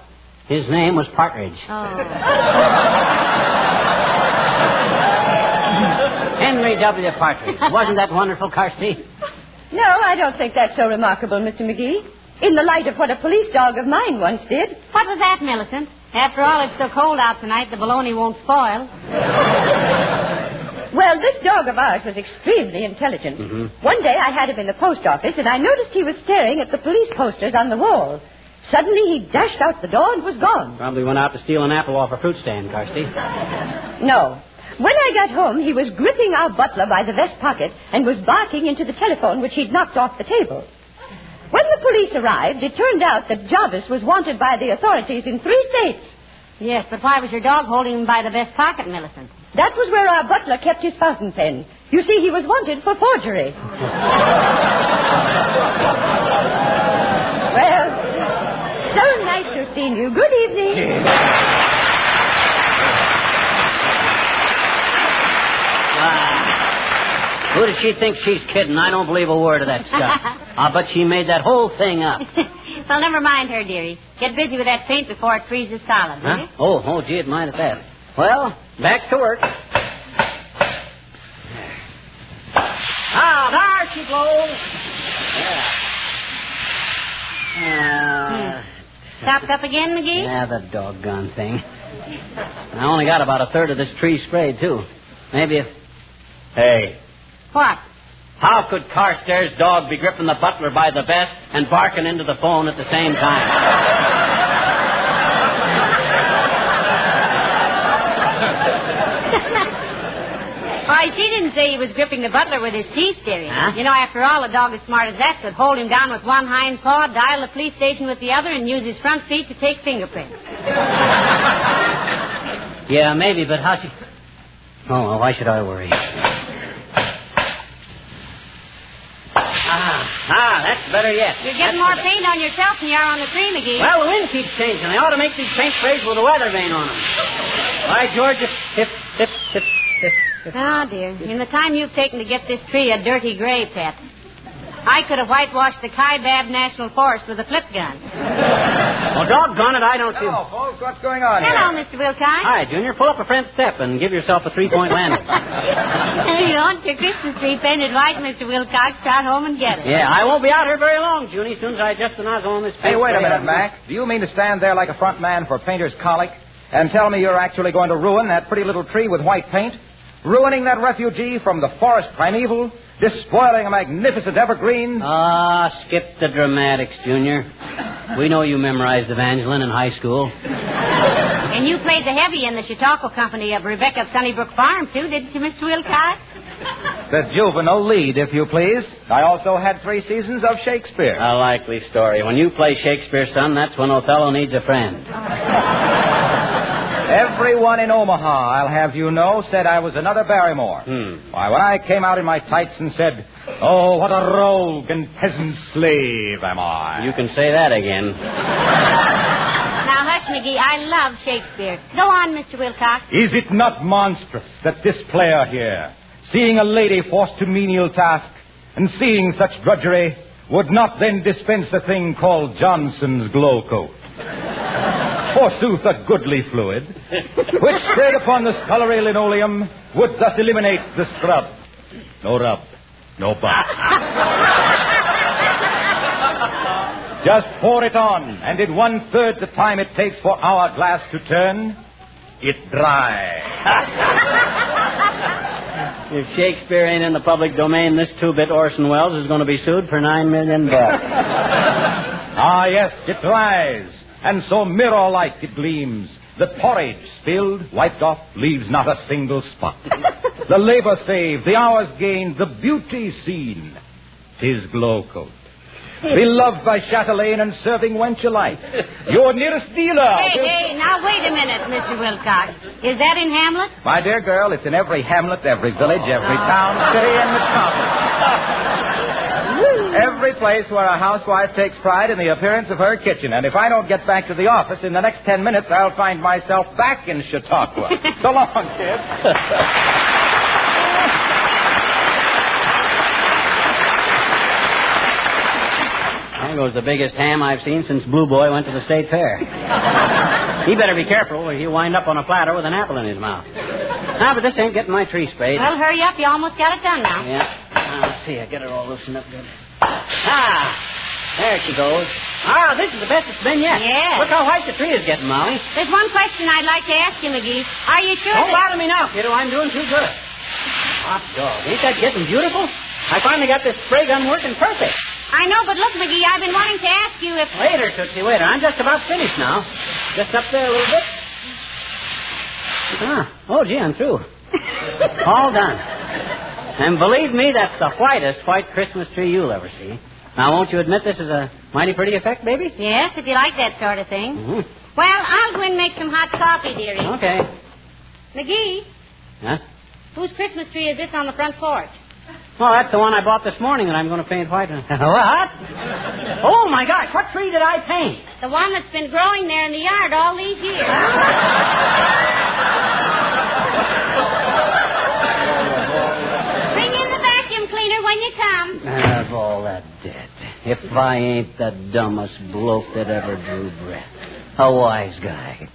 His name was Partridge. Oh. Henry W. Partridge. Wasn't that wonderful, Carsty? No, I don't think that's so remarkable, Mr. McGee. In the light of what a police dog of mine once did. What was that, Millicent? After all, it's so cold out tonight, the bologna won't spoil. Well, this dog of ours was extremely intelligent. Mm-hmm. One day I had him in the post office, and I noticed he was staring at the police posters on the wall. Suddenly he dashed out the door and was gone. Probably went out to steal an apple off a fruit stand, Carsty. No. When I got home, he was gripping our butler by the vest pocket and was barking into the telephone, which he'd knocked off the table. When the police arrived, it turned out that Jarvis was wanted by the authorities in 3 states. Yes, but why was your dog holding him by the vest pocket, Millicent? That was where our butler kept his fountain pen. You see, he was wanted for forgery. Well, so nice to have seen you. Good evening. Who does she think she's kidding? I don't believe a word of that stuff. I'll bet she made that whole thing up. Well, never mind her, dearie. Get busy with that paint before it freezes solid, will you? Oh, gee, it might at that. Well, back to work. There she blows. Yeah. Stopped up again, McGee? Yeah, the doggone thing. I only got about a third of this tree sprayed, too. Maybe if... Hey. What? How could Carstairs' dog be gripping the butler by the vest and barking into the phone at the same time? Why, she didn't say he was gripping the butler with his teeth, dearie. Huh? You know, after all, a dog as smart as that could hold him down with one hind paw, dial the police station with the other, and use his front feet to take fingerprints. Yeah, maybe, but how she... Oh, well, why should I worry? That's better yet. You're getting more paint on yourself than you are on the tree, McGee. Well, the wind keeps changing. They ought to make these paint sprays with a weather vane on them. Why, George, hip. Oh, dear. In the time you've taken to get this tree a dirty gray, Pet, I could have whitewashed the KIBM National Forest with a flip gun. Well, doggone it, I don't see... Hello, folks. What's going on Hello, here? Mr. Wilcox. Hi, Junior. Pull up a front step and give yourself a 3-point landing. You want your Christmas tree painted white, Mr. Wilcox? Start home and get it. Yeah, I won't be out here very long, Junie. As soon as I adjust the nozzle on this paint... Hey, wait a spray, minute, Mac. Do you mean to stand there like a front man for Painter's Colic and tell me you're actually going to ruin that pretty little tree with white paint? Ruining that refugee from the forest primeval? Despoiling a magnificent evergreen? Skip the dramatics, Junior. We know you memorized Evangeline in high school. And you played the heavy in the Chautauqua Company of Rebecca of Sunnybrook Farm, too, didn't you, Mr. Wilcox? The juvenile lead, if you please. I also had 3 seasons of Shakespeare. A likely story. When you play Shakespeare, son, that's when Othello needs a friend. Everyone in Omaha, I'll have you know, said I was another Barrymore. Why, when I came out in my tights and said, "Oh, what a rogue and peasant slave am I." You can say that again. Now, hush, McGee. I love Shakespeare. Go on, Mr. Wilcox. Is it not monstrous that this player here, seeing a lady forced to menial task and seeing such drudgery, would not then dispense a thing called Johnson's glow coat? Forsooth, a goodly fluid, which spread upon the scullery linoleum would thus eliminate the scrub. No rub, no bump. Just pour it on, and in 1/3 the time it takes for our glass to turn, it dry. If Shakespeare ain't in the public domain, this 2-bit Orson Welles is going to be sued for $9 million. Ah, yes, it dries. And so mirror-like it gleams. The porridge spilled, wiped off, leaves not a single spot. The labor saved, the hours gained, the beauty seen. 'Tis glow coat. Beloved by chatelaine and serving wench alike. Your nearest dealer. Hey, now wait a minute, Mr. Wilcox. Is that in Hamlet? My dear girl, it's in every hamlet, every village, every town, city, and metropolis. Every place where a housewife takes pride in the appearance of her kitchen. And if I don't get back to the office in the next 10 minutes, I'll find myself back in Chautauqua. So long, kid. There goes the biggest ham I've seen since Blue Boy went to the state fair. He better be careful or he'll wind up on a platter with an apple in his mouth. Now, but this ain't getting my tree sprayed. Well, hurry up. You almost got it done now. Yeah. Let's see. I get it all loosened up good. Ah! There she goes. Ah, this is the best it's been yet. Yeah. Look how white the tree is getting, Molly. There's one question I'd like to ask you, McGee. Are you sure Don't bother me now, kiddo. I'm doing too good. Hot dog. Ain't that getting beautiful? I finally got this spray gun working perfect. I know, but look, McGee, I've been wanting to ask you if... Later, Tootsie, later. I'm just about finished now. Just up there a little bit. Oh, gee, I'm through. All done. And believe me, that's the whitest white Christmas tree you'll ever see. Now, won't you admit this is a mighty pretty effect, baby? Yes, if you like that sort of thing. Mm-hmm. Well, I'll go and make some hot coffee, dearie. Okay. McGee, Huh? whose Christmas tree is this on the front porch? Oh, that's the one I bought this morning that I'm going to paint white. What? Oh, my gosh, what tree did I paint? The one that's been growing there in the yard all these years. Bring in the vacuum cleaner when you come. Of all that dead. If I ain't the dumbest bloke that ever drew breath. A wise guy.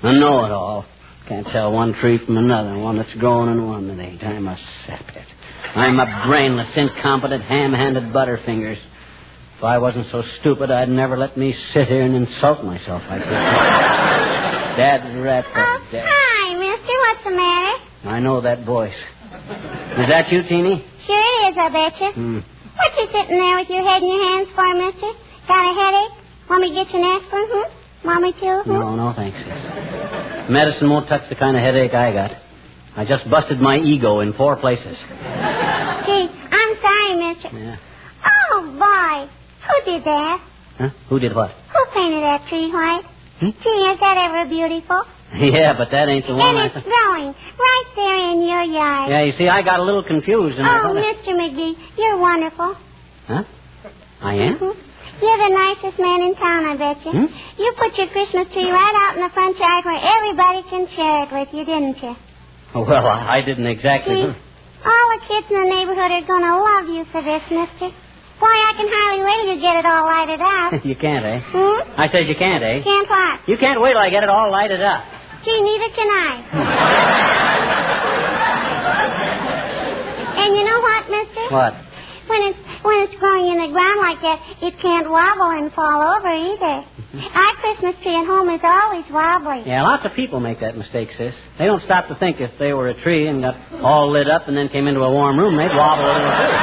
A know-it-all. Can't tell one tree from another, one that's growing and one that ain't. I'm a sapit. I'm a brainless, incompetent, ham-handed butterfingers. If I wasn't so stupid, I'd never let me sit here and insult myself like this. Dad's rat for dead. Hi, mister. What's the matter? I know that voice. Is that you, Teeny? Sure is, I betcha. What you sitting there with your head in your hands for, mister? Got a headache? Want me to get you an aspirin, Want me to, No, thanks. Medicine won't touch the kind of headache I got. I just busted my ego in 4 places. Gee, I'm sorry, mister. Yeah. Oh, boy. Who did that? Huh? Who did what? Who painted that tree white? Gee, is that ever beautiful? Yeah, but that ain't the one. And it's growing right there in your yard. Yeah, you see, I got a little confused. And Oh, Mr. McGee, you're wonderful. Huh? I am? You're the nicest man in town, I bet you. You put your Christmas tree right out in the front yard where everybody can share it with you, didn't you? Oh, well, I didn't exactly. Gee, all the kids in the neighborhood are going to love you for this, mister. Boy, I can hardly wait till you get it all lighted up. You can't, eh? I said you can't, eh? Can't what? You can't wait till I get it all lighted up. Gee, neither can I. And you know what, mister? What? When it's growing in the ground like that, it can't wobble and fall over either. Our Christmas tree at home is always wobbly. Yeah, lots of people make that mistake, sis. They don't stop to think if they were a tree and got all lit up and then came into a warm room, they'd wobble a little too.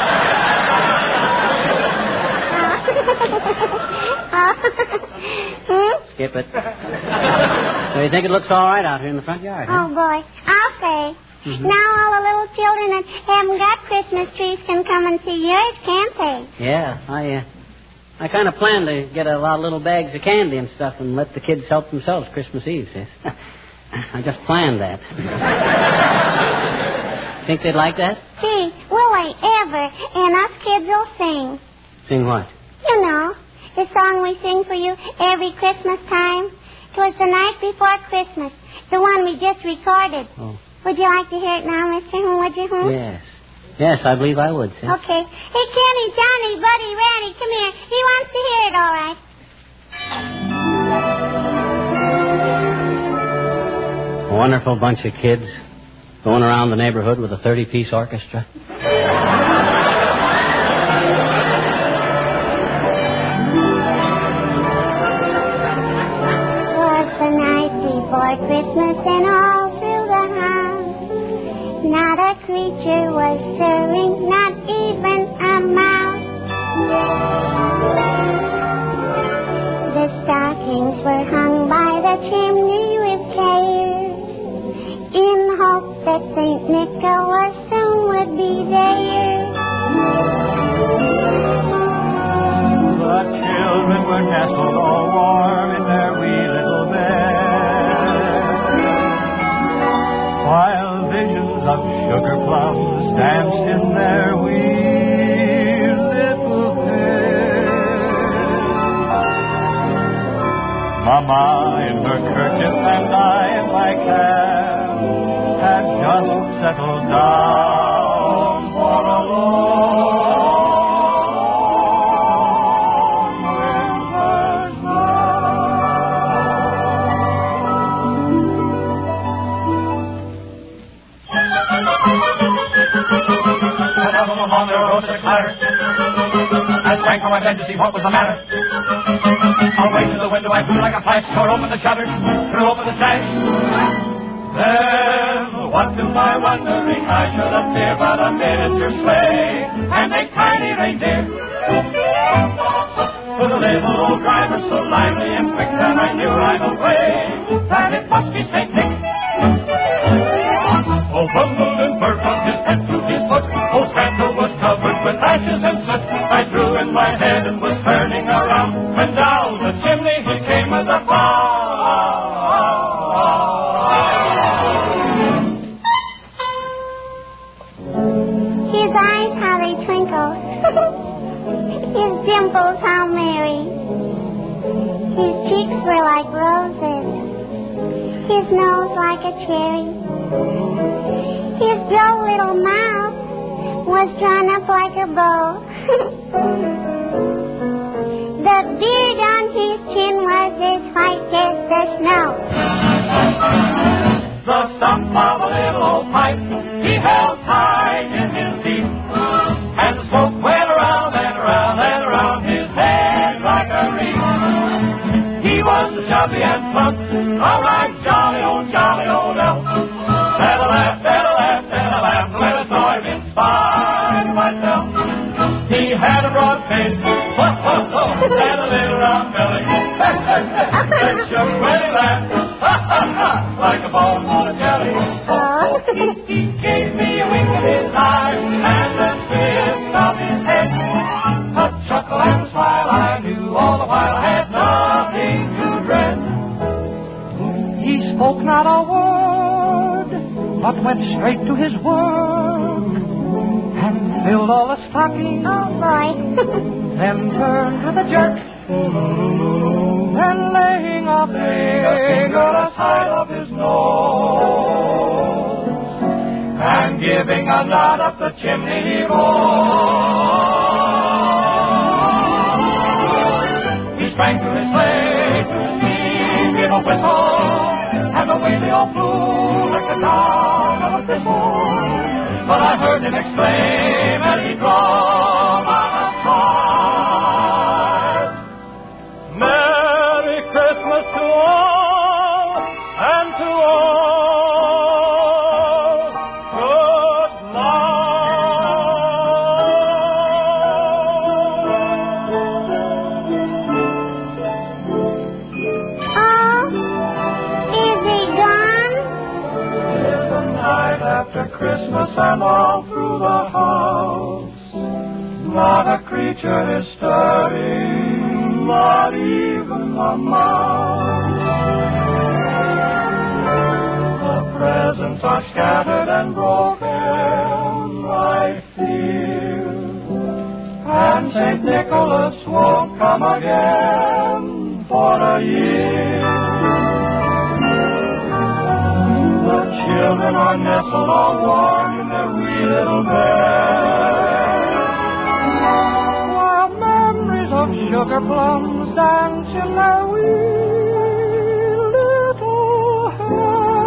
Skip it. So you think it looks all right out here in the front yard, huh? Oh, boy. I'll say. Now all the little children that haven't got Christmas trees can come and see yours, can't they? Yeah, I kind of plan to get a lot of little bags of candy and stuff and let the kids help themselves Christmas Eve, sis. I just planned that. Think they'd like that? Gee, will they ever? And us kids will sing. Sing what? You know, the song we sing for you every Christmas time. 'Twas the night before Christmas, the one we just recorded. Oh. Would you like to hear it now, mister? Would you? Yes. Yes, I believe I would, sis. Okay. Hey, Kenny, Johnny, Buddy, Randy, come here. He wants to hear it, all right. A wonderful bunch of kids going around the neighborhood with a 30-piece orchestra. Was the night before Christmas and all through the house, not a creature was stirring, not even a mouse. The stockings were hung by the chimney with care, in hope that St. Nicholas soon would be there. The children were nestled all warm in their wee little beds, while visions of sugar plums danced in their wee little heads. Mama in her kerchief and I in my cap had just settled down for a long to see what was the matter. Away to the window I flew like a flash, tore open the shutters, threw open the sash. Then, what to my wondering, I should appear but a miniature sleigh and a tiny reindeer. With a little old driver so lively and quick that I knew right away that it must be St. Nick. Oh, bundled in fur from his head to his foot, old Santa was covered with ashes and soot. I drew in my head and was turning around, when down the chimney he came with a His eyes, how they twinkle. His dimples, how merry. His cheeks were like roses. His nose like a cherry. His droll little mouth was drawn up like a bow. The beard on his chin was as white as the snow. The stump of a little old pipe he held tight in his teeth, and the smoke went around and around and around his head like a wreath. He was a chubby and plump, a right jolly old elf. Then I laughed when I saw him in spite of myself. He had a broad face, and a little round belly, that shook when he laughed, like a ball full of jelly. He gave me a wink of his eye, and a twist of his head, a chuckle and a smile I knew all the while I had nothing to dread. He spoke not a word, but went straight to his work, and filled all the stockings. Oh, boy. Then turned with a jerk, and laying a finger aside of his nose, and giving a nod up the chimney he goes. He sprang to his sleigh to speed, gave a whistle, and away they all flew like the down of a thistle. But I heard him exclaim as he drove on a side. Merry Christmas to all, and to all, good Is he gone? It's the night after Christmas and all through the house, not a creature is stirring, not even a mouse. The presents are scattered and broken, I fear, and St. Nicholas won't come again for a year. The children are nestled all warm in their wee little beds, while memories of sugar plums dance in their wee little heads.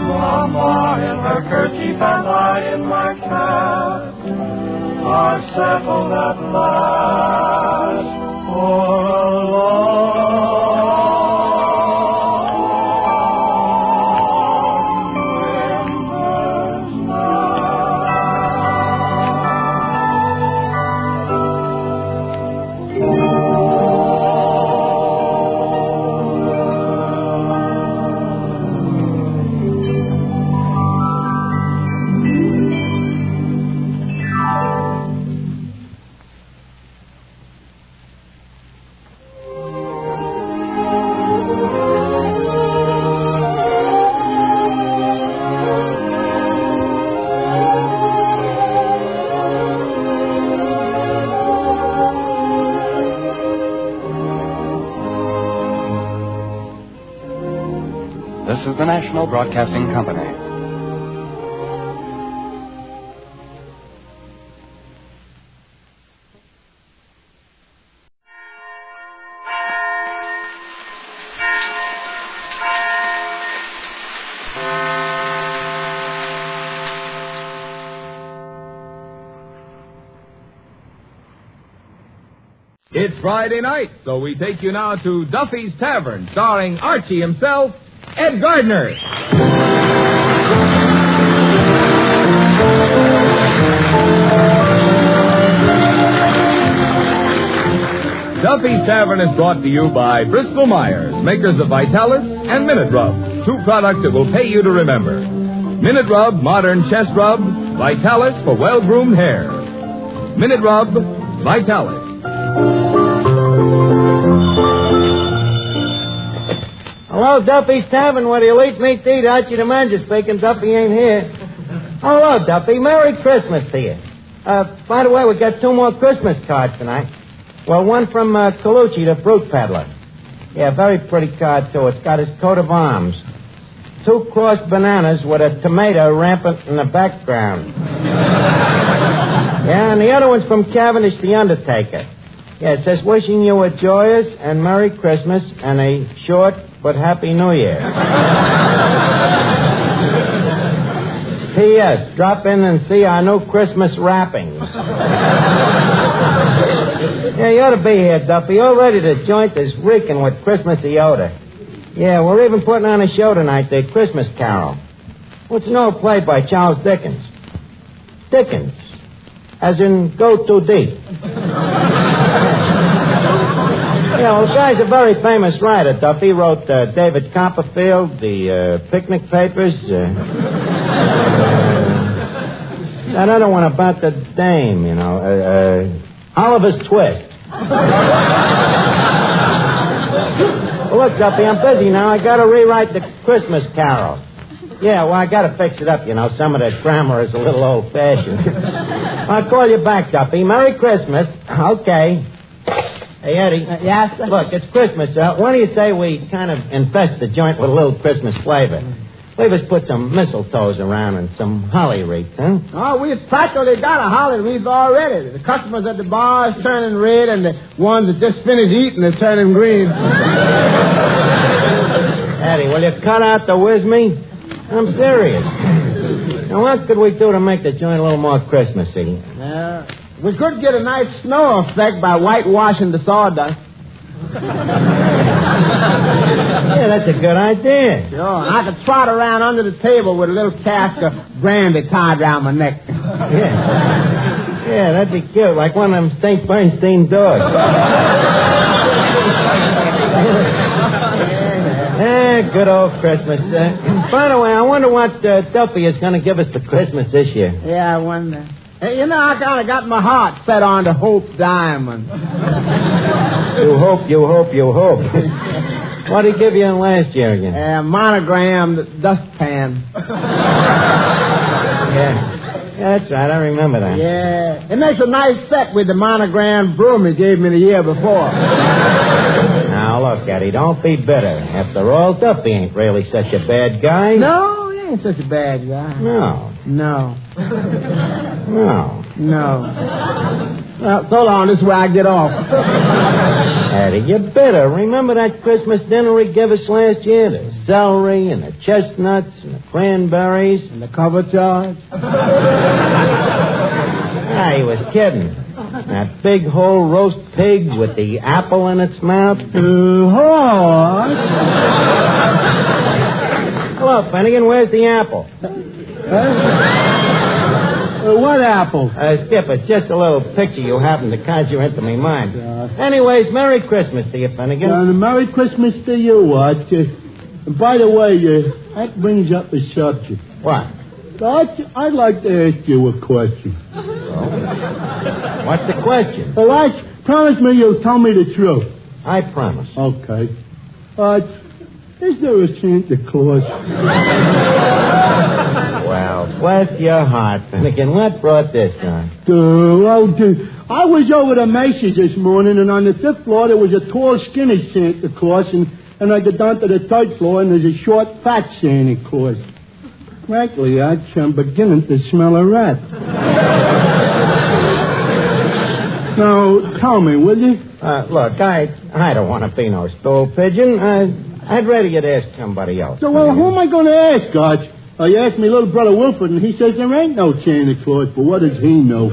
Mama in her kerchief and I in my cap are settled at last for a long This is the National Broadcasting Company. It's Friday night, so we take you now to Duffys Tavern, starring Archie himself, Ed Gardner. Duffys Tavern is brought to you by Bristol Myers, makers of Vitalis and Minute Rub, two products that will pay you to remember. Minute Rub, modern chest rub, Vitalis for well-groomed hair. Minute Rub, Vitalis. Hello, Duffy's Tavern, where the elite meet to eat. Archie the manager speaking. Duffy ain't here. Hello, Duffy. Merry Christmas to you. By the way, we got 2 more Christmas cards tonight. Well, one from Colucci, the fruit peddler. Yeah, very pretty card, too. It's got his coat of arms. 2 crossed bananas with a tomato rampant in the background. Yeah, and the other one's from Cavendish, the Undertaker. Yeah, it says, wishing you a joyous and Merry Christmas and a short but Happy New Year. P.S. Drop in and see our new Christmas wrappings. Yeah, you ought to be here, Duffy. Already the joint is reeking with Christmassy odor. Yeah, we're even putting on a show tonight, the Christmas Carol. It's an old play by Charles Dickens. Dickens. As in, go too deep. Yeah, well, the guy's a very famous writer, Duffy. He wrote David Copperfield, the Picnic Papers. That other one about the dame, you know. Oliver's Twist. Well, look, Duffy, I'm busy now. I got to rewrite the Christmas Carol. Yeah, well, I got to fix it up, you know. Some of the grammar is a little old-fashioned. I'll call you back, Duffy. Merry Christmas. Okay. Hey, Eddie. Yes? Look, it's Christmas. Why do you say we kind of infest the joint with a little Christmas flavor? We've just put some mistletoes around and some holly wreaths, huh? Oh, we've practically got a holly wreath already. The customers at the bar is turning red, and the ones that just finished eating are turning green. Eddie, will you cut out the whiz me? I'm serious. Now, what could we do to make the joint a little more Christmassy? We could get a nice snow effect by whitewashing the sawdust. Yeah, that's a good idea. Sure, and I could trot around under the table with a little cask of brandy tied around my neck. Yeah, that'd be cute, like one of them St. Bernstein dogs. Good old Christmas. By the way, I wonder what Duffy is going to give us for Christmas this year. Yeah, I wonder. Hey, you know, I kind of got my heart set on the Hope Diamond. You hope. What did he give you in last year again? Monogram dustpan. Yeah, that's right. I remember that. Yeah. It makes a nice set with the monogram broom he gave me the year before. Now, look, Eddie, don't be bitter. After all, Duffy ain't really such a bad guy. No, he ain't such a bad guy. No. Well, so long. This is where I get off. Eddie, you're bitter. Remember that Christmas dinner he gave us last year? The celery and the chestnuts and the cranberries. And the cover charge? He was kidding. That big whole roast pig with the apple in its mouth. Hello, Finnegan. Where's the apple? What apple? Skip, it's just a little picture you happened to conjure into my mind. Anyways, Merry Christmas to you, Finnegan. Merry Christmas to you, Arch. By the way, that brings up a subject. What? Arch, I'd like to ask you a question. What's the question? Well, Arch, promise me you'll tell me the truth. I promise. Okay. Arch, is there a Santa Claus? Well, bless your heart, Finnegan. What brought this on? I was over to Macy's this morning, and on the 5th floor there was a tall, skinny Santa Claus, and I get down to the 3rd floor, and there's a short, fat Santa Claus. Frankly, Arch, I'm beginning to smell a rat. Now, tell me, will you? Look, I don't want to be no stool pigeon. I'd rather you'd ask somebody else. So, well, who am I going to ask, Arch? You asked me little brother Wilford, and he says there ain't no Santa Claus, but what does he know?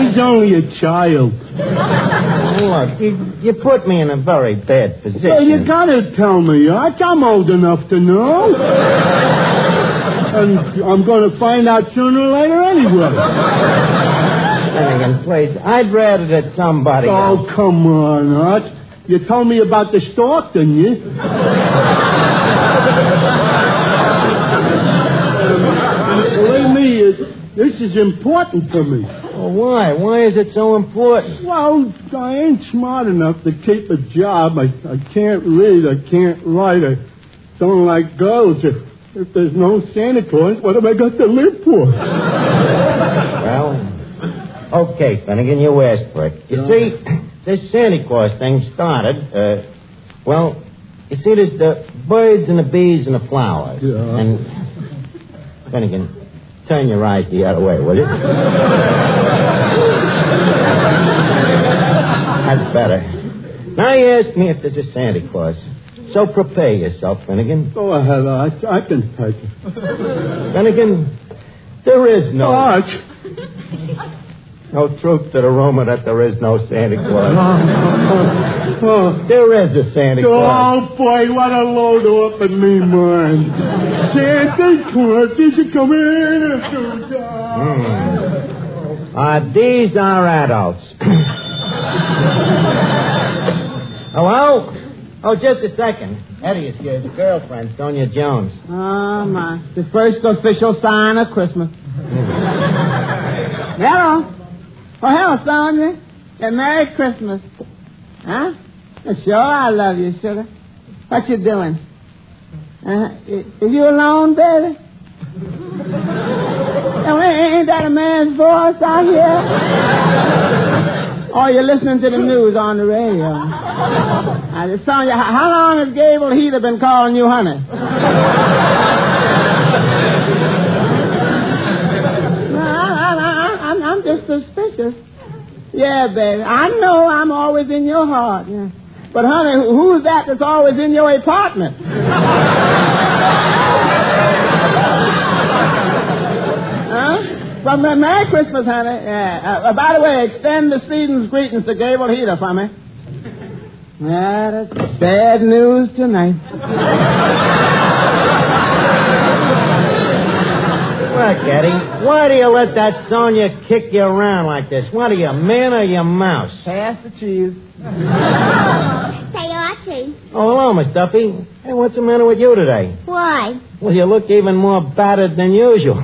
He's He's only a child. Look, you put me in a very bad position. Well, you gotta tell me, Arch. I'm old enough to know. And I'm gonna find out sooner or later anyway. Finnegan, please, I'd rather that somebody else. Oh, come on, Arch. You told me about the stork, didn't you? Believe me, this is important for me. Well, why? Why is it so important? Well, I ain't smart enough to keep a job. I can't read. I can't write. I don't like girls. If there's no Santa Claus, what have I got to live for? Well, okay, Finnegan, you asked for it. You see, this Santa Claus thing started, you see, there's the birds and the bees and the flowers. Yeah. And, Finnegan, turn your eyes the other way, will you? That's better. Now you ask me if there's a Santa Claus. So prepare yourself, Finnegan. Go ahead, Arch. I can take it. Finnegan, there is no... Arch! No truth to the rumor that there is no Santa Claus. There is a Santa Claus. Oh, boy, what a load up in me mind. Santa Claus is coming. These are adults. Hello? Oh, just a second. Eddie, it's your girlfriend, Sonia Jones. Oh, my. The first official sign of Christmas. Hello. Oh, hello, Sonia. And Merry Christmas. Huh? Sure, I love you, sugar. What you doing? Is you alone, baby? Ain't that a man's voice out here? Or you're listening to the news on the radio? Sonia, how long has Gable Heater been calling you honey? I'm just suspicious. Yeah, baby. I know I'm always in your heart. Yeah. But, honey, who's that that's always in your apartment? Huh? Well, Merry Christmas, honey. Yeah. By the way, extend the season's greetings to Gable Heater for me. Yeah, that's bad news tonight. Look, Eddie, why do you let that Sonia kick you around like this? What are you, man or you mouse? Pass the cheese. Say, Archie. Oh, hello, Miss Duffy. Hey, what's the matter with you today? Why? Well, you look even more battered than usual.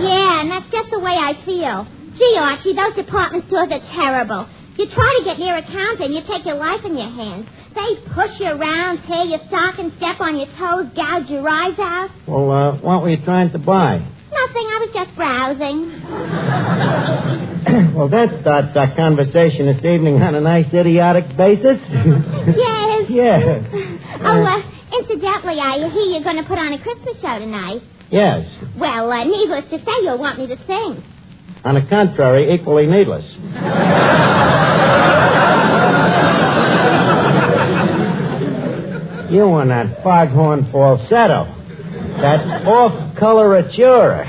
Yeah, and that's just the way I feel. Gee, Archie, those department stores are terrible. You try to get near a counter and you take your life in your hands. They push you around, tear your stockings, step on your toes, gouge your eyes out. Well, what were you trying to buy? Nothing, I was just browsing. Well, that starts our conversation this evening on a nice idiotic basis. Yes. Yeah. Incidentally, I hear you're going to put on a Christmas show tonight. Yes. Well, needless to say, you'll want me to sing. On the contrary, equally needless. You and that foghorn falsetto. That off-coloratura.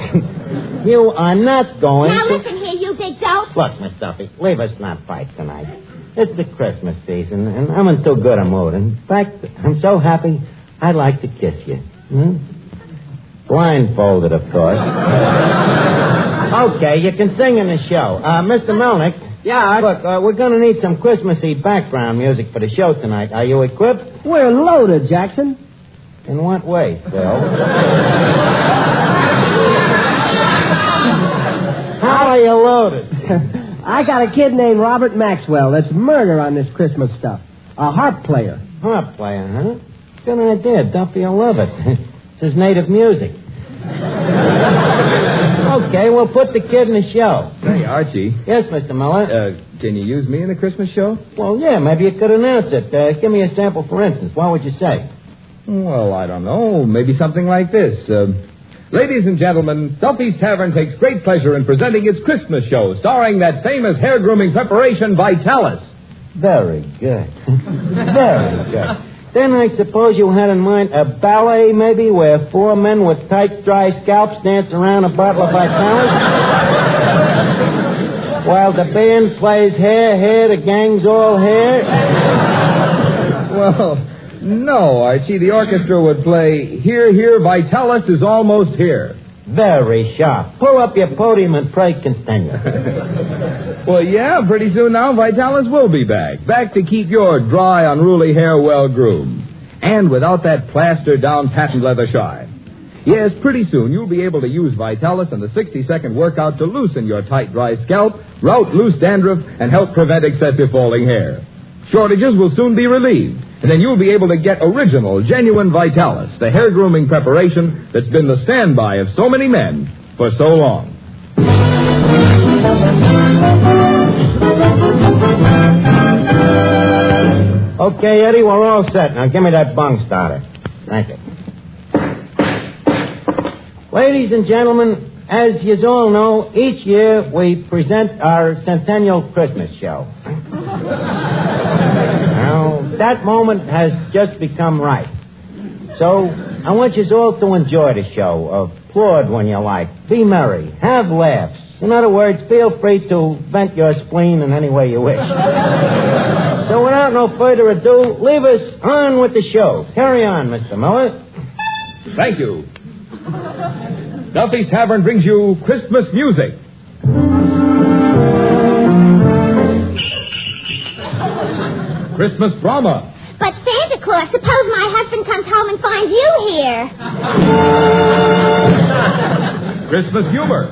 You are not going Now to... listen here, you big dope. Look, Miss Duffy, leave us not fight tonight. It's the Christmas season, and I'm in too good a mood. In fact, I'm so happy, I'd like to kiss you. Blindfolded, of course. Okay, you can sing in the show. Mr. Melnick. Yeah, Look, we're going to need some Christmassy background music for the show tonight. Are you equipped? We're loaded, Jackson. In what way, Phil? How are you loaded? I got a kid named Robert Maxwell that's murder on this Christmas stuff. A harp player. Harp player, huh? Good idea. Duffy will love it. It's his native music. Okay, we'll put the kid in the show. Hey, Archie. Yes, Mr. Miller? Can you use me in the Christmas show? Well, yeah, maybe you could announce it. Give me a sample, for instance. What would you say? Well, I don't know. Maybe something like this. Ladies and gentlemen, Duffy's Tavern takes great pleasure in presenting its Christmas show, starring that famous hair grooming preparation, Vitalis. Very good. Very good. Then I suppose you had in mind a ballet, maybe, where 4 men with tight, dry scalps dance around a bottle of Vitalis? While the band plays Hair, the gang's all here? Well, no, Archie. The orchestra would play Here, Here, Vitalis is Almost Here. Very sharp. Pull up your podium and pray continue. Well, yeah, pretty soon now, Vitalis will be back. Back to keep your dry, unruly hair well groomed. And without that plastered-down patent leather shine. Yes, pretty soon you'll be able to use Vitalis and the 60-second workout to loosen your tight, dry scalp, rout loose dandruff, and help prevent excessive falling hair. Shortages will soon be relieved, and then you'll be able to get original, genuine Vitalis, the hair grooming preparation that's been the standby of so many men for so long. Okay, Eddie, we're all set. Now give me that bung starter. Thank you. Ladies and gentlemen, as you all know, each year we present our Centennial Christmas show. Now, that moment has just become right. So, I want you all to enjoy the show. Applaud when you like. Be merry. Have laughs. In other words, feel free to vent your spleen in any way you wish. So, without no further ado, leave us on with the show. Carry on, Mr. Miller. Thank you. Duffy's Tavern brings you Christmas music. Christmas drama. But Santa Claus, suppose my husband comes home and finds you here. Christmas humor.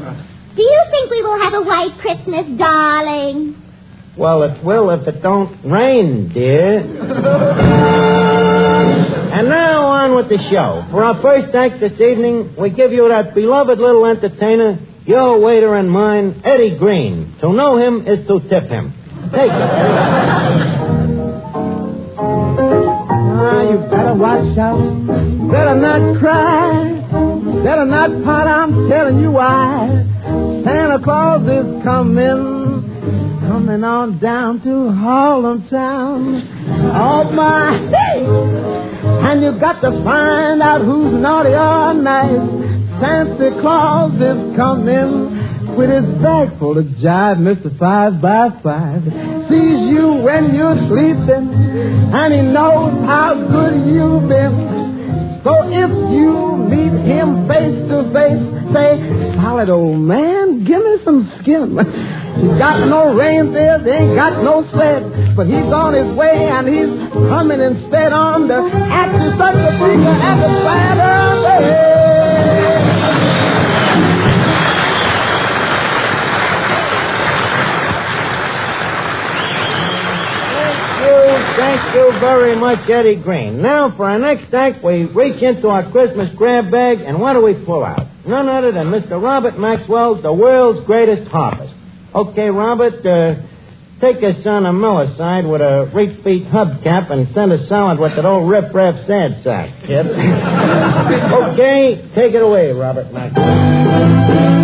Do you think we will have a white Christmas, darling? Well, it will if it don't rain, dear. And now on with the show. For our first act this evening, we give you that beloved little entertainer, your waiter and mine, Eddie Green. To know him is to tip him. Take it, Eddie. You better watch out. Better not cry. Better not pout. I'm telling you why. Santa Claus is coming on down to Harlem Town. Oh, my. And you got to find out who's naughty or nice. Santa Claus is coming with his bag full of jive, Mr. 5x5. Sees you when you're sleeping, and he knows how good you've been. So if you meet him face to face, say, solid old man, give me some skin. He's got no reindeer, they ain't got no sled, but he's on his way and he's coming instead on the acting such a finger at the Santa Day. Thank you very much, Eddie Green. Now, for our next act, we reach into our Christmas grab bag, and what do we pull out? None other than Mr. Robert Maxwell's The World's Greatest Harpist. Okay, Robert, take us on a Miller side with a reach feet hubcap and send us solid with that old riff-raff sad sack, kid. Okay, take it away, Robert Maxwell.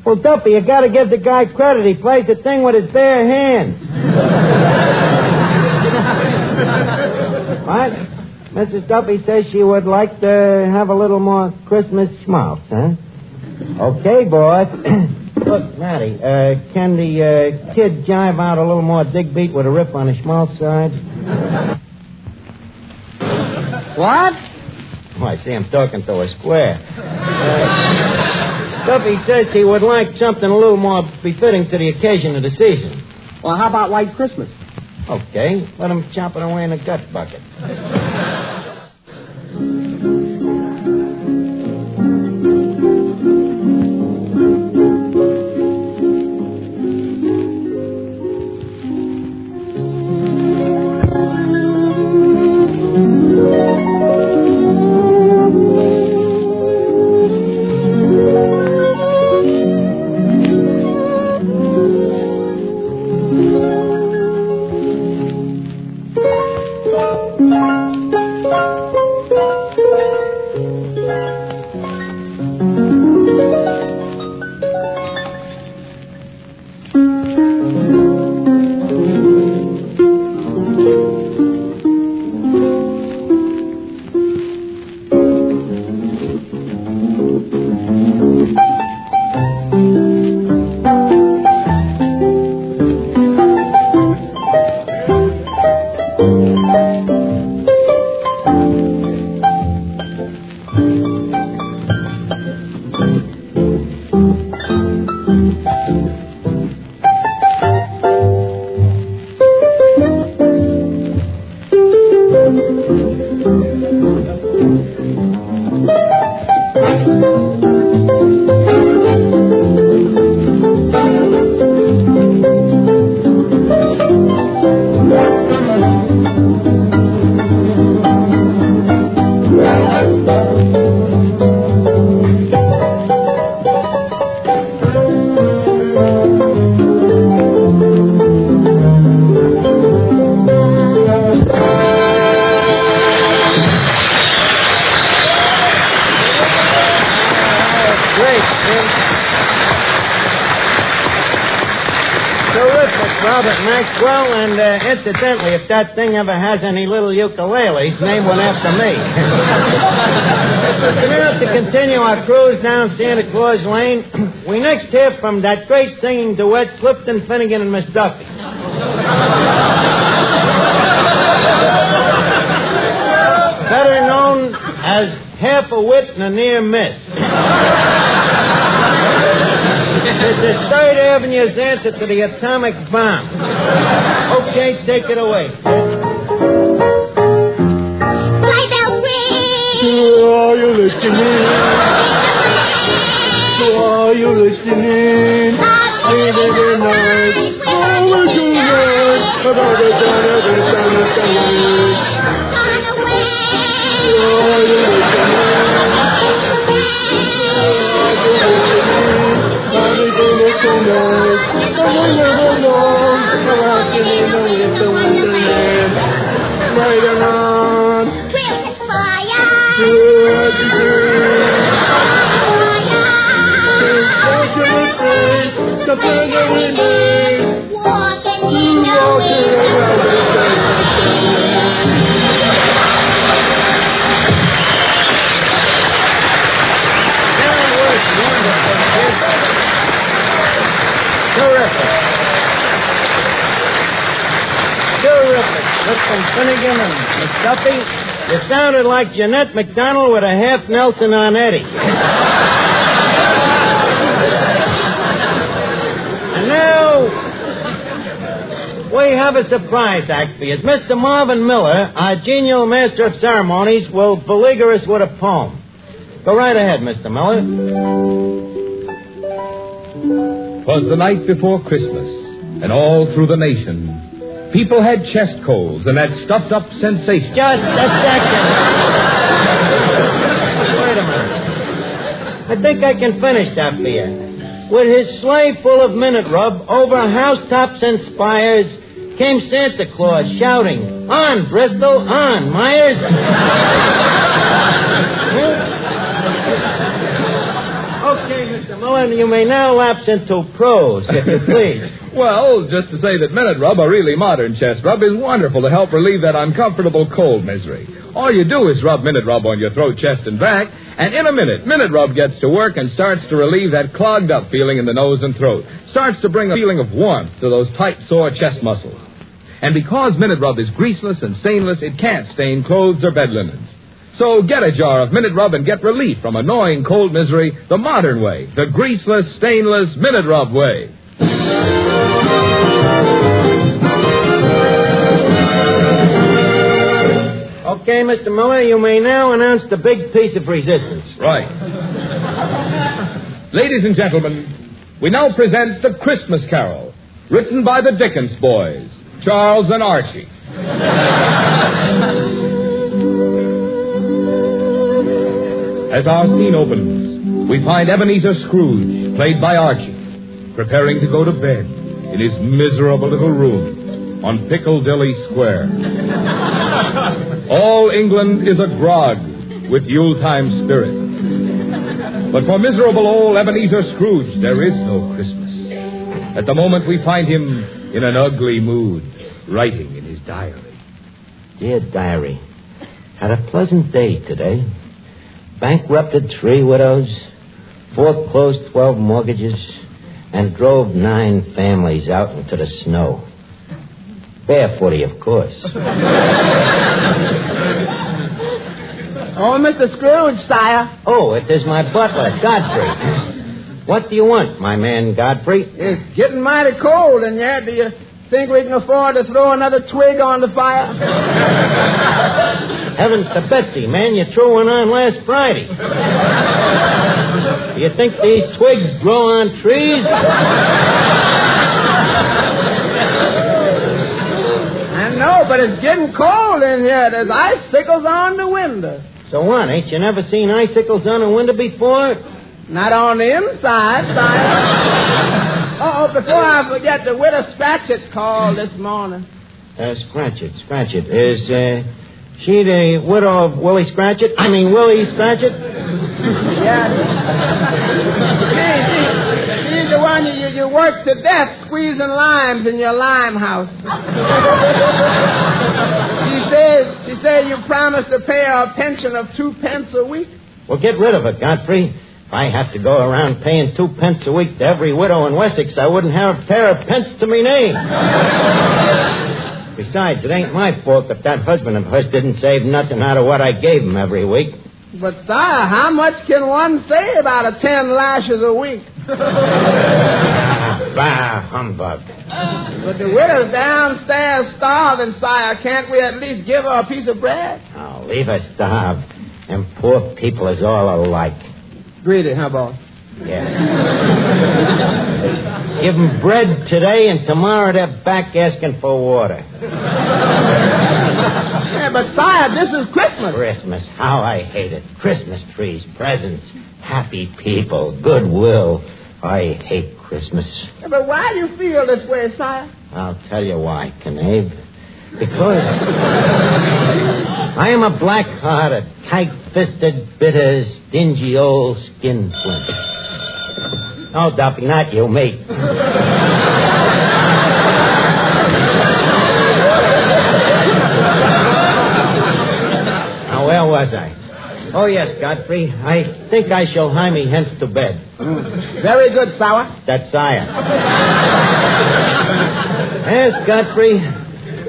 Well, Duffy, you got to give the guy credit. He plays the thing with his bare hands. What? Mrs. Duffy says she would like to have a little more Christmas schmaltz, huh? Okay, boys. Look, Matty, can the kid jive out a little more dig beat with a riff on the schmaltz side? What? Oh, I see him talking to a square. Duffy says he would like something a little more befitting to the occasion of the season. Well, how about White Christmas? Okay, let him chop it away in a gut bucket. Incidentally, if that thing ever has any little ukuleles, name one after me. Now, to continue our cruise down Santa Claus Lane, we next hear from that great singing duet, Clifton Finnegan and Miss Duffy. Better known as half a wit and a near miss. It's the Third Avenue's answer to the atomic bomb. Okay, take it away. Fly bell ring. Are you listening? Are you listening? Late in the night, over tonight, about the dawn of the sun of the light. Are you listening? Later on, Christmas fire. Walking in the Terrific. Clifton Finnegan and Miss Duffy. You sounded like Jeanette MacDonald with a half Nelson on Eddie. And now, we have a surprise act for you. Mr. Marvin Miller, our genial master of ceremonies, will beleaguer us with a poem. Go right ahead, Mr. Miller. 'Twas the night before Christmas, and all through the nation, people had chest colds and that stuffed-up sensation. Just a second. Wait a minute. I think I can finish that for you. With his sleigh full of minute rub over housetops and spires came Santa Claus shouting, "On, Bristol, on, Myers." Okay, Mr. Miller, you may now lapse into prose, if you please. Well, just to say that Minute Rub, a really modern chest rub, is wonderful to help relieve that uncomfortable cold misery. All you do is rub Minute Rub on your throat, chest, and back, and in a minute, Minute Rub gets to work and starts to relieve that clogged up feeling in the nose and throat. Starts to bring a feeling of warmth to those tight, sore chest muscles. And because Minute Rub is greaseless and stainless, it can't stain clothes or bed linens. So get a jar of Minute Rub and get relief from annoying cold misery the modern way, the greaseless, stainless Minute Rub way. Okay, Mr. Miller, you may now announce the big piece of resistance. Right. Ladies and gentlemen, we now present The Christmas Carol, written by the Dickens boys, Charles and Archie. As our scene opens, we find Ebenezer Scrooge, played by Archie, preparing to go to bed in his miserable little room on Piccadilly Square. All England is agog with Yuletime spirit. But for miserable old Ebenezer Scrooge, there is no Christmas. At the moment, we find him in an ugly mood, writing in his diary. Dear diary, had a pleasant day today. Bankrupted 3 widows, foreclosed 12 mortgages, and drove 9 families out into the snow. Barefooty, of course. Oh, Mr. Scrooge, sire. Oh, it is my butler, Godfrey. What do you want, my man Godfrey? It's getting mighty cold in here. Do you think we can afford to throw another twig on the fire? Heavens to Betsy, man, you threw one on last Friday. Do you think these twigs grow on trees? I know, but it's getting cold in here. There's icicles on the window. So what, ain't you never seen icicles on a window before? Not on the inside, sire. Oh, before I forget, the widow Scratchit called this morning. Scratchit. Is, she the widow of Willie Scratchit? I mean, Willie Scratchit? Yeah. She's the one you work to death squeezing limes in your lime house. She says you promised to pay her a pension of 2 pence a week. Well, get rid of it, Godfrey. If I have to go around paying 2 pence a week to every widow in Wessex, I wouldn't have a pair of pence to me name. Besides, it ain't my fault that husband of hers didn't save nothing out of what I gave him every week. But, sire, how much can one say about a 10 lashes a week? Bah, humbug. But the widow's downstairs starving, sire. Can't we at least give her a piece of bread? Oh, leave her starved. Them poor people is all alike. Greedy, huh, boss? Yeah. Give them bread today, and tomorrow they're back asking for water. Yeah, but, sire, this is Christmas. Christmas. How I hate it. Christmas trees, presents, happy people, goodwill. I hate Christmas. Yeah, but why do you feel this way, sire? I'll tell you why, Knabe. Because I am a black-hearted, tight-fisted, bitter, stingy old skinflint. Oh, Duffy, not you, me. Now, where was I? Oh, yes, Godfrey. I think I shall hie me hence to bed. Very good, sire. That's sire. Yes, Godfrey.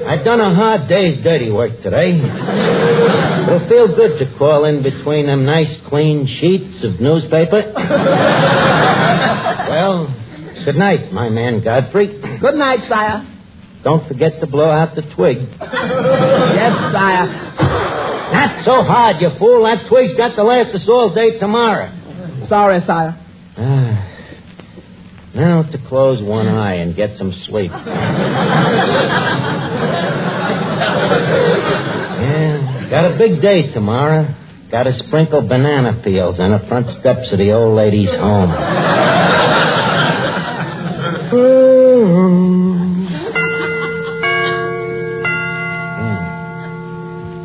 I've done a hard day's dirty work today. It'll feel good to crawl in between them nice, clean sheets of newspaper. Well, good night, my man Godfrey. Good night, sire. Don't forget to blow out the twig. Yes, sire. Not so hard, you fool. That twig's got to last us all day tomorrow. Sorry, sire. Now to close one eye and get some sleep. Yeah, got a big day tomorrow. Got to sprinkle banana peels on the front steps of the old lady's home.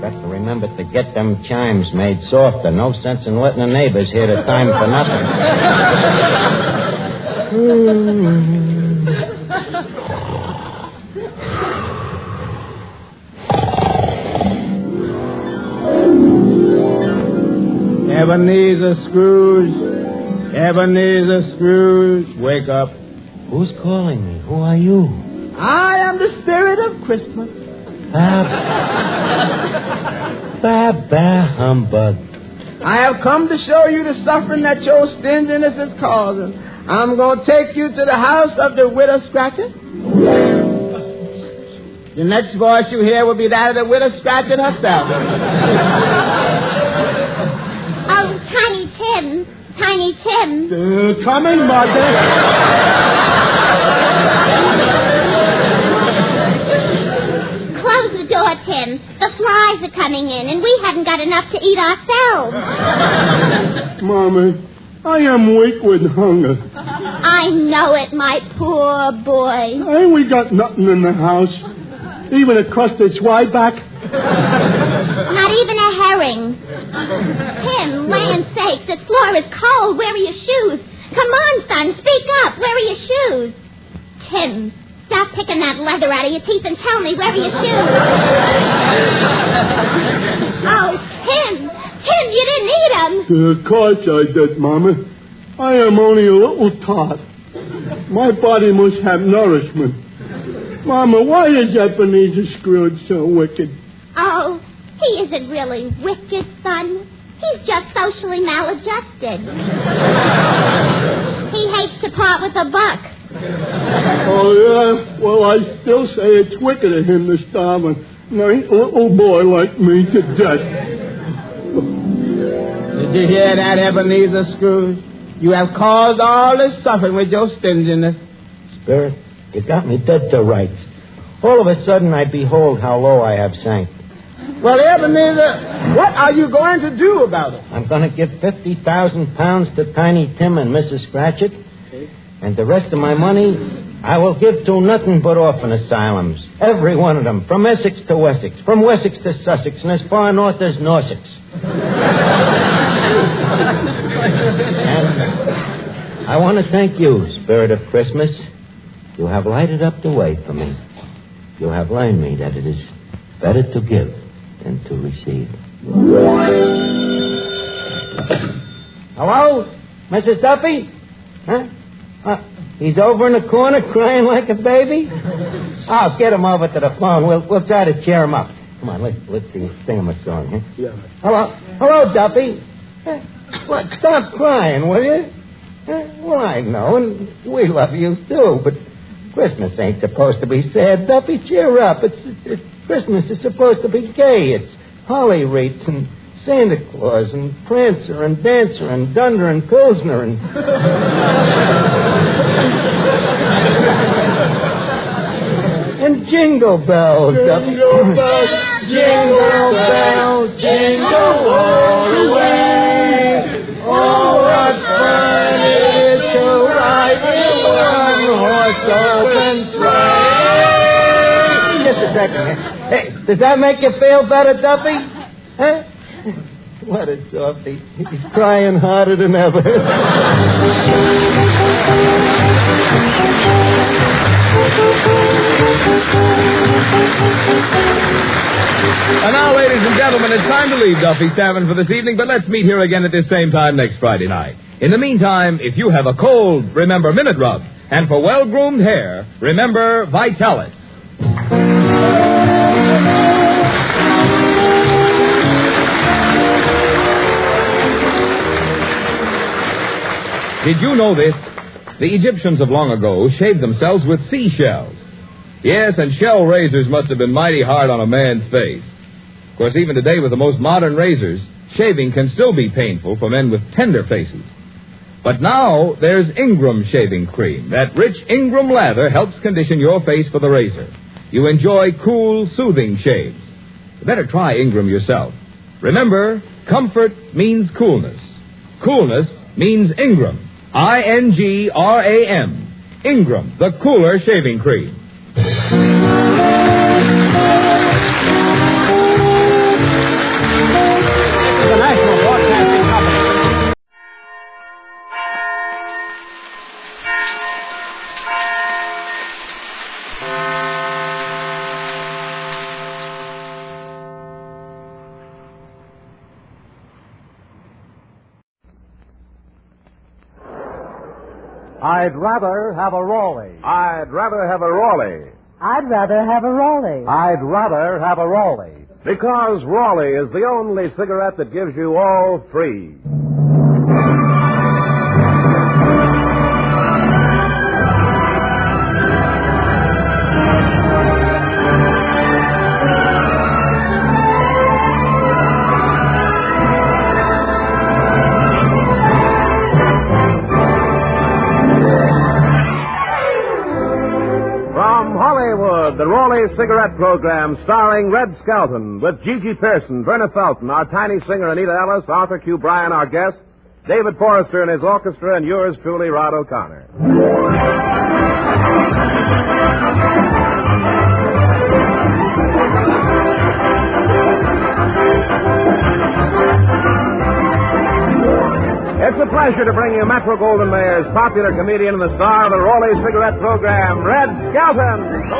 Got to remember to get them chimes made softer. No sense in letting the neighbors hear the time for nothing. Ebenezer Scrooge, wake up. Who's calling me? Who are you? I am the spirit of Christmas. Bah, humbug. I have come to show you the suffering that your stinginess is causing. I'm going to take you to the house of the widow Scratchit. The next voice you hear will be that of the widow scratching herself. Oh, Tiny Tim. Tiny Tim. Coming, Mother. Close the door, Tim. The flies are coming in, and we haven't got enough to eat ourselves. Mama, I am weak with hunger. I know it, my poor boy. Ain't we got nothing in the house? Even a crusted swieback? Not even a herring. Tim, land sakes, the floor is cold. Where are your shoes? Come on, son, speak up. Where are your shoes? Tim, stop picking that leather out of your teeth and tell me, where are your shoes? Oh, Tim, you didn't eat them. Of course I did, Mama. I am only a little tot. My body must have nourishment. Mama, why is Ebenezer Scrooge so wicked? Oh, he isn't really wicked, son. He's just socially maladjusted. He hates to part with a buck. Oh, yeah? Well, I still say it's wicked of him to starve a nice little boy like me to death. Did you hear that, Ebenezer Scrooge? You have caused all this suffering with your stinginess. Spirit, you got me dead to rights. All of a sudden, I behold how low I have sank. Well, Ebenezer, what are you going to do about it? I'm going to give 50,000 pounds to Tiny Tim and Mrs. Scratchit. And the rest of my money, I will give to nothing but orphan asylums. Every one of them, from Essex to Wessex, from Wessex to Sussex, and as far north as Norsex. And I want to thank you, Spirit of Christmas. You have lighted up the way for me. You have learned me that it is better to give than to receive. Hello? Mrs. Duffy? Huh? He's over in the corner crying like a baby? I'll get him over to the phone. We'll try to cheer him up. Come on, let's sing him a song, huh? Yeah. Hello, Duffy. What? Stop crying, will you? Well, I know, and we love you, too, but Christmas ain't supposed to be sad. Duffy, cheer up. It's Christmas is supposed to be gay. It's holly wreaths and Santa Claus and Prancer and Dancer and Dunder and Pilsner and... and Jingle Bells. Jingle bells, jingle bells, jingle all the way. Oh, what fun it is to ride in one-horse open sleigh. Just a second. Hey, does that make you feel better, Duffy? Huh? What a softy. He's crying harder than ever. And now, ladies and gentlemen, it's time to leave Duffy's Tavern for this evening, but let's meet here again at this same time next Friday night. In the meantime, if you have a cold, remember Minute Rub. And for well-groomed hair, remember Vitalis. Did you know this? The Egyptians of long ago shaved themselves with seashells. Yes, and shell razors must have been mighty hard on a man's face. Of course, even today with the most modern razors, shaving can still be painful for men with tender faces. But now there's Ingram shaving cream. That rich Ingram lather helps condition your face for the razor. You enjoy cool, soothing shaves. You better try Ingram yourself. Remember, comfort means coolness. Coolness means Ingram. I-N-G-R-A-M. Ingram, the cooler shaving cream. The National Broadcasting Company. I'd rather have a Raleigh. I'd rather have a Raleigh. I'd rather have a Raleigh. I'd rather have a Raleigh. Because Raleigh is the only cigarette that gives you all three. Raleigh Cigarette Program starring Red Skelton with Gigi Pearson, Verna Felton, our tiny singer Anita Ellis, Arthur Q. Bryan, our guest, David Forrester and his orchestra, and yours truly, Rod O'Connor. It's a pleasure to bring you Metro-Goldwyn-Mayer's popular comedian and the star of the Raleigh Cigarette Program, Red Skelton.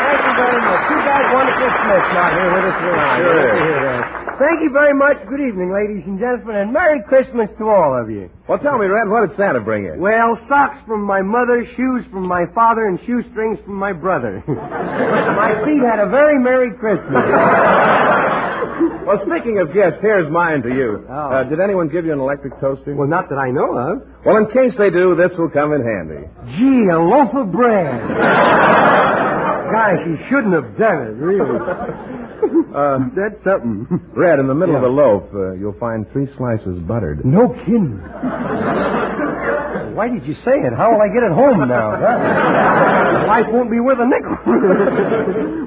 Thank you very much. Too bad Wonderful Smith's not here with us tonight. Sure. Thank you very much. Good evening, ladies and gentlemen, and Merry Christmas to all of you. Well, tell me, Red, what did Santa bring you? Well, socks from my mother, shoes from my father, and shoestrings from my brother. My feet had a very Merry Christmas. Well, speaking of gifts, here's mine to you. Oh. Did anyone give you an electric toaster? Well, not that I know of. Well, in case they do, this will come in handy. Gee, a loaf of bread. Gosh, you shouldn't have done it, really. That's something. Red, in the middle of the loaf, you'll find 3 slices buttered. No kidding. Why did you say it? How will I get it home now? My wife won't be worth a nickel.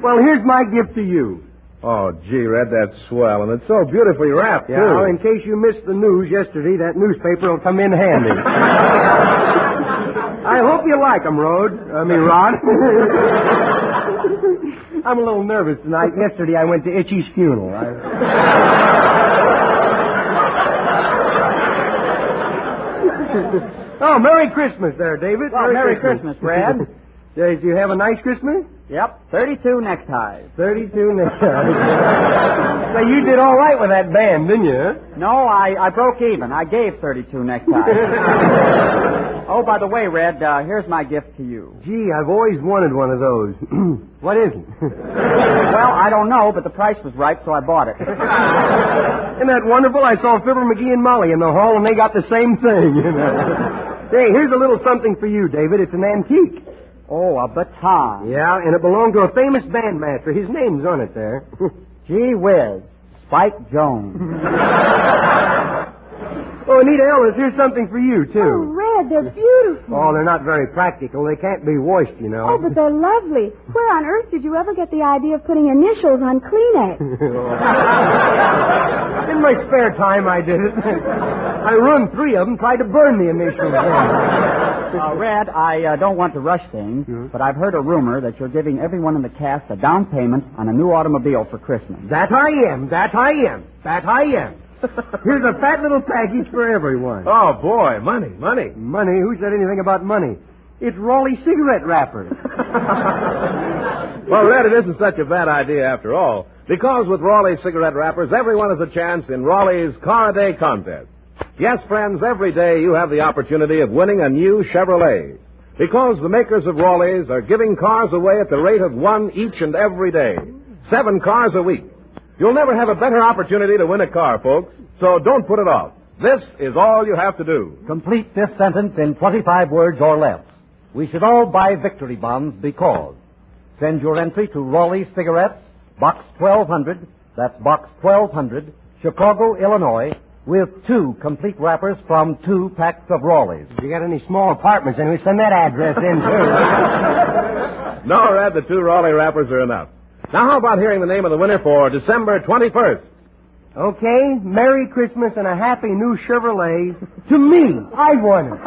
Well, here's my gift to you. Oh, gee, Red, that's swell. And it's so beautifully wrapped, too. Yeah, well, in case you missed the news yesterday, that newspaper will come in handy. I hope you like them, Rod. I'm a little nervous tonight. Yesterday I went to Itchy's funeral. Oh, Merry Christmas there, David. Well, Merry Christmas, Brad. Did you have a nice Christmas? Yep, 32 neckties. 32 neckties. So you did all right with that band, didn't you? Huh? No, I broke even. I gave 32 neckties. Oh, by the way, Red, here's my gift to you. Gee, I've always wanted one of those. What is it? Well, I don't know, but the price was right, so I bought it. Isn't that wonderful? I saw Fibber, McGee, and Molly in the hall, and they got the same thing. You know. Hey, here's a little something for you, David. It's an antique. Oh, a baton. Yeah, and it belonged to a famous bandmaster. His name's on it there. Gee whiz. Spike Jones. Oh, Anita Ellis, here's something for you, too. Oh, Red, they're beautiful. Oh, they're not very practical. They can't be washed, you know. Oh, but they're lovely. Where on earth did you ever get the idea of putting initials on Kleenex? In my spare time, I did it. I ruined 3 of them, tried to burn the initials. Red, I don't want to rush things, but I've heard a rumor that you're giving everyone in the cast a down payment on a new automobile for Christmas. That I am. Here's a fat little package for everyone. Oh, boy, money. Money? Who said anything about money? It's Raleigh cigarette wrappers. Well, Red, it isn't such a bad idea after all, because with Raleigh cigarette wrappers, everyone has a chance in Raleigh's Car a Day contest. Yes, friends, every day you have the opportunity of winning a new Chevrolet, because the makers of Raleigh's are giving cars away at the rate of 1 each and every day. 7 cars a week. You'll never have a better opportunity to win a car, folks, so don't put it off. This is all you have to do. Complete this sentence in 25 words or less. We should all buy victory bonds because. Send your entry to Raleigh Cigarettes, Box 1200, that's Box 1200, Chicago, Illinois, with 2 complete wrappers from 2 packs of Raleigh's. If you got any small apartments, then we send that address in, too. No, Red, the 2 Raleigh wrappers are enough. Now, how about hearing the name of the winner for December 21st? Okay, Merry Christmas and a Happy New Chevrolet to me. I won it.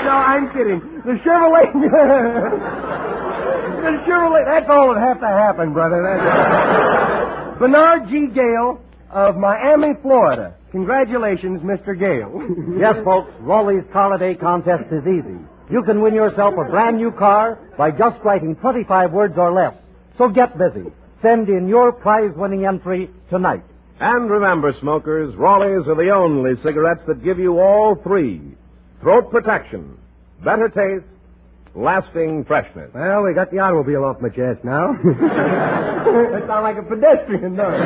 No, I'm kidding. The Chevrolet... The Chevrolet, that's all that has to happen, brother. Bernard G. Gale of Miami, Florida. Congratulations, Mr. Gale. Yes, folks, Raleigh's Car a Day contest is easy. You can win yourself a brand new car by just writing 25 words or less. So get busy. Send in your prize-winning entry tonight. And remember, smokers, Raleigh's are the only cigarettes that give you all 3. Throat protection, better taste, lasting freshness. Well, we got the automobile off my chest now. I sound like a pedestrian, don't I?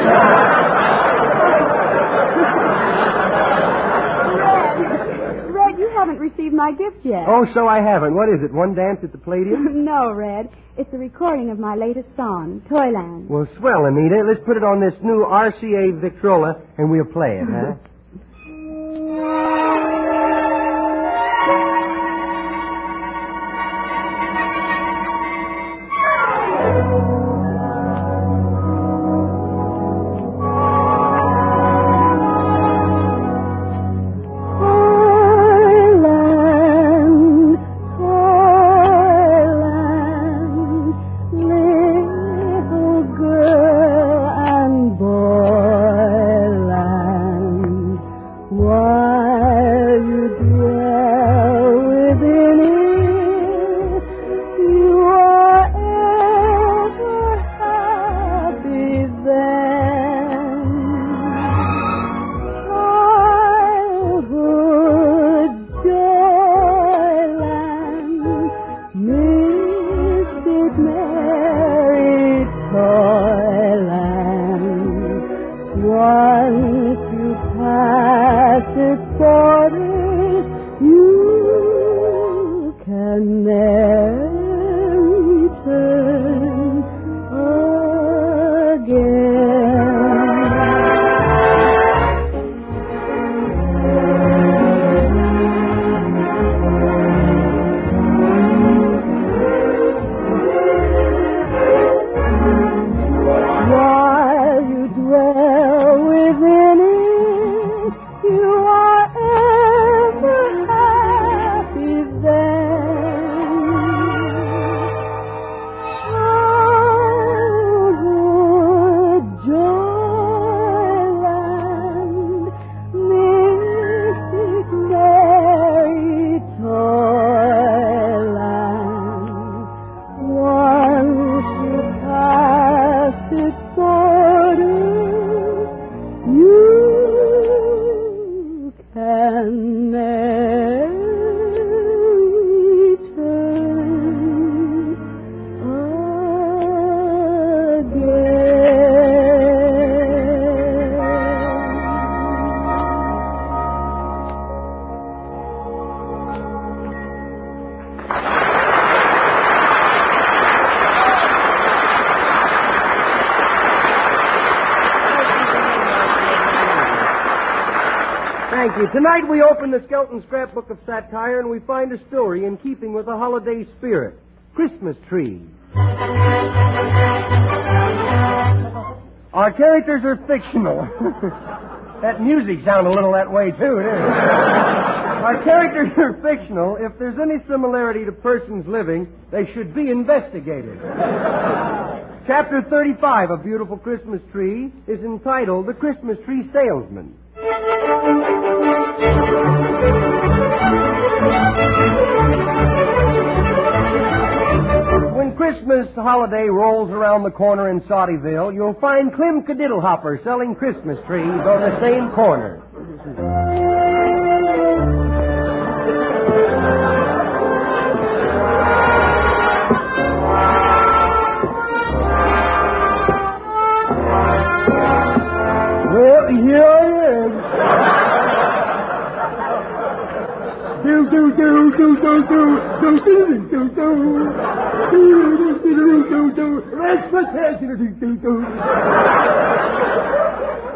Red, you haven't received my gift yet. Oh, so I haven't. What is it, One Dance at the Palladium? No, Red. It's a recording of my latest song, Toyland. Well, swell, Anita. Let's put it on this new RCA Victrola, and we'll play it, huh? Thank you. Tonight we open the Skelton Scrapbook of Satire and we find a story in keeping with the holiday spirit. Christmas trees. Our characters are fictional. That music sounded a little that way, too, didn't it? Our characters are fictional. If there's any similarity to persons living, they should be investigated. Chapter 35 of Beautiful Christmas Tree is entitled The Christmas Tree Salesman. When Christmas holiday rolls around the corner in Saudyville, you'll find Clem Cadiddlehopper selling Christmas trees on the same corner. Well, here I am.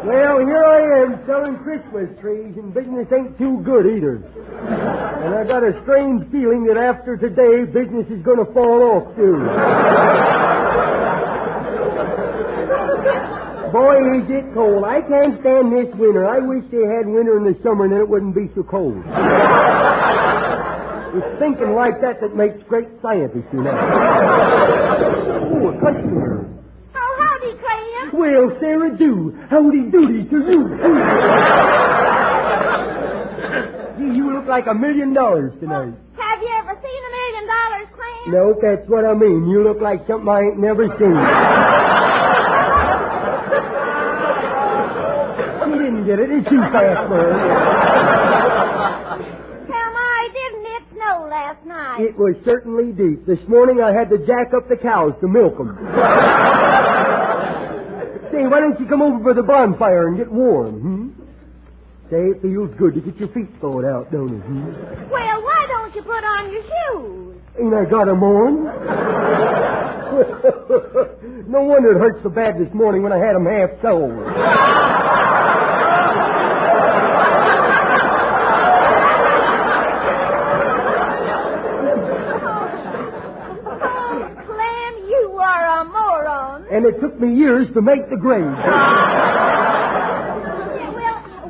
Well, here I am selling Christmas trees, and business ain't too good either. And I got a strange feeling that after today, business is going to fall off, too. Boy, is it cold. I can't stand this winter. I wish they had winter in the summer, and then it wouldn't be so cold. It's thinking like that makes great scientists, you know. Oh, a customer. Oh, howdy, Clem. Well, Sarah do. Howdy doody to you. Gee, you look like $1 million tonight. Have you ever seen $1 million, Clem? No, that's what I mean. You look like something I ain't never seen. She didn't get it. It's too fast for her. Last night. It was certainly deep. This morning I had to jack up the cows to milk them. Say, why don't you come over for the bonfire and get warm, Say, it feels good to get your feet thawed out, don't it? Well, why don't you put on your shoes? Ain't I got 'em on? No wonder it hurt so bad this morning when I had 'em half soled. Clem, you are a moron. And it took me years to make the grade.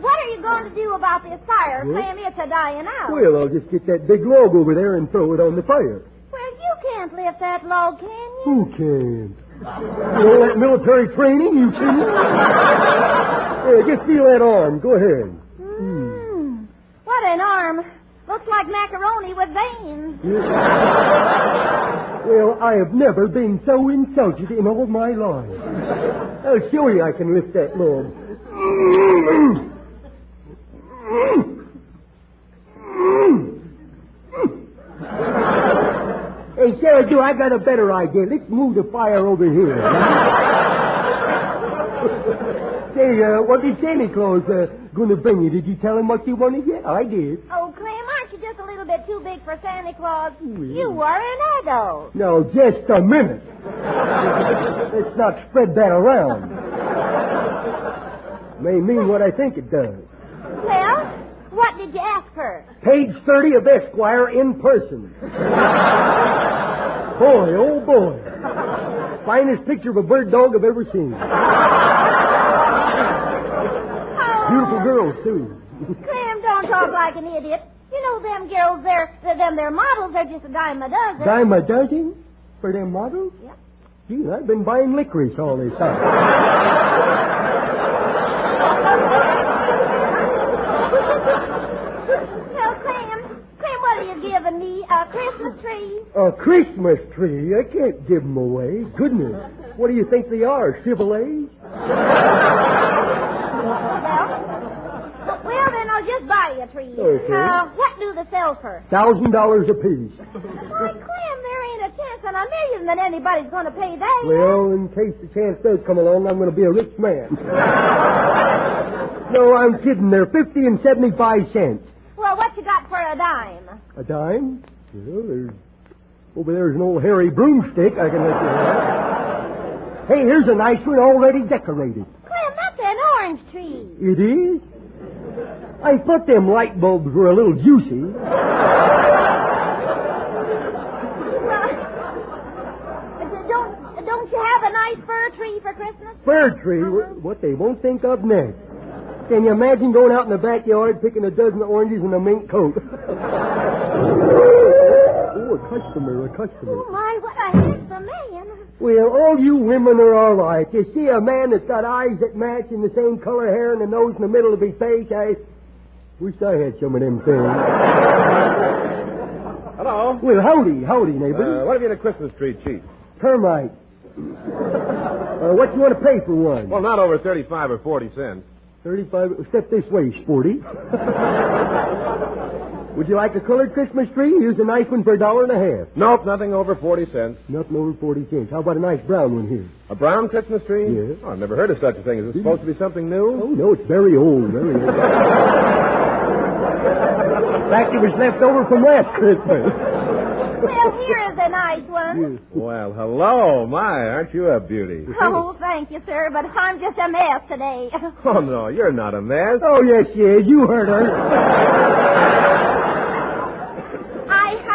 What are you going to do about this fire, Clem? It's a dying out. Well, I'll just get that big log over there and throw it on the fire. Well, you can't lift that log, can you? Who can? All that military training, you can? Yeah, just feel that arm. Go ahead. What an arm. Looks like macaroni with veins. Well, I have never been so insulted in all my life. I'll show you I can lift that log. Hey, Sarah, I got a better idea. Let's move the fire over here. Say, what did Santa Claus going to bring you? Did you tell him what you wanted yet? I did. Oh, Clem, aren't you just a little bit too big for Santa Claus? You are an adult. No, just a minute. Let's not spread that around. May mean what I think it does. Well, what did you ask her? Page 30 of Esquire in person. Boy, oh boy. Finest picture of a bird dog I've ever seen. Beautiful girls, too. Clem, don't talk like an idiot. You know them girls, they're models, they're just a dime a dozen. Dime a dozen? For them models? Yep. Gee, I've been buying licorice all this time. Well, Clem, what are you giving me? A Christmas tree? A Christmas tree? I can't give them away. Goodness. What do you think they are, Chevrolet? Well, then I'll just buy you a tree. Okay. What do they sell for? $1,000 apiece. Why, Clem, there ain't a chance in a million that anybody's going to pay that. Well, in case the chance does come along, I'm going to be a rich man. No, I'm kidding. They're 50 and 75 cents. Well, what you got for a dime? A dime? Well, over there's an old hairy broomstick I can let you have. Hey, here's a nice one already decorated. Clem, that's an orange tree. It is? I thought them light bulbs were a little juicy. Well, don't you have a nice fir tree for Christmas? Fir tree? What they won't think of next. Can you imagine going out in the backyard picking a dozen oranges in a mink coat? Oh, a customer. Oh, my, what a handsome man. Well, all you women are all right. You see a man that's got eyes that match and the same color hair and the nose in the middle of his face, I wish I had some of them things. Hello. Well, howdy, neighbor. What have you in a Christmas tree, Chief? Termite. What you want to pay for one? Well, not over 35 or 40 cents. 35. Step this way, sporty. Would you like a colored Christmas tree? Here's a nice one for $1.50. Nope, nothing over 40 cents. Nothing over 40 cents. How about a nice brown one here? A brown Christmas tree? Yes. Oh, I've never heard of such a thing. Is it supposed to be something new? Oh, no, it's very old, very old. In fact, it was left over from last Christmas. Well, here is a nice one. Well, hello. My, aren't you a beauty? Oh, thank you, sir, but I'm just a mess today. Oh, no, you're not a mess. Oh, yes, she is. You heard her.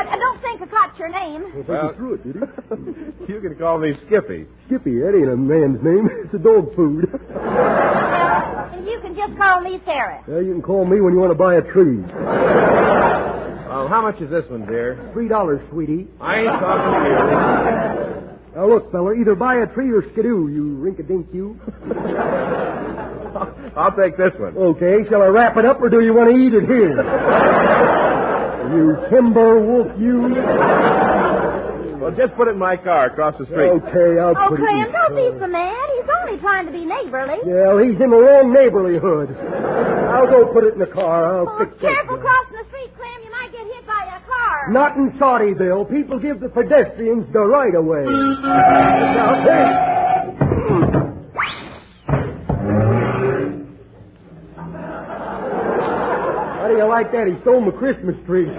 I don't think I caught your name. Well, you can call me Skippy. Skippy, that ain't a man's name. It's a dog food. Well, you can just call me Sarah. Well, you can call me when you want to buy a tree. How much is this one, dear? $3, sweetie. I ain't talking to you. Now, look, fella, either buy a tree or skidoo, you rink-a-dink you. I'll take this one. Okay, shall I wrap it up or do you want to eat it here? You timber wolf, you. Well, just put it in my car across the street. Okay, I'll put it in. Clem, don't be so mad. He's only trying to be neighborly. Well, he's in the wrong neighborhood. I'll go put it in the car. I'll fix it. Careful crossing the street, Clem. You might get hit by a car. Not in Saudyville. People give the pedestrians the right of way. How do you like that? He stole my Christmas tree, too.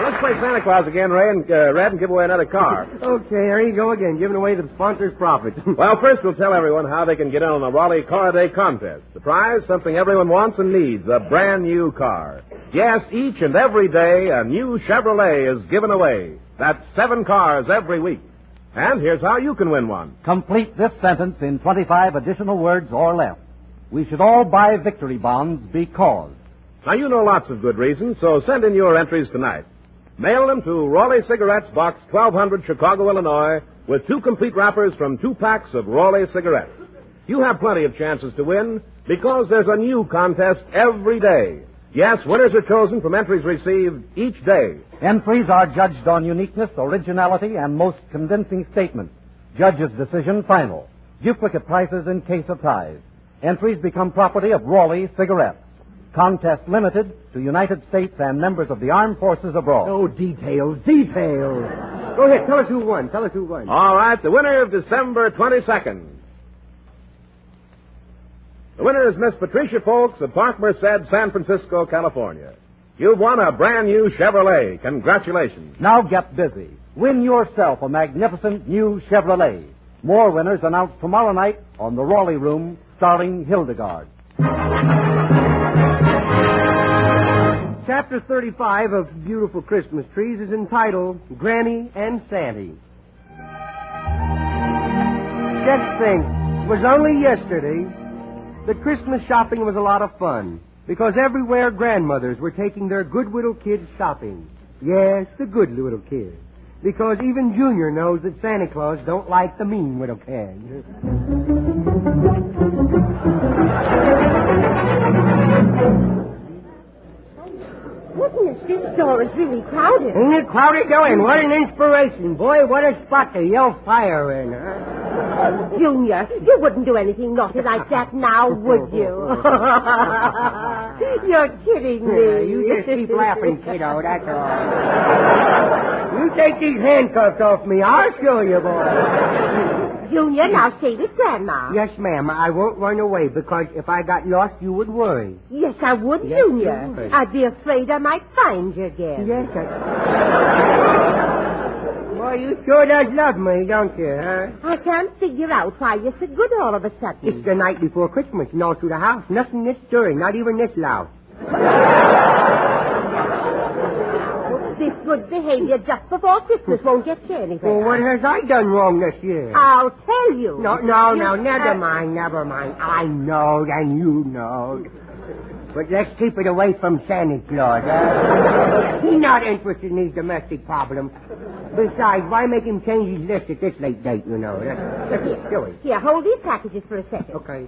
Let's play Santa Claus again, Red, and give away another car. Okay, here you go again, giving away the sponsor's profit. Well, first we'll tell everyone how they can get in on the Raleigh Car Day contest. The prize, something everyone wants and needs, a brand new car. Yes, each and every day, a new Chevrolet is given away. That's 7 cars every week. And here's how you can win one. Complete this sentence in 25 additional words or less. We should all buy victory bonds because. Now, you know lots of good reasons, so send in your entries tonight. Mail them to Raleigh Cigarettes, Box 1200, Chicago, Illinois, with 2 complete wrappers from 2 packs of Raleigh cigarettes. You have plenty of chances to win because there's a new contest every day. Yes, winners are chosen from entries received each day. Entries are judged on uniqueness, originality, and most convincing statements. Judge's decision final. Duplicate prices in case of ties. Entries become property of Raleigh Cigarettes. Contest limited to United States and members of the armed forces abroad. Oh, details. Go ahead, tell us who won. All right, the winner of December 22nd. The winner is Miss Patricia Folks of Park Merced, San Francisco, California. You've won a brand new Chevrolet. Congratulations. Now get busy. Win yourself a magnificent new Chevrolet. More winners announced tomorrow night on the Raleigh Room, starring Hildegard. Chapter 35 of Beautiful Christmas Trees is entitled Granny and Santy. Just think, it was only yesterday that Christmas shopping was a lot of fun because everywhere grandmothers were taking their good little kids shopping. Yes, the good little kids. Because even Junior knows that Santa Claus don't like the mean little kids. Goodness, this store is really crowded. Ain't it crowded, going? What an inspiration. Boy, what a spot to yell fire in, huh? Junior, you wouldn't do anything naughty like that now, would you? You're kidding me. Yeah, you just keep laughing, kiddo, that's all. You take these handcuffs off me. I'll show you, boy. Junior, now stay with Grandma. Yes, ma'am. I won't run away because if I got lost, you would worry. Yes, I would, Yes, Junior. you would. I'd be afraid I might find you again. Yes, Boy, you sure does love me, don't you, huh? I can't figure out why you're so good all of a sudden. It's the night before Christmas and all through the house. Nothing this stirring, not even this loud. This good behavior just before Christmas won't get you anything. Well, what has I done wrong this year? I'll tell you. No, never mind. I know, and you know. But let's keep it away from Santa Claus, huh? He's not interested in these domestic problems. Besides, why make him change his list at this late date, you know? That's silly. Here, hold these packages for a second. Okay.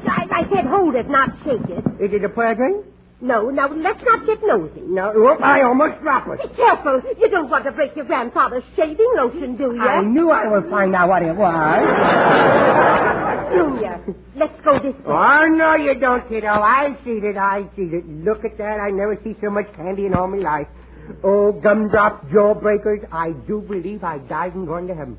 I said hold it, not shake it. Is it a present? No, now let's not get nosy. No, whoop, I almost dropped it. Be careful. You don't want to break your grandfather's shaving lotion, do you? I knew I would find out what it was. Junior, let's go this way. Oh, no, you don't, kiddo. I see it. Look at that. I never see so much candy in all my life. Oh, gumdrop jawbreakers. I do believe I died and gone to heaven.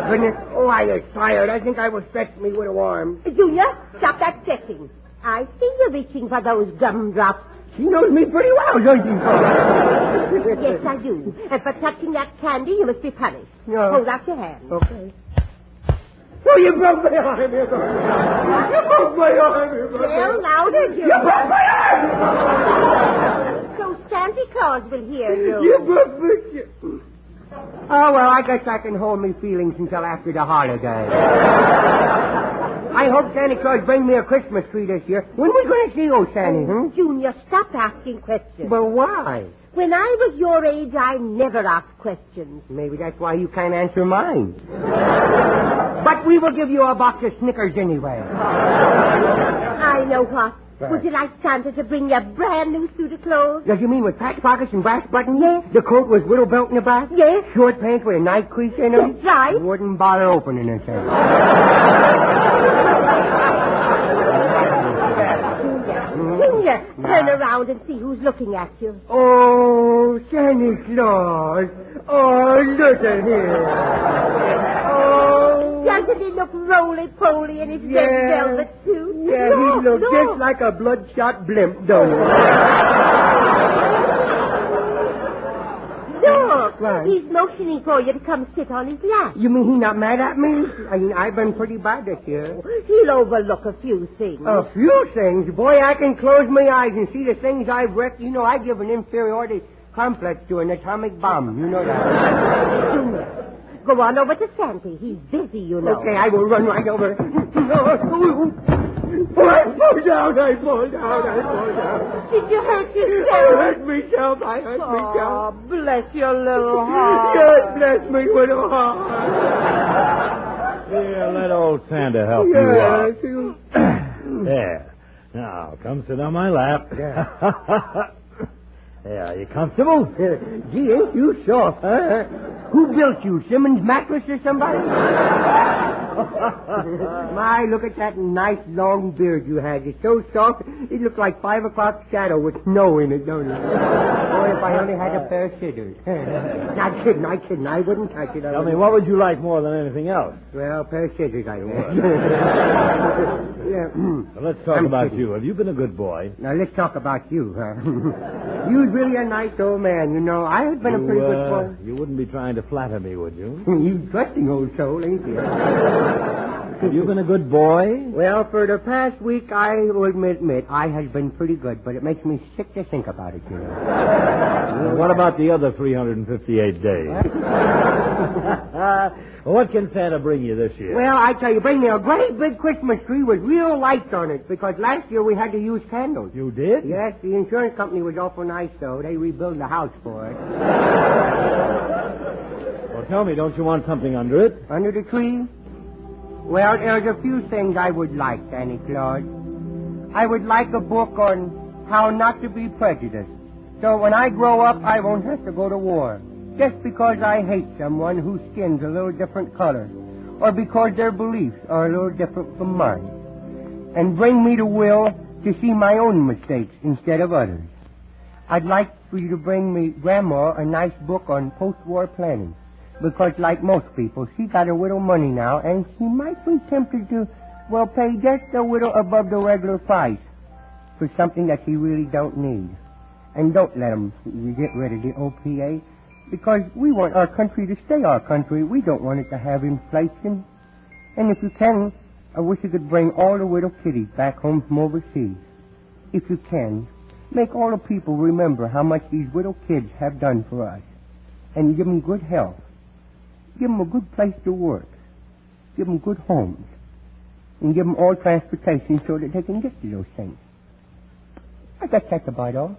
Goodness. Oh, I was tired. I think I will stretch me with a worm. Junior, stop that stretching. I see you reaching for those gumdrops. She knows me pretty well, don't she? Yes, I do. And for touching that candy, you must be punished. No. Hold out your hand. Okay. Oh, you broke my arm. You broke my arm. Well, louder, Junior. You broke my arm. So Santa Claus will hear you. You broke my... Oh, well, I guess I can hold me feelings until after the holiday. I hope Santa Claus brings me a Christmas tree this year. When are we going to see old Santa, Junior, stop asking questions. But why? When I was your age, I never asked questions. Maybe that's why you can't answer mine. But we will give you a box of Snickers anyway. I know what. Would you like Santa to bring you a brand new suit of clothes? Does you mean with patch pockets and brass buttons? Yes. The coat with little belt in the back? Yes. Short pants with a night crease in them? That's right. Wouldn't bother opening it, sir. Junior, turn around and see who's looking at you. Oh, Santa Claus. Oh, look at him. look roly-poly in his red velvet suit. Yeah, he looks just like a bloodshot blimp, don't he? Look, Right. he's motioning for you to come sit on his lap. You mean he's not mad at me? I mean, I've been pretty bad this year. He'll overlook a few things. A few things? Boy, I can close my eyes and see the things I've wrecked. You know, I give an inferiority complex to an atomic bomb. You know that. Go on over to Santy. He's busy, you know. Okay, I will run right over. Oh, I fall down. Did you hurt I yourself? hurt myself. Oh, bless your little heart. God bless me with a heart. Here, let old Santa help you out. There. Now, come sit on my lap. There, are you comfortable? Gee, ain't you soft, huh? Who built you, Simmons Mattress or somebody? My, look at that nice long beard you had. It's so soft, it looked like 5 o'clock shadow with snow in it, don't it? Boy, if I only had a pair of scissors. Not kidding. I wouldn't touch it. Tell me, what would you like more than anything else? Well, a pair of scissors, I guess. Yeah. Well, let's talk about you. Have you been a good boy? Now, let's talk about you, huh? You're really a nice old man, you know. I have been a pretty good boy. You wouldn't be trying to flatter me, would you? You trusting old soul, ain't you? Have you been a good boy? Well, for the past week, I will admit I has been pretty good, but it makes me sick to think about it, you know. Well, what about the other 358 days? What can Santa bring you this year? Well, I tell you, bring me a great big Christmas tree with real lights on it, because last year we had to use candles. You did? Yes, the insurance company was awful nice, though. They rebuilt the house for it. Well, tell me, don't you want something under it? Under the tree? Well, there's a few things I would like, Santa Claus. I would like a book on how not to be prejudiced. So when I grow up, I won't have to go to war. Just because I hate someone whose skin's a little different color, or because their beliefs are a little different from mine. And bring me the will to see my own mistakes instead of others. I'd like for you to bring me Grandma a nice book on post-war planning. Because like most people, she got a little money now, and she might be tempted to, well, pay just a little above the regular price for something that she really don't need. And don't let them get rid of the OPA, because we want our country to stay our country. We don't want it to have inflation. And if you can, I wish you could bring all the little kiddies back home from overseas. If you can, make all the people remember how much these little kids have done for us. And give them good health. Give them a good place to work. Give them good homes. And give them all transportation so that they can get to those things. I guess that's about all.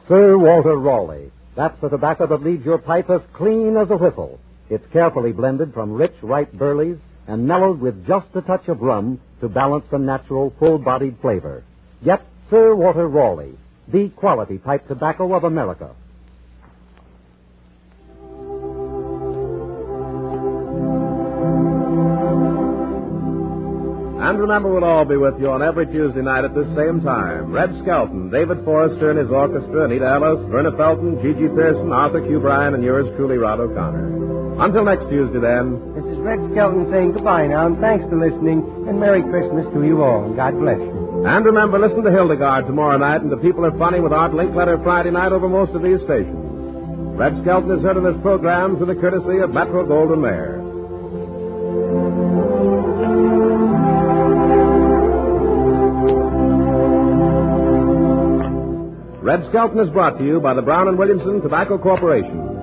Sir Walter Raleigh. That's the tobacco that leaves your pipe as clean as a whistle. It's carefully blended from rich, ripe burleys and mellowed with just a touch of rum to balance the natural, full-bodied flavor. Get Sir Walter Raleigh, the quality pipe tobacco of America. And remember, we'll all be with you on every Tuesday night at this same time. Red Skelton, David Forrester and his orchestra, Anita Ellis, Verna Felton, Gigi Pearson, Arthur Q. Bryan, and yours truly, Rod O'Connor. Until next Tuesday, then. This is Red Skelton saying goodbye now, and thanks for listening, and Merry Christmas to you all. God bless you. And remember, listen to Hildegard tomorrow night, and the People Are Funny with Art Linkletter Friday night over most of these stations. Red Skelton is heard in this program through the courtesy of Metro Goldwyn Mayer. Red Skelton is brought to you by the Brown & Williamson Tobacco Corporation.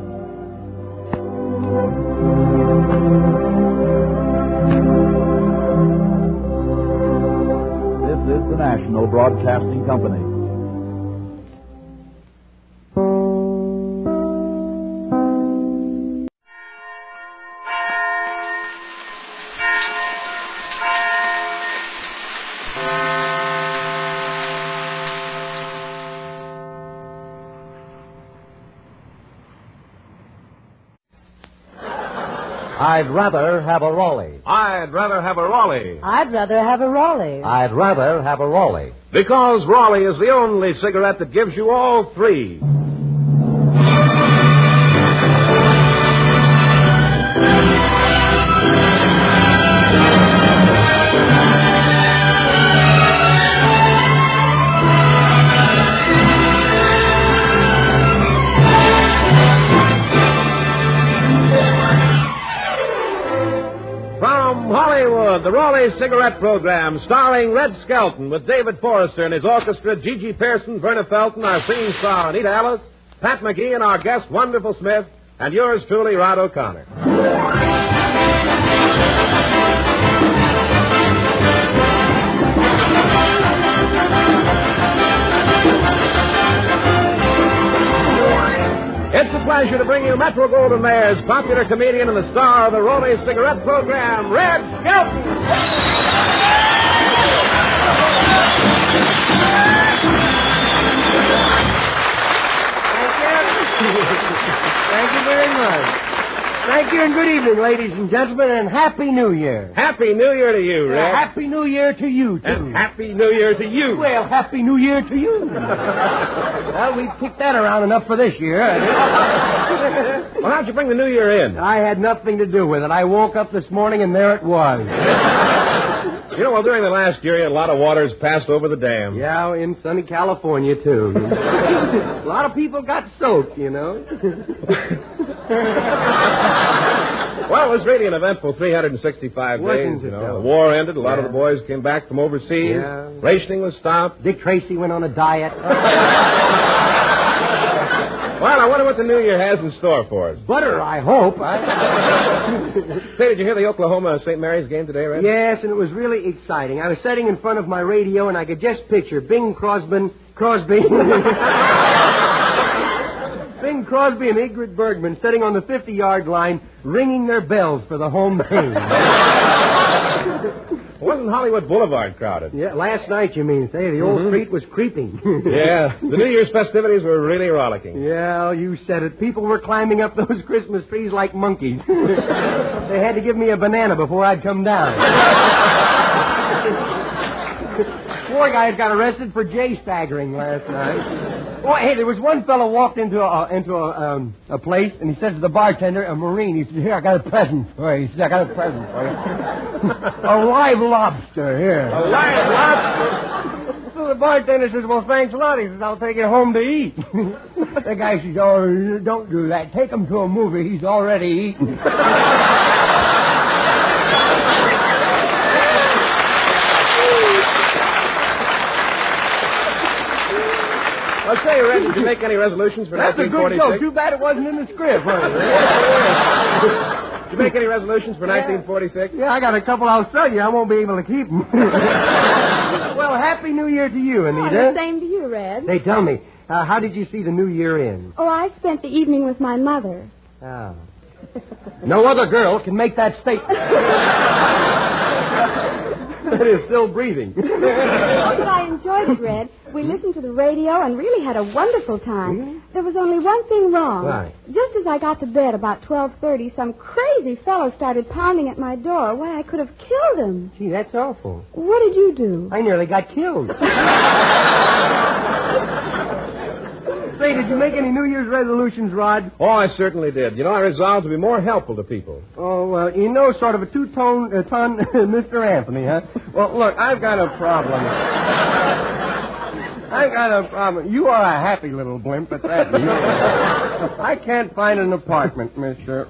This is the National Broadcasting Company. I'd rather have a Raleigh. I'd rather have a Raleigh. I'd rather have a Raleigh. I'd rather have a Raleigh. Because Raleigh is the only cigarette that gives you all three. The Raleigh Cigarette Program, starring Red Skelton with David Forrester and his orchestra, Gigi Pearson, Verna Felton, our singing star, Anita Ellis, Pat McGee, and our guest, Wonderful Smith, and yours truly, Rod O'Connor. It's a pleasure to bring you Metro Goldwyn Mayer's popular comedian and the star of the Raleigh Cigarette Program, Red Skelton. Thank you very much. Thank you and good evening, ladies and gentlemen, and Happy New Year. Happy New Year to you, Red. Happy New Year to you, too. And Happy New Year to you. Well, Happy New Year to you. Well, we've kicked that around enough for this year. Well, how'd you bring the New Year in? I had nothing to do with it. I woke up this morning and there it was. You know, well, during the last year, a lot of waters passed over the dam. Yeah, in sunny California, too. A lot of people got soaked, you know. Well, it was really an eventful 365 days, you know. The war ended. A lot of the boys came back from overseas. Yeah. Rationing was stopped. Dick Tracy went on a diet. Well, I wonder what the New Year has in store for us. Butter, I hope. Say, did you hear the Oklahoma St. Mary's game today, Red? Yes, and it was really exciting. I was sitting in front of my radio, and I could just picture Bing Crosby and Ingrid Bergman sitting on the 50-yard line, ringing their bells for the home team. Wasn't Hollywood Boulevard crowded? Yeah, last night, you mean. Say, the old street was creeping. Yeah, the New Year's festivities were really rollicking. Yeah, you said it. People were climbing up those Christmas trees like monkeys. They had to give me a banana before I'd come down. Four guys got arrested for jay-staggering last night. Oh, hey, there was one fellow walked into a place, and he says to the bartender, a Marine, he says, here, I got a present for you. He says, I got a present for you. A live lobster, here. A live lobster? So the bartender says, well, thanks a lot. He says, I'll take it home to eat. The guy says, oh, don't do that. Take him to a movie. He's already eaten. I'll say, Red, did you make any resolutions for 1946? That's a good joke. Too bad it wasn't in the script. Did you make any resolutions for 1946? Yeah, I got a couple I'll sell you. I won't be able to keep them. Well, Happy New Year to you, Anita. Oh, the same to you, Red. Hey, tell me, How did you see the new year in? Oh, I spent the evening with my mother. Oh. No other girl can make that statement. That is still breathing. Oh, but I enjoyed it, Red. We listened to the radio and really had a wonderful time. Really? There was only one thing wrong. Right. Just as I got to bed about 12:30, some crazy fellow started pounding at my door. Why, I could have killed him. Gee, that's awful. What did you do? I nearly got killed. Say, did you make any New Year's resolutions, Rod? Oh, I certainly did. You know, I resolved to be more helpful to people. Oh, well, you know, sort of a two-tone Mr. Anthony, huh? Well, look, I've got a problem. You are a happy little blimp at that. I can't find an apartment, Mr.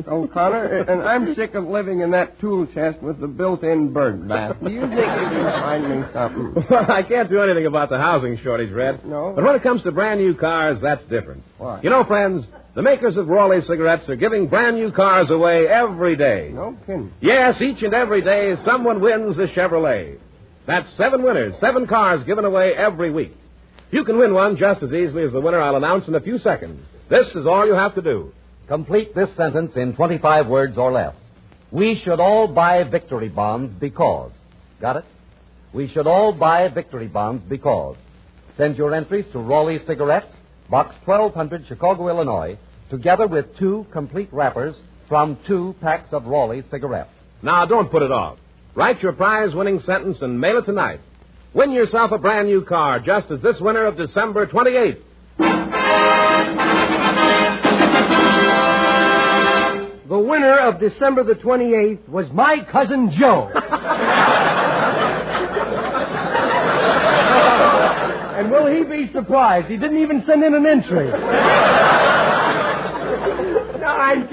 O'Connor, and I'm sick of living in that tool chest with the built-in bird bath. Do you think you can find me something? Well, I can't do anything about the housing shortage, Red. No? But when it comes to brand new cars, that's different. Why? You know, friends, the makers of Raleigh cigarettes are giving brand new cars away every day. No kidding. Yes, each and every day, someone wins a Chevrolet. That's 7 winners, 7 cars given away every week. You can win one just as easily as the winner I'll announce in a few seconds. This is all you have to do. Complete this sentence in 25 words or less. We should all buy victory bonds because. Got it? We should all buy victory bonds because. Send your entries to Raleigh Cigarettes, Box 1200, Chicago, Illinois, together with 2 complete wrappers from 2 packs of Raleigh cigarettes. Now, don't put it off. Write your prize-winning sentence and mail it tonight. Win yourself a brand new car, just as this winner of December 28th. The winner of December the 28th was my cousin Joe. And will he be surprised? He didn't even send in an entry. No, I'm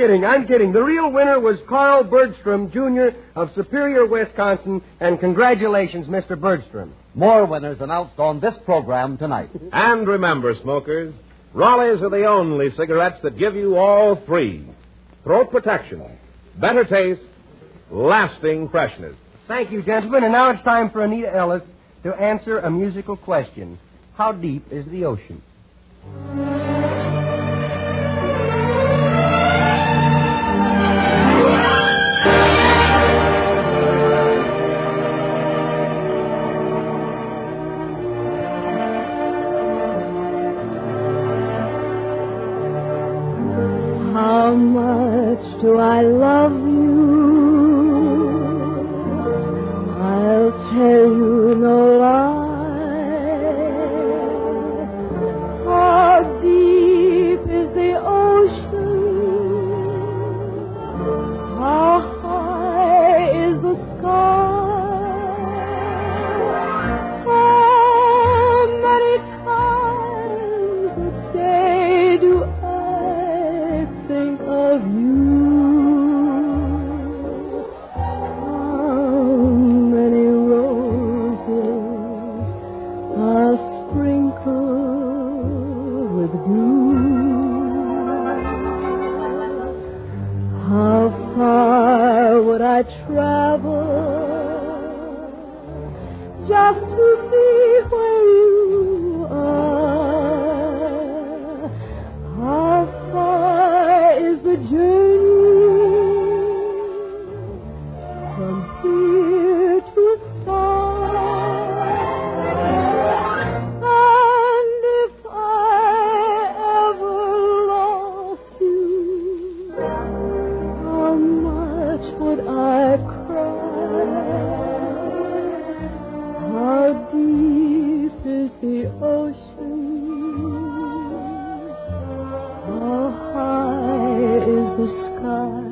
kidding. The real winner was Carl Bergstrom, Jr. of Superior, Wisconsin, and congratulations, Mr. Bergstrom. More winners announced on this program tonight. And remember, smokers, Raleigh's are the only cigarettes that give you all 3. Throat protection, better taste, lasting freshness. Thank you, gentlemen. And now it's time for Anita Ellis to answer a musical question. How deep is the ocean? How much do I love you? I'll tell you no lie. How deep is the ocean? How high is the sky? How many times a day do I think of you? How many roses are sprinkled with blue? How far would I travel just to be where you are? How far is the journey from here to star? And if I ever lost you, how much would I cry? How deep is the ocean? How high is the sky?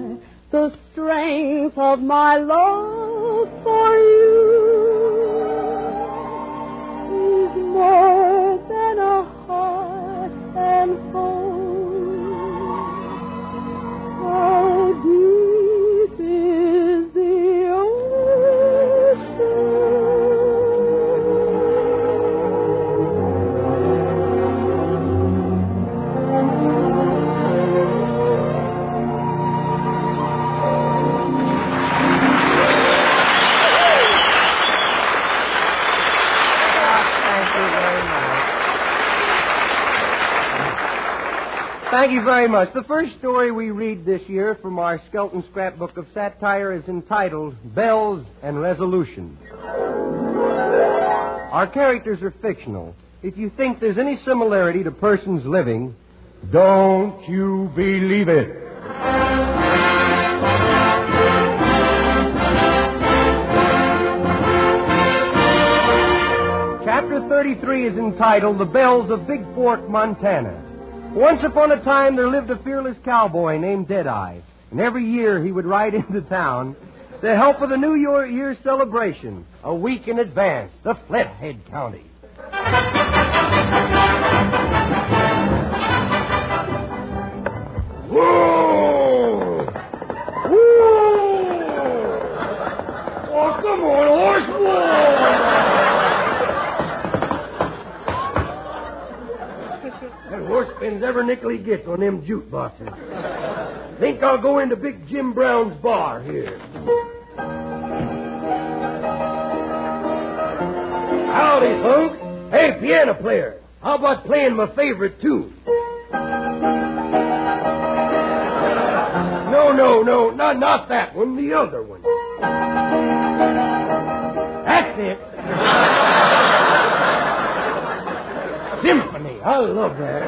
The strength of my love for you is more than a heart and home. How deep is the ocean? Thank you very much. The first story we read this year from our Skelton scrapbook of satire is entitled Bells and Resolutions. Our characters are fictional. If you think there's any similarity to persons living, don't you believe it. Chapter 33 is entitled The Bells of Big Fork, Montana. Once upon a time, there lived a fearless cowboy named Deadeye, and every year he would ride into town to help with the New Year's celebration, a week in advance, the Flathead County. Whoa! Whoa! Oh, come on, horse! Whoa! That horse spends every nickel he gets on them jute boxes. Think I'll go into Big Jim Brown's bar here. Howdy, folks. Hey, piano player. How about playing my favorite tune? No, not that one. The other one. That's it. Symphony. I love that.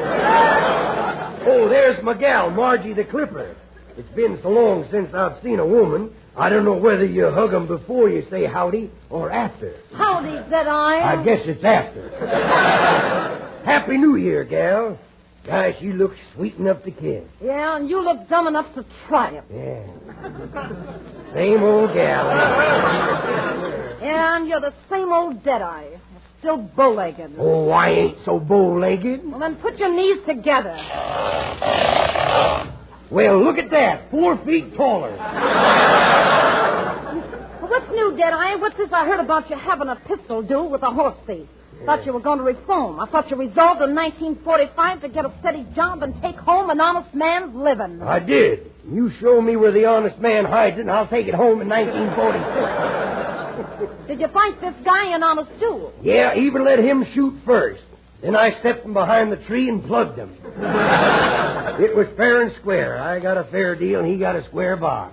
Oh, there's my gal, Margie the Clipper. It's been so long since I've seen a woman, I don't know whether you hug 'em before you say howdy or after. Howdy, Deadeye. I guess it's after. Happy New Year, gal. Gosh, you look sweet enough to kiss. Yeah, and you look dumb enough to try it. Yeah. Same old gal. Yeah, and you're the same old Deadeye. Still bow-legged. Oh, I ain't so bow-legged. Well, then put your knees together. Well, look at that. 4 feet taller. Well, what's new, Deadeye? What's this I heard about you having a pistol duel with a horse thief? Thought you were going to reform. I thought you resolved in 1945 to get a steady job and take home an honest man's living. I did. You show me where the honest man hides it, and I'll take it home in 1946. Did you fight this guy in on a stool? Yeah, even let him shoot first. Then I stepped from behind the tree and plugged him. It was fair and square. I got a fair deal, and he got a square box.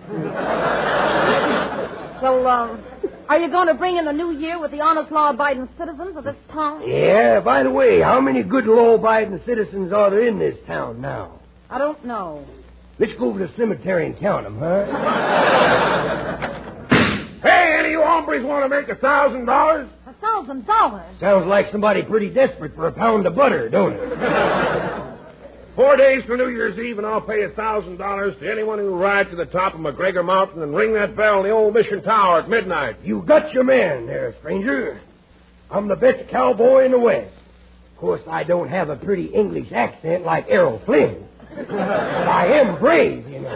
So, are you going to bring in the new year with the honest, law-abiding citizens of this town? Yeah, by the way, how many good law-abiding citizens are there in this town now? I don't know. Let's go to the cemetery and count them, huh? Hey, any of you hombres want to make $1,000? $1,000? Sounds like somebody pretty desperate for a pound of butter, don't it? 4 days for New Year's Eve, and I'll pay $1,000 to anyone who rides to the top of McGregor Mountain and ring that bell in the old Mission Tower at midnight. You got your man there, stranger. I'm the best cowboy in the West. Of course, I don't have a pretty English accent like Errol Flynn. But I am brave, you know.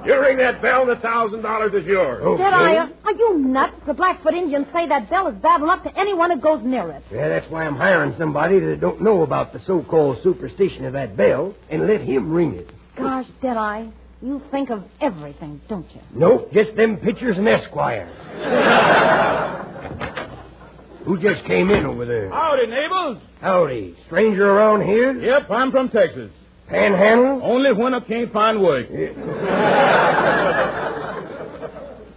You ring that bell, and $1,000 is yours. Okay. Are you nuts? The Blackfoot Indians say that bell is bad enough to anyone who goes near it. Yeah, that's why I'm hiring somebody that don't know about the so-called superstition of that bell and let him ring it. Gosh, Deadeye, you think of everything, don't you? Nope, just them pictures and Esquire. Who just came in over there? Howdy, neighbors. Howdy. Stranger around here? Yep, I'm from Texas. Panhandle? Only when I can't find work.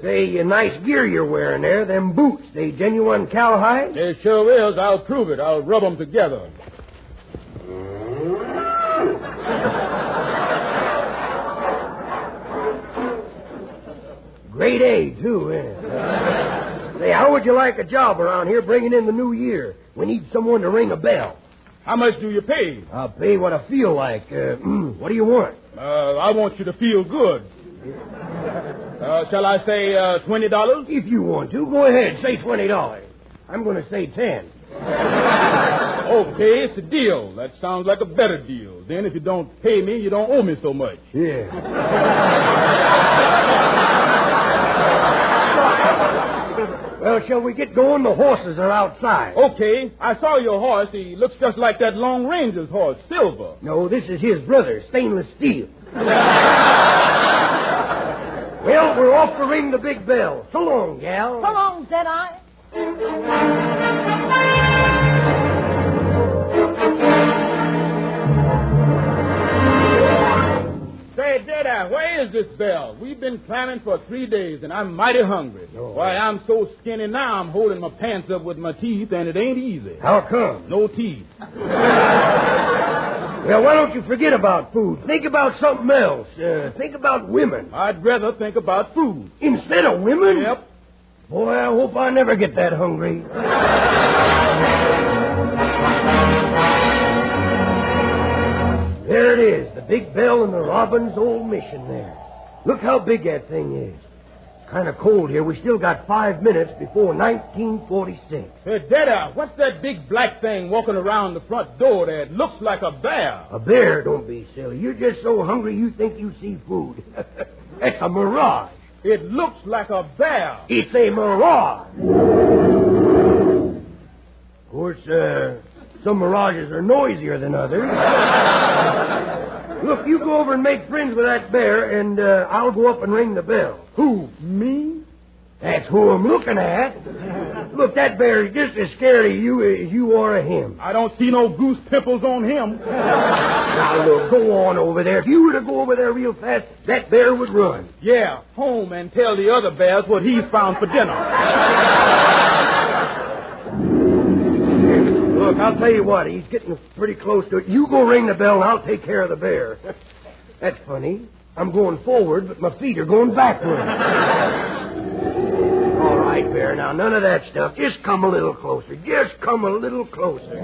Say, nice gear you're wearing there. Them boots, they genuine cowhide? They sure is. I'll prove it. I'll rub them together. Grade A, too, eh? Say, how would you like a job around here bringing in the new year? We need someone to ring a bell. How much do you pay? I'll pay what I feel like. What do you want? I want you to feel good. Shall I say $20? If you want to, go ahead. Say $20. I'm going to say 10. Okay, it's a deal. That sounds like a better deal. Then if you don't pay me, you don't owe me so much. Yeah. Well, shall we get going? The horses are outside. Okay. I saw your horse. He looks just like that Lone Ranger's horse, Silver. No, this is his brother, Stainless Steel. Well, we're off to ring the big bell. So long, gal. So long, Deadeye. Where is this bell? We've been climbing for 3 days, and I'm mighty hungry. Why, I'm so skinny now I'm holding my pants up with my teeth, and it ain't easy. How come? No teeth. Well, why don't you forget about food? Think about something else. Think about women. I'd rather think about food. Instead of women? Yep. Boy, I hope I never get that hungry. There it is, the big bell in the Robbins old mission there. Look how big that thing is. Kind of cold here. We still got 5 minutes before 1946. Hey, Dada, what's that big black thing walking around the front door there? It looks like a bear. A bear? Don't be silly. You're just so hungry you think you see food. It's a mirage. It looks like a bear. It's a mirage. Of course, some mirages are noisier than others. Look, you go over and make friends with that bear, and I'll go up and ring the bell. Who, me? That's who I'm looking at. Look, that bear is just as scared of you as you are of him. I don't see no goose pimples on him. Now, look, go on over there. If you were to go over there real fast, that bear would run. Yeah, home and tell the other bears what he's found for dinner. Look, I'll tell you what, he's getting pretty close to it. You go ring the bell, and I'll take care of the bear. That's funny. I'm going forward, but my feet are going backward. All right, bear, now, none of that stuff. Just come a little closer. Just come a little closer.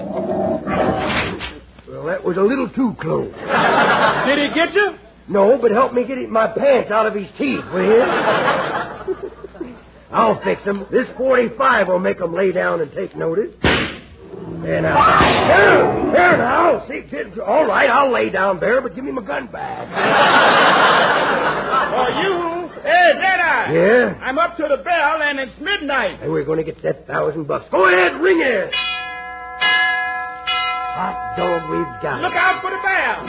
Well, that was a little too close. Did he get you? No, but help me get my pants out of his teeth, will you? I'll fix him. This 45 will make him lay down and take notice. There now. There now. See, all right, I'll lay down, Bear, but give me my gun back. You? Hey, Deadeye. Yeah? I'm up to the bell, and it's midnight. Hey, we're going to get that $1,000. Go ahead, ring it. Hot dog, we've got it. Look out for the bell.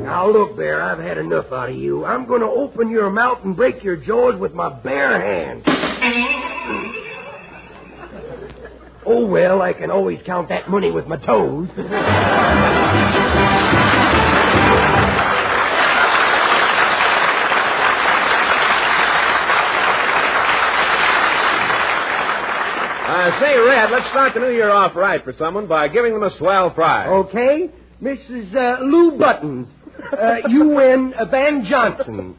Now, look, Bear, I've had enough out of you. I'm going to open your mouth and break your jaws with my bare hands. Oh, well, I can always count that money with my toes. Say, Red, let's start the new year off right for someone by giving them a swell prize. Okay. Mrs. Lou Buttons, you win Van Johnson.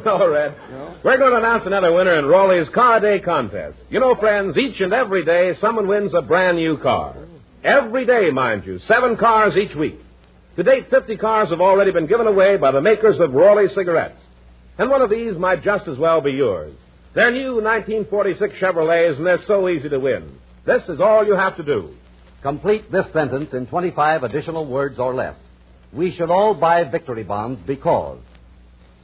No, Red. No? We're going to announce another winner in Raleigh's Car Day contest. You know, friends, each and every day someone wins a brand new car. Every day, mind you, 7 cars each week. To date, 50 cars have already been given away by the makers of Raleigh cigarettes. And one of these might just as well be yours. They're new 1946 Chevrolets, and they're so easy to win. This is all you have to do. Complete this sentence in 25 additional words or less. We should all buy victory bonds because...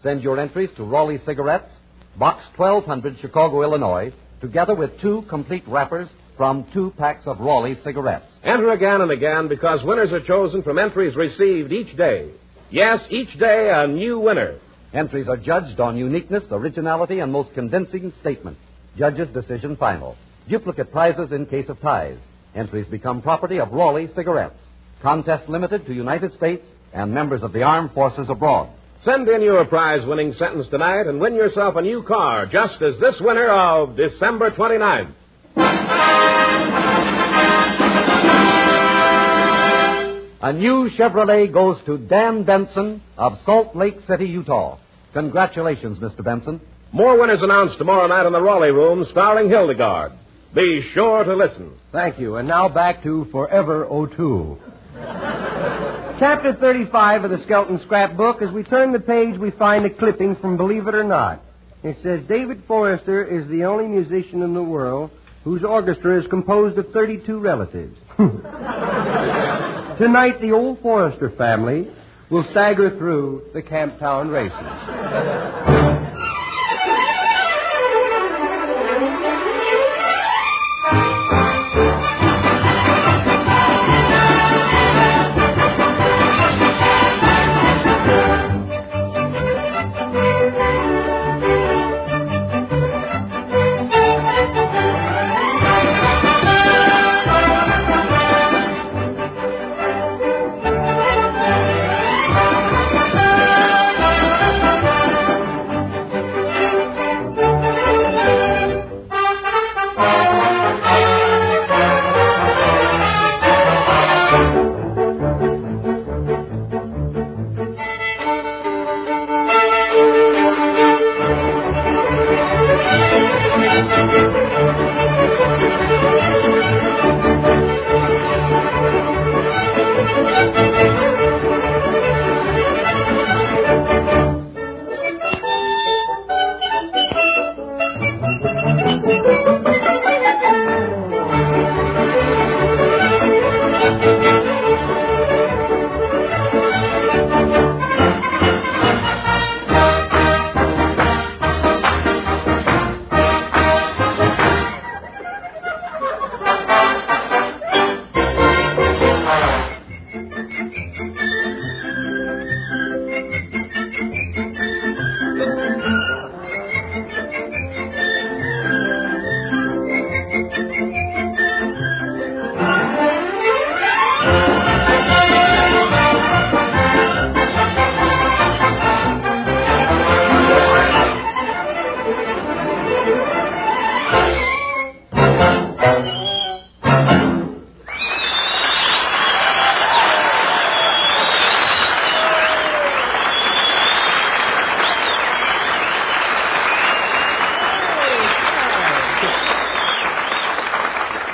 Send your entries to Raleigh Cigarettes, Box 1200, Chicago, Illinois, together with 2 complete wrappers from 2 packs of Raleigh cigarettes. Enter again and again because winners are chosen from entries received each day. Yes, each day a new winner. Entries are judged on uniqueness, originality, and most convincing statement. Judge's decision final. Duplicate prizes in case of ties. Entries become property of Raleigh Cigarettes. Contest limited to United States and members of the armed forces abroad. Send in your prize-winning sentence tonight and win yourself a new car, just as this winner of December 29th. A new Chevrolet goes to Dan Benson of Salt Lake City, Utah. Congratulations, Mr. Benson. More winners announced tomorrow night in the Raleigh Room, starring Hildegard. Be sure to listen. Thank you. And now back to Forever '02. Chapter 35 of the Skelton scrapbook. As we turn the page, we find a clipping from Believe It or Not. It says, David Forrester is the only musician in the world whose orchestra is composed of 32 relatives. Tonight, the old Forrester family will stagger through the Camptown races.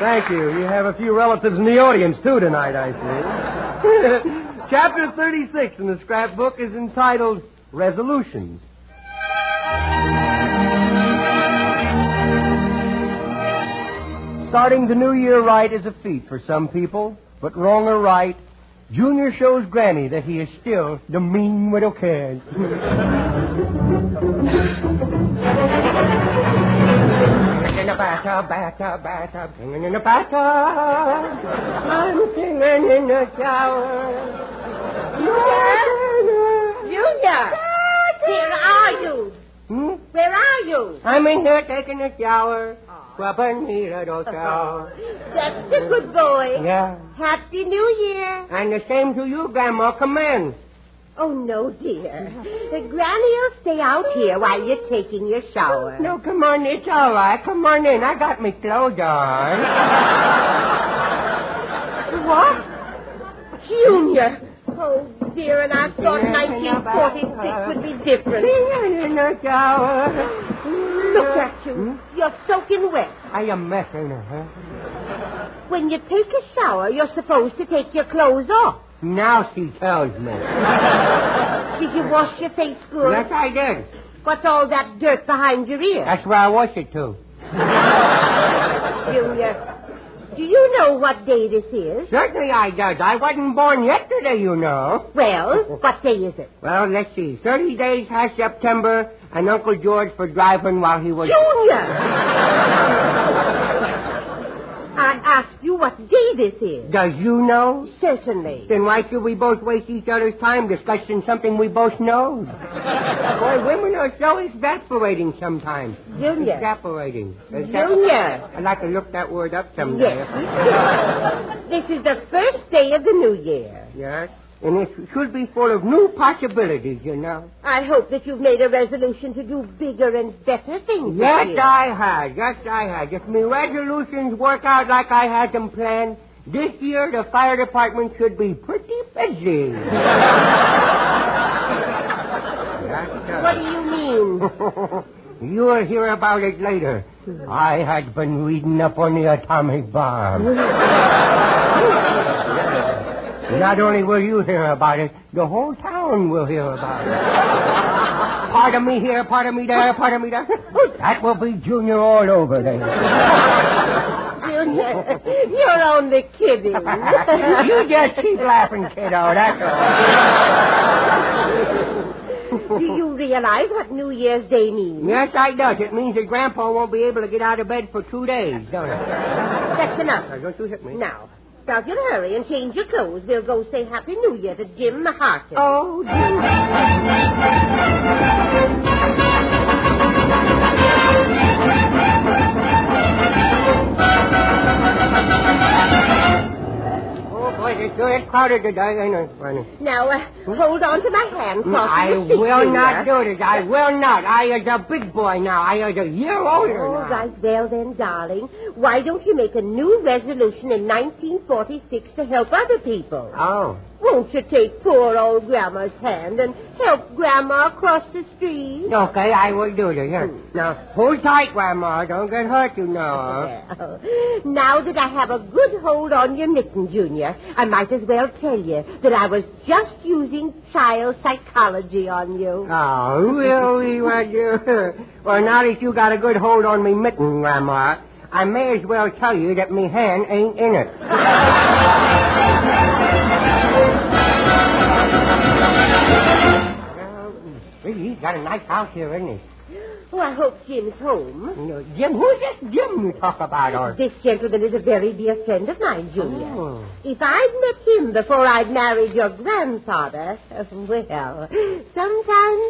Thank you. You have a few relatives in the audience, too, tonight, I see. Chapter 36 in the scrapbook is entitled Resolutions. Starting the new year right is a feat for some people, but wrong or right, Junior shows Granny that he is still the mean widow kid. In the bathtub, singing in the bathtub. I'm singing in the shower. Junior! Where are you? Where are you? I'm in here taking a shower. Scrubbing me little toe. That's a good boy. Yeah. Happy New Year. And the same to you, Grandma. Come in. Oh, no, dear. Granny will stay out here while you're taking your shower. No, come on. It's all right. Come on in. I got me clothes on. What? Junior. Oh, dear, and I thought 1946 would be different. In the shower. Look at you. You're soaking wet. I am messing her. When you take a shower, you're supposed to take your clothes off. Now she tells me. Did you wash your face good? Yes, I did. What's all that dirt behind your ear? That's where I wash it to. Junior, do you know what day this is? Certainly I does. I wasn't born yesterday, you know. Well, what day is it? Well, let's see. 30 days has September, and Uncle George for driving while he was... Junior! I asked you what day this is. Does you know? Certainly. Then why should we both waste each other's time discussing something we both know? Boy, women are so exasperating sometimes. Junior. Exasperating. Junior. I'd like to look that word up someday. Yes. This is the first day of the new year. Yes. And it should be full of new possibilities, you know. I hope that you've made a resolution to do bigger and better things. Yes, I had. Yes, I had. If my resolutions work out like I had them planned, this year the fire department should be pretty busy. What do you mean? You'll hear about it later. I had been reading up on the atomic bomb. Not only will you hear about it, the whole town will hear about it. Part of me here, part of me there, part of me there. That will be Junior all over there. Junior, you're only kidding. You just keep laughing, kiddo, that's all. Do you realize what New Year's Day means? Yes, I does. It means that Grandpa won't be able to get out of bed for 2 days, don't it? That's enough. Now, don't you hit me. Now you can hurry and change your clothes. We'll go say Happy New Year to Jim the Harkin. Oh, Jim. It's good crowded today, ain't it, Barney? Now, hold on to my hand, Claus. I will not do this. I will not. I is a big boy now. I is a year older now. All right, well then, darling. Why don't you make a new resolution in 1946 to help other people? Oh. Won't you take poor old Grandma's hand and help Grandma across the street? Okay, I will do this. Here. Now, hold tight, Grandma. Don't get hurt, you know. Well, now that I have a good hold on your mitten, Junior, I might as well tell you that I was just using child psychology on you. Oh, really? Well, now that you got a good hold on me mitten, Grandma, I may as well tell you that me hand ain't in it. He's got a nice house here, isn't he? Oh, I hope Jim's home. No, Jim? Who's this Jim you talk about? Or... This gentleman is a very dear friend of mine, Junior. Oh. If I'd met him before I'd married your grandfather, well, sometimes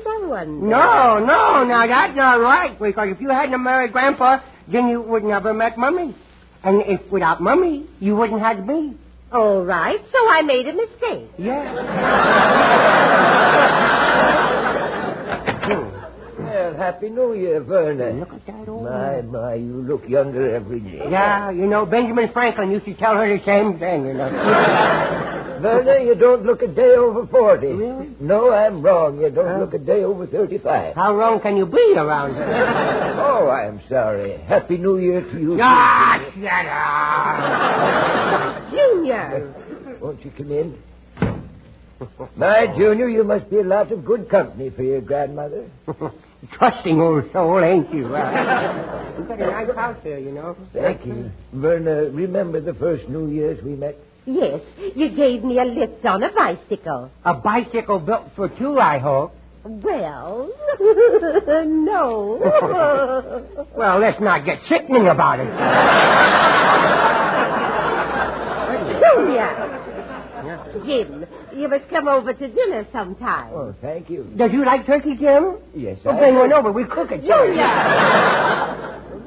I wonder. No, now that's not right, because if you hadn't married Grandpa, then you would never met Mummy. And if without Mummy, you wouldn't have me. All right, so I made a mistake. Well, Happy New Year, Vernon. Look at that old My, you look younger every day. Yeah, you know, Benjamin Franklin used to tell her the same thing, you know. No, you don't look a day over 40. Really? No, I'm wrong. You don't look a day over 35. How wrong can you be around here? Oh, I'm sorry. Happy New Year to you. Ah, shut up. Junior. Won't you come in? My Junior, you must be a lot of good company for your grandmother. Trusting old soul, ain't you? You've got a nice house here, you know. Thank you. Verna, remember the first New Year's we met? Yes, you gave me a lift on a bicycle. A bicycle built for two, I hope. Well, no. Well, let's not get sickening about it. Junior. Jim, you must come over to dinner sometime. Oh, thank you. Does you like turkey, Jim? Yes, Well, bring one over. We cook it. Junior!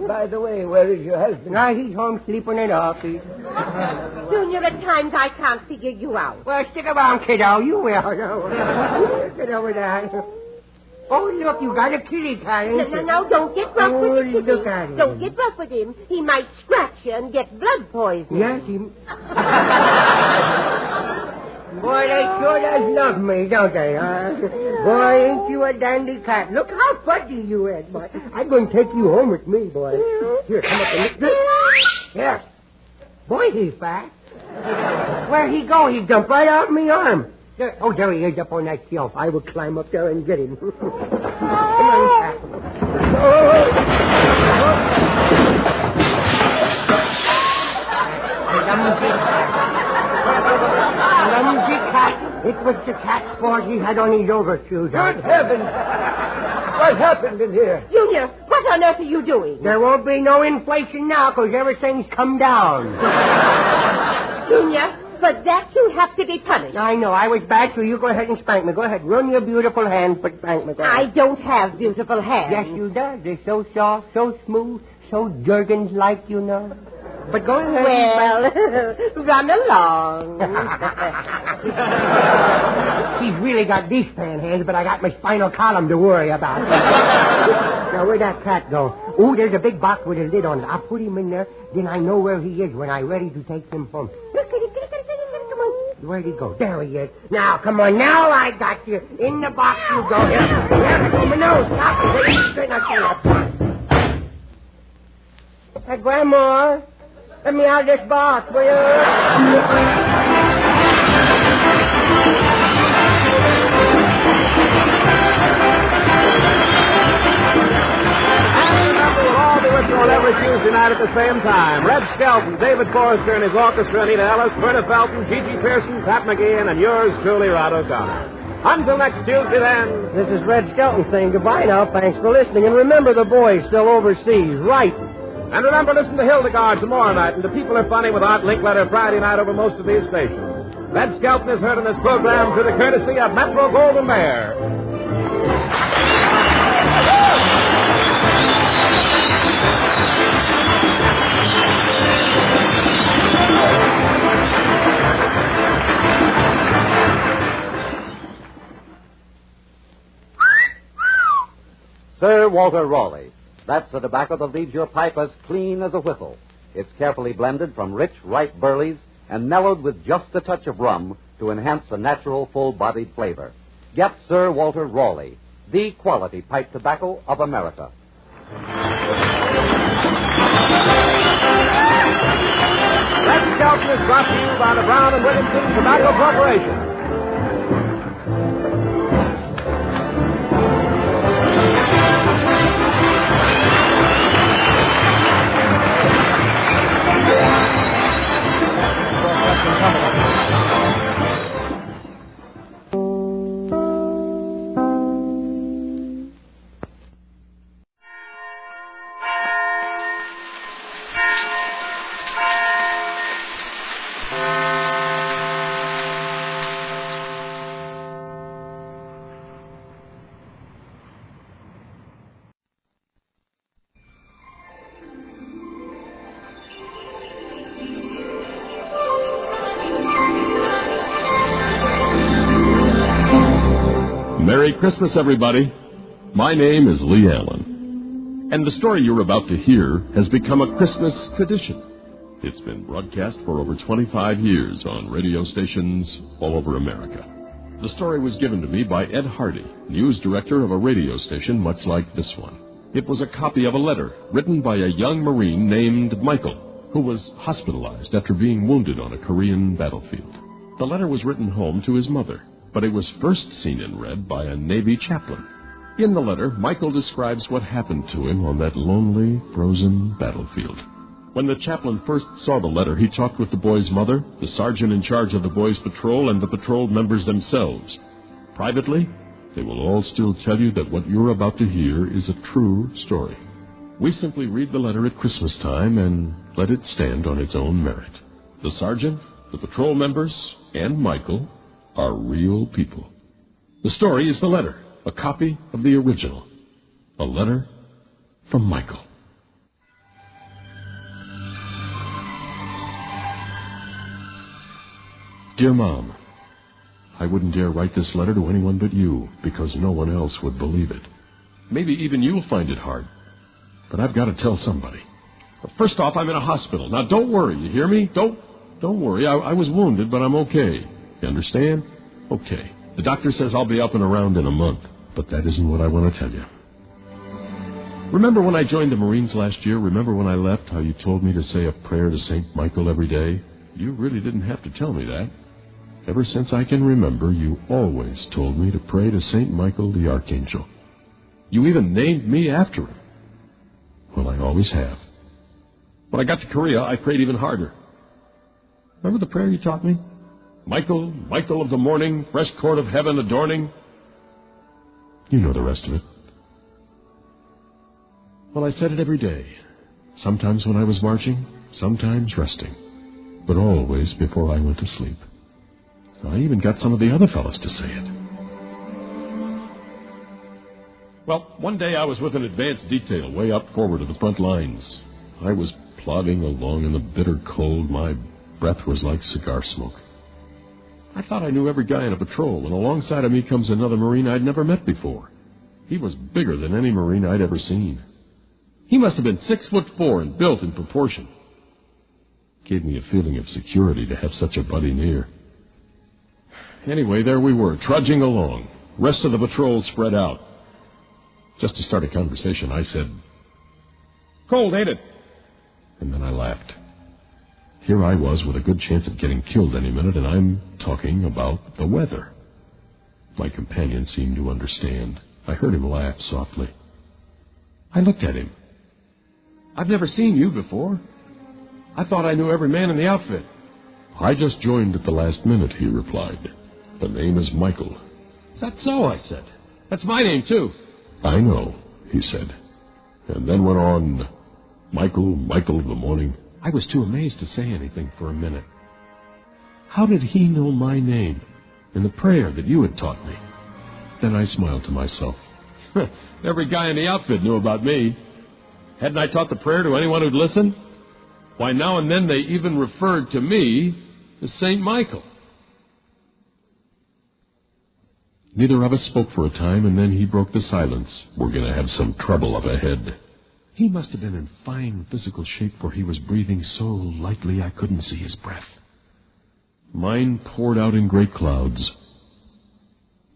By the way, where is your husband? No, he's home sleeping it off. Junior, at times I can't figure you out. Well, stick around, kiddo. You will. Get over there. Oh, look, you got a kitty cat. No, don't get rough with the kitty. Look at him. Don't get rough with him. He might scratch you and get blood poisoning. Yes, he... Boy, they sure does love me, don't they, huh? Boy, ain't you a dandy cat. Look how fuzzy you is, boy. I'm going to take you home with me, boy. Here, come up and look. Here. Boy, he's fast. Where'd he go? He jumped right out of my arm. There. Oh, there he is up on that shelf. I will climb up there and get him. Come on, cat. Clumsy cat. It was the cat's fault he had on his overshoes. Good heavens! What happened in here? Junior, what on earth are you doing? There won't be no inflation now because everything's come down. Junior, for that you have to be punished. I know. I was bad, so you go ahead and spank me. Go ahead. Run your beautiful hands, but spank me. I don't have beautiful hands. Yes, you do. They're so soft, so smooth, so Jergens-like, you know. But go ahead. Well, run along. She's really got these fan hands, but I got my spinal column to worry about. Now, where'd that cat go? Oh, there's a big box with a lid on it. I'll put him in there, then I know where he is when I'm ready to take him home. Look at him. Come on. Where'd he go? There he is. Now, come on. Now I got you. In the box you go. Here, go my nose. Stop it. Hey, Grandma. Let me out of this box, will you? On every Tuesday night at the same time. Red Skelton, David Forrester and his orchestra, Anita Ellis, Verna Felton, Gigi Pearson, Pat McGee, and yours truly, Rod O'Connor. Until next Tuesday, then. This is Red Skelton saying goodbye now. Thanks for listening. And remember, the boy's still overseas. Right. And remember, listen to Hildegard tomorrow night, and The People Are Funny with Art Linkletter Friday night over most of these stations. Red Skelton is heard in this program through the courtesy of Metro Golden Bear. Sir Walter Raleigh. That's the tobacco that leaves your pipe as clean as a whistle. It's carefully blended from rich, ripe burleys and mellowed with just a touch of rum to enhance the natural, full-bodied flavor. Get Sir Walter Raleigh, the quality pipe tobacco of America. Red Skelton is brought to you by the Brown and Williamson Tobacco Corporation. Merry Christmas, everybody. My name is Lee Allen, and the story you're about to hear has become a Christmas tradition. It's been broadcast for over 25 years on radio stations all over America. The story was given to me by Ed Hardy, news director of a radio station much like this one. It was a copy of a letter written by a young Marine named Michael, who was hospitalized after being wounded on a Korean battlefield. The letter was written home to his mother, but it was first seen and read by a Navy chaplain. In the letter, Michael describes what happened to him on that lonely, frozen battlefield. When the chaplain first saw the letter, he talked with the boy's mother, the sergeant in charge of the boys' patrol, and the patrol members themselves. Privately, they will all still tell you that what you're about to hear is a true story. We simply read the letter at Christmas time and let it stand on its own merit. The sergeant, the patrol members, and Michael are real people. The story is the letter, a copy of the original. A letter from Michael. Dear Mom, I wouldn't dare write this letter to anyone but you, because no one else would believe it. Maybe even you'll find it hard, but I've got to tell somebody. First off, I'm in a hospital. Now, don't worry, you hear me? Don't worry. I was wounded, but I'm okay. You understand? Okay. The doctor says I'll be up and around in a month, but that isn't what I want to tell you. Remember when I joined the Marines last year? Remember when I left, how you told me to say a prayer to St. Michael every day? You really didn't have to tell me that. Ever since I can remember, you always told me to pray to St. Michael the Archangel. You even named me after him. Well, I always have. When I got to Korea, I prayed even harder. Remember the prayer you taught me? Michael, Michael of the morning, fresh court of heaven adorning. You know the rest of it. Well, I said it every day. Sometimes when I was marching, sometimes resting. But always before I went to sleep. I even got some of the other fellas to say it. Well, one day I was with an advanced detail way up forward of the front lines. I was plodding along in the bitter cold. My breath was like cigar smoke. I thought I knew every guy in a patrol, when alongside of me comes another Marine I'd never met before. He was bigger than any Marine I'd ever seen. He must have been 6'4" and built in proportion. Gave me a feeling of security to have such a buddy near. Anyway, there we were, trudging along. Rest of the patrol spread out. Just to start a conversation, I said, "Cold, ain't it?" And then I laughed. Here I was with a good chance of getting killed any minute, and I'm talking about the weather. My companion seemed to understand. I heard him laugh softly. I looked at him. "I've never seen you before. I thought I knew every man in the outfit." "I just joined at the last minute," he replied. "The name is Michael." "Is that so?" I said. "That's my name, too." "I know," he said, and then went on, "Michael, Michael of the morning." I was too amazed to say anything for a minute. How did he know my name and the prayer that you had taught me? Then I smiled to myself. Every guy in the outfit knew about me. Hadn't I taught the prayer to anyone who'd listen? Why, now and then they even referred to me as St. Michael. Neither of us spoke for a time, and then he broke the silence. "We're going to have some trouble up ahead." He must have been in fine physical shape, for he was breathing so lightly I couldn't see his breath. Mine poured out in great clouds.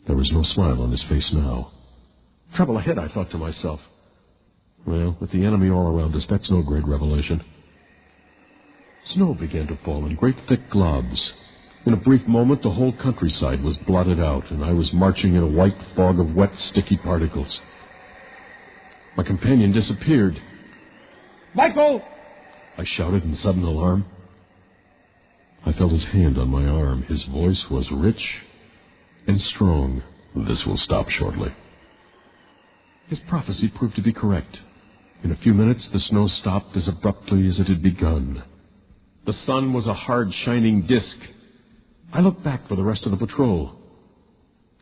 There was no smile on his face now. Trouble ahead, I thought to myself. Well, with the enemy all around us, that's no great revelation. Snow began to fall in great thick globs. In a brief moment, the whole countryside was blotted out, and I was marching in a white fog of wet, sticky particles. My companion disappeared. "Michael!" I shouted in sudden alarm. I felt his hand on my arm. His voice was rich and strong. "This will stop shortly." His prophecy proved to be correct. In a few minutes, the snow stopped as abruptly as it had begun. The sun was a hard, shining disk. I looked back for the rest of the patrol.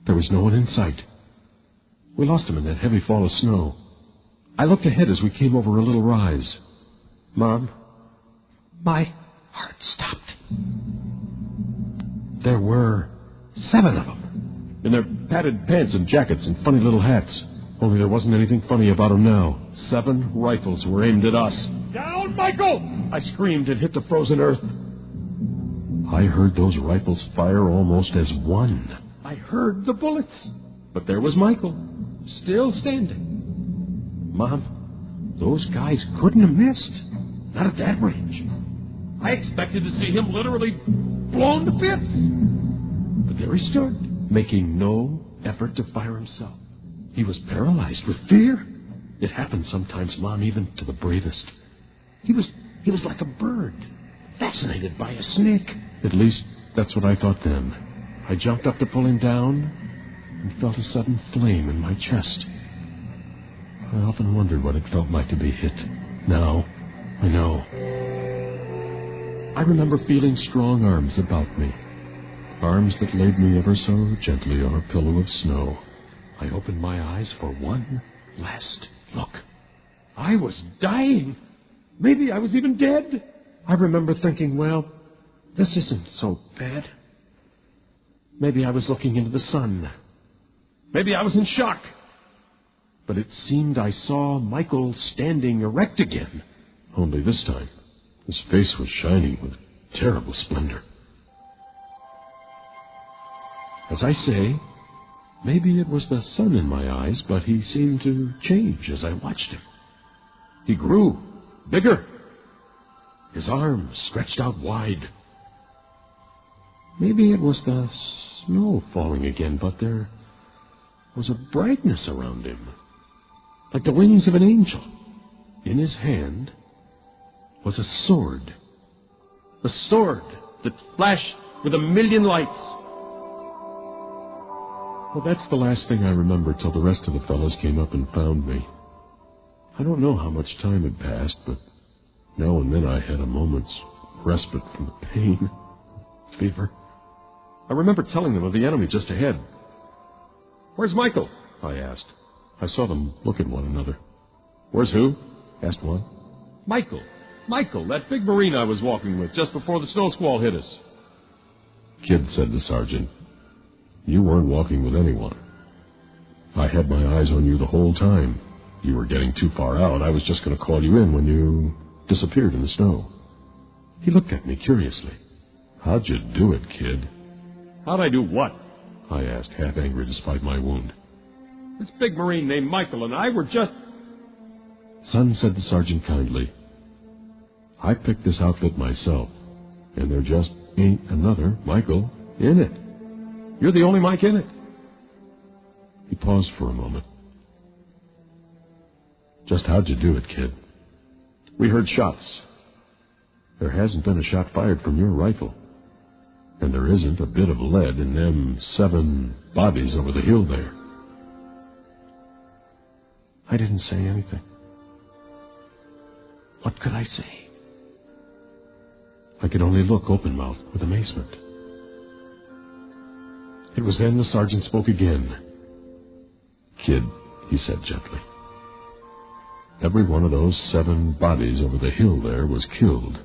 There was no one in sight. We lost him in that heavy fall of snow. I looked ahead as we came over a little rise. Mom, my heart stopped. There were 7 of them, in their padded pants and jackets and funny little hats. Only there wasn't anything funny about them now. 7 rifles were aimed at us. "Down Don't, Michael! I screamed and hit the frozen earth. I heard those rifles fire almost as one. I heard the bullets. But there was Michael, still standing. Mom, those guys couldn't have missed. Not at that range. I expected to see him literally blown to bits. But there he stood, making no effort to fire himself. He was paralyzed with fear. It happens sometimes, Mom, even to the bravest. He was like a bird, fascinated by a snake. At least, that's what I thought then. I jumped up to pull him down and felt a sudden flame in my chest. I often wondered what it felt like to be hit. Now, I know. I remember feeling strong arms about me. Arms that laid me ever so gently on a pillow of snow. I opened my eyes for one last look. I was dying. Maybe I was even dead. I remember thinking, well, this isn't so bad. Maybe I was looking into the sun. Maybe I was in shock. But it seemed I saw Michael standing erect again. Only this time, his face was shining with terrible splendor. As I say, maybe it was the sun in my eyes, but he seemed to change as I watched him. He grew bigger. His arms stretched out wide. Maybe it was the snow falling again, but there was a brightness around him, like the wings of an angel. In his hand was a sword that flashed with a million lights. Well, that's the last thing I remember till the rest of the fellows came up and found me. I don't know how much time had passed, but now and then I had a moment's respite from the pain, fever. I remember telling them of the enemy just ahead. "Where's Michael?" I asked. I saw them look at one another. "Where's who?" asked one. Michael, that big Marine I was walking with just before the snow squall hit us." "Kid," said the sergeant, "you weren't walking with anyone. I had my eyes on you the whole time. You were getting too far out. I was just going to call you in when you disappeared in the snow." He looked at me curiously. "How'd you do it, kid?" "How'd I do what?" I asked, half angry despite my wound. "This big Marine named Michael and I were just..." "Son," said the sergeant kindly, "I picked this outfit myself, and there just ain't another Michael in it. You're the only Mike in it." He paused for a moment. "Just how'd you do it, kid?" "We heard shots. There hasn't been a shot fired from your rifle. And there isn't a bit of lead in them 7 bodies over the hill there." I didn't say anything. What could I say? I could only look open-mouthed with amazement. It was then the sergeant spoke again. "Kid," he said gently, "every one of those 7 bodies over the hill there was killed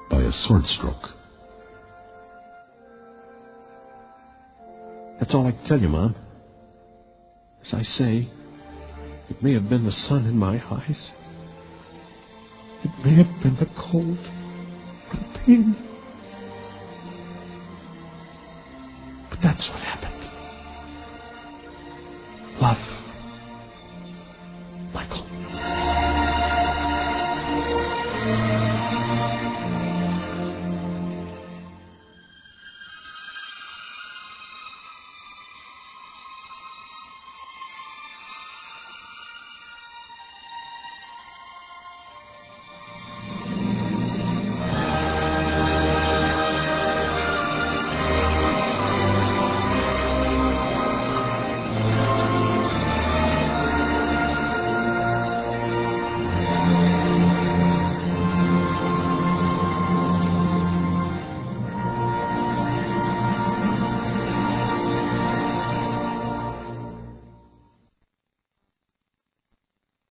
by a sword stroke." That's all I can tell you, Mom. As I say, it may have been the sun in my eyes. It may have been the cold, the pain. But that's what happened.